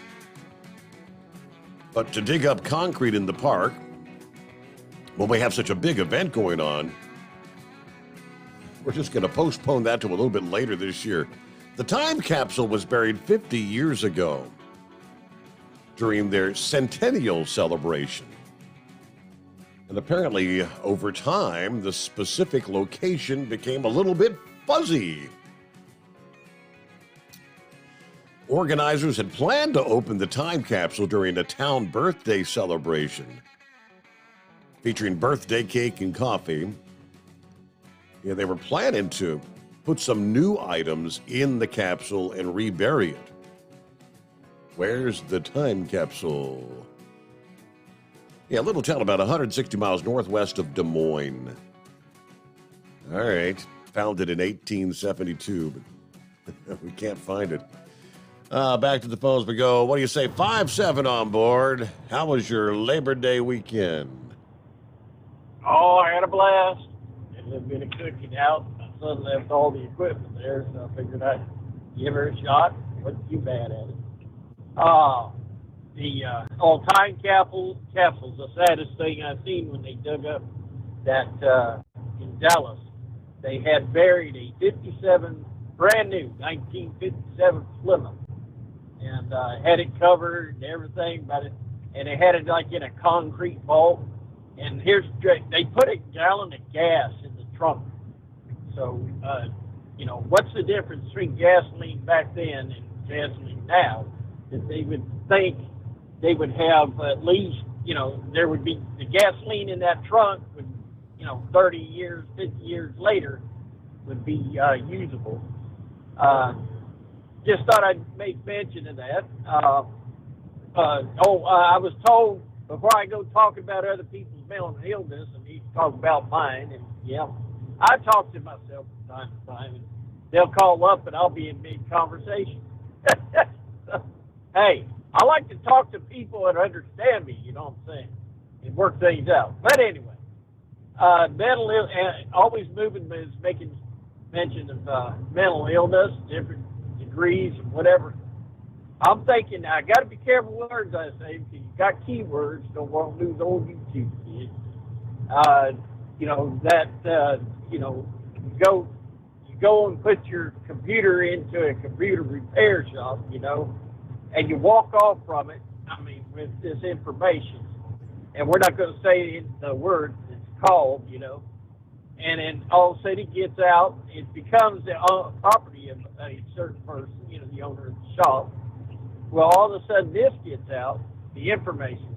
but to dig up concrete in the park, when we have such a big event going on, we're just going to postpone that to a little bit later this year. The time capsule was buried 50 years ago during their centennial celebration. And apparently, over time, the specific location became a little bit fuzzy. Organizers had planned to open the time capsule during a town birthday celebration featuring birthday cake and coffee. Yeah, they were planning to put some new items in the capsule and rebury it. Where's the time capsule? Yeah, a little town about 160 miles northwest of Des Moines. All right, founded in 1872, but we can't find it. Back to the phones we go. What do you say? 5-7 on board. How was your Labor Day weekend? Oh, I had a blast. Did a little bit of cooking out. My son left all the equipment there, so I figured I'd give her a shot. Wasn't too bad at it. The all-time capsules, the saddest thing I've seen when they dug up that in Dallas. They had buried a 57, brand new, 1957 Plymouth, and had it covered and everything, and they had it like in a concrete vault. And they put a gallon of gas in the trunk. So, what's the difference between gasoline back then and gasoline now? That they would think they would have at least, there would be the gasoline in that trunk would, 30 years, 50 years later would be usable. Just thought I'd make mention of that. I was told before I go talk about other people's mental illness, I need to talk about mine. And yeah, I talk to myself from time to time, and they'll call up and I'll be in mid-conversation. Hey, I like to talk to people that understand me, you know what I'm saying, and work things out. But anyway, mental always moving is making mention of mental illness, different degrees and whatever. I'm thinking I got to be careful words I say, because you got keywords. Don't want to lose old YouTube kids. You go and put your computer into a computer repair shop, and you walk off from it, with this information. And we're not going to say the word it's called, And then all of a sudden it gets out, it becomes the property of a certain person, the owner of the shop. Well, all of a sudden this gets out, the information.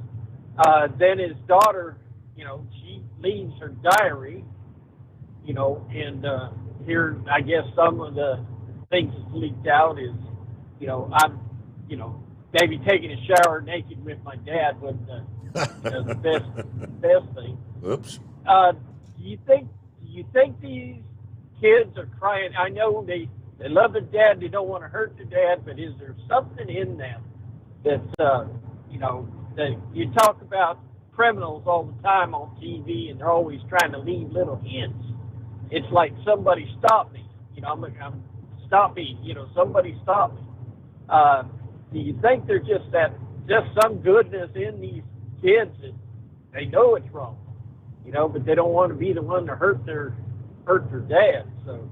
Then his daughter, she leaves her diary, and here I guess some of the things that's leaked out is, I'm, maybe taking a shower naked with my dad wasn't the best thing. Oops. Do you think these kids are crying? I know they love their dad, they don't want to hurt their dad, but is there something in them that's, that you talk about criminals all the time on TV, and they're always trying to leave little hints. It's like, somebody stop me. Stop me. Somebody stop me. Do you think there's just some goodness in these kids that they know it's wrong, but they don't want to be the one to hurt their dad? So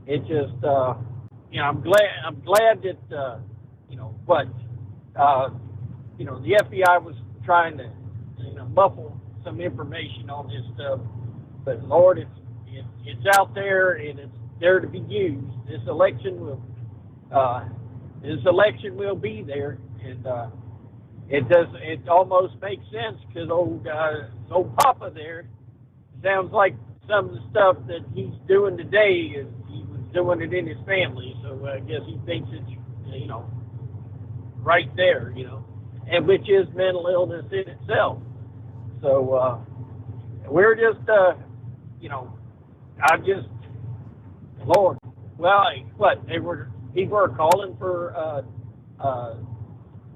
it just, I'm glad that, the FBI was trying to, muffle some information on this stuff. But Lord, it's out there and it's there to be used. This election will this election will be there, and it almost makes sense because old Papa there sounds like some of the stuff that he's doing today is he was doing it in his family, so I guess he thinks it's right there, and which is mental illness in itself. So we're just I'm just Lord. Well, people are calling for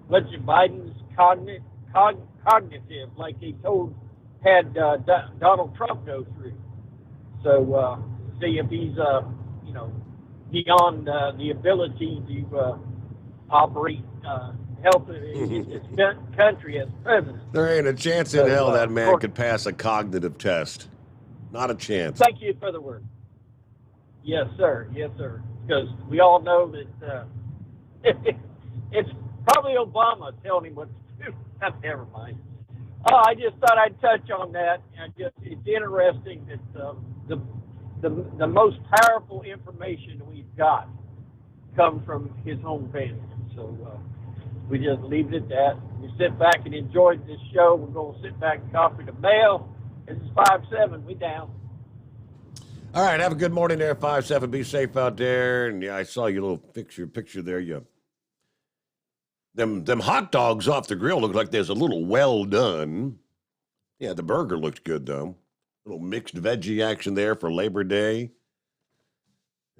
Biden's cognitive, like they had Donald Trump go through. So see if he's beyond the ability to operate help his country as president. There ain't a chance in hell that man could pass a cognitive test. Not a chance. Thank you for the word. Yes, sir. Yes, sir. Because we all know that it's probably Obama telling him what to do. Never mind. I just thought I'd touch on that. It's interesting that the most powerful information we've got comes from his home family. So we just leave it at that. We sit back and enjoy this show. We're going to sit back and copy the mail. This is 5-7. We down. All right, have a good morning there, 5-7. Be safe out there. And yeah, I saw your little picture there. Them hot dogs off the grill look like there's a little well done. Yeah, the burger looks good though. A little mixed veggie action there for Labor Day.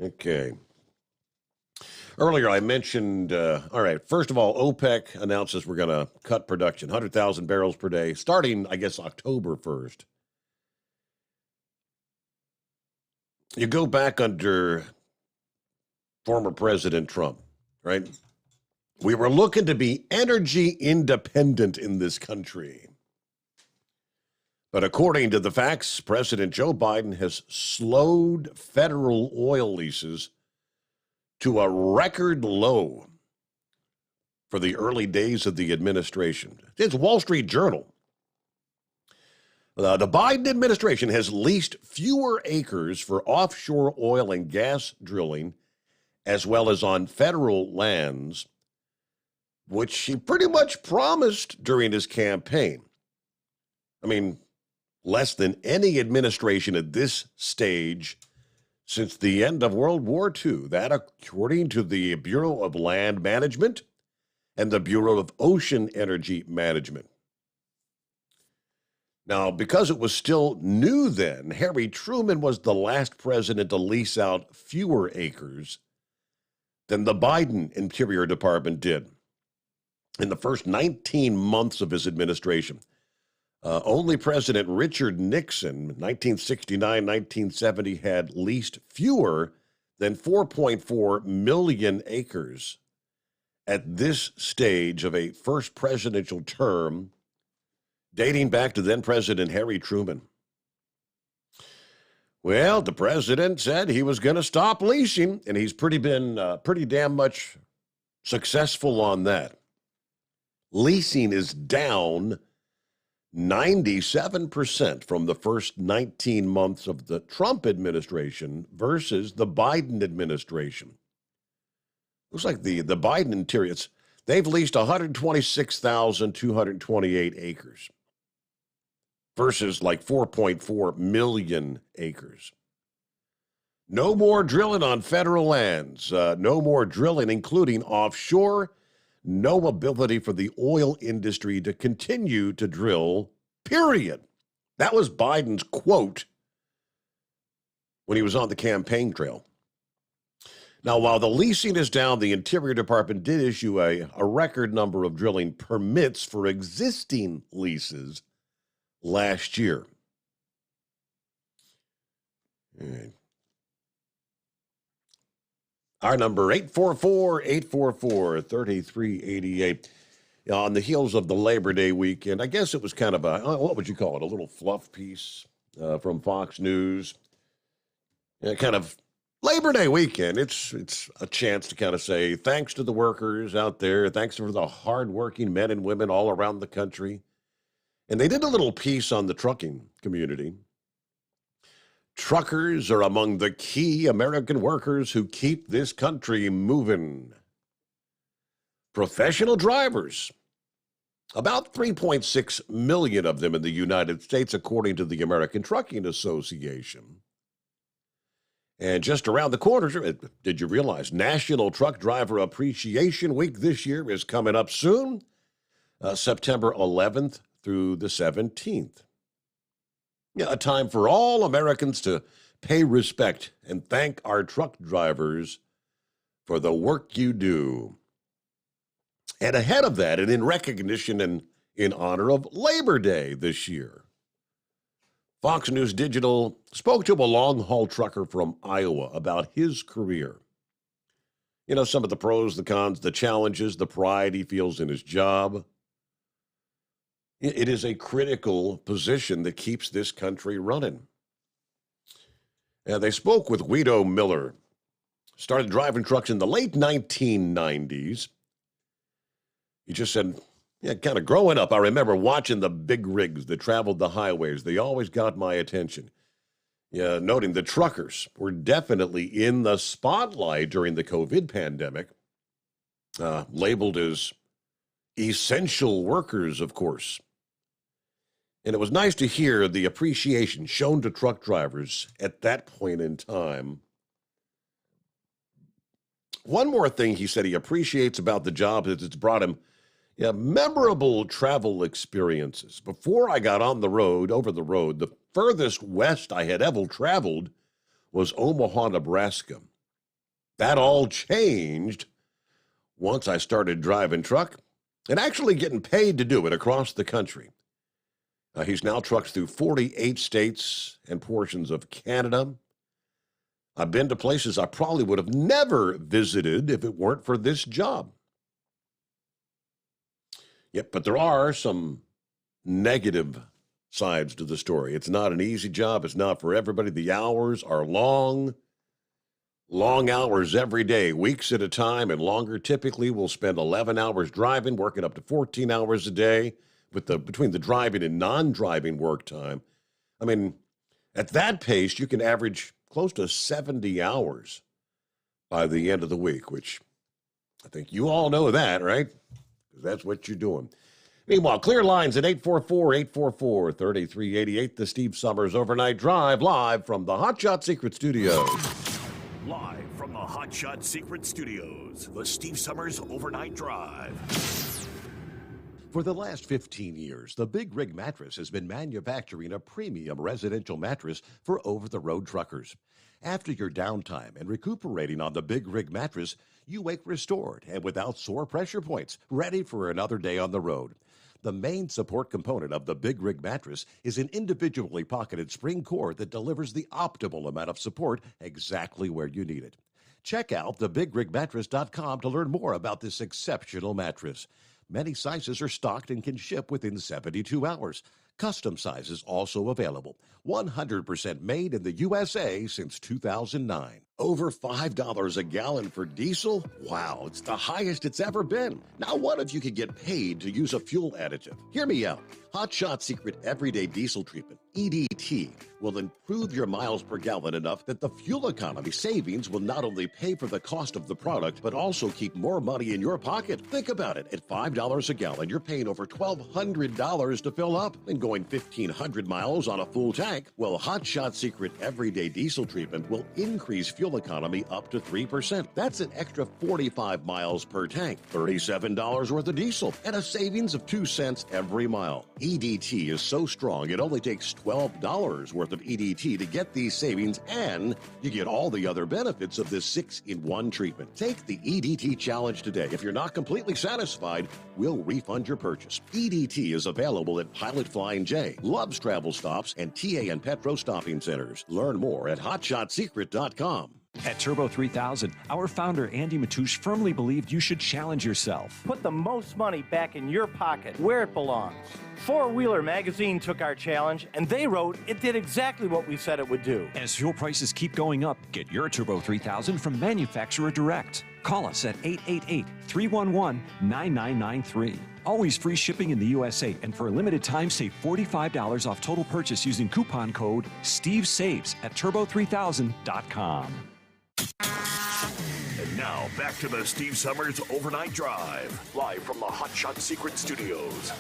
Okay. Earlier I mentioned, all right, first of all, OPEC announces we're going to cut production, 100,000 barrels per day, starting, I guess, October 1st. You go back under former President Trump, right? We were looking to be energy independent in this country. But according to the facts, President Joe Biden has slowed federal oil leases to a record low for the early days of the administration. It's Wall Street Journal. The Biden administration has leased fewer acres for offshore oil and gas drilling, as well as on federal lands, which he pretty much promised during his campaign. I mean, less than any administration at this stage since the end of World War II. That, according to the Bureau of Land Management and the Bureau of Ocean Energy Management. Now, because it was still new then, Harry Truman was the last president to lease out fewer acres than the Biden Interior Department did. In the first 19 months of his administration, only President Richard Nixon, 1969-1970, had leased fewer than 4.4 million acres at this stage of a first presidential term, dating back to then-President Harry Truman. Well, the president said he was going to stop leasing, and he's pretty damn much successful on that. Leasing is down 97% from the first 19 months of the Trump administration versus the Biden administration. Looks like the Biden interior, they've leased 126,228 acres versus like 4.4 million acres. No more drilling on federal lands. No more drilling, including offshore. No ability for the oil industry to continue to drill, period. That was Biden's quote when he was on the campaign trail. Now, while the leasing is down, the Interior Department did issue a record number of drilling permits for existing leases last year. All right. Our number, 844-844-3388. On the heels of the Labor Day weekend, I guess it was kind of a, what would you call it, a little fluff piece from Fox News. Kind of Labor Day weekend. It's a chance to kind of say thanks to the workers out there. Thanks for the hardworking men and women all around the country. And they did a little piece on the trucking community. Truckers are among the key American workers who keep this country moving. professional drivers. About 3.6 million of them in the United States, according to the American Trucking Association. And just around the corner, did you realize National Truck Driver Appreciation Week this year is coming up soon? September 11th through the 17th. Yeah, a time for all Americans to pay respect and thank our truck drivers for the work you do. And ahead of that, and in recognition and in honor of Labor Day this year, Fox News Digital spoke to a long-haul trucker from Iowa about his career. You know, some of the pros, the cons, the challenges, the pride he feels in his job. It is a critical position that keeps this country running. And they spoke with Guido Miller. Started driving trucks in the late 1990s. He just said, yeah, kind of growing up, I remember watching the big rigs that traveled the highways. They always got my attention. Yeah, noting the truckers were definitely in the spotlight during the COVID pandemic, labeled as essential workers, of course. And it was nice to hear the appreciation shown to truck drivers at that point in time. One more thing he said he appreciates about the job is it's brought him memorable travel experiences. Before I got on the road, over the road, the furthest west I had ever traveled was Omaha, Nebraska. That all changed once I started driving truck and actually getting paid to do it across the country. He's now trucked through 48 states and portions of Canada. I've been to places I probably would have never visited if it weren't for this job. Yep, but there are some negative sides to the story. It's not an easy job. It's not for everybody. The hours are long hours every day, weeks at a time, and longer. Typically, we'll spend 11 hours driving, working up to 14 hours a day between the driving and non-driving work time. I mean, at that pace, you can average close to 70 hours by the end of the week, which I think you all know that, right? Because that's what you're doing. Meanwhile, clear lines at 844-844-3388. The Steve Sommers Overnight Drive, live from the Hot Shot Secret Studios. Live from the Hot Shot Secret Studios, the Steve Sommers Overnight Drive. For the last 15 years, the Big Rig Mattress has been manufacturing a premium residential mattress for over-the-road truckers. After your downtime and recuperating on the Big Rig Mattress, you wake restored and without sore pressure points, ready for another day on the road. The main support component of the Big Rig Mattress is an individually pocketed spring core that delivers the optimal amount of support exactly where you need it. Check out thebigrigmattress.com to learn more about this exceptional mattress. Many sizes are stocked and can ship within 72 hours. Custom sizes also available. 100% made in the USA since 2009. Over $5 a gallon for diesel? Wow, it's the highest it's ever been. Now what if you could get paid to use a fuel additive? Hear me out. Hot Shot Secret Everyday Diesel Treatment, EDT, will improve your miles per gallon enough that the fuel economy savings will not only pay for the cost of the product, but also keep more money in your pocket. Think about it. At $5 a gallon, you're paying over $1,200 to fill up and going 1,500 miles on a full tank. Well, Hot Shot Secret Everyday Diesel Treatment will increase fuel economy up to 3%. That's an extra 45 miles per tank, $37 worth of diesel, and a savings of 2 cents every mile. EDT is so strong, it only takes $12 worth of EDT to get these savings, and you get all the other benefits of this 6-in-1 treatment. Take the EDT challenge today. If you're not completely satisfied, we'll refund your purchase. EDT is available at Pilot Flying J, Love's Travel Stops, and TA and Petro Stopping Centers. Learn more at hotshotsecret.com. At Turbo 3000, our founder Andy Matouche firmly believed you should challenge yourself. Put the most money back in your pocket, where it belongs. Four Wheeler Magazine took our challenge, and they wrote it did exactly what we said it would do. As fuel prices keep going up, get your Turbo 3000 from manufacturer direct. Call us at 888-311-9993. Always free shipping in the USA, and for a limited time, save $45 off total purchase using coupon code STEVESAVES at turbo3000.com. And Now, back to the Steve Sommers Overnight Drive, live from the Hot Shot Secret Studios.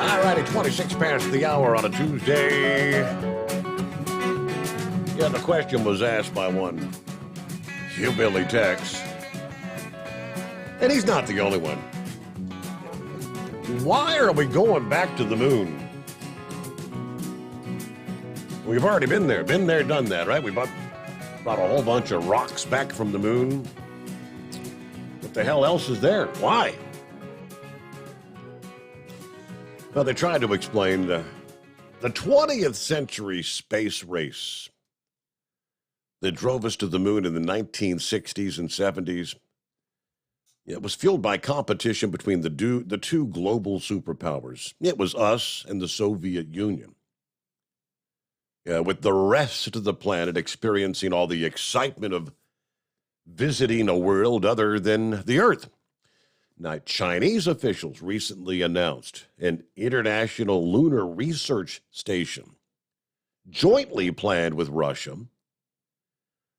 All righty, 26 past the hour on a Tuesday. Yeah, the question was asked by one Hillbilly Tex, and he's not the only one. Why are we going back to the moon? We've already been there, done that, right? We brought a whole bunch of rocks back from the moon. What the hell else is there? Why? Well, they tried to explain the 20th century space race that drove us to the moon in the 1960s and 70s. It was fueled by competition between the two global superpowers. It was us and the Soviet Union. With the rest of the planet experiencing all the excitement of visiting a world other than the Earth. Now, Chinese officials recently announced an international lunar research station jointly planned with Russia,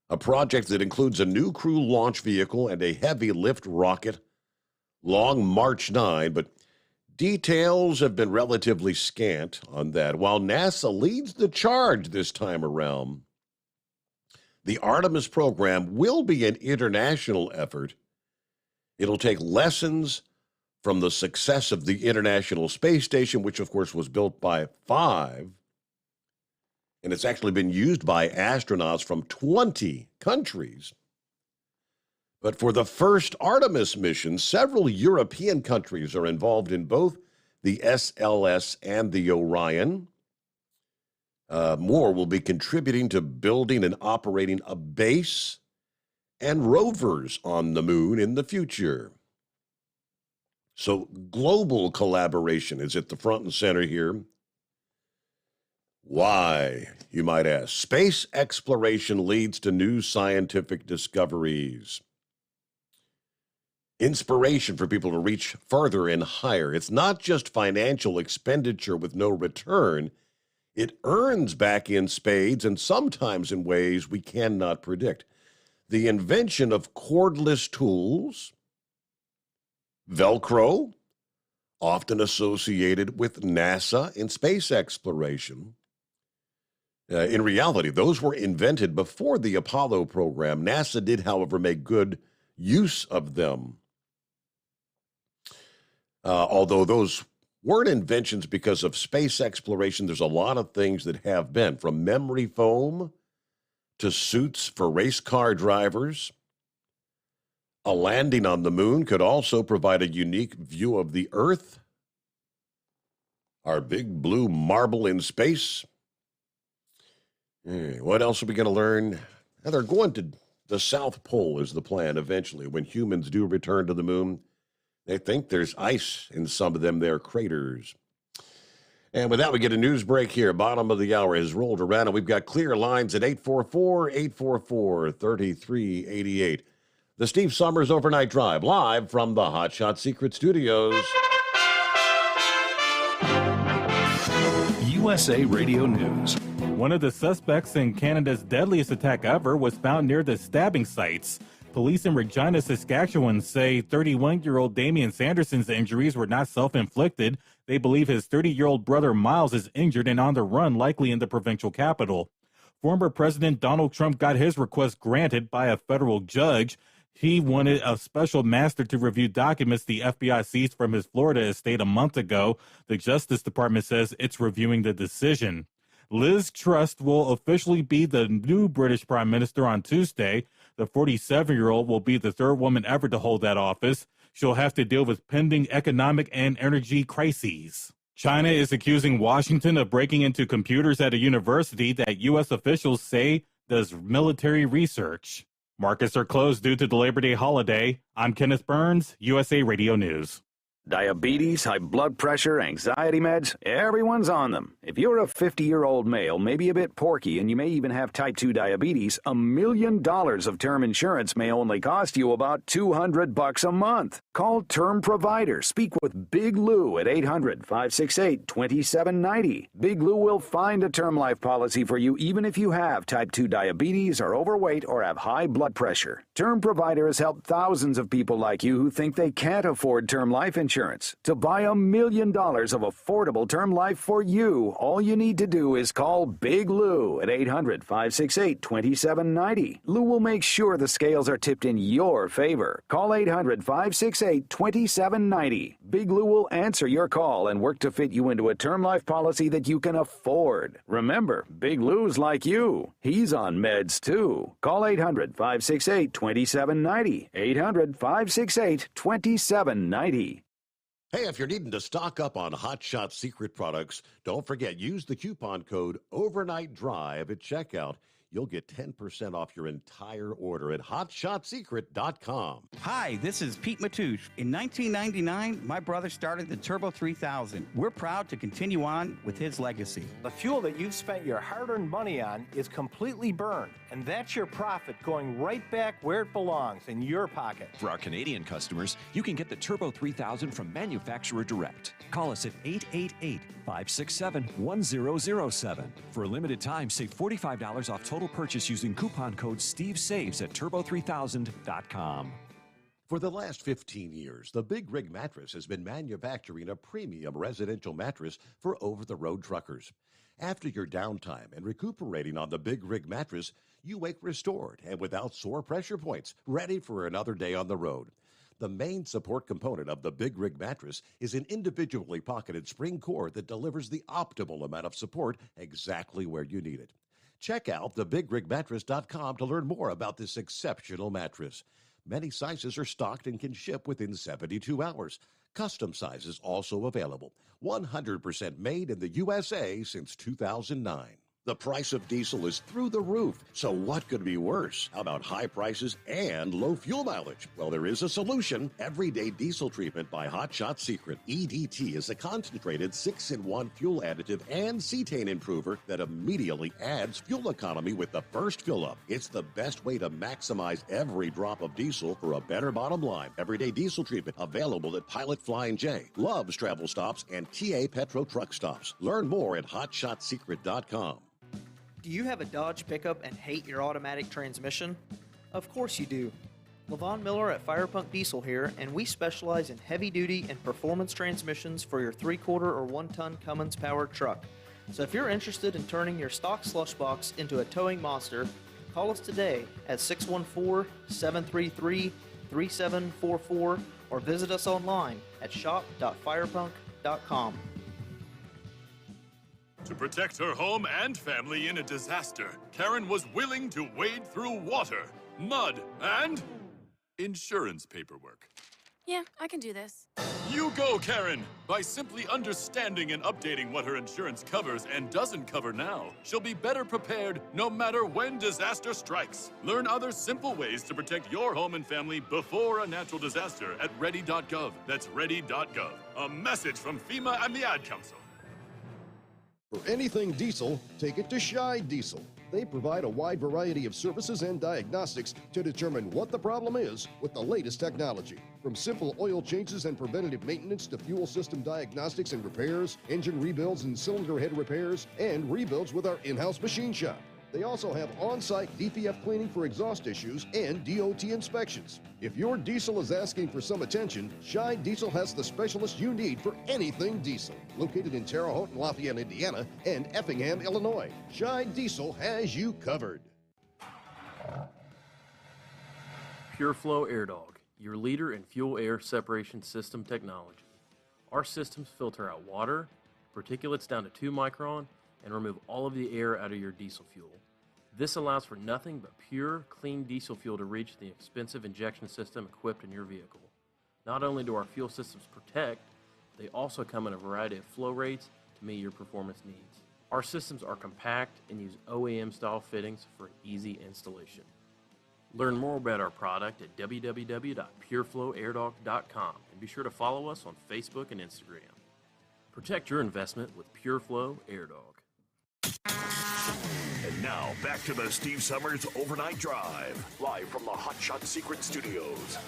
a project that includes a new crew launch vehicle and a heavy lift rocket, Long March 9, but details have been relatively scant on that. While NASA leads the charge this time around, the Artemis program will be an international effort. It'll take lessons from the success of the International Space Station, which, of course, was built by 5, and it's actually been used by astronauts from 20 countries. But for the first Artemis mission, several European countries are involved in both the SLS and the Orion. More will be contributing to building and operating a base and rovers on the moon in the future. So global collaboration is at the front and center here. Why, you might ask? Space exploration leads to new scientific discoveries. Inspiration for people to reach further and higher. It's not just financial expenditure with no return. It earns back in spades and sometimes in ways we cannot predict. The invention of cordless tools, Velcro, often associated with NASA in space exploration. In reality, those were invented before the Apollo program. NASA did, however, make good use of them. Although those weren't inventions because of space exploration, there's a lot of things that have been, from memory foam to suits for race car drivers. A landing on the moon could also provide a unique view of the Earth, our big blue marble in space. What else are we going to learn? Now, they're going to the South Pole is the plan eventually. When humans do return to the moon, they think there's ice in some of them there craters. And with that, we get a news break here. Bottom of the hour has rolled around, and we've got clear lines at 844-844-3388. The Steve Sommers Overnight Drive, live from the Hot Shot Secret Studios. USA Radio News. One of the suspects in Canada's deadliest attack ever was found near the stabbing sites. Police in Regina, Saskatchewan say 31-year-old Damian Sanderson's injuries were not self-inflicted. They believe his 30-year-old brother Miles is injured and on the run, likely in the provincial capital. Former President Donald Trump got his request granted by a federal judge. He wanted a special master to review documents the FBI seized from his Florida estate a month ago. The Justice Department says it's reviewing the decision. Liz Truss will officially be the new British Prime Minister on Tuesday. The 47-year-old will be the third woman ever to hold that office. She'll have to deal with pending economic and energy crises. China is accusing Washington of breaking into computers at a university that U.S. officials say does military research. Markets are closed due to the Labor Day holiday. I'm Kenneth Burns, USA Radio News. Diabetes, high blood pressure, anxiety meds, everyone's on them. If you're a 50-year-old male, maybe a bit porky, and you may even have type 2 diabetes, $1 million of term insurance may only cost you about $200 a month. Call Term Provider. Speak with Big Lou at 800-568-2790. Big Lou will find a term life policy for you even if you have type 2 diabetes, are overweight, or have high blood pressure. Term Provider has helped thousands of people like you who think they can't afford term life insurance. To buy $1 million of affordable term life for you, all you need to do is call Big Lou at 800-568-2790. Lou will make sure the scales are tipped in your favor. Call 800-568-2790. Big Lou will answer your call and work to fit you into a term life policy that you can afford. Remember, Big Lou's like you. He's on meds too. Call 800-568-2790. 800-568-2790. Hey, if you're needing to stock up on Hot Shot Secret products, don't forget, use the coupon code OVERNIGHTDRIVE at checkout. You'll get 10% off your entire order at HotShotSecret.com. Hi, this is Pete Matouche. In 1999, my brother started the Turbo 3000. We're proud to continue on with his legacy. The fuel that you've spent your hard-earned money on is completely burned, and that's your profit going right back where it belongs, in your pocket. For our Canadian customers, you can get the Turbo 3000 from manufacturer direct. Call us at 888-567-1007. For a limited time, save $45 off total purchase using coupon code SteveSaves at turbo3000.com. For the last 15 years, the Big Rig Mattress has been manufacturing a premium residential mattress for over-the-road truckers. After your downtime and recuperating on the Big Rig Mattress, you wake restored and without sore pressure points, ready for another day on the road. The main support component of the Big Rig Mattress is an individually pocketed spring cord that delivers the optimal amount of support exactly where you need it. Check out thebigrigmattress.com to learn more about this exceptional mattress. Many sizes are stocked and can ship within 72 hours. Custom sizes also available. 100% made in the USA since 2009. The price of diesel is through the roof, so what could be worse? How about high prices and low fuel mileage? Well, there is a solution. Everyday Diesel Treatment by Hot Shot Secret. EDT is a concentrated 6-in-1 fuel additive and cetane improver that immediately adds fuel economy with the first fill-up. It's the best way to maximize every drop of diesel for a better bottom line. Everyday Diesel Treatment available at Pilot Flying J, Love's Travel Stops, and TA Petro Truck Stops. Learn more at HotShotSecret.com. Do you have a Dodge pickup and hate your automatic transmission? Of course you do. LaVon Miller at Firepunk Diesel here, and we specialize in heavy-duty and performance transmissions for your 3/4 or 1-ton Cummins-powered truck. So if you're interested in turning your stock slush box into a towing monster, call us today at 614-733-3744 or visit us online at shop.firepunk.com. To protect her home and family in a disaster, Karen was willing to wade through water, mud, and insurance paperwork. Yeah, I can do this. You go, Karen! By simply understanding and updating what her insurance covers and doesn't cover now, she'll be better prepared no matter when disaster strikes. Learn other simple ways to protect your home and family before a natural disaster at ready.gov. That's ready.gov. A message from FEMA and the Ad Council. For anything diesel, take it to Scheid Diesel. They provide a wide variety of services and diagnostics to determine what the problem is with the latest technology. From simple oil changes and preventative maintenance to fuel system diagnostics and repairs, engine rebuilds and cylinder head repairs, and rebuilds with our in-house machine shop. They also have on-site DPF cleaning for exhaust issues and DOT inspections. If your diesel is asking for some attention, Scheid Diesel has the specialist you need for anything diesel. Located in Terre Haute and Lafayette, Indiana, and Effingham, Illinois, Scheid Diesel has you covered. PureFlow Air Dog, your leader in fuel air separation system technology. Our systems filter out water, particulates down to 2 micron, and remove all of the air out of your diesel fuel. This allows for nothing but pure, clean diesel fuel to reach the expensive injection system equipped in your vehicle. Not only do our fuel systems protect, they also come in a variety of flow rates to meet your performance needs. Our systems are compact and use OEM-style fittings for easy installation. Learn more about our product at www.pureflowairdog.com and be sure to follow us on Facebook and Instagram. Protect your investment with PureFlow AirDog. And now, back to the Steve Sommers Overnight Drive, live from the Hot Shot Secret Studios.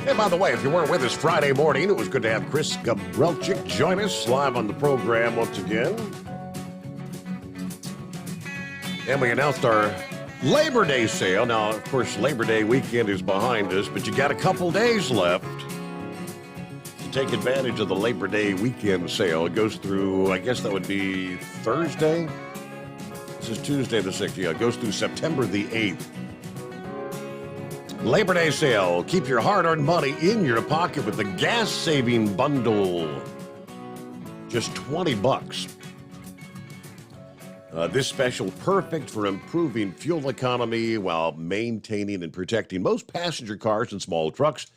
And by the way, if you weren't with us Friday morning, it was good to have Chris Gabrelchik join us live on the program once again. And we announced our Labor Day sale. Now, of course, Labor Day weekend is behind us, but you got a couple days left to take advantage of the Labor Day weekend sale. It goes through, I guess that would be Thursday. This is Tuesday the 6th. Yeah, it goes through September the 8th. Labor Day sale. Keep your hard-earned money in your pocket with the gas-saving bundle. Just $20. This special perfect for improving fuel economy while maintaining and protecting most passenger cars and small trucks.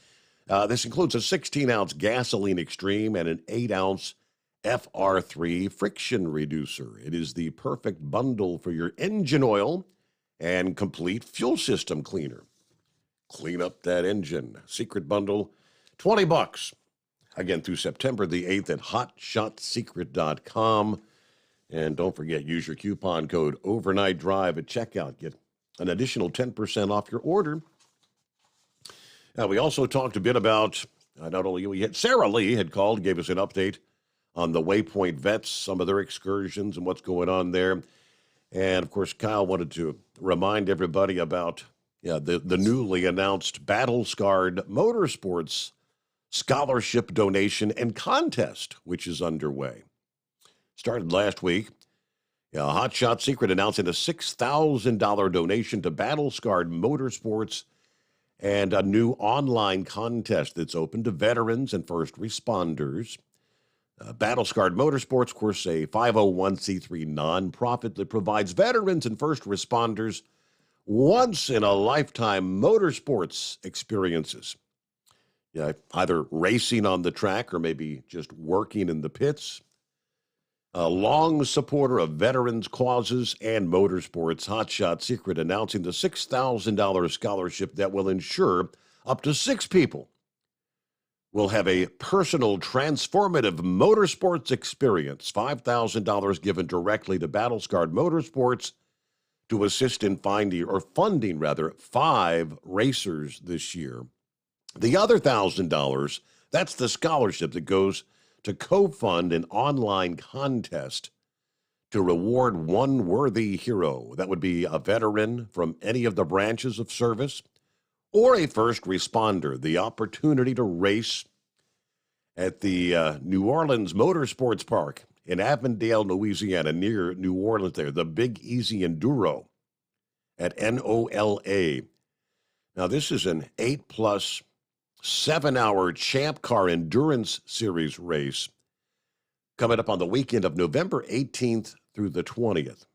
This includes a 16-ounce gasoline extreme and an 8-ounce FR3 friction reducer. It is the perfect bundle for your engine oil and complete fuel system cleaner. Clean up that engine. Secret bundle, $20. Again, through September the 8th at hotshotsecret.com. And don't forget, use your coupon code Overnight Drive at checkout. Get an additional 10% off your order. We also talked a bit about, not only we had Sarah Lee had called, gave us an update on the Waypoint Vets, some of their excursions and what's going on there. And, of course, Kyle wanted to remind everybody about the newly announced Battle Scarred Motorsports Scholarship Donation and Contest, which is underway. Started last week. Hot Shot Secret announcing a $6,000 donation to Battle Scarred Motorsports and a new online contest that's open to veterans and first responders. Battle Scarred Motorsports, of course, a 501c3 nonprofit that provides veterans and first responders once-in-a-lifetime motorsports experiences. Either racing on the track or maybe just working in the pits. A long supporter of veterans' causes and motorsports, Hot Shot Secret announcing the $6,000 scholarship that will ensure up to 6 people will have a personal transformative motorsports experience. $5,000 given directly to Battle Scarred Motorsports to assist in funding 5 racers this year. The other $1,000, that's the scholarship that goes to co-fund an online contest to reward one worthy hero. That would be a veteran from any of the branches of service or a first responder. The opportunity to race at the New Orleans Motorsports Park in Avondale, Louisiana, near New Orleans there, the Big Easy Enduro at NOLA. Now, this is an 8+ 7-hour Champ Car Endurance Series race coming up on the weekend of November 18th through the 20th.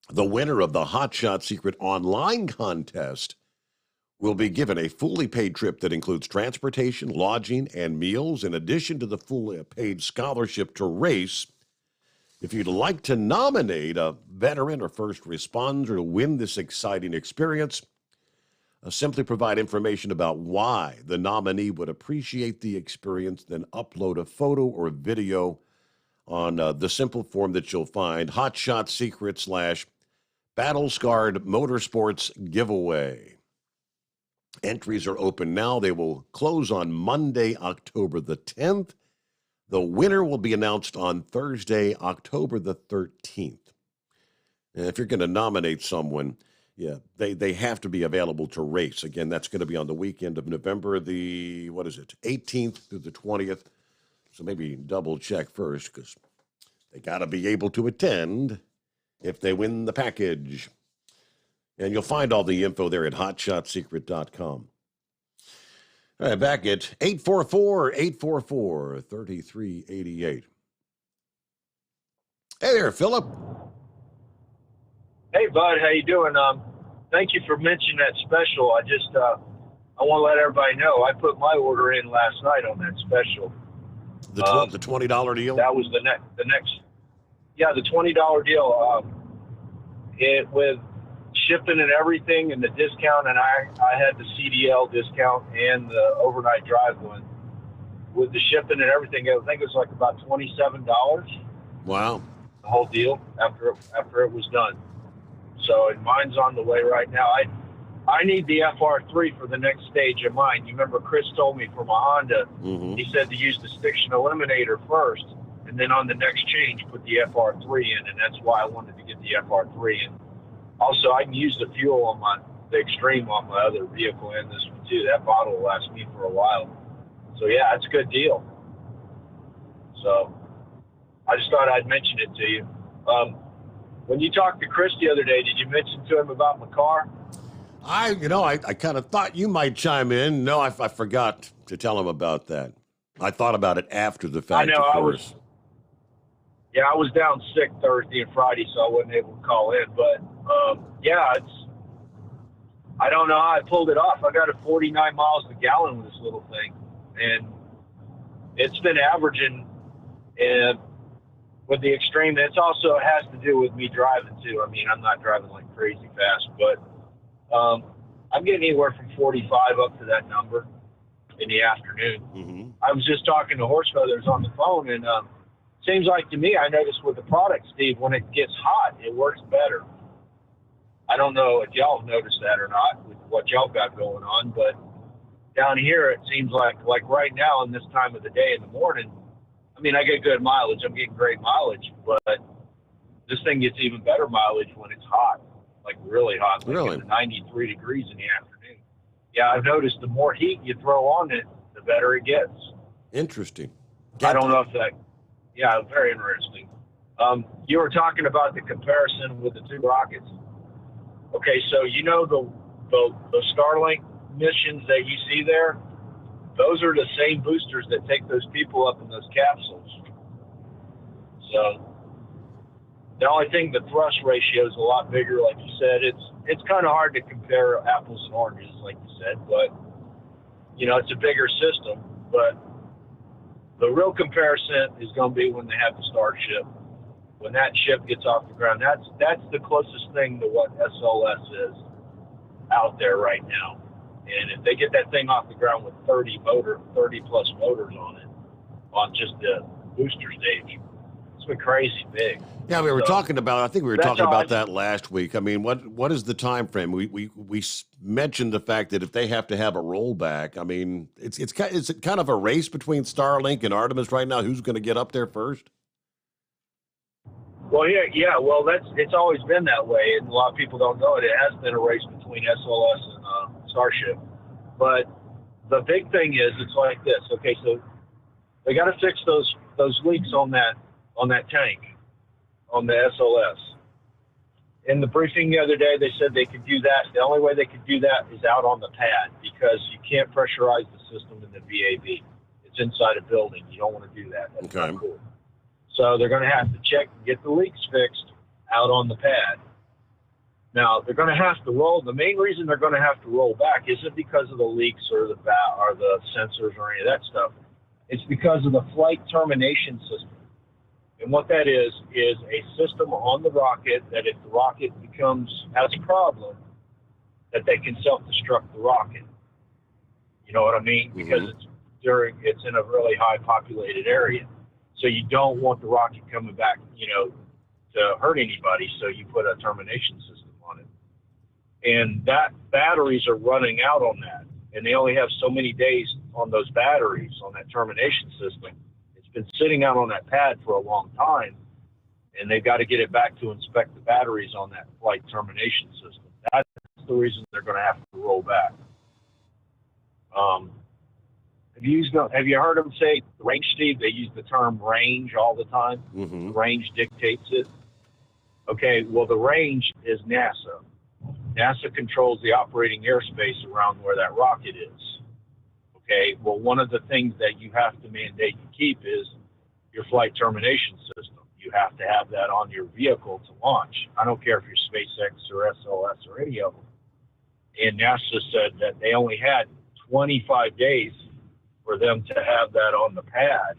The winner of the Hot Shot Secret online contest will be given a fully paid trip that includes transportation, lodging, and meals, in addition to the fully paid scholarship to race. If you'd like to nominate a veteran or first responder to win this exciting experience, simply provide information about why the nominee would appreciate the experience, then upload a photo or a video on the simple form that you'll find, Hot Shot Secret / Battle Scarred Motorsports Giveaway. Entries are open now. They will close on Monday, October the 10th. The winner will be announced on Thursday, October the 13th. And if you're going to nominate someone, they have to be available to race. Again, that's going to be on the weekend of November the, 18th through the 20th. So maybe double check first, because they got to be able to attend if they win the package. And you'll find all the info there at hotshotsecret.com. All right, back at 844-844-3388. Hey there, Philip. Hey, bud, how you doing? Thank you for mentioning that special. I just I want to let everybody know I put my order in last night on that special. The $20 deal? That was the next. Yeah, the $20 deal. It with shipping and everything and the discount, and I had the CDL discount and the overnight drive one. With the shipping and everything, I think it was like about $27. Wow. The whole deal after it was done. So and mine's on the way right now. I need the FR3 for the next stage of mine. You remember Chris told me for my Honda, he said to use the Stiction Eliminator first, and then on the next change put the FR3 in, and that's why I wanted to get the FR3 in. Also, I can use the fuel on the Extreme on my other vehicle and this one too. That bottle will last me for a while. So yeah, it's a good deal. So I just thought I'd mention it to you. When you talked to Chris the other day, did you mention to him about my car? I kind of thought you might chime in. No, I forgot to tell him about that. I thought about it after the fact, I know, of course. I was down sick Thursday and Friday, so I wasn't able to call in. But, I don't know how I pulled it off. I got it 49 miles a gallon with this little thing. And it's been averaging with the Extreme. It has to do with me driving, too. I mean, I'm not driving like crazy fast, but I'm getting anywhere from 45 up to that number in the afternoon. I was just talking to Horse Feathers on the phone, and seems like to me, I noticed with the product, Steve, when it gets hot, it works better. I don't know if y'all have noticed that or not with what y'all got going on, but down here, it seems like right now in this time of the day in the morning, I mean, I get good mileage. I'm getting great mileage, but this thing gets even better mileage when it's hot, like really hot, like in the 93 degrees in the afternoon. Yeah, I've noticed the more heat you throw on it, the better it gets. Interesting. I don't know if that, yeah, very interesting. You were talking about the comparison with the two rockets. Okay, so you know the Starlink missions that you see there? Those are the same boosters that take those people up in those capsules. So the only thing, the thrust ratio is a lot bigger, like you said. It's kind of hard to compare apples and oranges, like you said, but it's a bigger system. But the real comparison is going to be when they have the Starship. When that ship gets off the ground, that's the closest thing to what SLS is out there right now. And if they get that thing off the ground with 30 plus motors on it, on just the booster stage, it's been crazy big. Yeah, we were talking about. I think we were talking about that last week. I mean, what is the time frame? We mentioned the fact that if they have to have a rollback, I mean, it's kind of a race between Starlink and Artemis right now. Who's going to get up there first? Well, yeah. Well, it's always been that way, and a lot of people don't know it. It has been a race between SLS and Starship. But the big thing is, it's like this. Okay, so they got to fix those leaks on that tank, on the SLS. In the briefing the other day, they said they could do that. The only way they could do that is out on the pad, because you can't pressurize the system in the VAB. It's inside a building. You don't want to do that. That's not cool. So they're going to have to check and get the leaks fixed out on the pad. Now, they're going to have to roll. The main reason they're going to have to roll back isn't because of the leaks or the sensors or any of that stuff. It's because of the flight termination system. And what that is a system on the rocket that if the rocket has a problem, that they can self-destruct the rocket. You know what I mean? Because it's in a really high populated area. So you don't want the rocket coming back, to hurt anybody. So you put a termination system on it. And that batteries are running out on that. And they only have so many days on those batteries on that termination system. It's been sitting out on that pad for a long time. And they've got to get it back to inspect the batteries on that flight termination system. That's the reason they're going to have to roll back. Have you heard them say range, Steve? They use the term range all the time. The range dictates it. Okay, well, the range is NASA. NASA controls the operating airspace around where that rocket is. Okay, well, one of the things that you have to mandate to keep is your flight termination system. You have to have that on your vehicle to launch. I don't care if you're SpaceX or SLS or any of them. And NASA said that they only had 25 days for them to have that on the pad.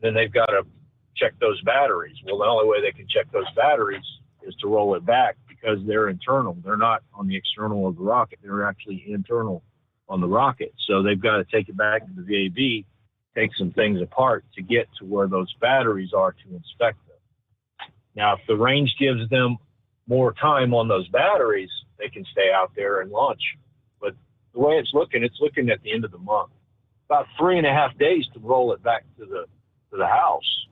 Then they've got to check those batteries. Well, the only way they can check those batteries is to roll it back because they're internal. They're not on the external of the rocket. They're actually internal on the rocket. So they've got to take it back to the VAB, take some things apart to get to where those batteries are to inspect them. Now, if the range gives them more time on those batteries, they can stay out there and launch. But the way it's looking at the end of the month. About 3.5 days to roll it back to the house.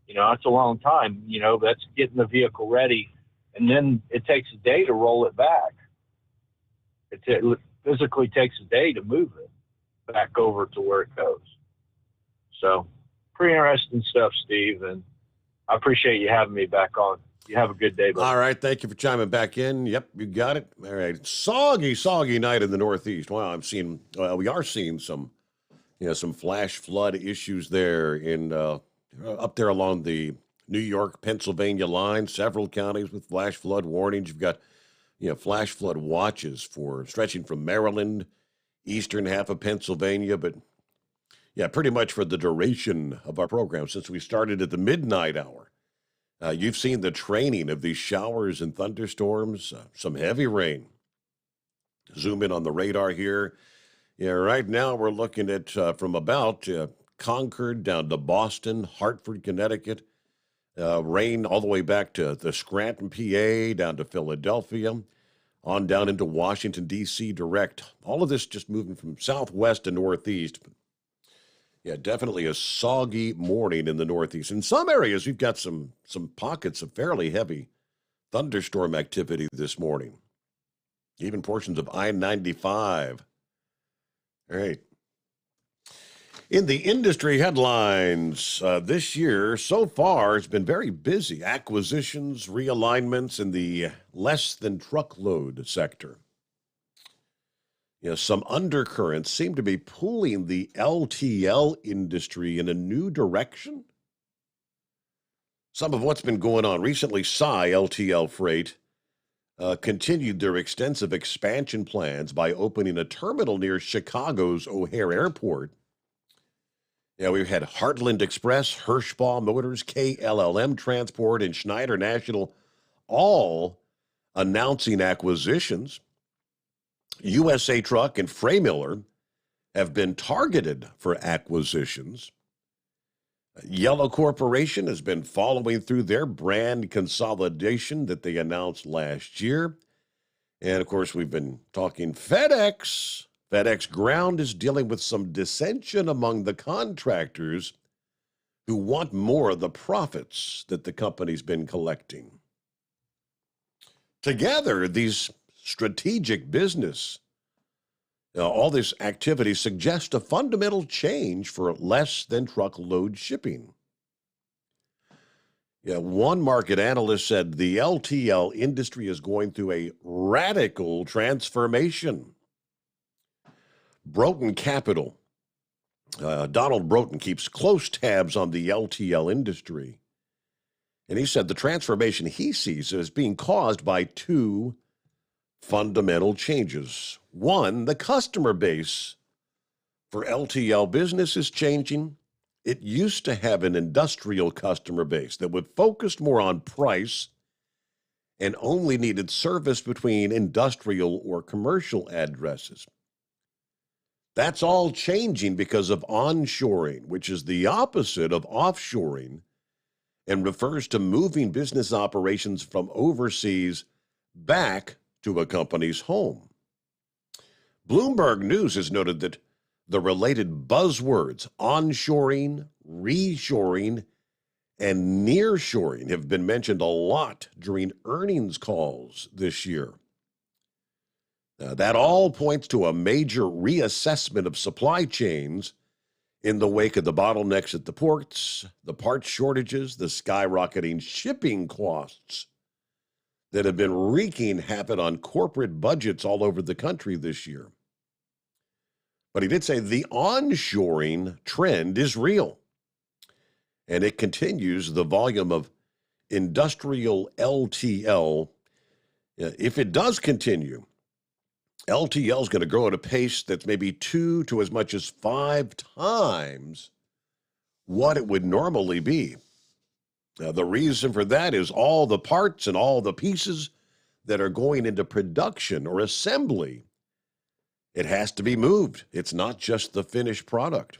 You know, that's a long time. You know, that's getting the vehicle ready. And then it takes a day to roll it back. It physically takes a day to move it back over to where it goes. So, pretty interesting stuff, Steve. And I appreciate you having me back on. You have a good day, buddy. All right. Thank you for chiming back in. Yep, you got it. All right. Soggy night in the Northeast. Wow, we are seeing some flash flood issues there in up there along the New York, Pennsylvania line. Several counties with flash flood warnings. You've got, flash flood watches for stretching from Maryland, eastern half of Pennsylvania, but yeah, pretty much for the duration of our program since we started at the midnight hour. You've seen the training of these showers and thunderstorms, some heavy rain. Zoom in on the radar here. Yeah, right now we're looking at from about Concord down to Boston, Hartford, Connecticut. Rain all the way back to the Scranton, PA, down to Philadelphia, on down into Washington, D.C. direct. All of this just moving from southwest to northeast. Yeah, definitely a soggy morning in the Northeast. In some areas, we've got some pockets of fairly heavy thunderstorm activity this morning. Even portions of I-95. All right. In the industry headlines, this year so far has been very busy. Acquisitions, realignments in the less than truckload sector. Some undercurrents seem to be pulling the LTL industry in a new direction. Some of what's been going on recently, LTL Freight continued their extensive expansion plans by opening a terminal near Chicago's O'Hare Airport. We've had Heartland Express, Hirschbaugh Motors, KLLM Transport, and Schneider National all announcing acquisitions. USA Truck and Freymiller have been targeted for acquisitions. Yellow Corporation has been following through their brand consolidation that they announced last year. And, of course, we've been talking FedEx. FedEx Ground is dealing with some dissension among the contractors who want more of the profits that the company's been collecting. Together, these strategic business, all this activity suggests a fundamental change for less than truckload shipping. One market analyst said the LTL industry is going through a radical transformation. Broughton Capital, Donald Broughton keeps close tabs on the LTL industry. And he said the transformation he sees is being caused by two fundamental changes. One, the customer base for LTL business is changing. It used to have an industrial customer base that would focus more on price and only needed service between industrial or commercial addresses. That's all changing because of onshoring, which is the opposite of offshoring and refers to moving business operations from overseas back to a company's home. Bloomberg News has noted that the related buzzwords onshoring, reshoring, and nearshoring have been mentioned a lot during earnings calls this year. That all points to a major reassessment of supply chains in the wake of the bottlenecks at the ports, the parts shortages, the skyrocketing shipping costs that have been wreaking havoc on corporate budgets all over the country this year. But he did say the onshoring trend is real, and it continues. The volume of industrial LTL, if it does continue, LTL is going to grow at a pace that's maybe 2 to as much as 5 times what it would normally be. Now, the reason for that is all the parts and all the pieces that are going into production or assembly. It has to be moved. It's not just the finished product.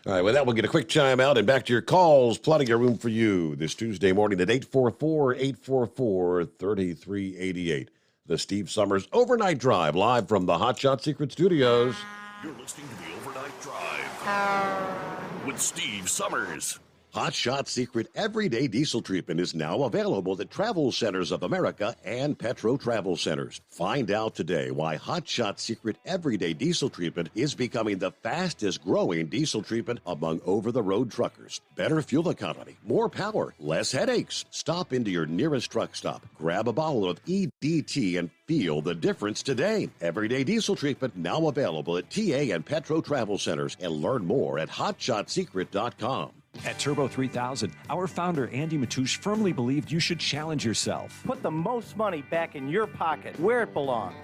All right, with that, we'll get a quick chime out and back to your calls. Plenty of room for you this Tuesday morning at 844-844-3388. The Steve Sommers Overnight Drive, live from the Hot Shot Secret Studios. You're listening to the Overnight Drive with Steve Sommers. Hot Shot Secret Everyday Diesel Treatment is now available at Travel Centers of America and Petro Travel Centers. Find out today why Hot Shot Secret Everyday Diesel Treatment is becoming the fastest growing diesel treatment among over-the-road truckers. Better fuel economy, more power, less headaches. Stop into your nearest truck stop, grab a bottle of EDT and feel the difference today. Everyday Diesel Treatment now available at TA and Petro Travel Centers, and learn more at hotshotsecret.com. At Turbo 3000, our founder Andy Matouche firmly believed you should challenge yourself. Put the most money back in your pocket, where it belongs.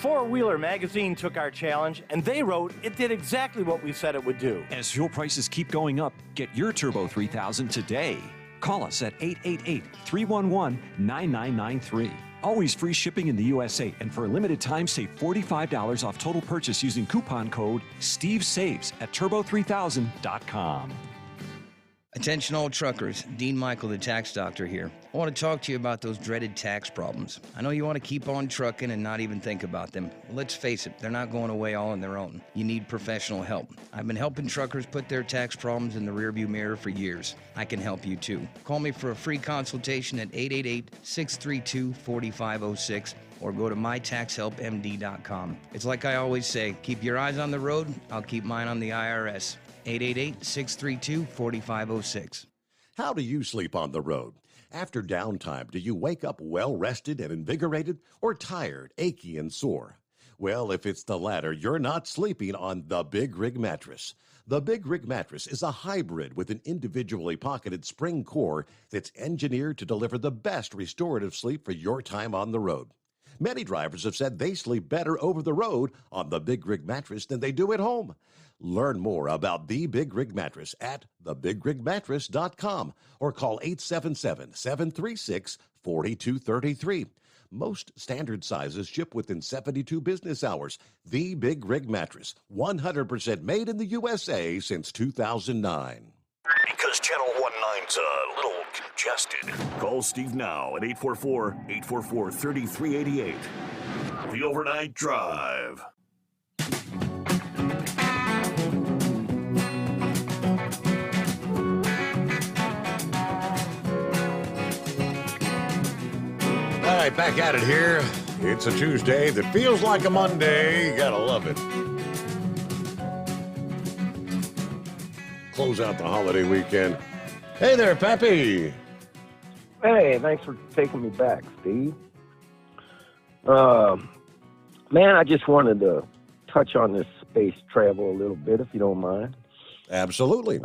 Four Wheeler Magazine took our challenge, and they wrote it did exactly what we said it would do. As fuel prices keep going up, get your Turbo 3000 today. Call us at 888-311-9993. Always free shipping in the USA, and for a limited time, save $45 off total purchase using coupon code STEVESAVES at turbo3000.com. Attention all truckers, Dean Michael, the tax doctor here. I want to talk to you about those dreaded tax problems. I know you want to keep on trucking and not even think about them. Let's face it, they're not going away all on their own. You need professional help. I've been helping truckers put their tax problems in the rearview mirror for years. I can help you too. Call me for a free consultation at 888-632-4506 or go to mytaxhelpmd.com. It's like I always say, keep your eyes on the road, I'll keep mine on the IRS. 888-632-4506. How do you sleep on the road? After downtime, do you wake up well-rested and invigorated, or tired, achy, and sore? Well, if it's the latter, you're not sleeping on the Big Rig Mattress. The Big Rig Mattress is a hybrid with an individually pocketed spring core that's engineered to deliver the best restorative sleep for your time on the road. Many drivers have said they sleep better over the road on the Big Rig Mattress than they do at home. Learn more about the Big Rig Mattress at thebigrigmattress.com or call 877-736-4233. Most standard sizes ship within 72 business hours. The Big Rig Mattress, 100% made in the USA since 2009. Because Channel 19's a little congested. Call Steve now at 844-844-3388. The Overnight Drive. All right, back at it here. It's a Tuesday that feels like a Monday. You gotta love it. Close out the holiday weekend. Hey there, Pappy. Hey, thanks for taking me back, Steve. Man, I just wanted to touch on this space travel a little bit, if you don't mind. Absolutely.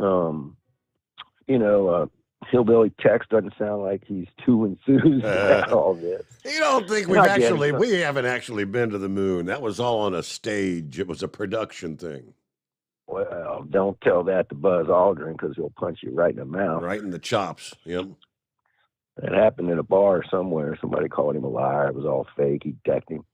Hillbilly Tex doesn't sound like he's too enthused about all this. You don't think we haven't actually been to the moon. That was all on a stage. It was a production thing. Well, don't tell that to Buzz Aldrin because he'll punch you right in the mouth. Right in the chops, yep. It happened in a bar somewhere. Somebody called him a liar. It was all fake. He decked him.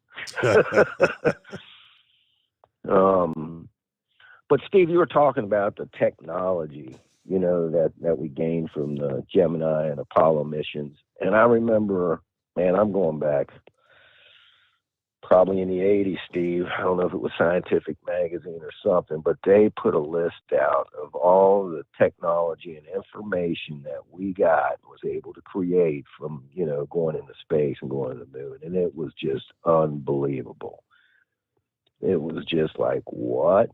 But Steve, you were talking about the technology, that we gained from the Gemini and Apollo missions. And I remember, man, I'm going back probably in the 80s, Steve. I don't know if it was Scientific Magazine or something, but they put a list out of all the technology and information that we was able to create from, going into space and going to the moon. And it was just unbelievable. It was just like, what?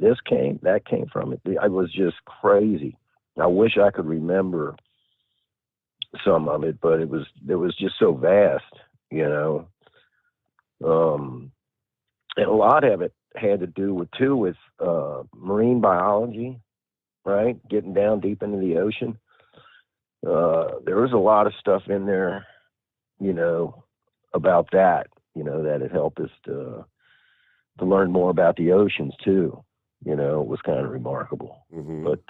That came from it. It was just crazy. I wish I could remember some of it, but it was just so vast, And a lot of it had to do with marine biology, right? Getting down deep into the ocean. There was a lot of stuff in there, about that, that it helped us to learn more about the oceans too. It was kind of remarkable. Mm-hmm. But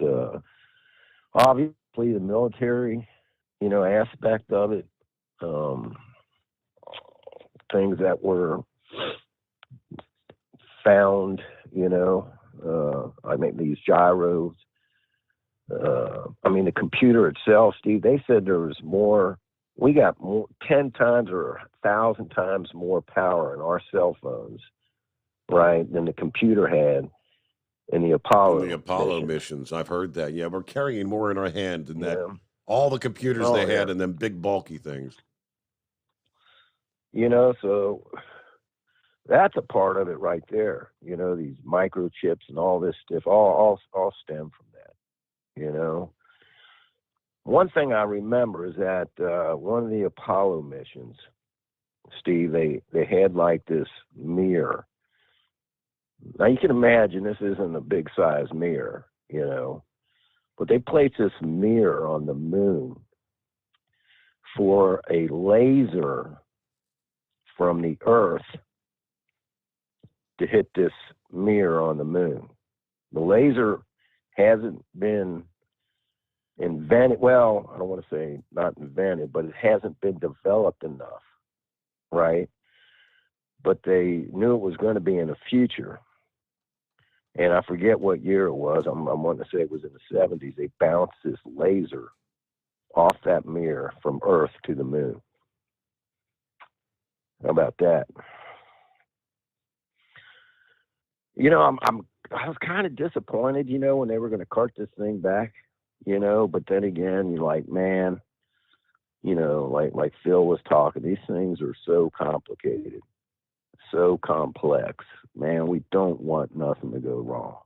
obviously the military, aspect of it, things that were found, I mean, these gyros. I mean, the computer itself, Steve, they said there was more. We got 10 times or 1,000 times more power in our cell phones, right, than the computer had in the Apollo. In the Apollo missions. I've heard that. Yeah, we're carrying more in our hand than that. All the computers they had and them big bulky things. So that's a part of it right there. These microchips and all this stuff all stem from that. One thing I remember is that one of the Apollo missions, Steve, they had like this mirror. Now you can imagine this isn't a big size mirror, but they placed this mirror on the moon for a laser from the Earth to hit this mirror on the moon. The laser hasn't been invented. Well, I don't want to say not invented, but it hasn't been developed enough, right? But they knew it was going to be in the future. And I forget what year it was. I'm wanting to say it was in the 70s. They bounced this laser off that mirror from Earth to the moon. How about that? I was kind of disappointed, when they were going to cart this thing back, but then again, you're like, man, like Phil was talking, these things are so complicated, so complex, man, we don't want nothing to go wrong,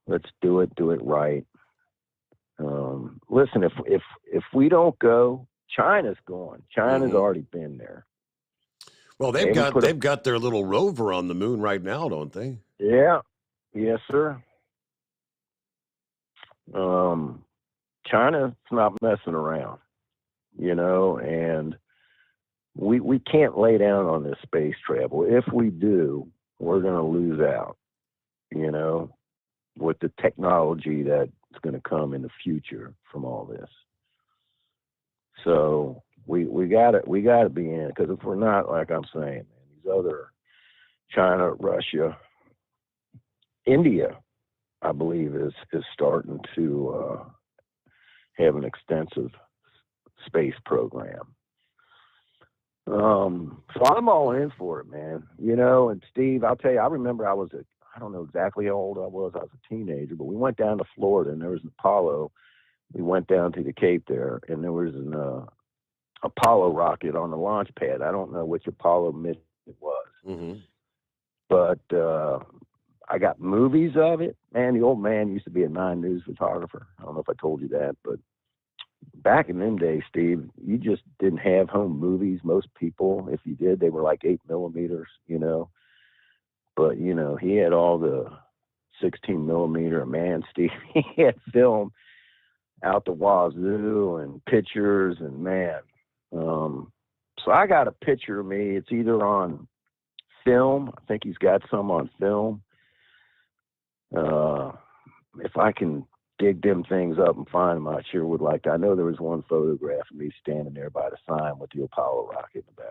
let's do it right. Listen, if we don't go, China's going. China's already been there. Well, they've got their little rover on the moon right now, don't they? Yeah. Yes, sir. China's not messing around, and we can't lay down on this space travel. If we do, we're going to lose out, with the technology that's going to come in the future from all this. So we got to be in, because if we're not, like I'm saying, man, these other, China, Russia, India, I believe is starting to have an extensive space program. So I'm all in for it, man. And Steve, I'll tell you, I remember I don't know exactly how old I was. I was a teenager, but we went down to Florida, and there was an Apollo. We went down to the Cape there, and there was an Apollo rocket on the launch pad. I don't know which Apollo mission it was. Mm-hmm. But I got movies of it. Man, the old man used to be a 9 News photographer. I don't know if I told you that, but back in them days, Steve, you just didn't have home movies. Most people, if you did, they were like 8 millimeters, But, he had all the 16 millimeter. Man, Steve, he had film out the wazoo and pictures, and man. So I got a picture of me. It's either on film. I think he's got some on film. If I can dig them things up and find them, I sure would like to. I know there was one photograph of me standing there by the sign with the Apollo rocket in the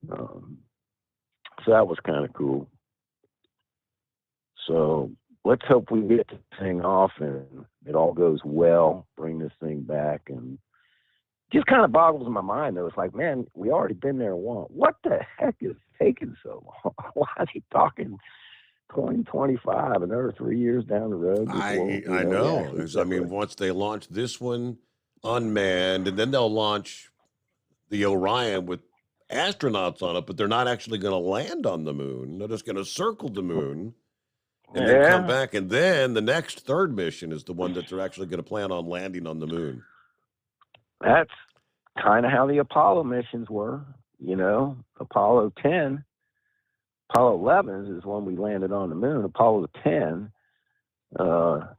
background. So that was kind of cool. So let's hope we get the thing off and it all goes well, bring this thing back. And just kind of boggles my mind, though. It's like, man, we already been there once. What the heck is taking so long? Why is he talking 2025, another 3 years down the road? I know. I mean, once they launch this one unmanned, and then they'll launch the Orion with astronauts on it, but they're not actually going to land on the moon. They're just going to circle the moon and then come back. And then the next third mission is the one that they're actually going to plan on landing on the moon. That's kind of how the Apollo missions were, Apollo 10, Apollo 11 is when we landed on the moon. Apollo 10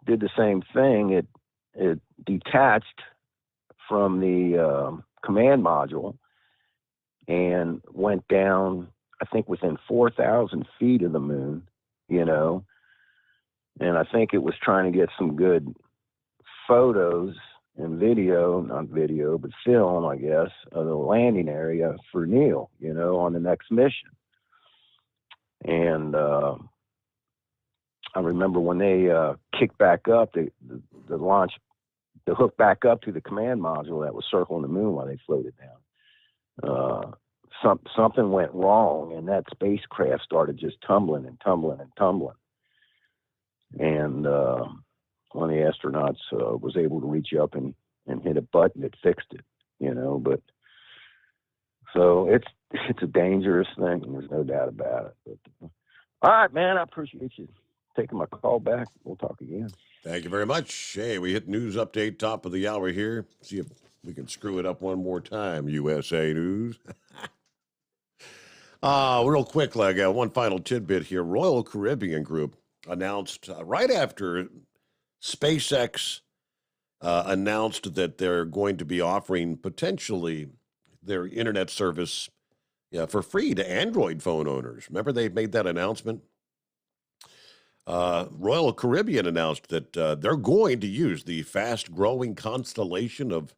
did the same thing. It detached from the command module and went down, I think, within 4,000 feet of the moon, and I think it was trying to get some good photos and video, not video, but film, I guess, of the landing area for Neil, on the next mission. And I remember when they kicked back up, the launch, the hook back up to the command module that was circling the moon while they floated down. Something went wrong, and that spacecraft started just tumbling and tumbling and tumbling. And one of the astronauts was able to reach up and hit a button that fixed it, But so it's a dangerous thing. There's no doubt about it. But, all right, man, I appreciate you taking my call back. We'll talk again. Thank you very much. Hey, we hit news update top of the hour here. See if we can screw it up one more time, USA News. Real quick, one final tidbit here. Royal Caribbean Group announced right after SpaceX announced that they're going to be offering potentially their internet service for free to Android phone owners. Remember they made that announcement? Royal Caribbean announced that they're going to use the fast-growing constellation of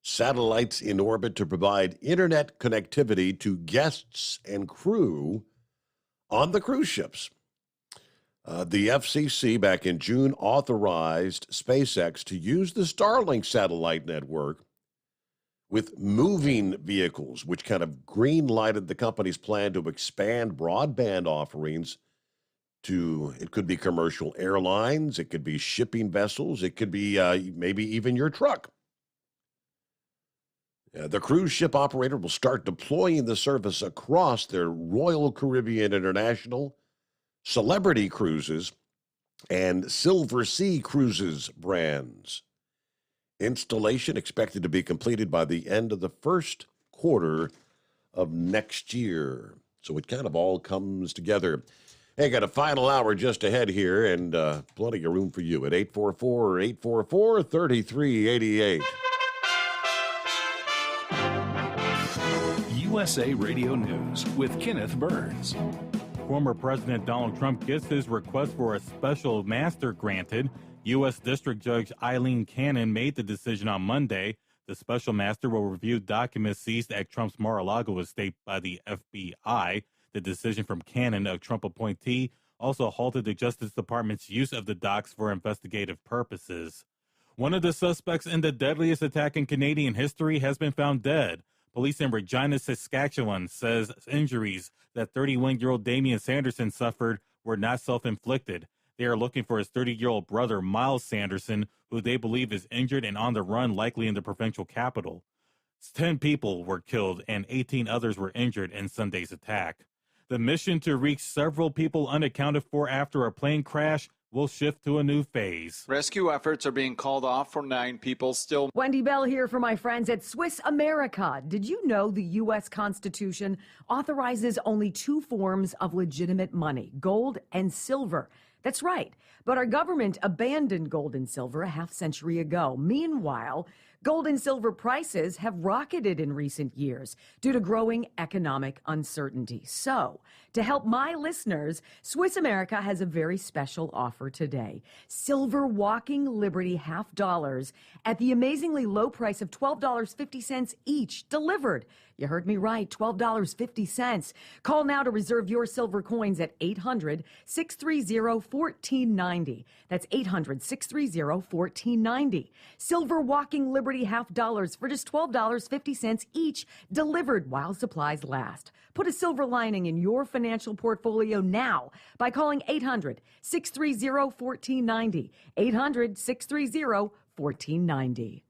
satellites in orbit to provide internet connectivity to guests and crew on the cruise ships. The FCC back in June authorized SpaceX to use the Starlink satellite network with moving vehicles, which kind of green-lighted the company's plan to expand broadband offerings to, it could be commercial airlines, it could be shipping vessels, it could be maybe even your truck. The cruise ship operator will start deploying the service across their Royal Caribbean International, Celebrity Cruises, and Silver Sea Cruises brands. Installation expected to be completed by the end of the first quarter of next year. So it kind of all comes together. Hey, got a final hour just ahead here, and plenty of room for you at 844-844-3388. USA Radio News with Kenneth Burns. Former President Donald Trump gets his request for a special master granted. U.S. District Judge Eileen Cannon made the decision on Monday. The special master will review documents seized at Trump's Mar-a-Lago estate by the FBI. The decision from Cannon, a Trump appointee, also halted the Justice Department's use of the docs for investigative purposes. One of the suspects in the deadliest attack in Canadian history has been found dead. Police in Regina, Saskatchewan says injuries that 31-year-old Damian Sanderson suffered were not self-inflicted. They are looking for his 30-year-old brother, Miles Sanderson, who they believe is injured and on the run, likely in the provincial capital. 10 people were killed and 18 others were injured in Sunday's attack. The mission to reach several people unaccounted for after a plane crash will shift to a new phase. Rescue efforts are being called off for 9 people still. Wendy Bell here for my friends at Swiss America. Did you know the U.S. Constitution authorizes only 2 forms of legitimate money, gold and silver? That's right. But our government abandoned gold and silver a half-century ago. Meanwhile, gold and silver prices have rocketed in recent years due to growing economic uncertainty. So, to help my listeners, Swiss America has a very special offer today. Silver Walking Liberty $half at the amazingly low price of $12.50 each, delivered. You heard me right, $12.50. Call now to reserve your silver coins at 800-630-1490. That's 800-630-1490. Silver Walking Liberty $half for just $12.50 each, delivered while supplies last. Put a silver lining in your financial portfolio now by calling 800-630-1490. 800-630-1490.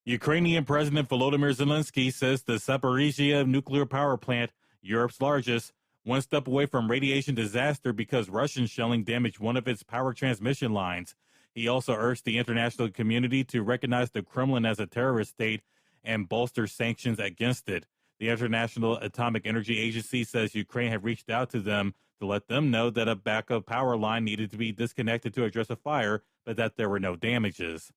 Ukrainian President Volodymyr Zelensky says the Zaporizhzhia nuclear power plant, Europe's largest, one step away from radiation disaster because Russian shelling damaged one of its power transmission lines. He also urged the international community to recognize the Kremlin as a terrorist state and bolster sanctions against it. The International Atomic Energy Agency says Ukraine had reached out to them to let them know that a backup power line needed to be disconnected to address a fire, but that there were no damages.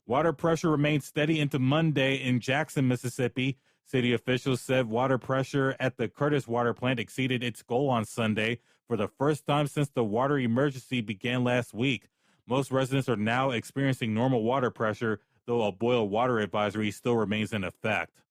Water pressure remained steady into Monday in Jackson, Mississippi. City officials said water pressure at the Curtis Water Plant exceeded its goal on Sunday for the first time since the water emergency began last week. Most residents are now experiencing normal water pressure, though a boil water advisory still remains in effect.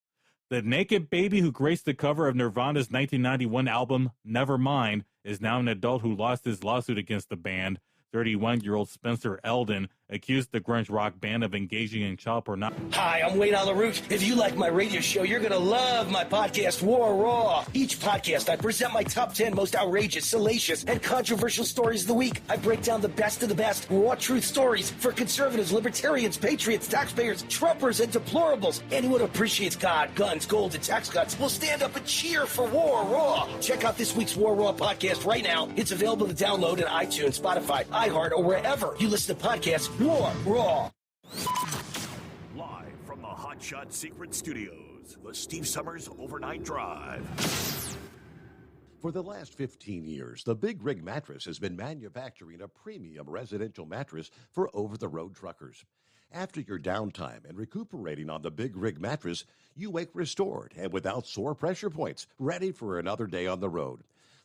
The naked baby who graced the cover of Nirvana's 1991 album, Nevermind, is now an adult who lost his lawsuit against the band. 31-year-old Spencer Eldon accused the grunge rock band of engaging in child pornography. Hi, I'm Wayne LaRouche. If you like my radio show, you're going to love my podcast, War Raw. Each podcast, I present my top 10 most outrageous, salacious, and controversial stories of the week. I break down the best of the best raw truth stories for conservatives, libertarians, patriots, taxpayers, Trumpers, and deplorables. Anyone who appreciates God, guns, gold, and tax cuts will stand up and cheer for War Raw. Check out this week's War Raw podcast right now. It's available to download in iTunes, Spotify, iHeart, or wherever you listen to podcasts. War Raw. Live from the Hot Shot Secret Studios, the Steve Summers Overnight Drive. For the last 15 years, the Big Rig Mattress has been manufacturing a premium residential mattress for over-the-road truckers. After your downtime and recuperating on the Big Rig Mattress, you wake restored and without sore pressure points, ready for another day on the road.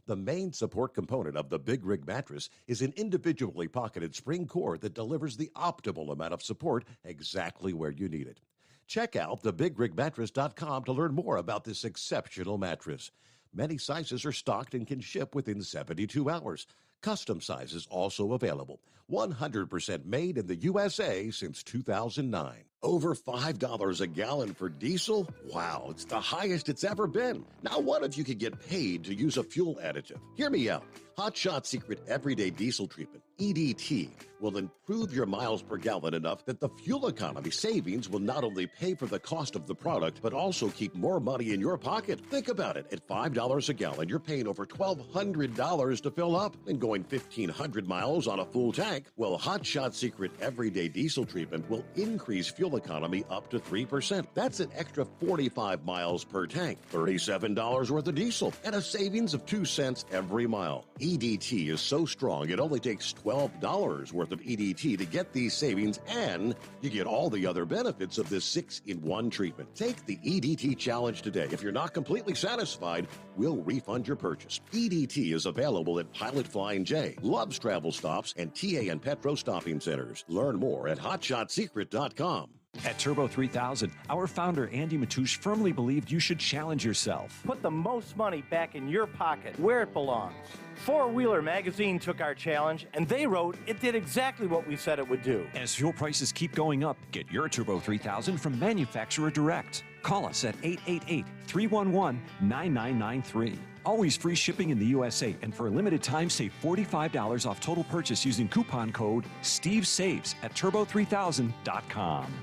The main support component of the Big Rig Mattress is an individually pocketed spring cord that delivers the optimal amount of support exactly where you need it. Check out thebigrigmattress.com to learn more about this exceptional mattress. Many sizes are stocked and can ship within 72 hours. Custom sizes also available. 100% made in the USA since 2009. Over $5 a gallon for diesel? Wow, it's the highest it's ever been. Now what if you could get paid to use a fuel additive? Hear me out. Hot Shot Secret Everyday Diesel Treatment, EDT, will improve your miles per gallon enough that the fuel economy savings will not only pay for the cost of the product, but also keep more money in your pocket. Think about it. At $5 a gallon, you're paying over $1,200 to fill up and going 1,500 miles on a full tank. Well, Hot Shot Secret Everyday Diesel Treatment will increase fuel economy up to 3%. That's an extra 45 miles per tank, $37 worth of diesel, and a savings of 2 cents every mile. EDT is so strong, it only takes $12 worth of EDT to get these savings, and you get all the other benefits of this 6-in-1 treatment. Take the EDT challenge today. If you're not completely satisfied, we'll refund your purchase. EDT is available at Pilot Flying J, Love's Travel Stops, and TA and Petro Stopping Centers. Learn more at hotshotsecret.com. At Turbo 3000, our founder Andy Matoush firmly believed you should challenge yourself. Put the most money back in your pocket, where it belongs. Four Wheeler magazine took our challenge, and they wrote it did exactly what we said it would do. As fuel prices keep going up, get your Turbo 3000 from manufacturer direct. Call us at 888-311-9993. Always free shipping in the USA, and for a limited time, save $45 off total purchase using coupon code STEVESAVES at turbo3000.com.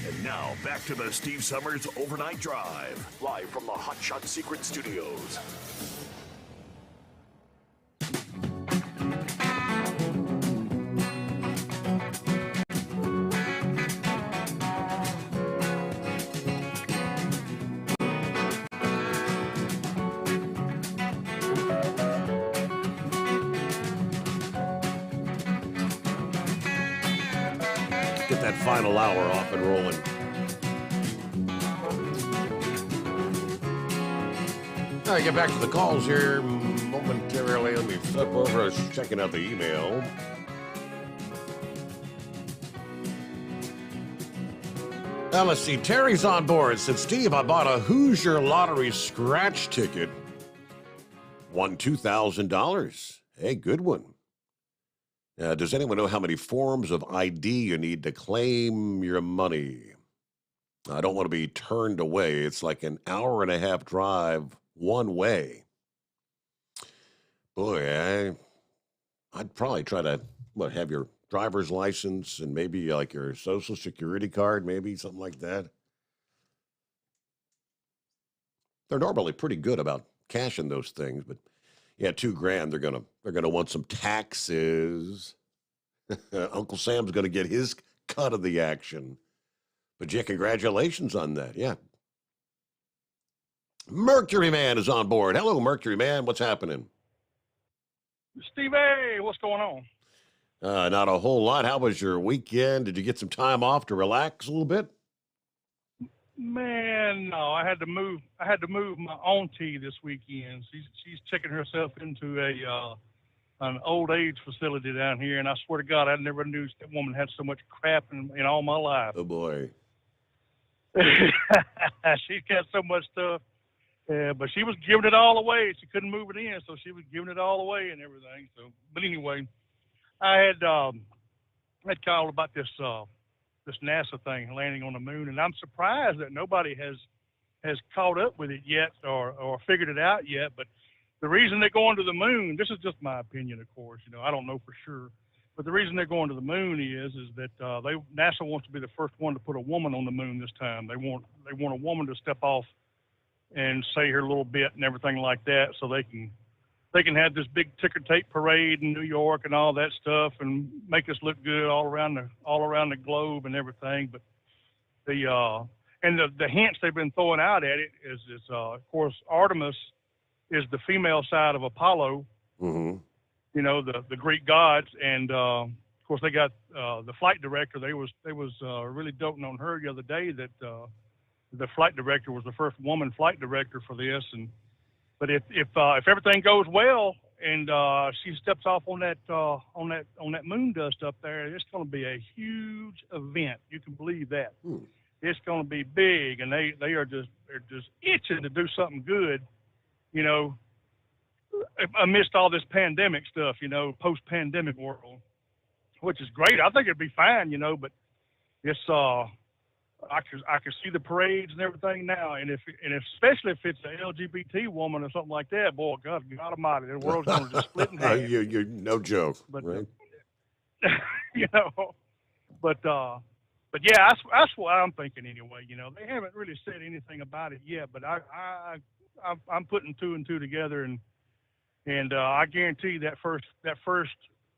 And now, back to the Steve Summers Overnight Drive, live from the Hot Shot Secret Studios. Get that final hour off and rolling. All right, get back to the calls here momentarily. Let me flip over. I was checking out the email. Now, let's see. Terry's on board. Said, Steve, I bought a Hoosier Lottery scratch ticket. Won $2,000. Hey, good one. Does anyone know how many forms of ID you need to claim your money? I don't want to be turned away. It's like an hour-and-a-half drive one way. Boy, I'd probably try to, have your driver's license and maybe like your social security card, maybe something like that. They're normally pretty good about cashing those things, but yeah, $2,000. They're gonna want some taxes. Uncle Sam's gonna get his cut of the action. But yeah, congratulations on that. Yeah. Mercury Man is on board. Hello, Mercury Man. What's happening? Steve A., what's going on? Not a whole lot. How was your weekend? Did you get some time off to relax a little bit? Man, no, I had to move. I had to move my auntie this weekend. She's checking herself into an old age facility down here, and I swear to God, I never knew that woman had so much crap in all my life. Oh boy. She's got so much stuff, but she was giving it all away. She couldn't move it in, so she was giving it all away and everything. So, but anyway, I had called about this NASA thing landing on the moon, and I'm surprised that nobody has caught up with it yet or figured it out yet. But the reason they're going to the moon, this is just my opinion, of course. I don't know for sure, but the reason they're going to the moon is that NASA wants to be the first one to put a woman on the moon this time. They want a woman to step off and say her little bit and everything like that, so they can have this big ticker tape parade in New York and all that stuff and make us look good all around the globe and everything. But the hints they've been throwing out at it is of course Artemis is the female side of Apollo, mm-hmm. The Greek gods, and of course they got the flight director. They was really doting on her the other day that the flight director was the first woman flight director for this. But if everything goes well and she steps off on that moon dust up there, it's going to be a huge event. You can believe that. It's going to be big, and they're just itching to do something good, amidst all this pandemic stuff, post-pandemic world, which is great. I think it'd be fine, but it's I can see the parades and everything now, and especially if it's an LGBT woman or something like that, boy, God Almighty, the world's going to just split in half. You're no joke, but, right? But yeah, that's what I'm thinking anyway. They haven't really said anything about it yet, but I'm putting two and two together, and I guarantee that first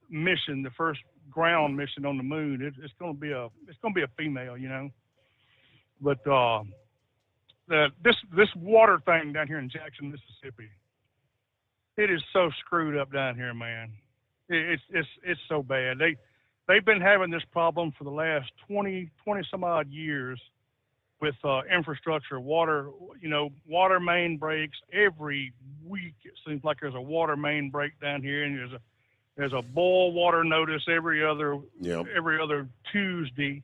mission, the first ground mission on the moon, it's going to be a female, But this water thing down here in Jackson, Mississippi, it is so screwed up down here, man. It's so bad. They've been having this problem for the last 20 some odd years with infrastructure, water main breaks every week. It seems like there's a water main break down here, and there's a boil water notice every other Tuesday.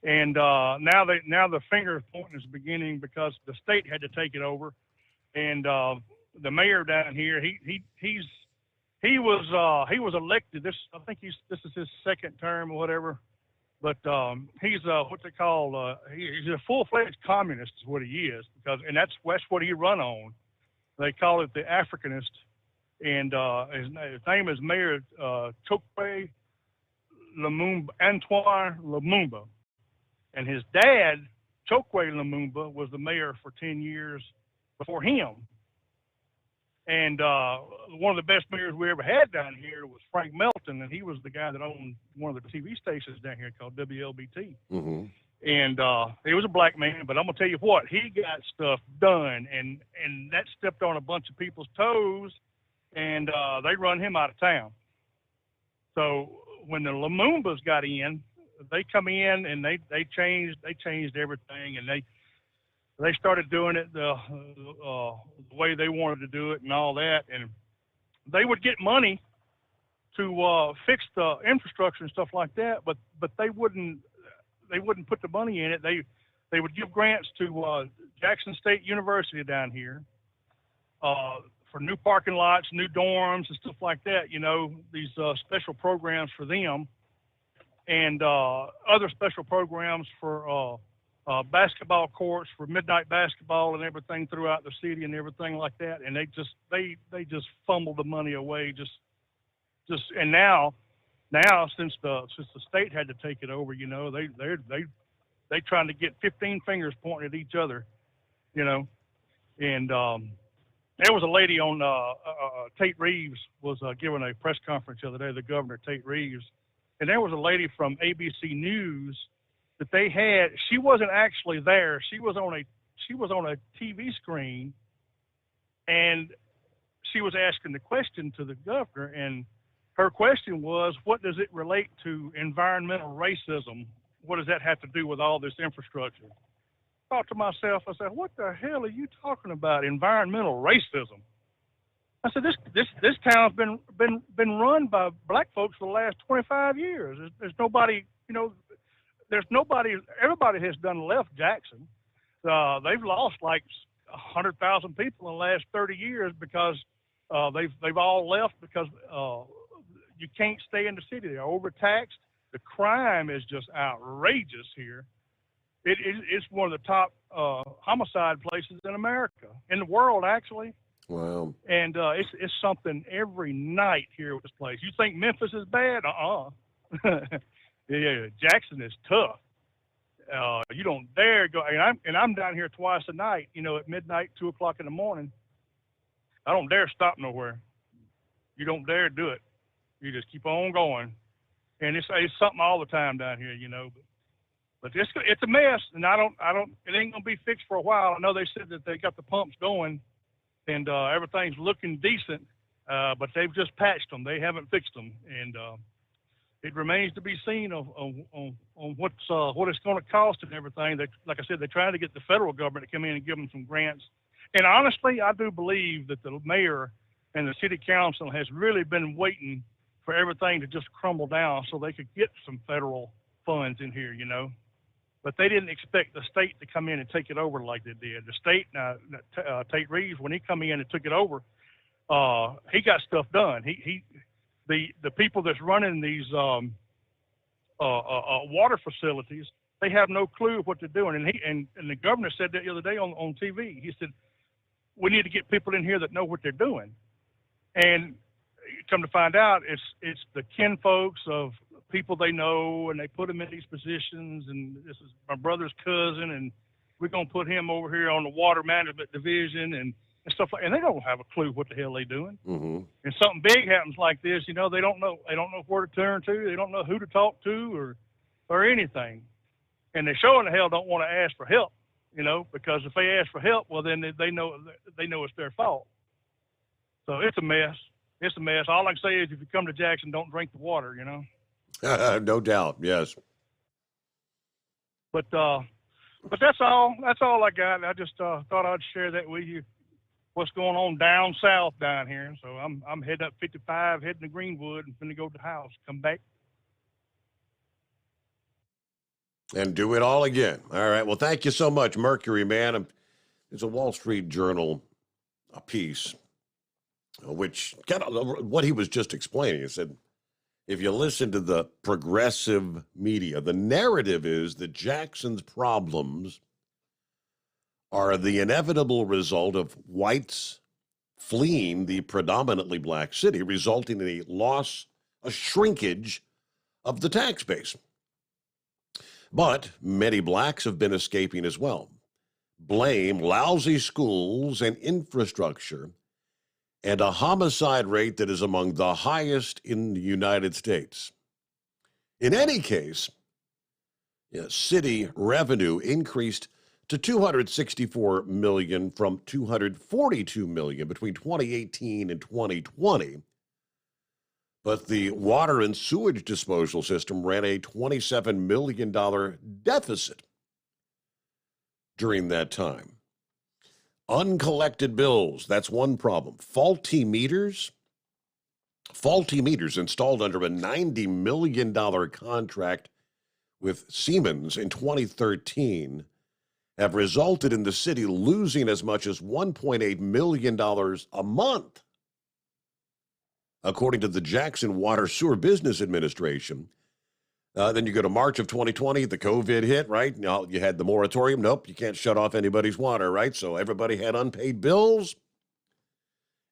And now the finger pointing is beginning because the state had to take it over, and the mayor down here he was elected. I think this is his second term or whatever, but he's what they call he's a full-fledged communist is what he is, and that's what he run on. They call it the Africanist, and his name is Mayor Chokwe Antoine Lumumba. And his dad, Chokwe Lumumba, was the mayor for 10 years before him. And one of the best mayors we ever had down here was Frank Melton, and he was the guy that owned one of the TV stations down here called WLBT. Mm-hmm. And he was a black man, but I'm going to tell you what, he got stuff done, and that stepped on a bunch of people's toes, and they run him out of town. So when the Lumumbas got in, they come in and they changed everything, and they started doing it the way they wanted to do it and all that, and they would get money to fix the infrastructure and stuff like that, but they wouldn't put the money in it. They would give grants to Jackson State University down here for new parking lots, new dorms and stuff like that, these special programs for them. And other special programs for basketball courts, for midnight basketball and everything throughout the city and everything like that. And they just fumbled the money away. And now since the state had to take it over, they trying to get 15 fingers pointing at each other, And there was a lady on Tate Reeves was giving a press conference the other day, the governor Tate Reeves. And there was a lady from ABC News that they had. She wasn't actually there. She was on a TV screen, and she was asking the question to the governor. And her question was, what does it relate to environmental racism? What does that have to do with all this infrastructure? I thought to myself, I said, what the hell are you talking about, environmental racism? I said, this town's been run by black folks for the last 25 years. There's nobody, everybody has done left Jackson. They've lost like 100,000 people in the last 30 years because they've all left because you can't stay in the city. They're overtaxed. The crime is just outrageous here. It's one of the top homicide places in America, in the world, actually. Wow. And it's something every night here with this place. You think Memphis is bad? Yeah, Jackson is tough. You don't dare go. And I'm down here twice a night. At midnight, 2 o'clock in the morning. I don't dare stop nowhere. You don't dare do it. You just keep on going. And it's something all the time down here, But it's a mess, and it ain't gonna be fixed for a while. I know they said that they got the pumps going, and everything's looking decent, but they've just patched them. They haven't fixed them, and it remains to be seen on what it's going to cost and everything. Like I said, they're trying to get the federal government to come in and give them some grants. And honestly, I do believe that the mayor and the city council has really been waiting for everything to just crumble down so they could get some federal funds in here, But they didn't expect the state to come in and take it over like they did. The state, Tate Reeves, when he come in and took it over, he got stuff done. The people that's running these water facilities, they have no clue what they're doing. And the governor said that the other day on TV. He said, we need to get people in here that know what they're doing. And come to find out, it's the kinfolks of people they know, and they put them in these positions, and this is my brother's cousin, and we're going to put him over here on the water management division and stuff like, and they don't have a clue what the hell they're doing. Mm-hmm. And something big happens like this, they don't know where to turn to, they don't know who to talk to or anything. And they sure in the hell don't want to ask for help, because if they ask for help, well, then they know it's their fault. So it's a mess. It's a mess. All I can say is if you come to Jackson, don't drink the water, No doubt, yes. But that's all. That's all I got. I just thought I'd share that with you. What's going on down south down here? So I'm heading up 55, heading to Greenwood, and finna go to the house. Come back. And do it all again. All right. Well, thank you so much, Mercury, man. There's a Wall Street Journal piece, which kind of what he was just explaining. He said, if you listen to the progressive media, the narrative is that Jackson's problems are the inevitable result of whites fleeing the predominantly black city, resulting in a shrinkage of the tax base. But many blacks have been escaping as well. Blame lousy schools and infrastructure and a homicide rate that is among the highest in the United States. In any case, city revenue increased to $264 million from $242 million between 2018 and 2020. But the water and sewage disposal system ran a $27 million deficit during that time. Uncollected bills, that's one problem. Faulty meters installed under a $90 million contract with Siemens in 2013 have resulted in the city losing as much as $1.8 million a month. According to the Jackson Water Sewer Business Administration. Then you go to March of 2020, the COVID hit, right? Now you had the moratorium. Nope, you can't shut off anybody's water, right? So everybody had unpaid bills.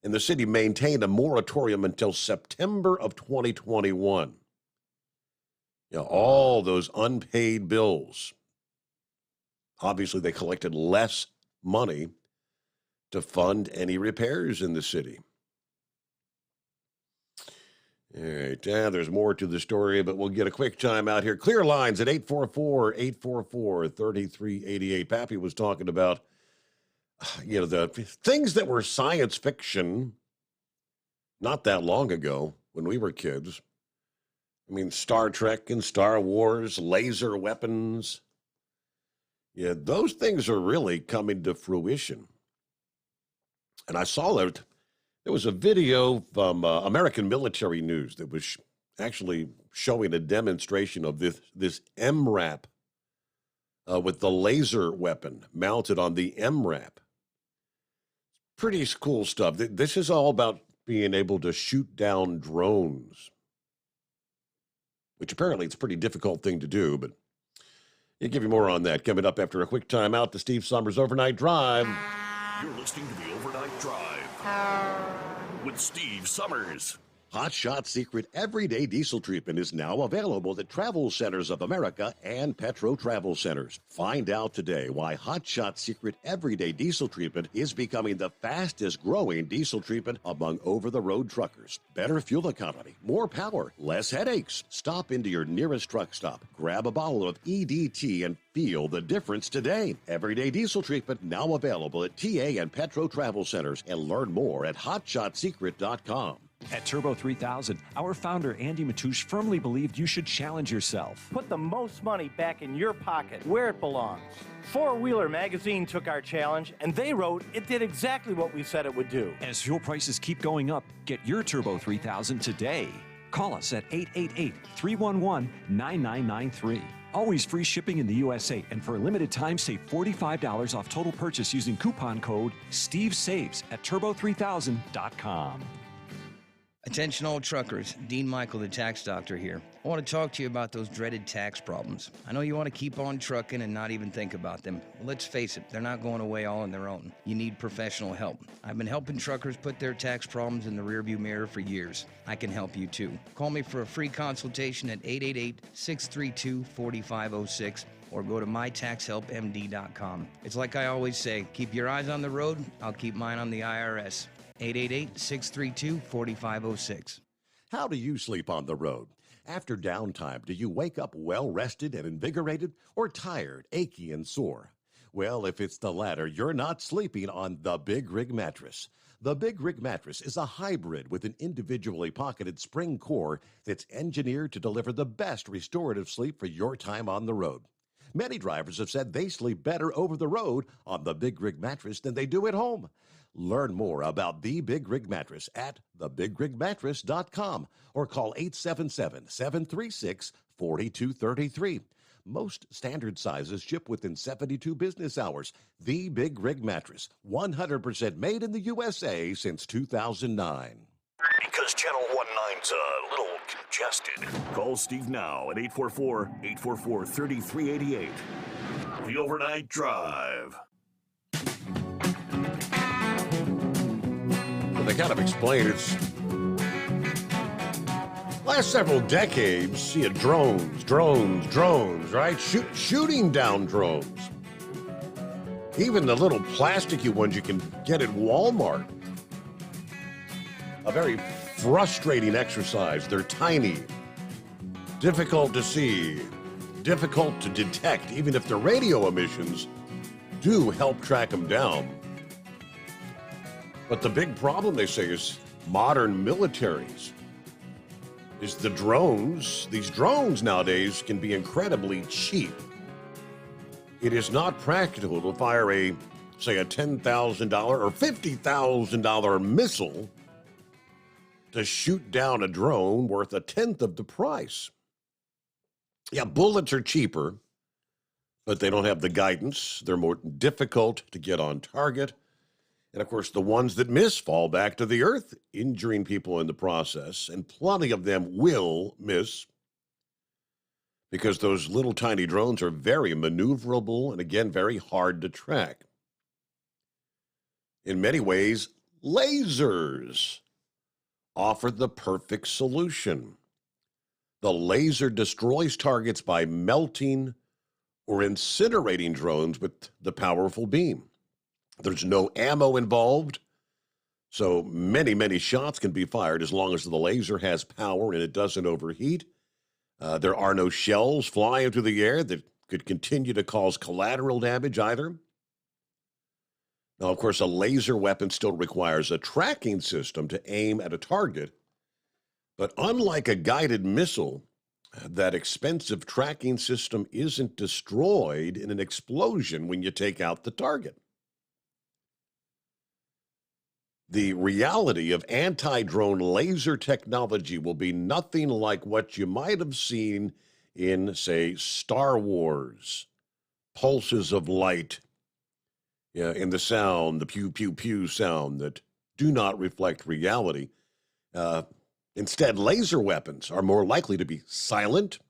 And the city maintained a moratorium until September of 2021. All those unpaid bills. Obviously, they collected less money to fund any repairs in the city. All right, there's more to the story, but we'll get a quick time out here. Clear lines at 844-844-3388. Pappy was talking about, the things that were science fiction not that long ago when we were kids. I mean, Star Trek and Star Wars, laser weapons. Yeah, those things are really coming to fruition. And I saw that there was a video from American Military News that was actually showing a demonstration of this MRAP with the laser weapon mounted on the MRAP. Pretty cool stuff. This is all about being able to shoot down drones, which apparently it's a pretty difficult thing to do, but I'll give you more on that coming up after a quick time out. The Steve Sommers Overnight Drive. You're listening to the Overnight Drive with Steve Sommers. Hot Shot Secret Everyday Diesel Treatment is now available at Travel Centers of America and Petro Travel Centers. Find out today why Hot Shot Secret Everyday Diesel Treatment is becoming the fastest growing diesel treatment among over-the-road truckers. Better fuel economy, more power, less headaches. Stop into your nearest truck stop, grab a bottle of EDT, and feel the difference today. Everyday Diesel Treatment now available at TA and Petro Travel Centers, and learn more at hotshotsecret.com. At Turbo 3000, our founder Andy Matoush firmly believed you should challenge yourself. Put the most money back in your pocket, where it belongs. Four Wheeler Magazine took our challenge, and they wrote it did exactly what we said it would do. As fuel prices keep going up, get your Turbo 3000 today. Call us at 888-311-9993. Always free shipping in the USA, and for a limited time, save $45 off total purchase using coupon code STEVESAVES at turbo3000.com. Attention all truckers, Dean Michael, the tax doctor here. I want to talk to you about those dreaded tax problems. I know you want to keep on trucking and not even think about them. Well, let's face it, they're not going away all on their own. You need professional help. I've been helping truckers put their tax problems in the rearview mirror for years. I can help you too. Call me for a free consultation at 888-632-4506 or go to mytaxhelpmd.com. It's like I always say, keep your eyes on the road, I'll keep mine on the IRS. 888-632-4506. How do you sleep on the road? After downtime, do you wake up well-rested and invigorated, or tired, achy, and sore? Well, if it's the latter, you're not sleeping on the Big Rig Mattress. The Big Rig Mattress is a hybrid with an individually pocketed spring core that's engineered to deliver the best restorative sleep for your time on the road. Many drivers have said they sleep better over the road on the Big Rig Mattress than they do at home. Learn more about the Big Rig Mattress at thebigrigmattress.com or call 877-736-4233. Most standard sizes ship within 72 business hours. The Big Rig Mattress, 100% made in the USA since 2009. Because Channel 19's a little congested. Call Steve now at 844-844-3388. The Overnight Drive. They kind of explain it's last several decades, you had drones, right? Shooting down drones. Even the little plasticky ones you can get at Walmart. A very frustrating exercise. They're tiny, difficult to see, difficult to detect, even if the radio emissions do help track them down. But the big problem, they say, is modern militaries. Is the drones. These drones nowadays can be incredibly cheap. It is not practical to fire a $10,000 or $50,000 missile to shoot down a drone worth a tenth of the price. Yeah, bullets are cheaper, but they don't have the guidance. They're more difficult to get on target. And, of course, the ones that miss fall back to the earth, injuring people in the process. And plenty of them will miss because those little tiny drones are very maneuverable and, again, very hard to track. In many ways, lasers offer the perfect solution. The laser destroys targets by melting or incinerating drones with the powerful beam. There's no ammo involved, so many shots can be fired as long as the laser has power and it doesn't overheat. There are no shells flying through the air that could continue to cause collateral damage either. Now, of course, a laser weapon still requires a tracking system to aim at a target, But unlike a guided missile, that expensive tracking system isn't destroyed in an explosion when you take out the target. The reality of anti-drone laser technology will be nothing like what you might have seen in, say, Star Wars. Pulses of light, in the sound, the pew, pew, pew sound that do not reflect reality. Instead, laser weapons are more likely to be silent,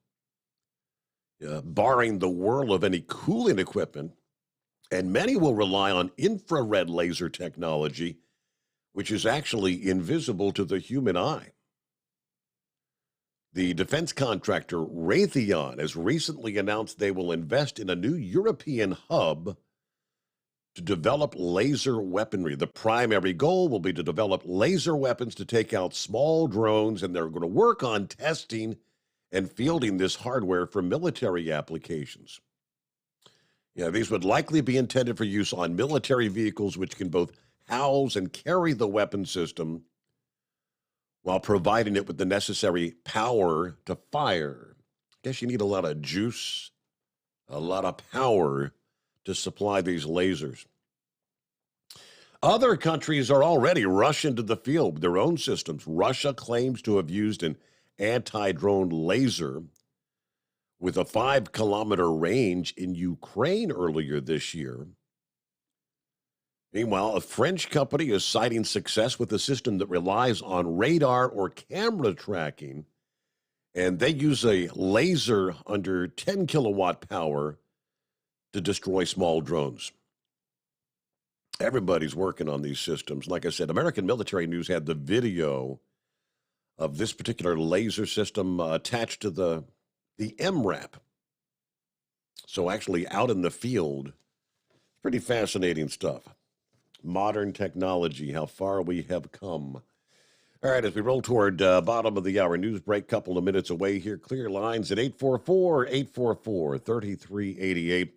barring the whirl of any cooling equipment, and many will rely on infrared laser technology, which is actually invisible to the human eye. The defense contractor Raytheon has recently announced they will invest in a new European hub to develop laser weaponry. The primary goal will be to develop laser weapons to take out small drones, and they're going to work on testing and fielding this hardware for military applications. These would likely be intended for use on military vehicles, which can both house and carry the weapon system while providing it with the necessary power to fire. I guess you need a lot of juice, a lot of power to supply these lasers. Other countries are already rushing to the field with their own systems. Russia claims to have used an anti-drone laser with a 5-kilometer range in Ukraine earlier this year. Meanwhile, a French company is citing success with a system that relies on radar or camera tracking, and they use a laser under 10 kilowatt power to destroy small drones. Everybody's working on these systems. Like I said, American Military News had the video of this particular laser system attached to the MRAP. So actually out in the field, pretty fascinating stuff. Modern technology, how far we have come. All right, as we roll toward bottom of the hour news break, couple of minutes away here. Clear lines at 844-844-3388.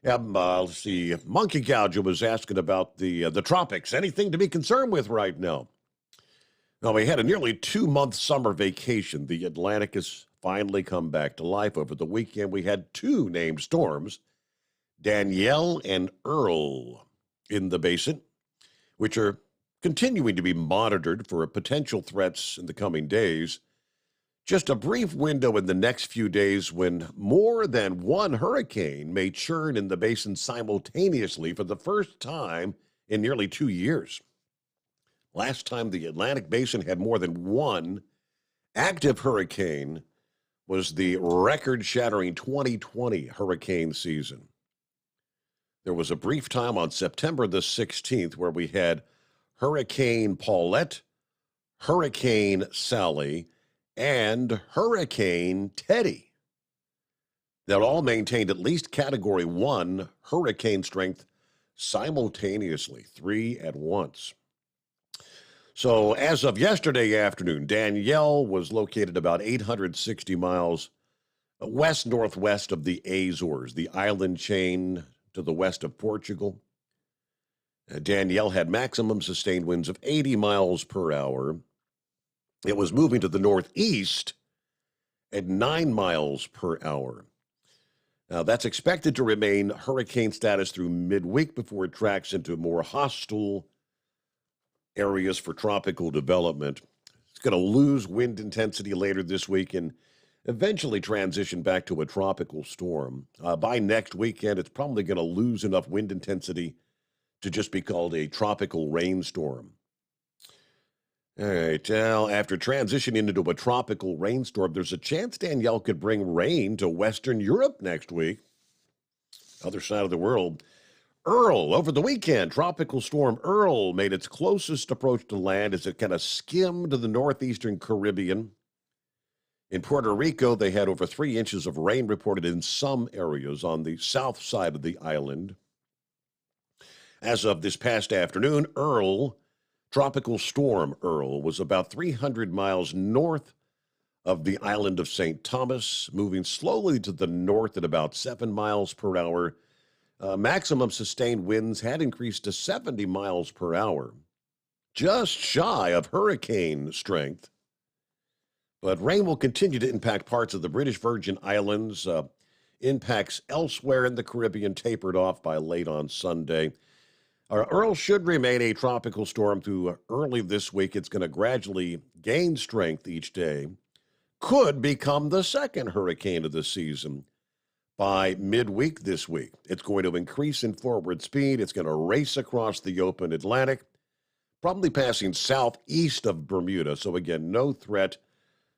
Let's see. Monkey Gouger was asking about the tropics. Anything to be concerned with right now? Now, we had a nearly 2-month summer vacation. The Atlantic has finally come back to life. Over the weekend, we had 2 named storms, Danielle and Earl, in the basin, which are continuing to be monitored for potential threats in the coming days. Just a brief window in the next few days when more than one hurricane may churn in the basin simultaneously for the first time in nearly 2 years. Last time the Atlantic basin had more than one active hurricane was the record-shattering 2020 hurricane season. There was a brief time on September the 16th where we had Hurricane Paulette, Hurricane Sally, and Hurricane Teddy that all maintained at least Category 1 hurricane strength simultaneously, 3 at once. So as of yesterday afternoon, Danielle was located about 860 miles west-northwest of the Azores, the island chain to the west of Portugal. Danielle had maximum sustained winds of 80 miles per hour. It was moving to the northeast at 9 miles per hour. Now, that's expected to remain hurricane status through midweek before it tracks into more hostile areas for tropical development. It's going to lose wind intensity later this week and eventually transition back to a tropical storm. By next weekend, it's probably going to lose enough wind intensity to just be called a tropical rainstorm. All right, now, after transitioning into a tropical rainstorm, there's a chance Danielle could bring rain to Western Europe next week. Other side of the world. Earl, over the weekend, Tropical Storm Earl made its closest approach to land as it kind of skimmed the northeastern Caribbean. In Puerto Rico, they had over 3 inches of rain reported in some areas on the south side of the island. As of this past afternoon, Tropical Storm Earl, was about 300 miles north of the island of St. Thomas, moving slowly to the north at about 7 miles per hour. Maximum sustained winds had increased to 70 miles per hour, just shy of hurricane strength. But rain will continue to impact parts of the British Virgin Islands. Impacts elsewhere in the Caribbean tapered off by late on Sunday. Earl should remain a tropical storm through early this week. It's going to gradually gain strength each day. Could become the second hurricane of the season by midweek this week. It's going to increase in forward speed. It's going to race across the open Atlantic, probably passing southeast of Bermuda. So again, no threat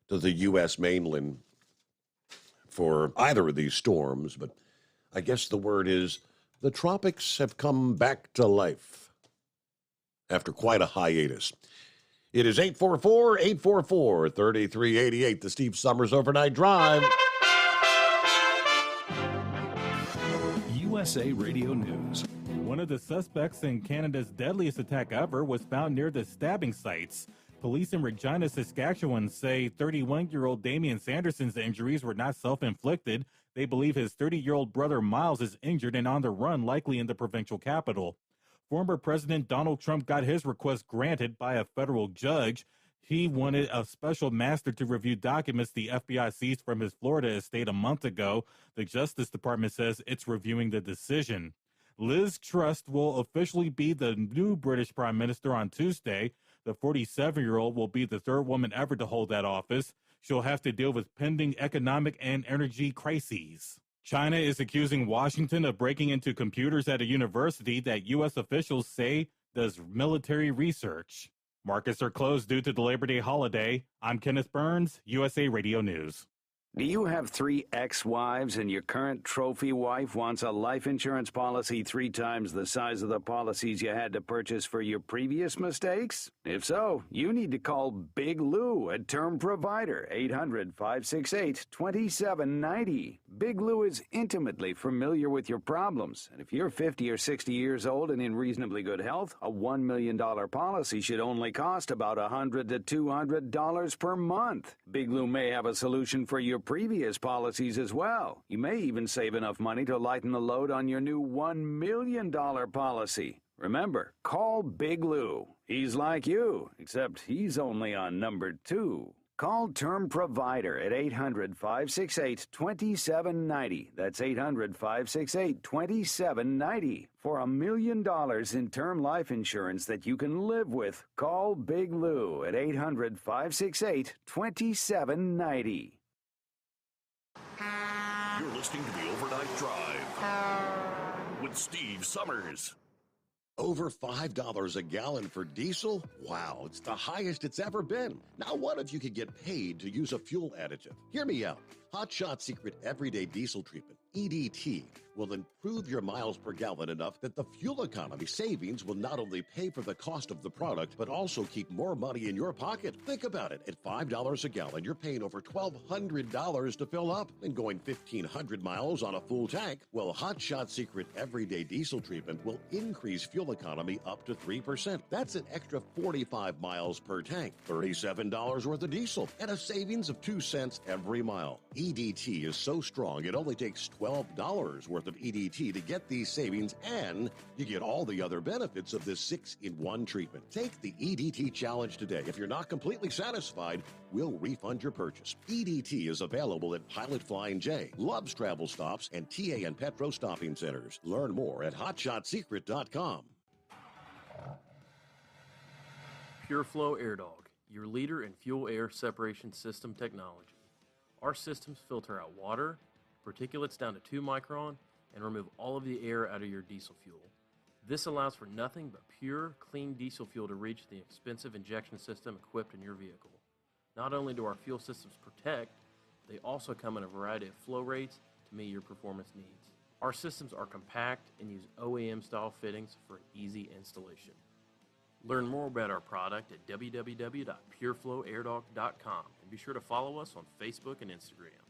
to the U.S. mainland for either of these storms. But I guess the word is the tropics have come back to life after quite a hiatus. It is 844-844-3388, the Steve Sommers Overnight Drive. USA Radio News. One of the suspects in Canada's deadliest attack ever was found near the stabbing sites. Police in Regina, Saskatchewan say 31-year-old Damian Sanderson's injuries were not self-inflicted. They believe his 30-year-old brother Miles is injured and on the run, likely in the provincial capital. Former President Donald Trump got his request granted by a federal judge. He wanted a special master to review documents the FBI seized from his Florida estate a month ago. The Justice Department says it's reviewing the decision. Liz Truss will officially be the new British Prime Minister on Tuesday. The 47-year-old will be the third woman ever to hold that office. She'll have to deal with pending economic and energy crises. China is accusing Washington of breaking into computers at a university that U.S. officials say does military research. Markets are closed due to the Labor Day holiday. I'm Kenneth Burns, USA Radio News. Do you have 3 ex-wives and your current trophy wife wants a life insurance policy 3 times the size of the policies you had to purchase for your previous mistakes? If so, you need to call Big Lou, a term provider, 800-568-2790. Big Lou is intimately familiar with your problems, and if you're 50 or 60 years old and in reasonably good health, a $1 million policy should only cost about $100 to $200 per month. Big Lou may have a solution for your previous policies as well. You may even save enough money to lighten the load on your new $1 million policy. Remember, call Big Lou. He's like you, except he's only on number 2. Call Term Provider at 800-568-2790. That's 800-568-2790. For $1 million in term life insurance that you can live with, call Big Lou at 800-568-2790. You're listening to the Overnight Drive with Steve Sommers. Over $5 a gallon for diesel? Wow, it's the highest it's ever been. Now what if you could get paid to use a fuel additive? Hear me out. Hot Shot Secret Everyday Diesel Treatment, EDT, will improve your miles per gallon enough that the fuel economy savings will not only pay for the cost of the product, but also keep more money in your pocket. Think about it. At $5 a gallon, you're paying over $1,200 to fill up and going 1,500 miles on a full tank. Well, Hot Shot Secret Everyday Diesel Treatment will increase fuel economy up to 3%. That's an extra 45 miles per tank, $37 worth of diesel, and a savings of 2 cents every mile. EDT is so strong, it only takes $12 worth of EDT to get these savings, and you get all the other benefits of this 6-in-1 treatment. Take the EDT challenge today. If you're not completely satisfied, we'll refund your purchase. EDT is available at Pilot Flying J, Love's Travel Stops, and TA and Petro Stopping Centers. Learn more at hotshotsecret.com. PureFlow Air Dog, your leader in fuel air separation system technology. Our systems filter out water, particulates down to 2 micron, and remove all of the air out of your diesel fuel. This allows for nothing but pure, clean diesel fuel to reach the expensive injection system equipped in your vehicle. Not only do our fuel systems protect, they also come in a variety of flow rates to meet your performance needs. Our systems are compact and use OEM-style fittings for easy installation. Learn more about our product at www.pureflowairdog.com and be sure to follow us on Facebook and Instagram.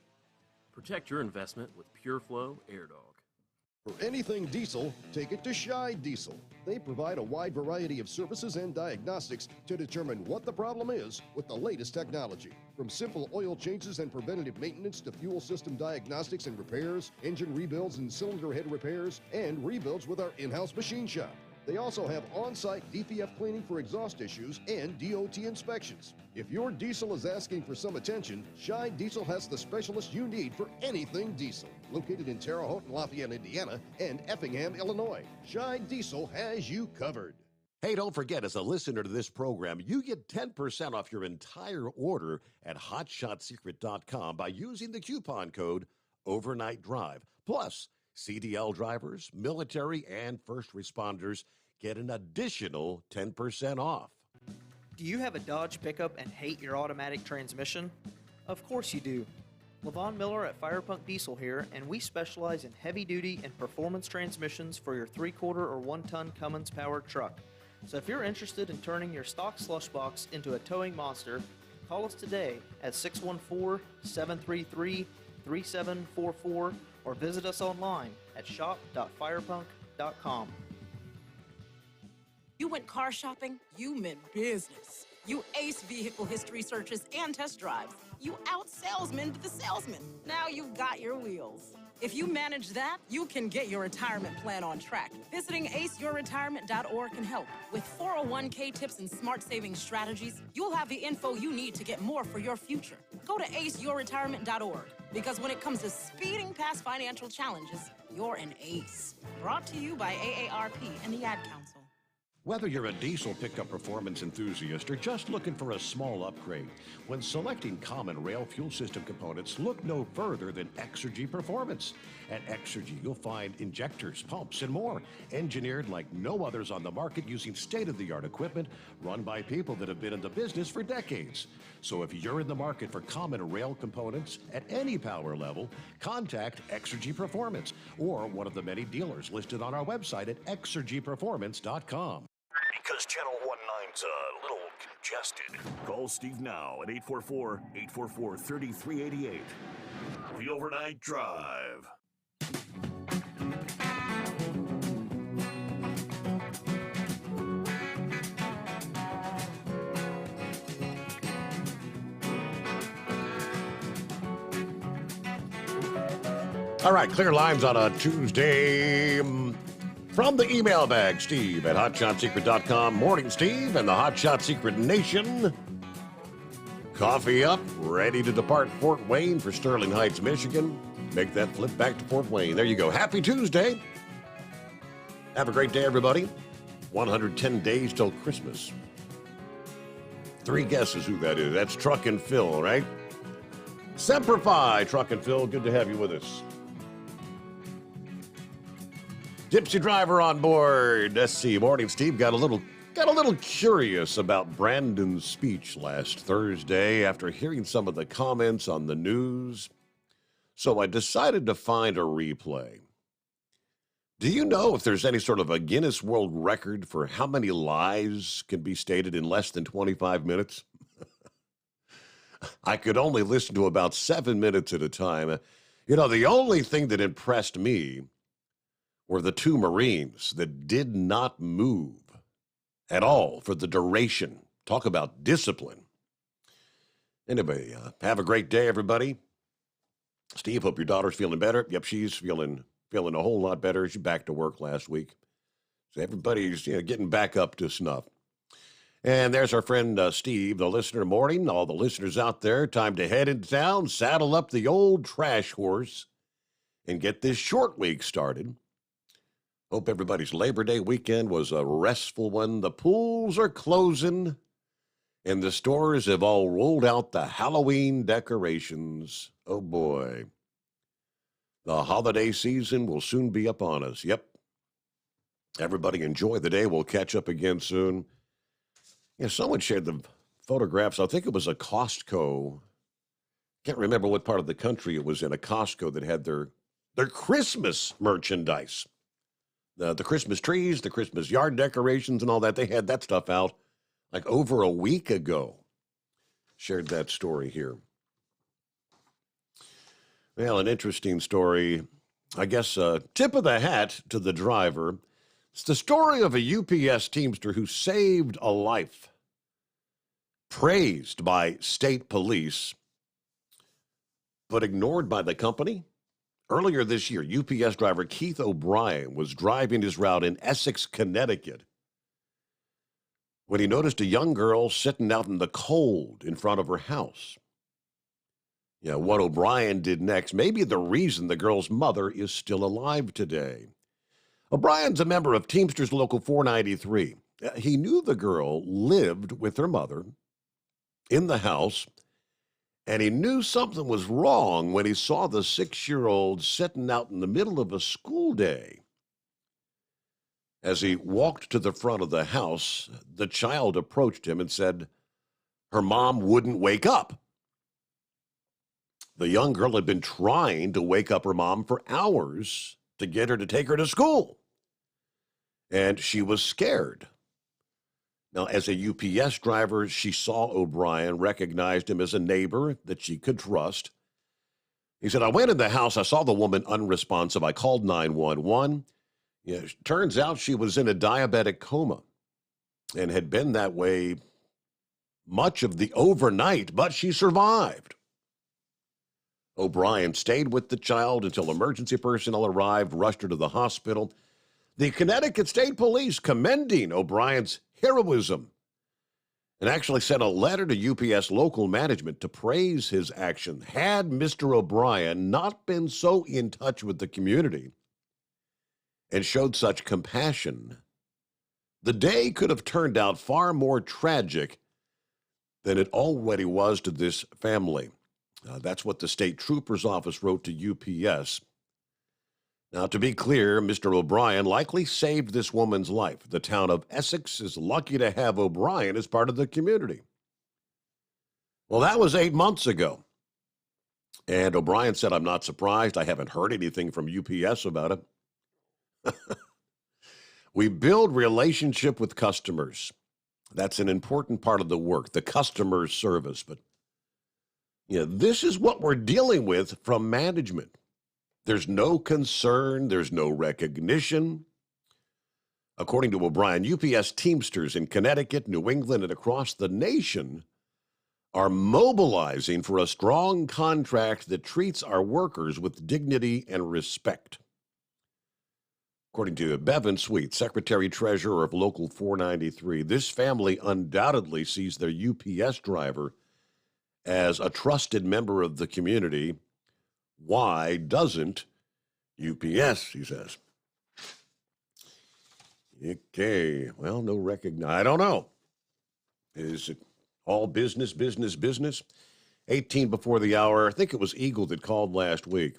Protect your investment with PureFlow Air Dog. For anything diesel, take it to Shy Diesel. They provide a wide variety of services and diagnostics to determine what the problem is with the latest technology. From simple oil changes and preventative maintenance to fuel system diagnostics and repairs, engine rebuilds and cylinder head repairs, and rebuilds with our in-house machine shop. They also have on-site DPF cleaning for exhaust issues and DOT inspections. If your diesel is asking for some attention, Shine Diesel has the specialist you need for anything diesel. Located in Terre Haute, Lafayette, Indiana, and Effingham, Illinois, Shine Diesel has you covered. Hey, don't forget, as a listener to this program, you get 10% off your entire order at hotshotsecret.com by using the coupon code Overnight Drive. Plus, CDL drivers, military, and first responders get an additional 10% off. Do you have a Dodge pickup and hate your automatic transmission? Of course you do. Levon Miller at Firepunk Diesel here, and we specialize in heavy-duty and performance transmissions for your 3/4 or 1-ton Cummins-powered truck. So if you're interested in turning your stock slush box into a towing monster, call us today at 614-733-3744 or visit us online at shop.firepunk.com. You went car shopping, you meant business. You ace vehicle history searches and test drives. You out-salesman the salesman. Now you've got your wheels. If you manage that, you can get your retirement plan on track. Visiting aceyourretirement.org can help. With 401k tips and smart saving strategies, you'll have the info you need to get more for your future. Go to aceyourretirement.org, because when it comes to speeding past financial challenges, you're an ace. Brought to you by AARP and the Ad Council. Whether you're a diesel pickup performance enthusiast or just looking for a small upgrade, when selecting common rail fuel system components, look no further than Exergy Performance. At Exergy, you'll find injectors, pumps, and more, engineered like no others on the market using state-of-the-art equipment run by people that have been in the business for decades. So if you're in the market for common rail components at any power level, contact Exergy Performance or one of the many dealers listed on our website at exergyperformance.com. Because Channel 19's a little congested. Call Steve now at 844-844-3388. The Overnight Drive. All right, clear lines on a Tuesday. From the email bag, Steve at hotshotsecret.com. Morning, Steve, and the Hotshot Secret Nation. Coffee up, ready to depart Fort Wayne for Sterling Heights, Michigan. Make that flip back to Fort Wayne. There you go. Happy Tuesday. Have a great day, everybody. 110 days till Christmas. 3 guesses who that is. That's Truck and Phil, right? Semper Fi, Truck and Phil. Good to have you with us. Gypsy driver on board. Let's see. Morning, Steve. Got a little curious about Brandon's speech last Thursday after hearing some of the comments on the news. So I decided to find a replay. Do you know if there's any sort of a Guinness World Record for how many lies can be stated in less than 25 minutes? I could only listen to about 7 minutes at a time. You know, the only thing that impressed me were the 2 Marines that did not move at all for the duration. Talk about discipline. Anyway, have a great day, everybody. Steve, hope your daughter's feeling better. Yep, she's feeling a whole lot better. She's back to work last week. So everybody's getting back up to snuff. And there's our friend Steve, the listener morning. All the listeners out there, time to head into town, saddle up the old trash horse, and get this short week started. Hope everybody's Labor Day weekend was a restful one. The pools are closing, and the stores have all rolled out the Halloween decorations. Oh, boy. The holiday season will soon be upon us. Yep. Everybody enjoy the day. We'll catch up again soon. Yeah, someone shared the photographs. I think it was a Costco. Can't remember what part of the country it was in, a Costco that had their Christmas merchandise. The Christmas trees, the Christmas yard decorations and all that. They had that stuff out like over a week ago. Shared that story here. Well, an interesting story. I guess tip of the hat to the driver. It's the story of a UPS Teamster who saved a life. Praised by state police, but ignored by the company. Earlier this year, UPS driver Keith O'Brien was driving his route in Essex, Connecticut, when he noticed a young girl sitting out in the cold in front of her house. What O'Brien did next may be the reason the girl's mother is still alive today. O'Brien's a member of Teamsters Local 493. He knew the girl lived with her mother in the house, and he knew something was wrong when he saw the 6-year-old sitting out in the middle of a school day. As he walked to the front of the house, the child approached him and said her mom wouldn't wake up. The young girl had been trying to wake up her mom for hours to get her to take her to school, and she was scared. Now, as a UPS driver, she saw O'Brien, recognized him as a neighbor that she could trust. He said, I went in the house, I saw the woman unresponsive. I called 911. Turns out she was in a diabetic coma and had been that way much of the overnight, but she survived. O'Brien stayed with the child until emergency personnel arrived, rushed her to the hospital. The Connecticut State Police commending O'Brien's heroism and actually sent a letter to UPS local management to praise his action. Had Mr. O'Brien not been so in touch with the community and showed such compassion, the day could have turned out far more tragic than it already was to this family. That's what the state trooper's office wrote to UPS. Now, to be clear, Mr. O'Brien likely saved this woman's life. The town of Essex is lucky to have O'Brien as part of the community. Well, that was 8 months ago. And O'Brien said, I'm not surprised. I haven't heard anything from UPS about it. We build relationship with customers. That's an important part of the work, the customer service. But this is what we're dealing with from management. There's no concern. There's no recognition. According to O'Brien, UPS Teamsters in Connecticut, New England, and across the nation are mobilizing for a strong contract that treats our workers with dignity and respect. According to Bevan Sweet, Secretary-Treasurer of Local 493, this family undoubtedly sees their UPS driver as a trusted member of the community. Why doesn't UPS, he says. Okay, well, no recognition. I don't know. Is it all business, business, business? 18 before the hour. I think it was Eagle that called last week,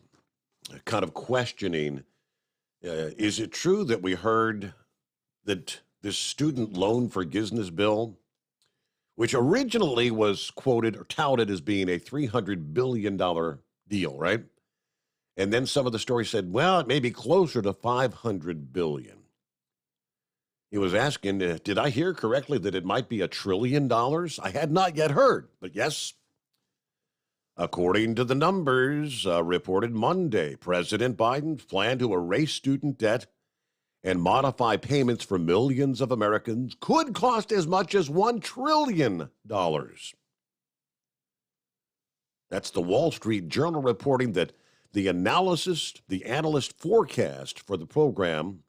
kind of questioning, is it true that we heard that this student loan forgiveness bill, which originally was quoted or touted as being a $300 billion deal, right? And then some of the stories said, well, it may be closer to $500 billion. He was asking, did I hear correctly that it might be $1 trillion? I had not yet heard, but yes. According to the numbers reported Monday, President Biden's plan to erase student debt and modify payments for millions of Americans could cost as much as $1 trillion. That's the Wall Street Journal reporting that the analyst forecast for the program.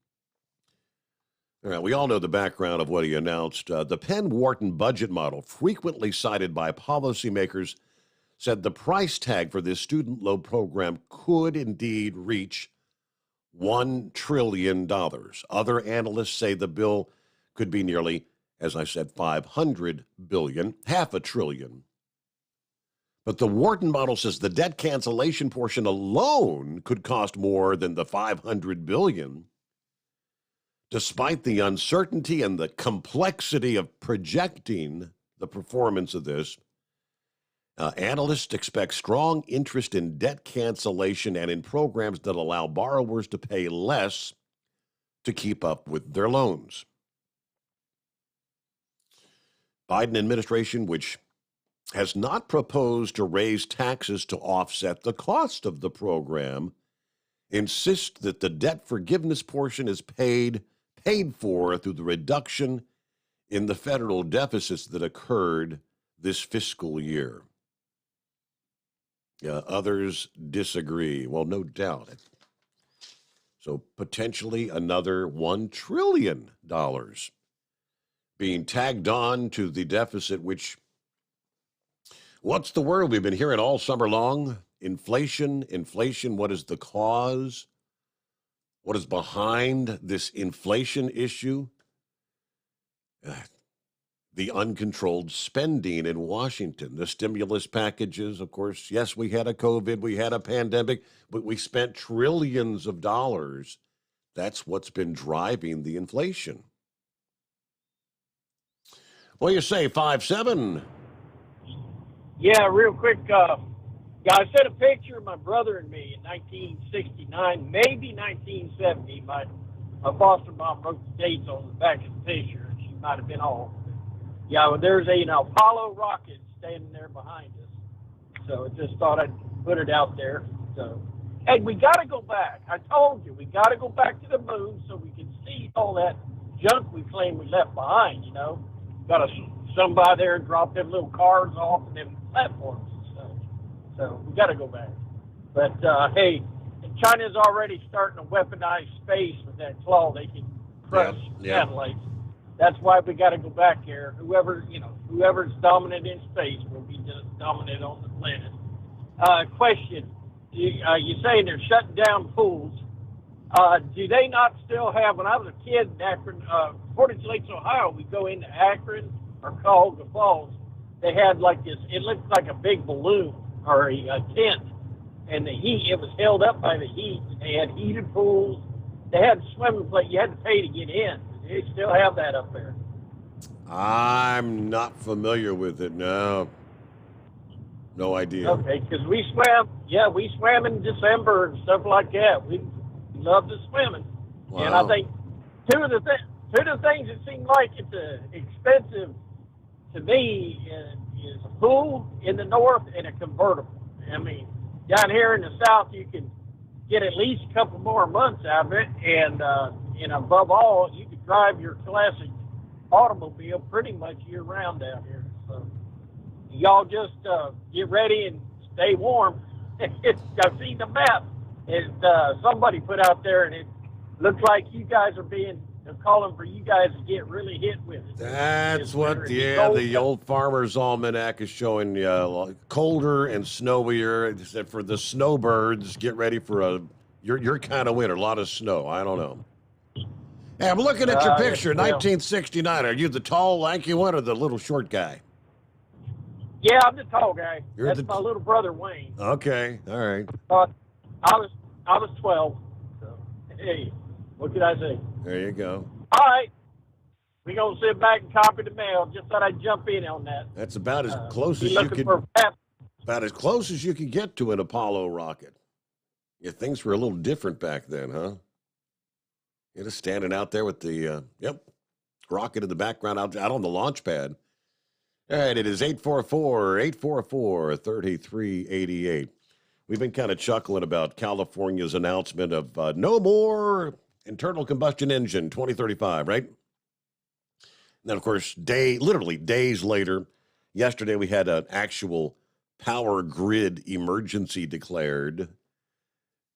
All right, we all know the background of what he announced. The Penn-Wharton budget model, frequently cited by policymakers, said the price tag for this student loan program could indeed reach $1 trillion. Other analysts say the bill could be nearly, as I said, $500 billion, half a trillion. But the Wharton model says the debt cancellation portion alone could cost more than the $500 billion. Despite the uncertainty and the complexity of projecting the performance of this, analysts expect strong interest in debt cancellation and in programs that allow borrowers to pay less to keep up with their loans. Biden administration, which has not proposed to raise taxes to offset the cost of the program, insists that the debt forgiveness portion is paid for through the reduction in the federal deficits that occurred this fiscal year. Others disagree. Well, no doubt. So potentially another $1 trillion being tagged on to the deficit, which, what's the word we've been hearing all summer long? Inflation, inflation. What is the cause? What is behind this inflation issue? The uncontrolled spending in Washington, the stimulus packages, of course. Yes, we had a COVID, we had a pandemic, but we spent trillions of dollars. That's what's been driving the inflation. What do you say, 5-7? Yeah, real quick. I sent a picture of my brother and me in 1969, maybe 1970. My foster mom wrote the dates on the back of the picture. She might have been off. Yeah, well, there's an Apollo rocket standing there behind us. So I just thought I'd put it out there. So, hey, we got to go back. I told you, we got to go back to the moon so we can see all that junk we claim we left behind, you know. Got to somebody there and drop them little cars off and them platforms and stuff. So we got to go back. But, hey, China's already starting to weaponize space with that claw. They can crush satellites. That's why we got to go back here. Whoever's dominant in space will be just dominant on the planet. Question: you're saying they're shutting down pools. Do they not still have? When I was a kid in Akron, Portage Lakes, Ohio, we go into Akron or Cuyahoga Falls. They had like this. It looked like a big balloon or a tent, and the heat. It was held up by the heat. They had heated pools. They had swimming place. You had to pay to get in. They still have that up there. I'm not familiar with it, no. No idea. Okay, because we swam in December and stuff like that. We love to swimming. Wow. And I think two of the things that seem like it's expensive to me is a pool in the north and a convertible. I mean, down here in the south, you can get at least a couple more months out of it, and above all, you can drive your classic automobile pretty much year-round down here. So y'all just get ready and stay warm. I've seen the map. Somebody put out there, and it looks like you guys they're calling for you guys to get really hit with it. That's what, the old Farmer's Almanac is showing colder and snowier. It said for the snowbirds, get ready for your kind of winter, a lot of snow. I don't know. Hey, I'm looking at your picture, 1969. Are you the tall, lanky one or the little short guy? Yeah, I'm the tall guy. That's my little brother, Wayne. Okay, all right. I was 12. So, hey, what could I say? There you go. All right. We're going to sit back and copy the mail. Just thought I'd jump in on that. That's about as close as you could. About as close as you could get to an Apollo rocket. Yeah, things were a little different back then, huh? You're just standing out there with the rocket in the background out on the launch pad. All right, it is 844-844-3388. We've been kind of chuckling about California's announcement of no more internal combustion engine 2035, right? And then, of course, literally days later, yesterday we had an actual power grid emergency declared,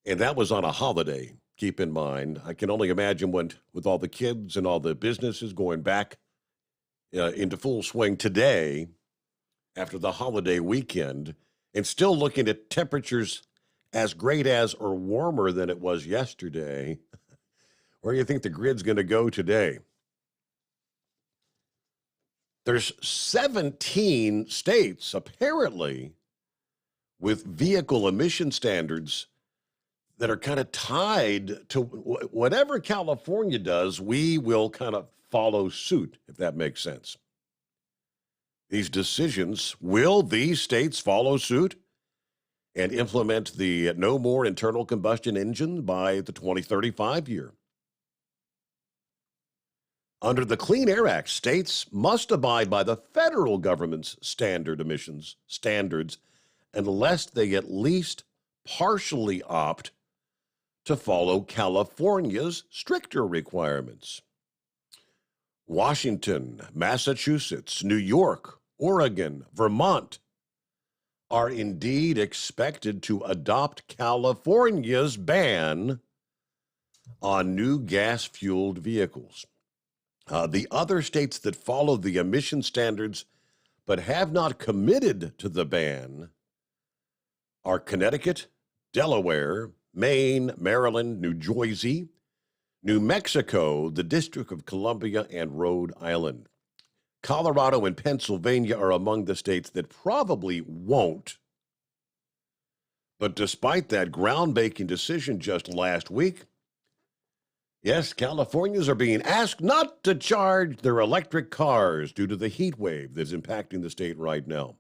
and that was on a holiday. Keep in mind, I can only imagine with all the kids and all the businesses going back into full swing today after the holiday weekend and still looking at temperatures as great as or warmer than it was yesterday. Where do you think the grid's going to go today? There's 17 states, apparently, with vehicle emission standards that are kind of tied to whatever California does, we will kind of follow suit, if that makes sense. These decisions, will these states follow suit and implement the no more internal combustion engine by the 2035 year? Under the Clean Air Act, states must abide by the federal government's standard emissions standards unless they at least partially opt to follow California's stricter requirements. Washington, Massachusetts, New York, Oregon, Vermont, are indeed expected to adopt California's ban on new gas-fueled vehicles. The other states that follow the emission standards but have not committed to the ban are Connecticut, Delaware, Maine, Maryland, New Jersey, New Mexico, the District of Columbia, and Rhode Island. Colorado and Pennsylvania are among the states that probably won't. But despite that groundbreaking decision just last week, yes, Californians are being asked not to charge their electric cars due to the heat wave that's impacting the state right now.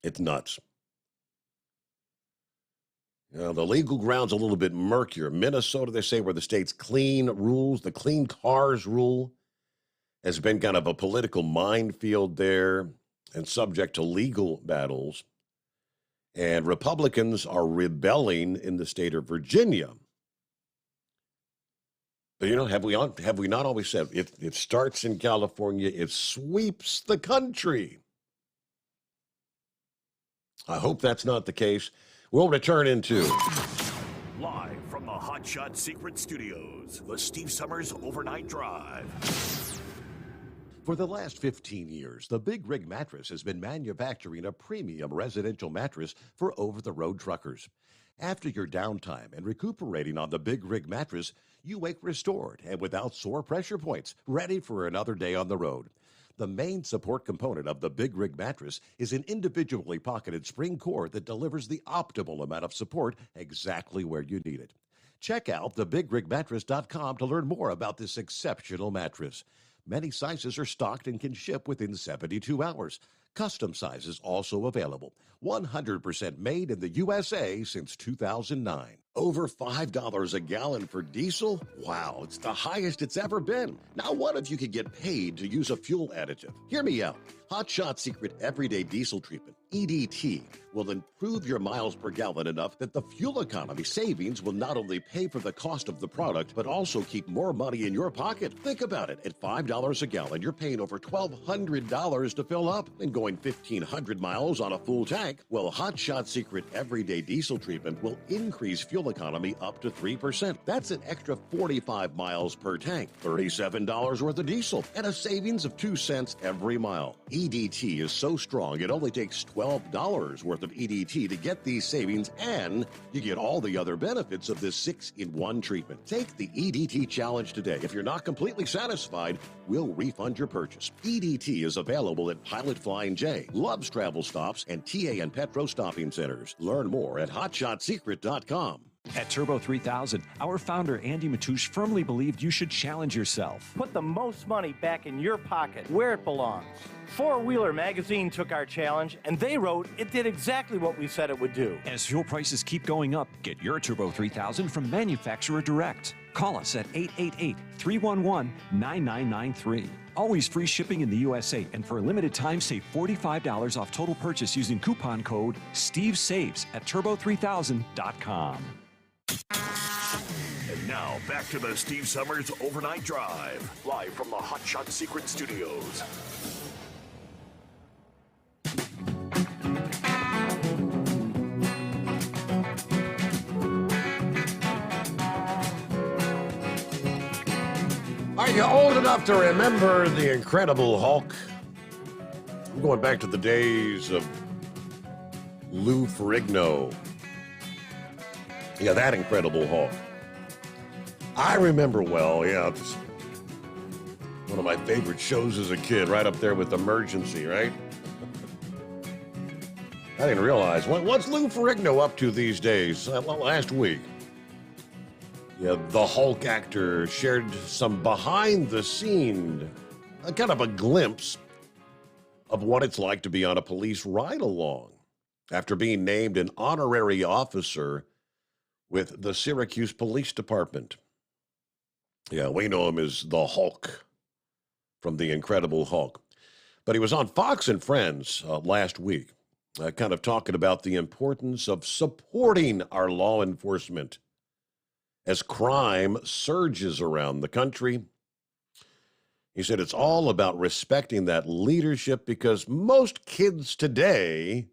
It's nuts. Now, the legal ground's a little bit murkier. Minnesota, they say, where the state's clean rules, the clean cars rule, has been kind of a political minefield there and subject to legal battles. And Republicans are rebelling in the state of Virginia. But, have we not always said it starts in California, it sweeps the country? I hope that's not the case. We'll return into Live from the Hot Shot Secret Studios, the Steve Summers Overnight Drive. For the last 15 years, the Big Rig Mattress has been manufacturing a premium residential mattress for over-the-road truckers. After your downtime and recuperating on the Big Rig Mattress, you wake restored and without sore pressure points, ready for another day on the road. The main support component of the Big Rig Mattress is an individually pocketed spring core that delivers the optimal amount of support exactly where you need it. Check out thebigrigmattress.com to learn more about this exceptional mattress. Many sizes are stocked and can ship within 72 hours. Custom sizes also available. 100% made in the USA since 2009. Over $5 a gallon for diesel? Wow, it's the highest it's ever been. Now what if you could get paid to use a fuel additive? Hear me out. Hot Shot Secret Everyday Diesel Treatment, EDT, will improve your miles per gallon enough that the fuel economy savings will not only pay for the cost of the product, but also keep more money in your pocket. Think about it. At $5 a gallon, you're paying over $1,200 to fill up and going 1,500 miles on a full tank. Well, Hot Shot Secret Everyday Diesel Treatment will increase fuel economy up to 3%. That's an extra 45 miles per tank, $37 worth of diesel, and a savings of 2 cents every mile. EDT is so strong, it only takes $12 worth of EDT to get these savings, and you get all the other benefits of this 6-in-1 treatment. Take the EDT challenge today. If you're not completely satisfied, we'll refund your purchase. EDT is available at Pilot Flying J, Love's Travel Stops, and TA and Petro Stopping Centers. Learn more at hotshotsecret.com. At Turbo 3000, our founder Andy Matouche firmly believed you should challenge yourself. Put the most money back in your pocket, where it belongs. Four Wheeler magazine took our challenge, and they wrote it did exactly what we said it would do. As fuel prices keep going up, get your Turbo 3000 from manufacturer direct. Call us at 888-311-9993. Always free shipping in the USA, and for a limited time, save $45 off total purchase using coupon code STEVESAVES at turbo3000.com. And now, back to the Steve Summers Overnight Drive, live from the Hot Shot Secret Studios. Are you old enough to remember the Incredible Hulk? I'm going back to the days of Lou Ferrigno. Yeah, that Incredible Hulk. I remember well, yeah. It's one of my favorite shows as a kid, right up there with Emergency, right? I didn't realize. What's Lou Ferrigno up to these days? Last week, yeah, the Hulk actor shared some behind-the-scene, kind of a glimpse of what it's like to be on a police ride-along after being named an honorary officer with the Syracuse Police Department. Yeah, we know him as the Hulk from The Incredible Hulk. But he was on Fox and Friends last week, kind of talking about the importance of supporting our law enforcement as crime surges around the country. He said it's all about respecting that leadership because most kids today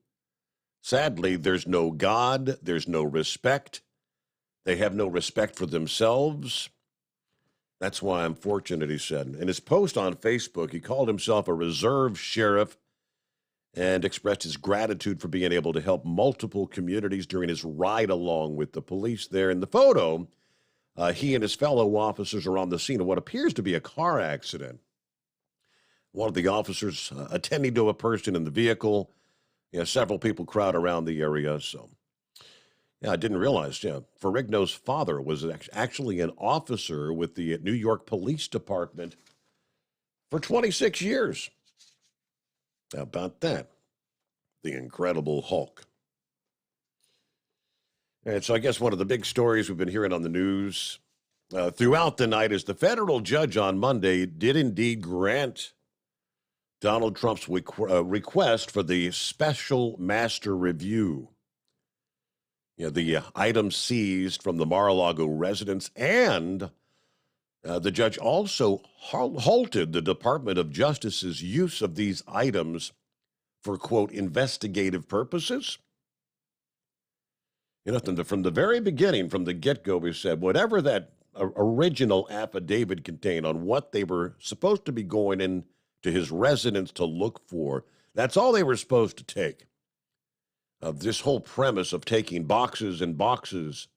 Sadly, there's no God, there's no respect. They have no respect for themselves. That's why I'm fortunate, he said. In his post on Facebook, he called himself a reserve sheriff and expressed his gratitude for being able to help multiple communities during his ride along with the police there. In the photo, he and his fellow officers are on the scene of what appears to be a car accident. One of the officers attending to a person in the vehicle. Several people crowd around the area. So, I didn't realize, Ferrigno's father was actually an officer with the New York Police Department for 26 years. How about that? The Incredible Hulk. And so I guess one of the big stories we've been hearing on the news throughout the night is the federal judge on Monday did indeed grant Donald Trump's request for the special master review. The items seized from the Mar-a-Lago residence, and the judge also halted the Department of Justice's use of these items for, quote, investigative purposes. From the very beginning, from the get-go, we said whatever that original affidavit contained on what they were supposed to be going in to his residence to look for, that's all they were supposed to take. This whole premise of taking boxes and boxes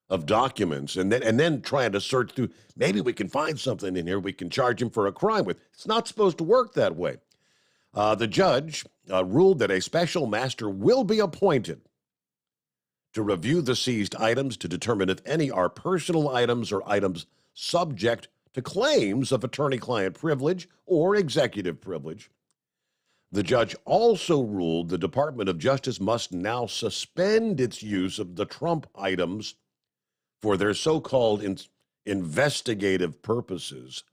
of documents and then trying to search through, maybe we can find something in here we can charge him for a crime with. It's not supposed to work that way. The judge ruled that a special master will be appointed to review the seized items to determine if any are personal items or items subject to claims of attorney-client privilege or executive privilege. The judge also ruled the Department of Justice must now suspend its use of the Trump items for their so-called investigative purposes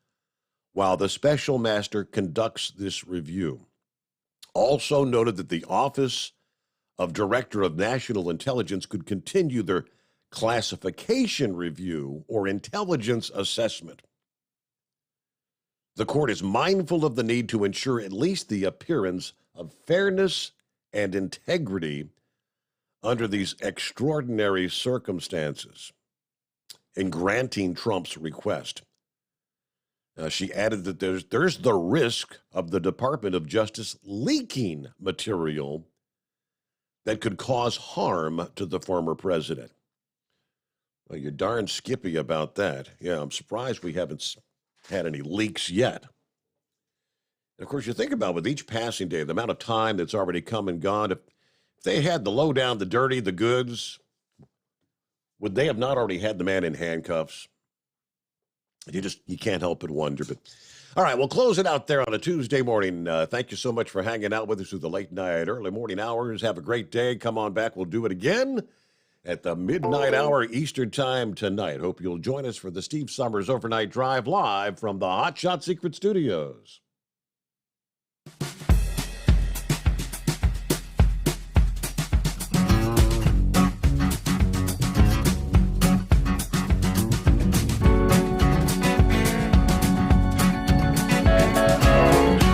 while the special master conducts this review. Also noted that the Office of Director of National Intelligence could continue their classification review or intelligence assessment. The court is mindful of the need to ensure at least the appearance of fairness and integrity under these extraordinary circumstances in granting Trump's request. She added that there's the risk of the Department of Justice leaking material that could cause harm to the former president. Well, you're darn skippy about that. Yeah, I'm surprised we haven't had any leaks yet. And of course, you think about with each passing day, the amount of time that's already come and gone. If they had the lowdown, the dirty, the goods, would they have not already had the man in handcuffs? You can't help but wonder. But all right, we'll close it out there on a Tuesday morning. Thank you so much for hanging out with us through the late night, early morning hours. Have a great day. Come on back. We'll do it again at the midnight hour Eastern time tonight. Hope you'll join us for the Steve Sommers Overnight Drive live from the Hot Shot Secret Studios.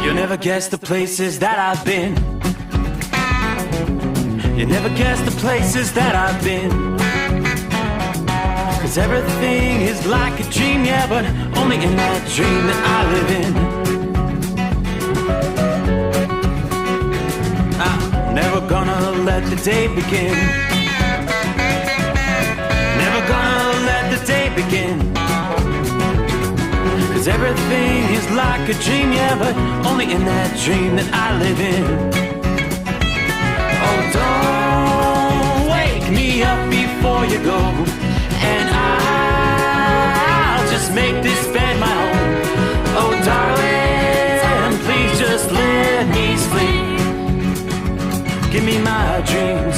You'll never guess the places that I've been. You never guess the places that I've been. 'Cause everything is like a dream, yeah, but only in that dream that I live in. I'm never gonna let the day begin. Never gonna let the day begin. 'Cause everything is like a dream, yeah, but only in that dream that I live in. Oh, don't wake me up before you go, and I'll just make this bed my home. Oh, darling, please just let me sleep. Give me my dreams.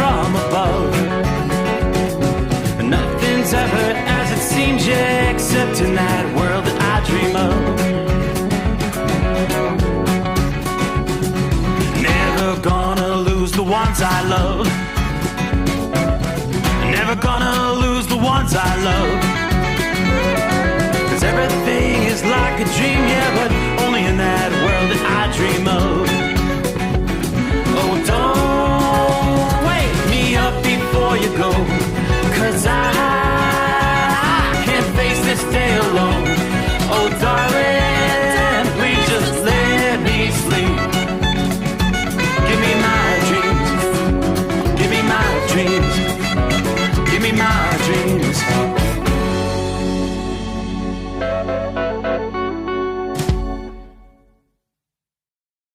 from above. Nothing's ever as it seems, yeah, except in that world that I dream of. Never gonna lose the ones I love. Never gonna lose the ones I love.